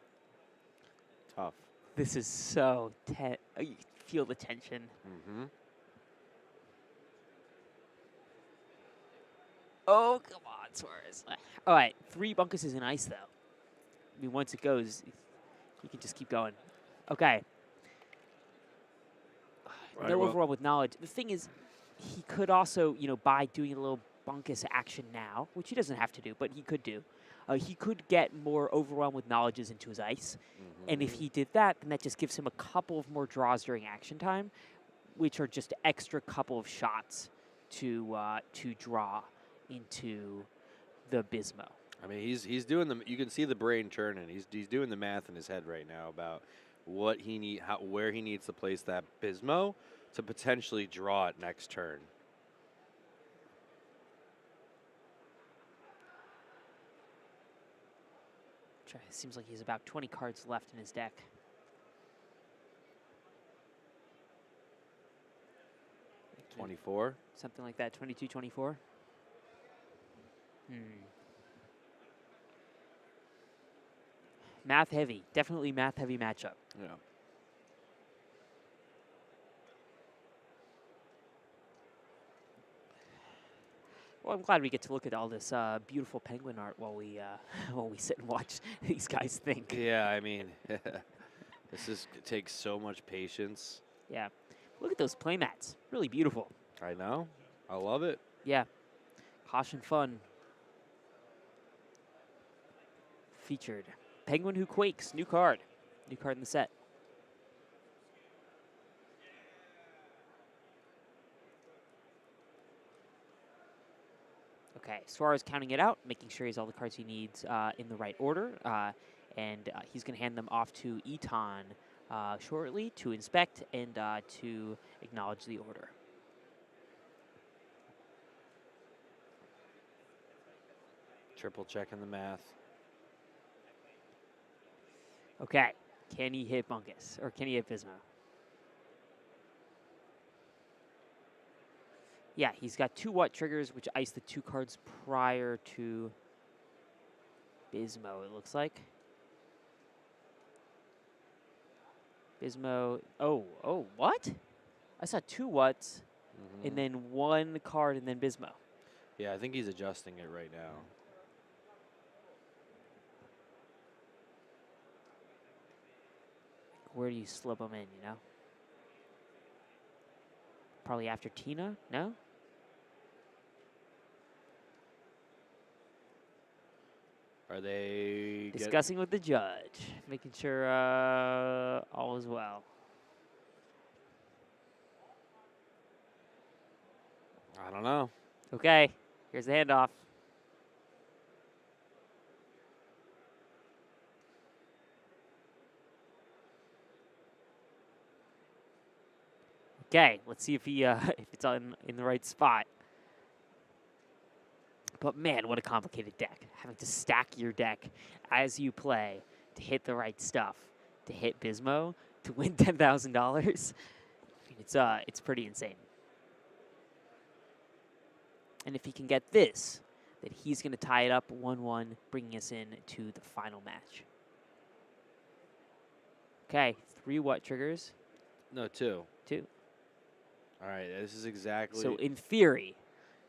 Speaker 2: tough.
Speaker 1: This is so you feel the tension. Oh, come on, Suarez. All right, 3 Bunkuses in ice, though. I mean, once it goes, you can just keep going. Okay.
Speaker 2: Right,
Speaker 1: No overall with knowledge. The thing is, he could also, by doing a little Bunkus action now, which he doesn't have to do, but he could do, he could get more overwhelm with knowledges into his ice. And if he did that, then that just gives him a couple of more draws during action time, which are just extra couple of shots to draw into the Bismo.
Speaker 2: I mean, he's doing the. You can see the brain churning. He's doing the math in his head right now about what he where he needs to place that Bismo to potentially draw it next turn.
Speaker 1: It seems like he's about 20 cards left in his deck.
Speaker 2: 24?
Speaker 1: Something like that, 22, 24. Math heavy, definitely math heavy matchup.
Speaker 2: Yeah.
Speaker 1: Well, I'm glad we get to look at all this beautiful penguin art while we sit and watch these guys think.
Speaker 2: Yeah, I mean, it takes so much patience.
Speaker 1: Yeah. Look at those playmats. Really beautiful.
Speaker 2: I know. I love it.
Speaker 1: Yeah. Caution Fun. Featured. Penguin Who Quakes. New card. New card in the set. Okay, Suarez counting it out, making sure he has all the cards he needs in the right order. And he's going to hand them off to Eton shortly to inspect and to acknowledge the order.
Speaker 2: Triple checking the math.
Speaker 1: Okay, can he hit Bunkus, or can he hit Bismo? Yeah, he's got 2 What triggers, which ice the 2 cards prior to Bismo, it looks like. Bismo, oh, what? I saw 2 Whats, and then 1 card, and then Bismo.
Speaker 2: Yeah, I think he's adjusting it right now.
Speaker 1: Where do you slip them in, Probably after Tina? No?
Speaker 2: Are they
Speaker 1: discussing with the judge, making sure all is well.
Speaker 2: I don't know.
Speaker 1: Okay, here's the handoff. Okay, let's see if he if it's in the right spot. But man, what a complicated deck. Having to stack your deck as you play to hit the right stuff, to hit Bismo, to win $10,000. I mean, it's pretty insane. And if he can get this, then he's going to tie it up 1-1, bringing us in to the final match. Okay, 3 What triggers?
Speaker 2: No, 2.
Speaker 1: 2.
Speaker 2: All right, this is exactly.
Speaker 1: So in theory,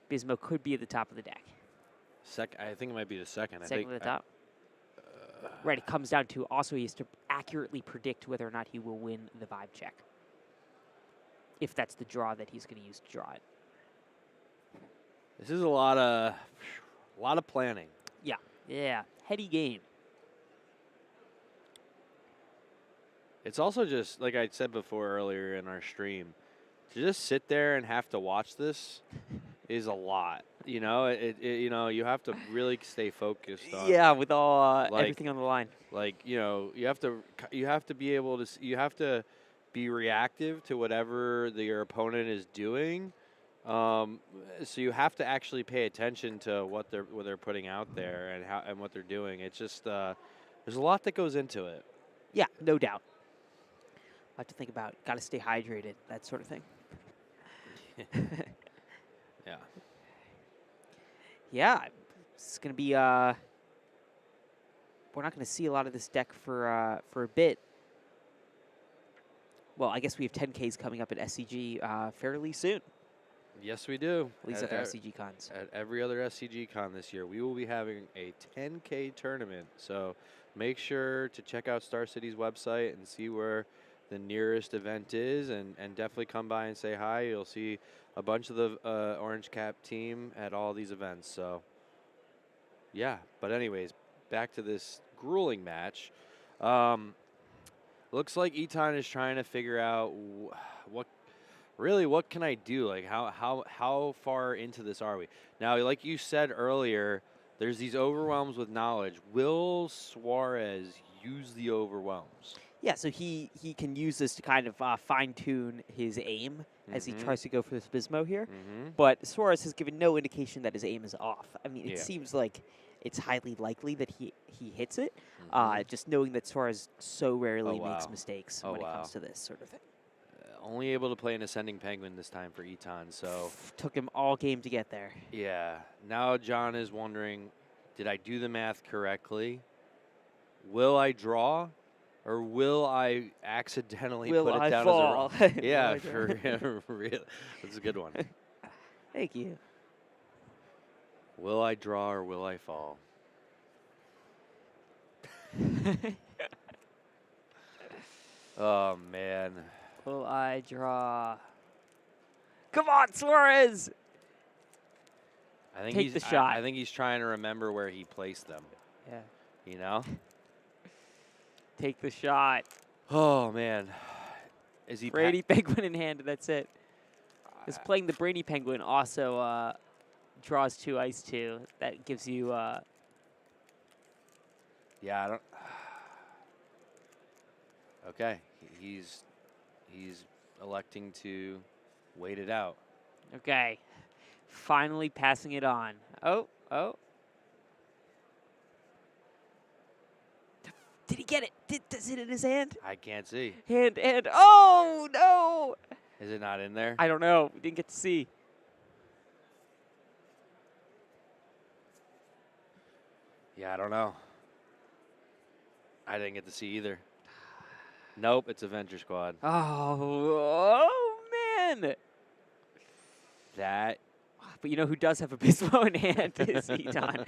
Speaker 1: Bismo could be at the top of the deck.
Speaker 2: I think it might be the second.
Speaker 1: Second at the top. Right, it comes down to also he has to accurately predict whether or not he will win the vibe check. if that's the draw that he's going to use to draw it.
Speaker 2: This is a lot of planning.
Speaker 1: Yeah, yeah, heady game.
Speaker 2: It's also just, like I said before earlier in our stream, to just sit there and have to watch this is a lot. You know, you have to really stay focused on.
Speaker 1: Yeah, with all everything on the line.
Speaker 2: Like, you have to be able to you have to be reactive to whatever your opponent is doing. So you have to actually pay attention to what they're putting out there and what they're doing. It's just there's a lot that goes into it.
Speaker 1: Yeah, no doubt. I have to think about. Got to stay hydrated, that sort of thing.
Speaker 2: Yeah.
Speaker 1: Yeah, it's gonna be. We're not gonna see a lot of this deck for a bit. Well, I guess we have 10Ks coming up at SCG fairly soon.
Speaker 2: Yes, we do.
Speaker 1: At least at the SCGCONs.
Speaker 2: At every other SCGCon this year, we will be having a 10K tournament. So make sure to check out Star City's website and see where the nearest event is, and definitely come by and say hi. You'll see a bunch of the Orange Cap team at all these events. So, yeah. But anyways, back to this grueling match. Looks like Eton is trying to figure out what can I do? Like, how far into this are we? Now, like you said earlier, there's these overwhelms with knowledge. Will Suarez use the overwhelms?
Speaker 1: Yeah, so he can use this to kind of fine-tune his aim as he tries to go for this Bismo here. But Suarez has given no indication that his aim is off. I mean, it seems like it's highly likely that he hits it, just knowing that Suarez so rarely makes mistakes when it comes to this sort of thing.
Speaker 2: Only able to play an Ascending Penguin this time for Eton, so...
Speaker 1: Took him all game to get there.
Speaker 2: Yeah. Now John is wondering, did I do the math correctly? Will I draw? Or will I accidentally put it down
Speaker 1: fall?
Speaker 2: as a roll? Yeah, for real. That's a good one.
Speaker 1: Thank you.
Speaker 2: Will I draw or will I fall? Oh, man.
Speaker 1: Will I draw? Come on, Suarez! Take the shot.
Speaker 2: I think he's trying to remember where he placed them.
Speaker 1: Yeah.
Speaker 2: You know?
Speaker 1: Take the shot.
Speaker 2: Oh, man. Is he
Speaker 1: Brady Penguin in hand, that's it. Is playing the Brady Penguin also draws 2 ice 2. That gives you...
Speaker 2: Yeah, I don't... Okay. He's electing to wait it out.
Speaker 1: Okay. Finally passing it on. Oh. Did he get it? Does it in his hand?
Speaker 2: I can't see.
Speaker 1: Hand. Oh, no!
Speaker 2: Is it not in there?
Speaker 1: I don't know. We didn't get to see.
Speaker 2: Yeah, I don't know. I didn't get to see either. Nope, it's Avenger Squad.
Speaker 1: Oh man!
Speaker 2: That.
Speaker 1: But you know who does have a Bismo in hand is Eton.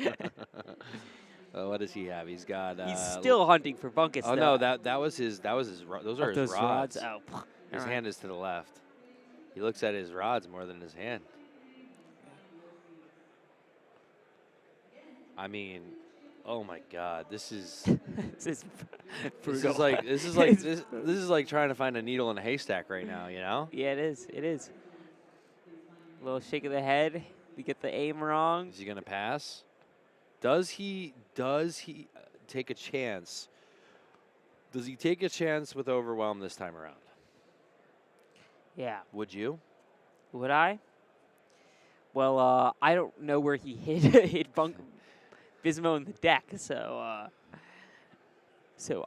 Speaker 2: What does he have? He's got.
Speaker 1: He's still hunting for Bunkus.
Speaker 2: Oh
Speaker 1: though.
Speaker 2: no, that was his. Those are his rods.
Speaker 1: Oh,
Speaker 2: his hand is to the left. He looks at his rods more than his hand. I mean, oh my God, this is.
Speaker 1: This
Speaker 2: is like trying to find a needle in a haystack right now. You know?
Speaker 1: Yeah, it is. It is. A little shake of the head. We get the aim wrong.
Speaker 2: Is he gonna pass? Does he take a chance? Does he take a chance with Overwhelm this time around?
Speaker 1: Yeah.
Speaker 2: Would you?
Speaker 1: Would I? Well, I don't know where he hit Bismo in the deck, so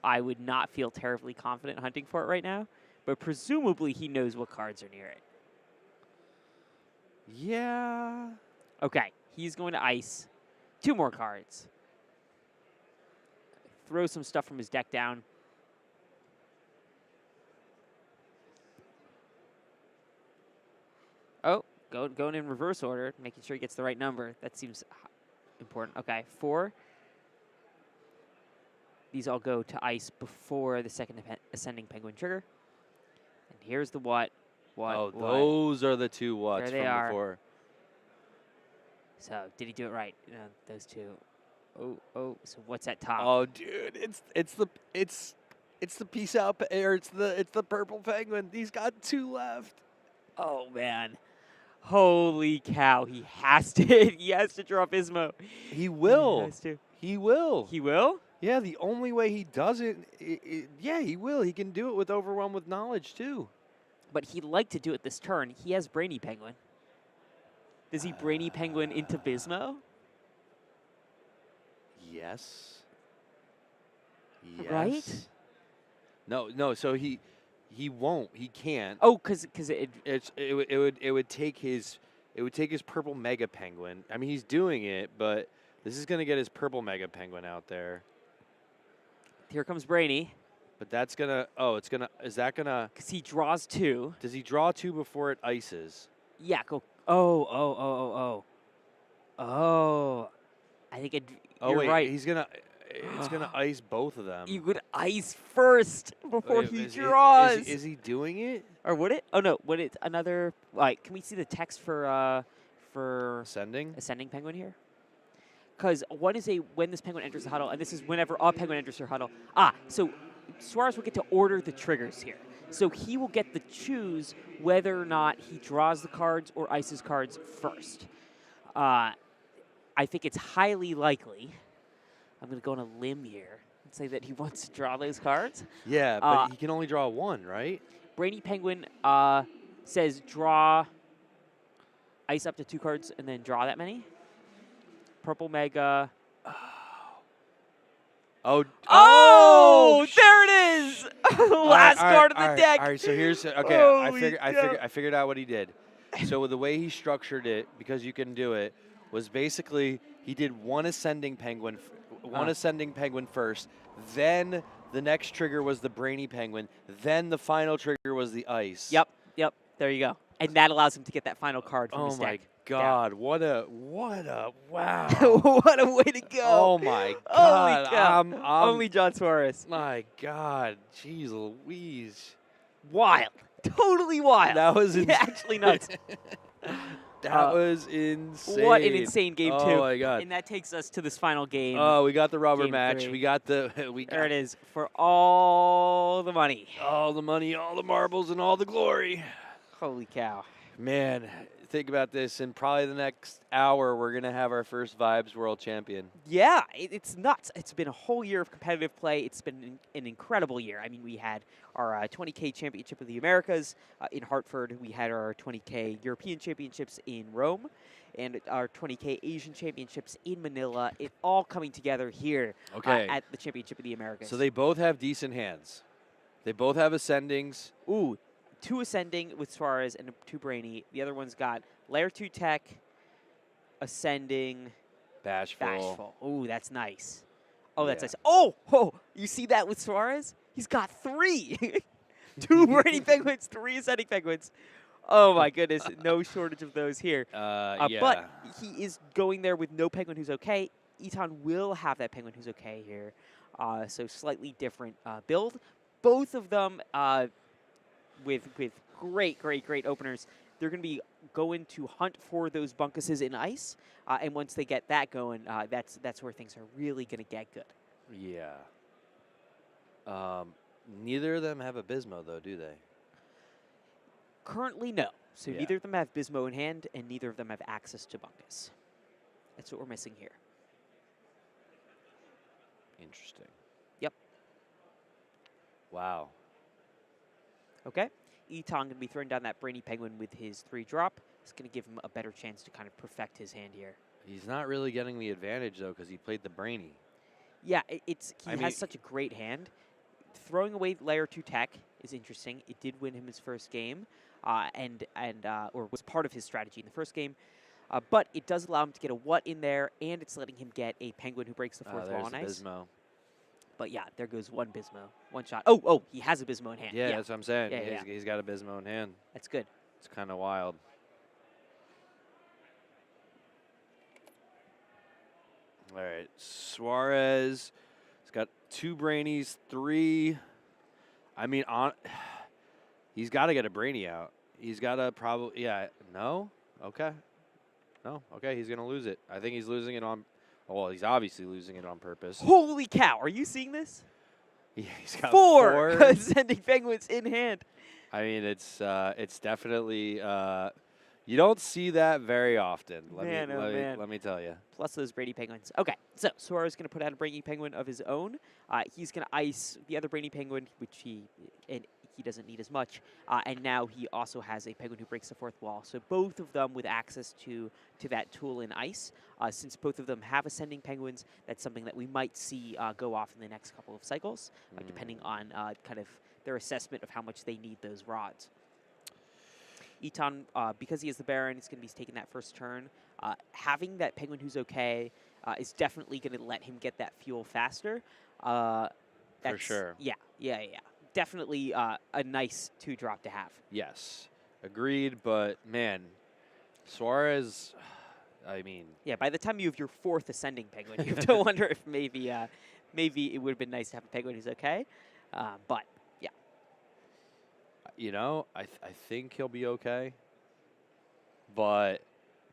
Speaker 1: I would not feel terribly confident hunting for it right now. But presumably he knows what cards are near it.
Speaker 2: Yeah.
Speaker 1: Okay, he's going to ice 2 more cards. Throw some stuff from his deck down. Oh, going in reverse order, making sure he gets the right number. That seems important. Okay, 4. These all go to ice before the second Ascending Penguin trigger. And here's the what. What?
Speaker 2: Oh,
Speaker 1: what?
Speaker 2: those are the two whats
Speaker 1: There they
Speaker 2: from
Speaker 1: are.
Speaker 2: before.
Speaker 1: So did he do it right? Those two. Oh. So what's at top?
Speaker 2: Oh, dude, it's the peace out or it's the purple penguin. He's got 2 left.
Speaker 1: Oh man. Holy cow! He has to. He has to draw Bismo.
Speaker 2: He will.
Speaker 1: He has to.
Speaker 2: He will.
Speaker 1: He will.
Speaker 2: Yeah, the only way he does it, yeah, he will. He can do it with Overwhelm with Knowledge, too.
Speaker 1: But he'd like to do it this turn. He has Brainy Penguin. Does he Brainy Penguin into Bismo?
Speaker 2: Yes.
Speaker 1: Right?
Speaker 2: No. So he won't. He can't.
Speaker 1: Oh, because
Speaker 2: It would take his purple Mega Penguin. I mean, he's doing it, but this is gonna get his purple Mega Penguin out there.
Speaker 1: Here comes Brainy.
Speaker 2: But that's gonna. Oh, it's gonna. Is that gonna?
Speaker 1: Because he draws 2.
Speaker 2: Does he draw 2 before it ices?
Speaker 1: Yeah. Go. Oh. I think it.
Speaker 2: Oh
Speaker 1: you're
Speaker 2: wait,
Speaker 1: right.
Speaker 2: he's gonna. It's gonna ice both of them.
Speaker 1: You would ice first before
Speaker 2: Wait,
Speaker 1: he
Speaker 2: is
Speaker 1: draws.
Speaker 2: Is he doing it?
Speaker 1: Or would it? Oh no. Would it another? Like, can we see the text for
Speaker 2: Ascending?
Speaker 1: Ascending Penguin here? Because one is when this penguin enters the huddle, and this is whenever a penguin enters your huddle. So Suarez will get to order the triggers here. So he will get to choose whether or not he draws the cards or ices cards first. I think it's highly likely. I'm going to go on a limb here and say that he wants to draw those cards.
Speaker 2: Yeah, but he can only draw 1, right?
Speaker 1: Brainy Penguin says draw, ice up to 2 cards, and then draw that many. Purple Mega.
Speaker 2: Oh,
Speaker 1: there it is! Last card of the deck.
Speaker 2: All right, so here's okay. I figured out what he did. So the way he structured it, because you can do it, was basically he did one ascending penguin first, then the next trigger was the Brainy Penguin, then the final trigger was the ice.
Speaker 1: Yep. There you go. And that allows him to get that final card from his deck.
Speaker 2: Oh my God! What a wow!
Speaker 1: What a way to go!
Speaker 2: Oh my God!
Speaker 1: Holy cow.
Speaker 2: I'm
Speaker 1: Only John Suarez.
Speaker 2: My God! Jeez Louise!
Speaker 1: Wild. Totally wild.
Speaker 2: That was
Speaker 1: actually nuts.
Speaker 2: That was insane.
Speaker 1: What an insane game, too.
Speaker 2: Oh, my God.
Speaker 1: And that takes us to this final game.
Speaker 2: Oh, we got the rubber
Speaker 1: Game
Speaker 2: match.
Speaker 1: 3.
Speaker 2: We got the.
Speaker 1: There it is. For all the money.
Speaker 2: All the money, all the marbles, and all the glory.
Speaker 1: Holy cow.
Speaker 2: Man, think about this. In probably the next hour, we're going to have our first Vibes World Champion.
Speaker 1: Yeah, it's nuts. It's been a whole year of competitive play. It's been an incredible year. I mean, we had our 20K Championship of the Americas in Hartford. We had our 20K European Championships in Rome, and our 20K Asian Championships in Manila. It all coming together here at the Championship of the Americas.
Speaker 2: So they both have decent hands. They both have ascendings.
Speaker 1: Ooh, 2 ascending with Suarez and 2 Brainy. The other one's got Layer 2 Tech, ascending,
Speaker 2: Bashful.
Speaker 1: Ooh, that's nice. Oh, that's
Speaker 2: Yeah.
Speaker 1: nice. Oh, you see that with Suarez? He's got 3. 2 Brainy Penguins, 3 ascending Penguins. Oh, my goodness. No shortage of those here.
Speaker 2: Yeah.
Speaker 1: But he is going there with no Penguin who's okay. Eton will have that Penguin who's okay here. So slightly different build. Both of them with great openers. They're going to be going to hunt for those bunkuses in ice, and once they get that going, that's where things are really going to get good.
Speaker 2: Yeah. Neither of them have a Bismo, though, do they?
Speaker 1: Currently, no. So
Speaker 2: Yeah.
Speaker 1: neither of them have Bismo in hand, and neither of them have access to bunkus. That's what we're missing here.
Speaker 2: Interesting.
Speaker 1: Yep.
Speaker 2: Wow.
Speaker 1: Okay. Eton going to be throwing down that Brainy Penguin with his 3-drop. It's going to give him a better chance to kind of perfect his hand here.
Speaker 2: He's not really getting the advantage, though, because he played the Brainy.
Speaker 1: Yeah, he has such a great hand. Throwing away Layer 2 Tech is interesting. It did win him his first game, or was part of his strategy in the first game. But it does allow him to get a what in there, and it's letting him get a Penguin who breaks the 4th wall on ice.
Speaker 2: Bismo.
Speaker 1: But yeah, there goes one Bismo. One shot. Oh, he has a Bismo in hand.
Speaker 2: Yeah, that's what I'm saying.
Speaker 1: Yeah.
Speaker 2: He's got a Bismo in hand.
Speaker 1: That's good.
Speaker 2: It's kind of wild. All right, Suarez has got 2 Brainies, 3. I mean, he's got to get a Brainy out. He's got to probably, no? Okay. No, okay, he's going to lose it. I think he's losing it on, well, he's obviously losing it on purpose.
Speaker 1: Holy cow, are you seeing this?
Speaker 2: Yeah, he's got
Speaker 1: 4 Ascending Penguins in hand.
Speaker 2: I mean, it's definitely, you don't see that very often. Let me tell you.
Speaker 1: Plus those Brainy Penguins. Okay, so Suarez is going to put out a Brainy Penguin of his own. He's going to ice the other Brainy Penguin, which he doesn't need as much. And now he also has a Penguin who breaks the fourth wall. So both of them with access to that tool in ice. Since both of them have Ascending Penguins, that's something that we might see go off in the next couple of cycles, depending on kind of their assessment of how much they need those rods. Eton, because he is the Baron, he's going to be taking that first turn. Having that Penguin who's okay is definitely going to let him get that fuel faster.
Speaker 2: For sure.
Speaker 1: Yeah. Definitely a nice 2-drop to have.
Speaker 2: Yes, agreed. But man, Suarez, I mean,
Speaker 1: yeah. By the time you have your 4th Ascending Penguin, you have to wonder if maybe it would have been nice to have a Penguin who's okay. But yeah,
Speaker 2: you know, I think he'll be okay. But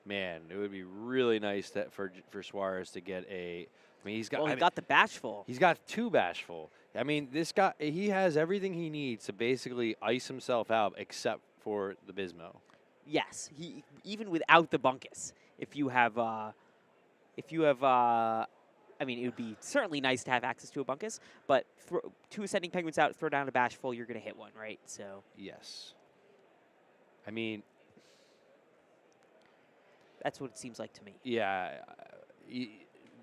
Speaker 2: man, it would be really nice for Suarez to get a. I mean, he's got.
Speaker 1: Well, he got the Bashful.
Speaker 2: He's got 2 Bashful. I mean, this guy, he has everything he needs to basically ice himself out, except for the Bismo.
Speaker 1: Yes, he even without the Bunkus. If you have, I mean, it would be certainly nice to have access to a Bunkus, but 2 Ascending Penguins out, throw down a Bashful, you're going to hit one, right? So.
Speaker 2: Yes. I mean.
Speaker 1: That's what it seems like to me.
Speaker 2: Yeah.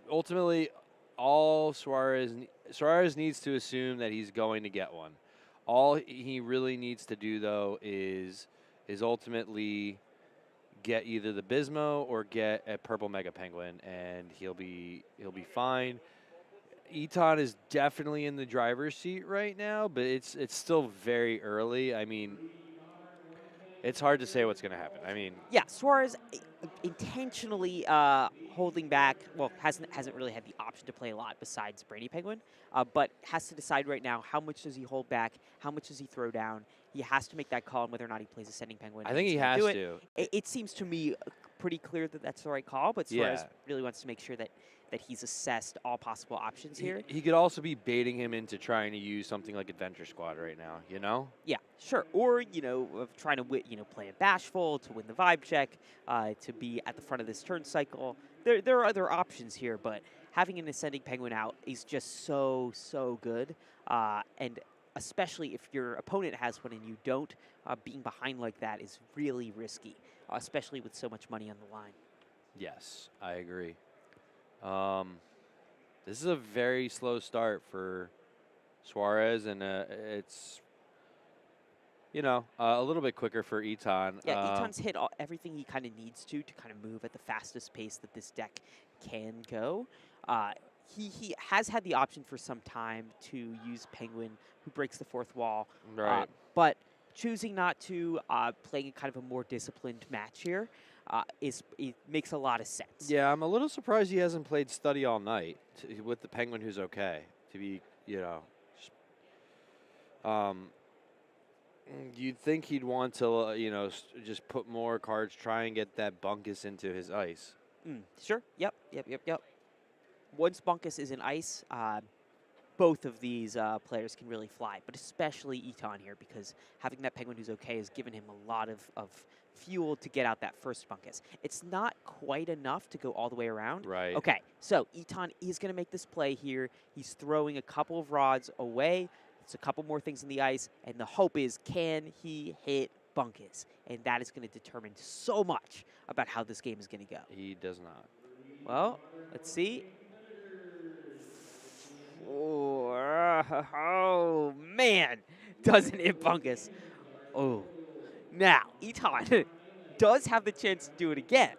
Speaker 2: Ultimately, all Suarez needs to assume that he's going to get one. All he really needs to do, though, is ultimately get either the Bismo or get a purple Mega Penguin, and he'll be fine. Eton is definitely in the driver's seat right now, but it's still very early. I mean, it's hard to say what's going to happen. I mean,
Speaker 1: yeah, Suarez intentionally holding back. Well, hasn't really had the option to play a lot besides Brainy Penguin, but has to decide right now how much does he hold back, how much does he throw down. He has to make that call on whether or not he plays Ascending Penguin.
Speaker 2: I think he has to.
Speaker 1: It seems to me pretty clear that that's the right call, but Suarez really wants to make sure that he's assessed all possible options here.
Speaker 2: He could also be baiting him into trying to use something like Adventure Squad right now, you know?
Speaker 1: Yeah, sure. Or, of trying to play a Bashful to win the vibe check, to be at the front of this turn cycle. There are other options here, but having an Ascending Penguin out is just so good. And especially if your opponent has one and you don't, being behind like that is really risky, especially with so much money on the line.
Speaker 2: Yes, I agree. This is a very slow start for Suarez, and it's, a little bit quicker for Eton.
Speaker 1: Yeah, Eton's hit everything he kind of needs to kind of move at the fastest pace that this deck can go. He has had the option for some time to use Penguin, who breaks the fourth wall.
Speaker 2: Right.
Speaker 1: But choosing not to, playing kind of a more disciplined match here, it makes a lot of sense.
Speaker 2: Yeah, I'm a little surprised he hasn't played Study All Night with the Penguin who's okay. To be, you'd think he'd want to, just put more cards, try and get that Bunkus into his ice.
Speaker 1: Sure. Yep. Once Bunkus is in ice, both of these players can really fly, but especially Eton here, because having that Penguin who's okay has given him a lot of fuel to get out that first Bunkus. It's not quite enough to go all the way around.
Speaker 2: Right.
Speaker 1: Okay, so Eton is going to make this play here. He's throwing a couple of rods away. It's a couple more things in the ice, and the hope is, can he hit Bunkus? And that is going to determine so much about how this game is going to go.
Speaker 2: He does not.
Speaker 1: Well, let's see. Oh, man. Doesn't hit Bunkus. Oh. Now, Eton does have the chance to do it again.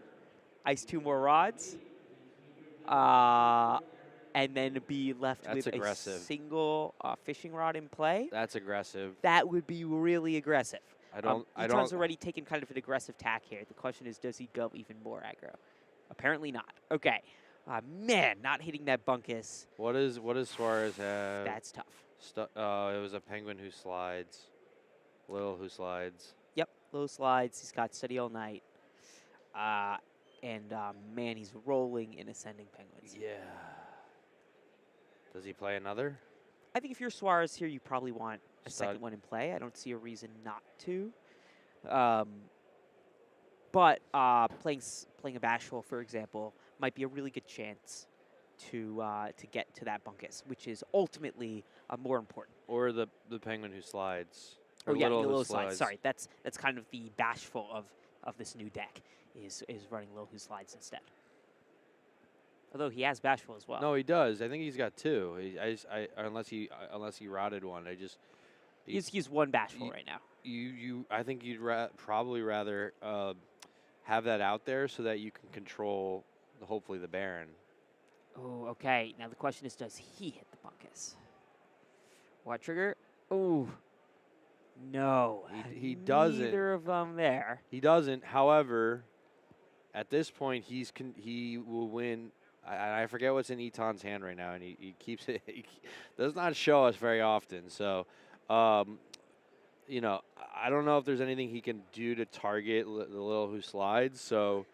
Speaker 1: Ice 2 more rods. And then be left with a single fishing rod in play.
Speaker 2: That's aggressive.
Speaker 1: That would be really aggressive.
Speaker 2: Eton's
Speaker 1: already taken kind of an aggressive tack here. The question is, does he go even more aggro? Apparently not. Okay. Man, not hitting that Bunkus.
Speaker 2: What does Suarez have?
Speaker 1: That's tough.
Speaker 2: It was a Penguin who slides. Little who slides.
Speaker 1: Yep, low slides. He's got Study All Night. Man, he's rolling in Ascending Penguins.
Speaker 2: Yeah. Does he play another?
Speaker 1: I think if you're Suarez here, you probably want a second one in play. I don't see a reason not to. But playing a Bashful, for example, might be a really good chance to get to that Bunkus, which is ultimately more important.
Speaker 2: Or the Penguin who slides.
Speaker 1: Or yeah, the little slides. Sorry, that's kind of the Bashful of this new deck is running Lil Who Slides instead. Although he has Bashful as well.
Speaker 2: No, he does. I think he's got two. Unless he rotted one.
Speaker 1: He's one Bashful right now.
Speaker 2: I think you'd probably rather have that out there so that you can control hopefully the Baron.
Speaker 1: Oh, okay. Now the question is, does he hit the Bunkus? What trigger? Oh, no.
Speaker 2: He doesn't.
Speaker 1: Neither of them there.
Speaker 2: He doesn't. However, at this point, he will win. I forget what's in Eton's hand right now, and he keeps it. He does not show us very often. So, you know, I don't know if there's anything he can do to target the Lil Who Slides. So,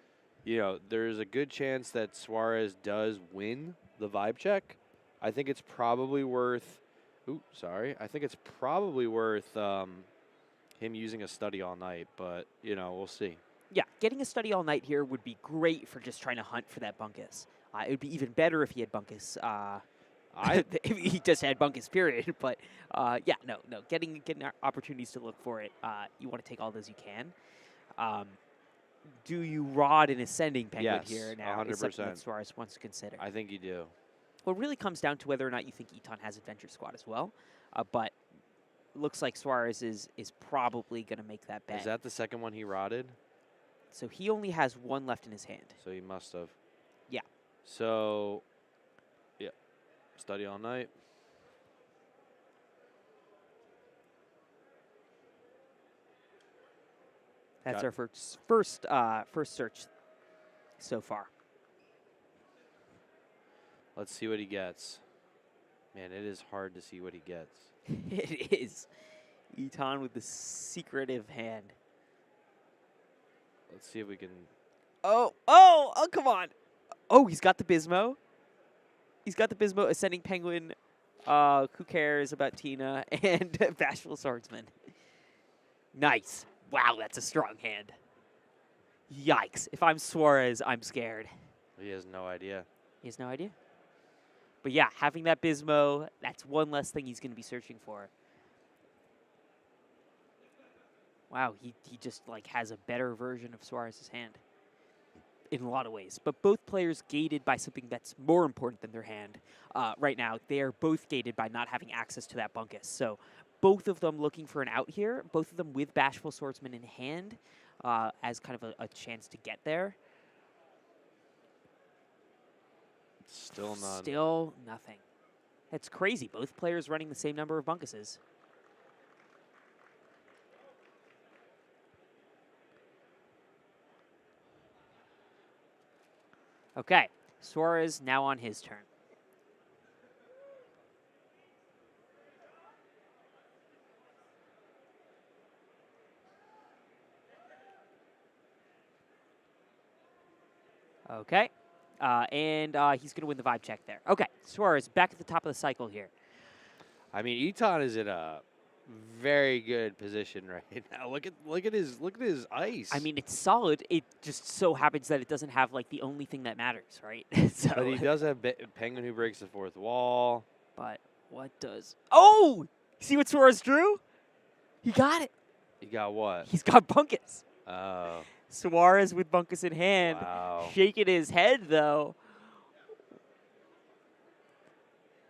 Speaker 2: you know, there's a good chance that Suarez does win the vibe check. I think it's probably worth. I think it's probably worth him using a Study All Night, but you know, we'll see.
Speaker 1: Yeah, getting a Study All Night here would be great for just trying to hunt for that Bunkus. It would be even better if he had Bunkus. If he just had Bunkus, period. But yeah, no, getting opportunities to look for it, you want to take all those you can. Do you rod an Ascending Penguin here now?
Speaker 2: 100%.
Speaker 1: Is something that Suarez wants to consider.
Speaker 2: I think you do.
Speaker 1: Well, it really comes down to whether or not you think Eton has Adventure Squad as well. But looks like Suarez is probably going to make that bet.
Speaker 2: Is that the second one he rotted?
Speaker 1: So he only has one left in his hand.
Speaker 2: So he must have.
Speaker 1: Yeah.
Speaker 2: So, yeah, Study All Night.
Speaker 1: That's our first search so far.
Speaker 2: Let's see what he gets. Man, it is hard to see what he gets.
Speaker 1: It is. Eton with the secretive hand.
Speaker 2: Let's see if we can.
Speaker 1: Oh, come on. Oh, he's got the Bismo. He's got the Bismo, Ascending Penguin. Who cares about Tina? And Bashful Swordsman. Nice. Wow, that's a strong hand. Yikes. If I'm Suarez, I'm scared.
Speaker 2: He has no idea.
Speaker 1: He has no idea? But yeah, having that Bismo, that's one less thing he's going to be searching for. Wow, he just like has a better version of Suarez's hand in a lot of ways. But both players gated by something that's more important than their hand. Right now, they are both gated by not having access to that Bunkus. So both of them looking for an out here, both of them with Bashful Swordsman in hand as kind of a chance to get there.
Speaker 2: Still none.
Speaker 1: Still nothing. That's crazy. Both players running the same number of Bunkuses. Okay, Suarez now on his turn. Okay. He's going to win the vibe check there. Okay, Suarez back at the top of the cycle here.
Speaker 2: I mean, Eton is in a very good position right now. Look at his ice.
Speaker 1: I mean, it's solid. It just so happens that it doesn't have like the only thing that matters, right?
Speaker 2: But he does have Penguin who breaks the fourth wall.
Speaker 1: But what does? Oh, see what Suarez drew? He got it.
Speaker 2: He got what?
Speaker 1: He's got Bunkus.
Speaker 2: Oh.
Speaker 1: Suarez with Bunkus in hand.
Speaker 2: Wow.
Speaker 1: Shaking his head, though.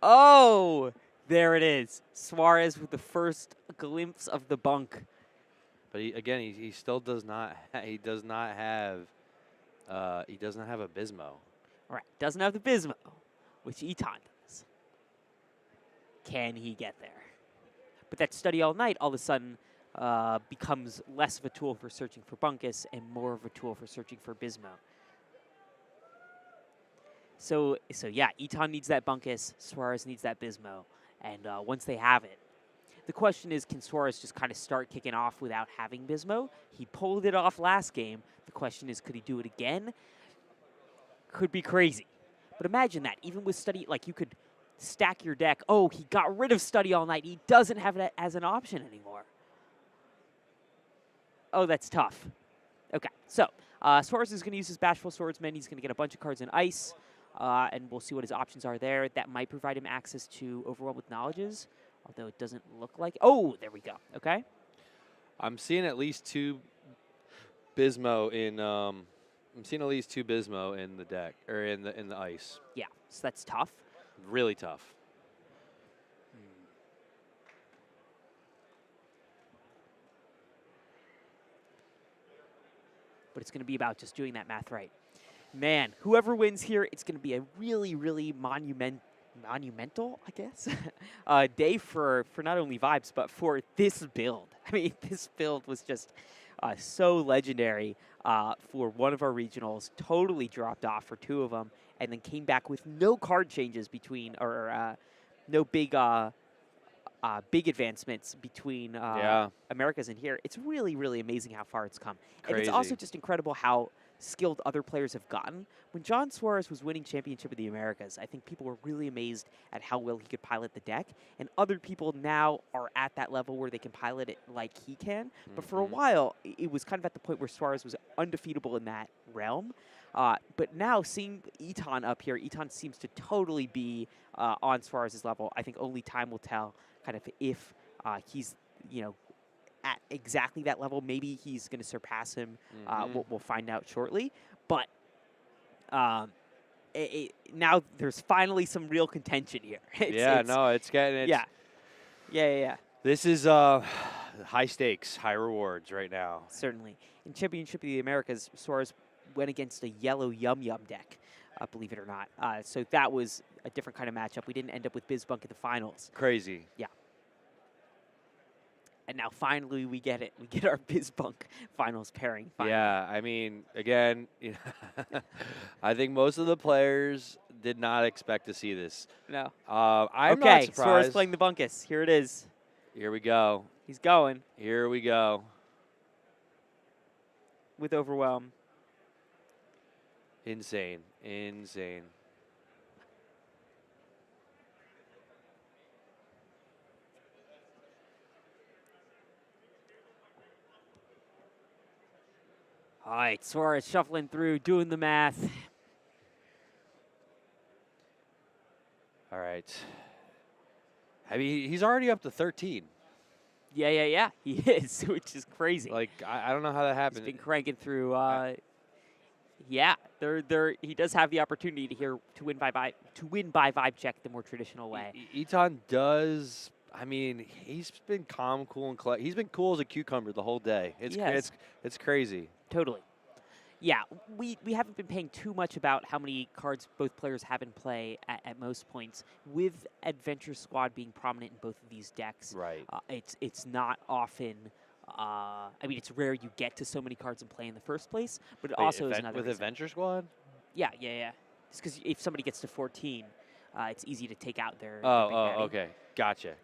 Speaker 1: Oh, there it is. Suarez with the first glimpse of the bunk.
Speaker 2: But he still does not. He does not have. He does not have a Bismo.
Speaker 1: All right, doesn't have the Bismo, which Eton does. Can he get there? But that Study All Night all of a sudden becomes less of a tool for searching for Bunkus and more of a tool for searching for Bismo. So yeah, Eton needs that Bunkus, Suarez needs that Bismo, and once they have it, The question is, can Suarez just kind of start kicking off without having Bismo? He pulled it off last game. The question is, could he do it again? Could be crazy. But imagine that, even with Study, like you could stack your deck. Oh, he got rid of Study All Night. He doesn't have it as an option anymore. Oh, that's tough. Okay, so Suarez is going to use his Bashful Swordsman. He's going to get a bunch of cards in Ice, and we'll see what his options are there. That might provide him access to Overwhelm with Knowledges, although it doesn't look like. Oh, there we go. Okay.
Speaker 2: I'm seeing at least 2 Bismo in. I'm seeing at least 2 Bismo in the deck or in the Ice.
Speaker 1: Yeah, so that's tough.
Speaker 2: Really tough.
Speaker 1: But it's going to be about just doing that math right. Man, whoever wins here, it's going to be a really, really monumental, I guess, day for not only Vibes, but for this build. I mean, this build was just so legendary for one of our regionals, totally dropped off for 2 of them, and then came back with no card changes between, or no big big advancements between Americas and here. It's really, really amazing how far it's come.
Speaker 2: Crazy.
Speaker 1: And it's also just incredible how skilled other players have gotten. When John Suarez was winning Championship of the Americas, I think people were really amazed at how well he could pilot the deck. And other people now are at that level where they can pilot it like he can. But for a while, it was kind of at the point where Suarez was undefeatable in that realm. But now seeing Eton up here, Eton seems to totally be on Suarez's level. I think only time will tell kind of if he's, at exactly that level. Maybe he's going to surpass him. We'll find out shortly. But now there's finally some real contention here.
Speaker 2: It's getting...
Speaker 1: Yeah.
Speaker 2: This is high stakes, high rewards right now.
Speaker 1: Certainly. In Championship of the Americas, Suarez went against a yellow Yum Yum deck, believe it or not. So that was a different kind of matchup. We didn't end up with Bizbunk in the finals.
Speaker 2: Crazy.
Speaker 1: Yeah. And now finally we get it. We get our Bizbunk finals pairing. Finally.
Speaker 2: Yeah, I mean, again, I think most of the players did not expect to see this.
Speaker 1: No.
Speaker 2: I'm not surprised.
Speaker 1: Suarez playing the Bunkus. Here it is.
Speaker 2: Here we go.
Speaker 1: He's going.
Speaker 2: Here we go.
Speaker 1: With Overwhelm.
Speaker 2: Insane. Insane.
Speaker 1: All right, Suarez shuffling through, doing the math.
Speaker 2: All right. I mean, he's already up to 13.
Speaker 1: Yeah. He is, which is crazy.
Speaker 2: Like, I don't know how that happened.
Speaker 1: He's been cranking through. He does have the opportunity to win by vibe check the more traditional way.
Speaker 2: Eton does. I mean, he's been calm, cool, and collected. He's been cool as a cucumber the whole day. It's crazy.
Speaker 1: Totally. Yeah, we haven't been paying too much about how many cards both players have in play at most points. With Adventure Squad being prominent in both of these decks,
Speaker 2: right?
Speaker 1: It's not often. I mean, it's rare you get to so many cards in play in the first place, but it also is another
Speaker 2: with
Speaker 1: reason.
Speaker 2: Adventure Squad.
Speaker 1: Yeah. Just because if somebody gets to 14, it's easy to take out their.
Speaker 2: Okay. Gotcha.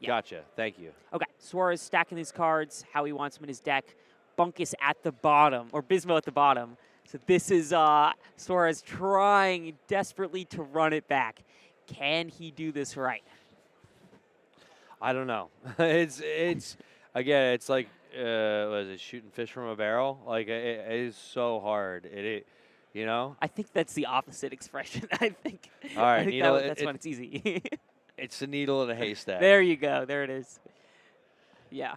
Speaker 2: Thank you.
Speaker 1: Okay, Suarez stacking his cards, how he wants them in his deck. Bunkus at the bottom, or Bismo at the bottom. So this is Suarez trying desperately to run it back. Can he do this right?
Speaker 2: I don't know. It's again, it's like what is it, shooting fish from a barrel? Like it is so hard.
Speaker 1: I think that's the opposite expression. I think.
Speaker 2: All right,
Speaker 1: that's when it's easy.
Speaker 2: It's a needle in a haystack.
Speaker 1: There you go. There it is. Yeah.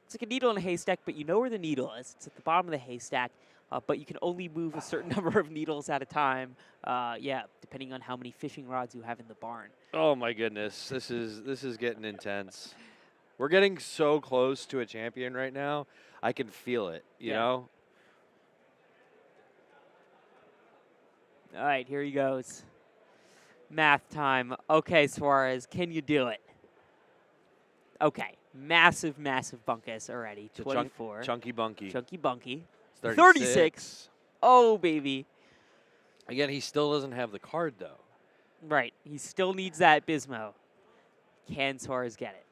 Speaker 1: It's like a needle in a haystack, but you know where the needle is. It's at the bottom of the haystack, but you can only move a certain number of needles at a time. Depending on how many fishing rods you have in the barn.
Speaker 2: Oh my goodness, this is getting intense. We're getting so close to a champion right now. I can feel it. You know.
Speaker 1: All right, here he goes. Math time. Okay, Suarez, can you do it? Okay, massive Bunkus already. 24.
Speaker 2: Chunky Bunky.
Speaker 1: 36. Oh, baby.
Speaker 2: Again, he still doesn't have the card, though.
Speaker 1: Right. He still needs that Bismo. Can Suarez get it?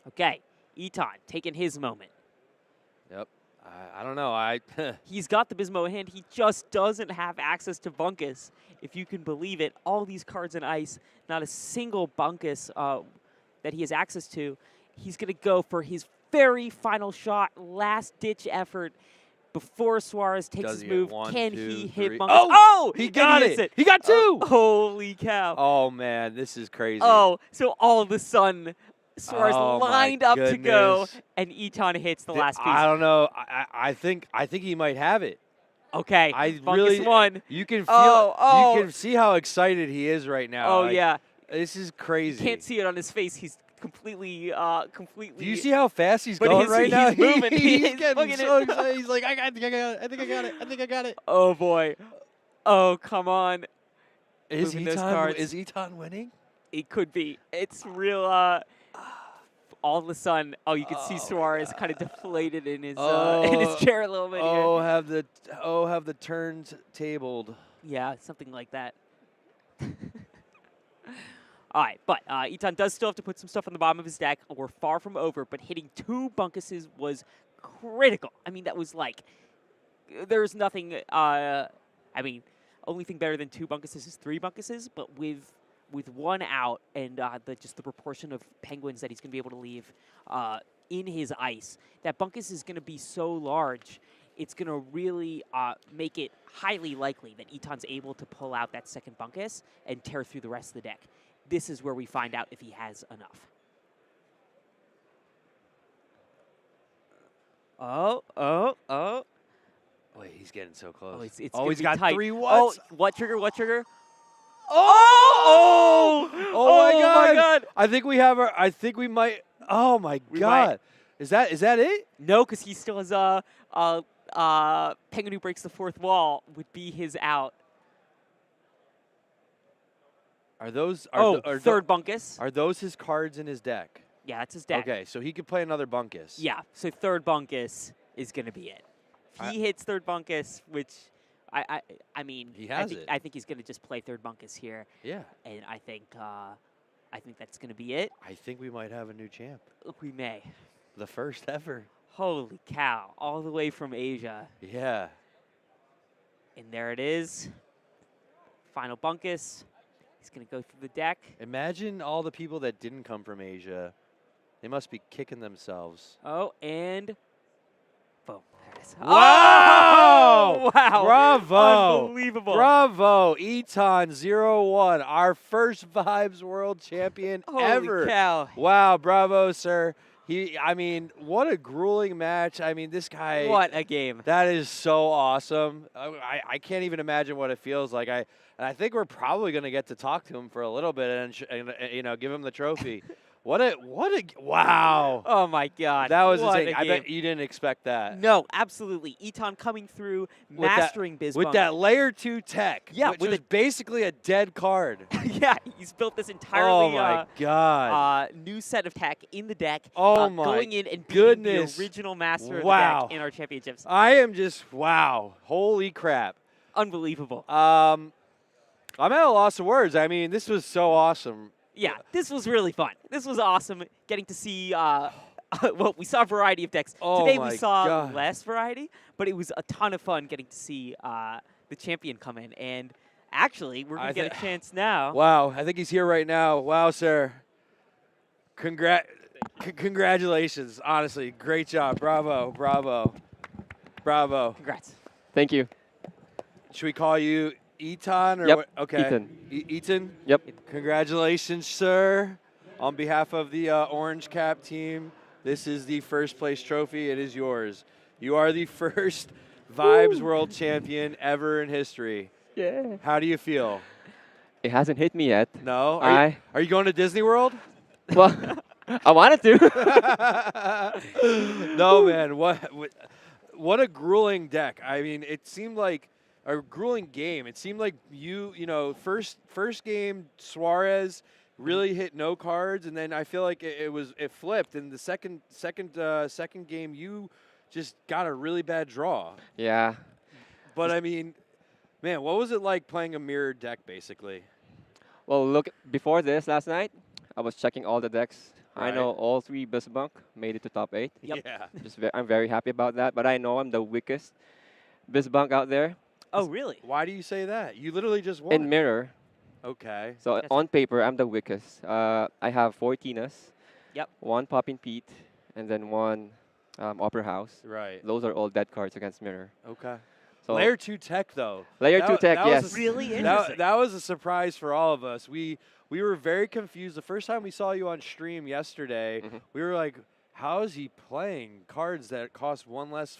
Speaker 1: Okay, Eton taking his moment.
Speaker 2: Yep. I don't know.
Speaker 1: He's got the Bismo in hand. He just doesn't have access to Bunkus. If you can believe it, all these cards in ice, not a single Bunkus that he has access to. He's going to go for his very final shot, last-ditch effort before Suarez takes his move. Can he hit Bunkus?
Speaker 2: Oh, he got it. He got 2.
Speaker 1: Holy cow.
Speaker 2: Oh, man, this is crazy.
Speaker 1: Oh, so all of a sudden, Suarez lined up to go, and Eton hits the last piece.
Speaker 2: I don't know. I think he might have it.
Speaker 1: Okay,
Speaker 2: Bunkus
Speaker 1: won.
Speaker 2: You can feel. You can see how excited he is right now.
Speaker 1: Oh, yeah.
Speaker 2: This is crazy.
Speaker 1: You can't see it on his face. He's completely.
Speaker 2: Do you see how fast he's going right now?
Speaker 1: He's moving.
Speaker 2: He's getting so excited. He's like, I think I got it.
Speaker 1: Oh, boy. Oh, come on.
Speaker 2: Is Eton winning?
Speaker 1: It could be. It's real. All of a sudden, you can see Suarez kind of deflated in his chair a little bit here.
Speaker 2: Have the turns tabled.
Speaker 1: Yeah, something like that. All right, but Eton does still have to put some stuff on the bottom of his deck. We're far from over, but hitting 2 Bunkuses was critical. I mean, that was like, there's nothing, only thing better than 2 Bunkuses is 3 Bunkuses, but with 1 out and just the proportion of Penguins that he's going to be able to leave in his ice, that Bunkus is going to be so large, it's going to really make it highly likely that Eton's able to pull out that second Bunkus and tear through the rest of the deck. This is where we find out if he has enough. Oh.
Speaker 2: Wait, he's getting so close.
Speaker 1: He's got
Speaker 2: tight.
Speaker 1: 3 whats. Oh, what trigger?
Speaker 2: Oh my god!
Speaker 1: I
Speaker 2: think we might. Oh my god! Is that it?
Speaker 1: No, because he still has Penguin who breaks the 4th wall would be his out.
Speaker 2: Are those?
Speaker 1: Third Bunkus.
Speaker 2: Are those his cards in his deck?
Speaker 1: Yeah, that's his deck.
Speaker 2: Okay, so he could play another Bunkus.
Speaker 1: Yeah, so third Bunkus is going to be it. If he hits third Bunkus, which I mean, I think he's going to just play third Bunkus here.
Speaker 2: Yeah.
Speaker 1: And I think that's going to be it.
Speaker 2: I think we might have a new champ.
Speaker 1: We may.
Speaker 2: The first ever.
Speaker 1: Holy cow! All the way from Asia.
Speaker 2: Yeah.
Speaker 1: And there it is. Final Bunkus. He's going to go through the deck.
Speaker 2: Imagine all the people that didn't come from Asia. They must be kicking themselves.
Speaker 1: Oh, and boom. There it is.
Speaker 2: Wow!
Speaker 1: Oh, wow.
Speaker 2: Bravo.
Speaker 1: Unbelievable.
Speaker 2: Bravo. Eton 0-1. Our first Vibes World Champion ever.
Speaker 1: Holy cow.
Speaker 2: Wow. Bravo, sir. What a grueling match. This guy.
Speaker 1: What a game.
Speaker 2: That is so awesome. I can't even imagine what it feels like. I think we're probably going to get to talk to him for a little bit and give him the trophy. Wow.
Speaker 1: Oh, my God.
Speaker 2: That was insane. I bet you didn't expect that.
Speaker 1: No, absolutely. Eton coming through, mastering Bizbunk.
Speaker 2: With that layer 2 tech,
Speaker 1: yeah,
Speaker 2: which was basically a dead card.
Speaker 1: Yeah, he's built this entirely new set of tech in the deck.
Speaker 2: Oh, my
Speaker 1: going in and beating the original master of the deck in our championships.
Speaker 2: I am just, wow. Holy crap.
Speaker 1: Unbelievable.
Speaker 2: I'm at a loss of words. This was so awesome.
Speaker 1: Yeah, this was really fun. This was awesome getting to see, we saw a variety of decks. Today we saw less variety, but it was a ton of fun getting to see the champion come in. And actually, we're going to get a chance now.
Speaker 2: Wow, I think he's here right now. Wow, sir. Congratulations. Honestly, great job. Bravo.
Speaker 1: Congrats.
Speaker 3: Thank you.
Speaker 2: Should we call you Eton or
Speaker 3: yep.
Speaker 2: what? Okay.
Speaker 3: Eton.
Speaker 2: Eton?
Speaker 3: Yep.
Speaker 2: Congratulations, sir. On behalf of the Orange Cap team, this is the first place trophy. It is yours. You are the first Vibes World Champion ever in history.
Speaker 3: Yeah.
Speaker 2: How do you feel?
Speaker 3: It hasn't hit me yet.
Speaker 2: No? Are you going to Disney World?
Speaker 3: Well, I wanted to.
Speaker 2: No, man. What a grueling deck. It seemed like a grueling game. It seemed like first game Suarez really hit no cards, and then I feel like it flipped. And the second game you just got a really bad draw.
Speaker 3: Yeah.
Speaker 2: But man, what was it like playing a mirrored deck basically?
Speaker 3: Well, look, before this last night, I was checking all the decks I know all 3 Bisbunk made it to top 8.
Speaker 1: Yep.
Speaker 2: Yeah.
Speaker 3: I'm very happy about that. But I know I'm the weakest Bisbunk out there
Speaker 1: Oh, really?
Speaker 2: Why do you say that? You literally just won.
Speaker 3: in mirror.
Speaker 2: Okay.
Speaker 3: So
Speaker 1: Gotcha.
Speaker 3: on paper, I'm the weakest. I have 4 Tinas,
Speaker 1: Yep.
Speaker 3: 1 Poppin' Pete, and then 1 Opera House.
Speaker 2: Right.
Speaker 3: Those are all dead cards against mirror.
Speaker 2: Okay.
Speaker 3: So
Speaker 2: Layer 2 tech, though.
Speaker 3: Layer 2 tech,
Speaker 2: that was
Speaker 3: yes.
Speaker 1: Really
Speaker 2: that,
Speaker 1: interesting.
Speaker 2: that was a surprise for all of us. We were very confused. The first time we saw you on stream yesterday,
Speaker 3: Mhm.
Speaker 2: we were like, how is he playing cards that cost one less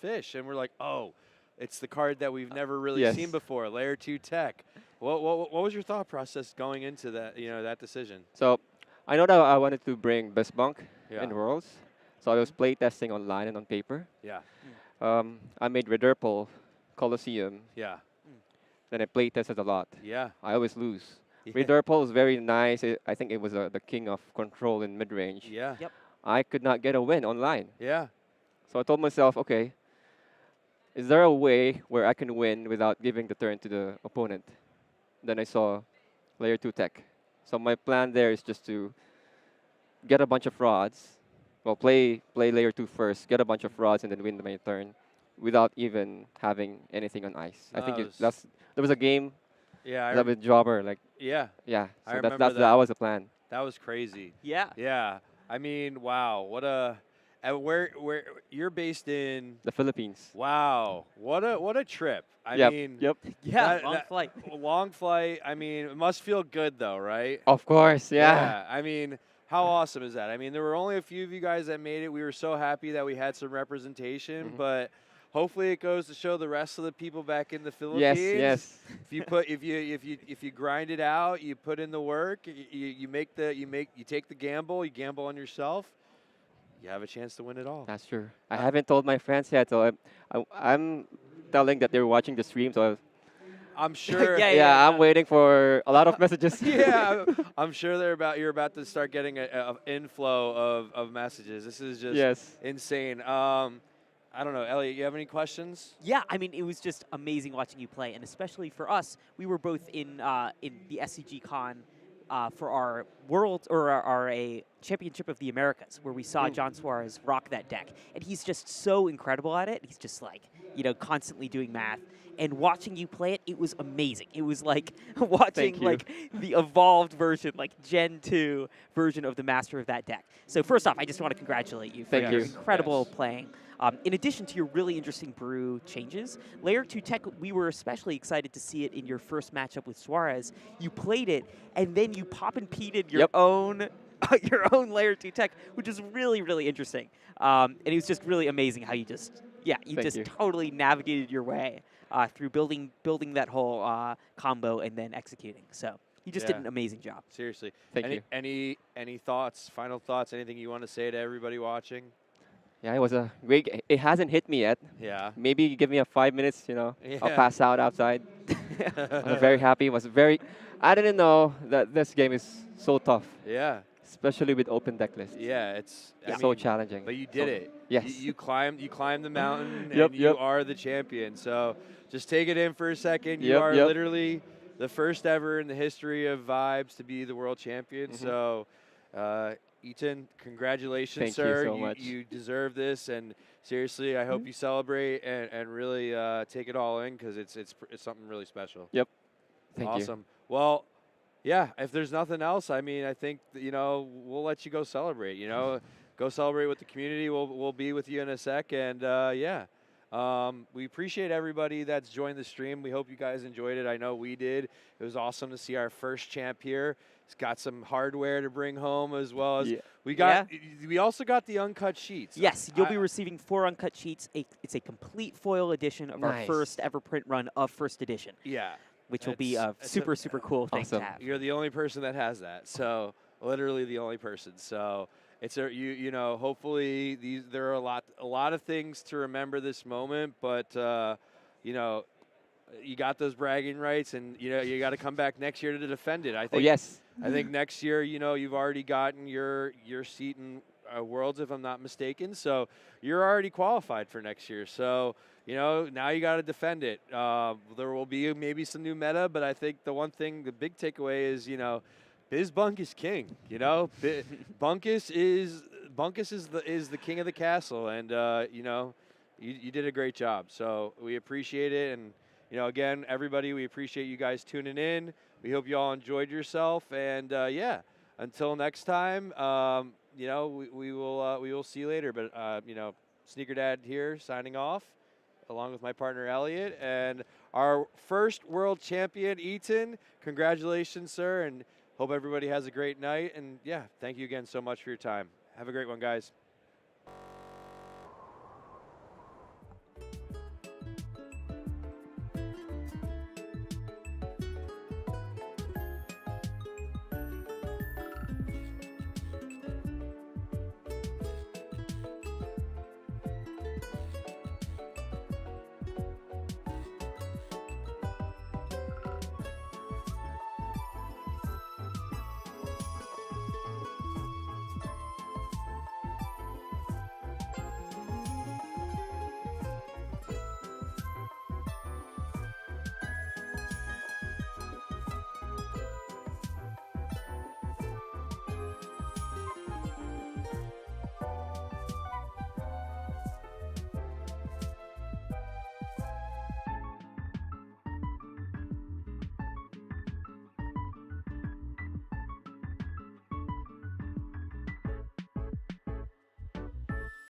Speaker 2: fish? And we're like, oh, it's the card that we've never really
Speaker 3: Yes.
Speaker 2: seen before, Layer 2 tech. What was your thought process going into that, that decision?
Speaker 3: So I know that I wanted to bring Bisbunk
Speaker 2: Yeah.
Speaker 3: in Worlds. So I was play testing online and on paper.
Speaker 2: Yeah.
Speaker 3: I made Redurple Colosseum.
Speaker 2: Yeah.
Speaker 3: Then I play tested a lot.
Speaker 2: Yeah.
Speaker 3: I always lose.
Speaker 2: Yeah.
Speaker 3: Redurple is very nice. I think it was the king of control in mid-range.
Speaker 2: Yeah.
Speaker 1: Yep.
Speaker 3: I could not get a win online.
Speaker 2: Yeah.
Speaker 3: So I told myself, okay, is there a way where I can win without giving the turn to the opponent? Then I saw Layer 2 tech. So my plan there is just to get a bunch of rods. Well, play Layer 2 first, get a bunch of rods, and then win my turn without even having anything on ice. I think
Speaker 2: Nice.
Speaker 3: there was a game
Speaker 2: Yeah.
Speaker 3: that with Jobber, like,
Speaker 2: Yeah.
Speaker 3: yeah.
Speaker 2: I
Speaker 3: So
Speaker 2: remember
Speaker 3: that
Speaker 2: that.
Speaker 3: was the plan.
Speaker 2: That was crazy.
Speaker 1: Yeah.
Speaker 2: Yeah. I mean, wow. What a where you're based in.
Speaker 3: The Philippines.
Speaker 2: Wow. What a trip. I
Speaker 3: Yep.
Speaker 2: mean,
Speaker 3: Yep.
Speaker 1: Yeah. Long flight.
Speaker 2: long flight. I mean, it must feel good though, right?
Speaker 3: Of course, yeah.
Speaker 2: I mean, how awesome is that? I mean, there were only a few of you guys that made it. We were so happy that we had some representation,
Speaker 3: Mhm.
Speaker 2: but hopefully it goes to show the rest of the people back in the Philippines.
Speaker 3: Yes, yes.
Speaker 2: If you grind it out, you put in the work, you take the gamble, you gamble on yourself, you have a chance to win it all.
Speaker 3: That's true. I haven't told my friends yet, so I'm telling that they're watching the stream. So
Speaker 2: I'm sure.
Speaker 1: Yeah.
Speaker 3: I'm waiting for a lot of messages.
Speaker 2: Yeah, I'm sure you're about to start getting an inflow of messages. This is just
Speaker 3: Yes.
Speaker 2: insane. I don't know, Elliot. You have any questions?
Speaker 1: Yeah, I mean, it was just amazing watching you play, and especially for us, we were both in the SCGCON for our World or our Championship of the Americas, where we saw John Suarez rock that deck, and he's just so incredible at it. He's just like constantly doing math. And watching you play it, it was amazing. It was like watching
Speaker 3: you.
Speaker 1: like the evolved version, like Gen 2 version of the master of that deck. So first off, I just want to congratulate you for
Speaker 3: Thank
Speaker 1: your
Speaker 3: you.
Speaker 1: incredible
Speaker 2: Yes.
Speaker 1: playing. In addition to your really interesting brew changes, Layer 2 Tech, we were especially excited to see it in your first matchup with Suarez. You played it, and then you pop-and-peated your
Speaker 3: Yep.
Speaker 1: own your own Layer 2 Tech, which is really, really interesting. And it was just really amazing how you just,
Speaker 3: Thank you.
Speaker 1: totally navigated your way through building that whole combo and then executing. So you just did
Speaker 2: Yeah.
Speaker 1: an amazing job.
Speaker 2: Seriously.
Speaker 3: Thank you.
Speaker 2: Any thoughts? Final thoughts? Anything you want to say to everybody watching?
Speaker 3: Yeah, it was a great. It hasn't hit me yet.
Speaker 2: Yeah.
Speaker 3: Maybe give me a 5 minutes. I'll
Speaker 2: Yeah.
Speaker 3: pass out outside. I'm very happy. I didn't know that this game is so tough,
Speaker 2: Yeah.
Speaker 3: especially with open deck lists.
Speaker 2: Yeah. It's I
Speaker 3: So
Speaker 2: mean,
Speaker 3: challenging.
Speaker 2: But you did it.
Speaker 3: Yes.
Speaker 2: You climbed the mountain
Speaker 3: Yep,
Speaker 2: and you
Speaker 3: yep.
Speaker 2: are the champion. So just take it in for a second. You
Speaker 3: Yep,
Speaker 2: are
Speaker 3: yep.
Speaker 2: literally the first ever in the history of Vibes to be the world champion.
Speaker 3: Mhm.
Speaker 2: So Ethan, congratulations,
Speaker 3: Thank you
Speaker 2: sir.
Speaker 3: so much.
Speaker 2: You deserve this, and seriously, I hope you celebrate and really take it all in because it's something really special.
Speaker 3: Thank you.
Speaker 2: Awesome. Well, yeah. If there's nothing else, I mean, I think we'll let you go celebrate. Go celebrate with the community. We'll be with you in a sec, and yeah. We appreciate everybody that's joined the stream. We hope you guys enjoyed it. I know we did. It was awesome to see our first champ here. He's got some hardware to bring home as well as we also got the uncut sheets.
Speaker 1: Yes, you'll be receiving 4 uncut sheets. It's a complete foil edition of our
Speaker 3: Nice.
Speaker 1: first ever print run of first edition,
Speaker 2: Yeah.
Speaker 1: which will be a
Speaker 2: It's
Speaker 1: super cool thing
Speaker 3: Awesome.
Speaker 1: to have.
Speaker 2: You're the only person that has that. So literally the only person. So it's hopefully there are a lot of things to remember this moment, but you got those bragging rights, and you got to come back next year to defend it. I think.
Speaker 3: Oh yes.
Speaker 2: I think next year, you've already gotten your seat in Worlds, if I'm not mistaken. So you're already qualified for next year. So now you got to defend it. There will be maybe some new meta, but I think the big takeaway is Biz Bunk is king. You know, Bunkus is the king of the castle, and you know, you did a great job. So we appreciate it, and you know, again, everybody, we appreciate you guys tuning in. We hope you all enjoyed yourself, and yeah, until next time, you know, we will see you later. But you know, Sneaker Dad here signing off, along with my partner Elliot, and our first world champion Eaton. Congratulations, sir, and hope everybody has a great night. And yeah, thank you again so much for your time. Have a great one, guys.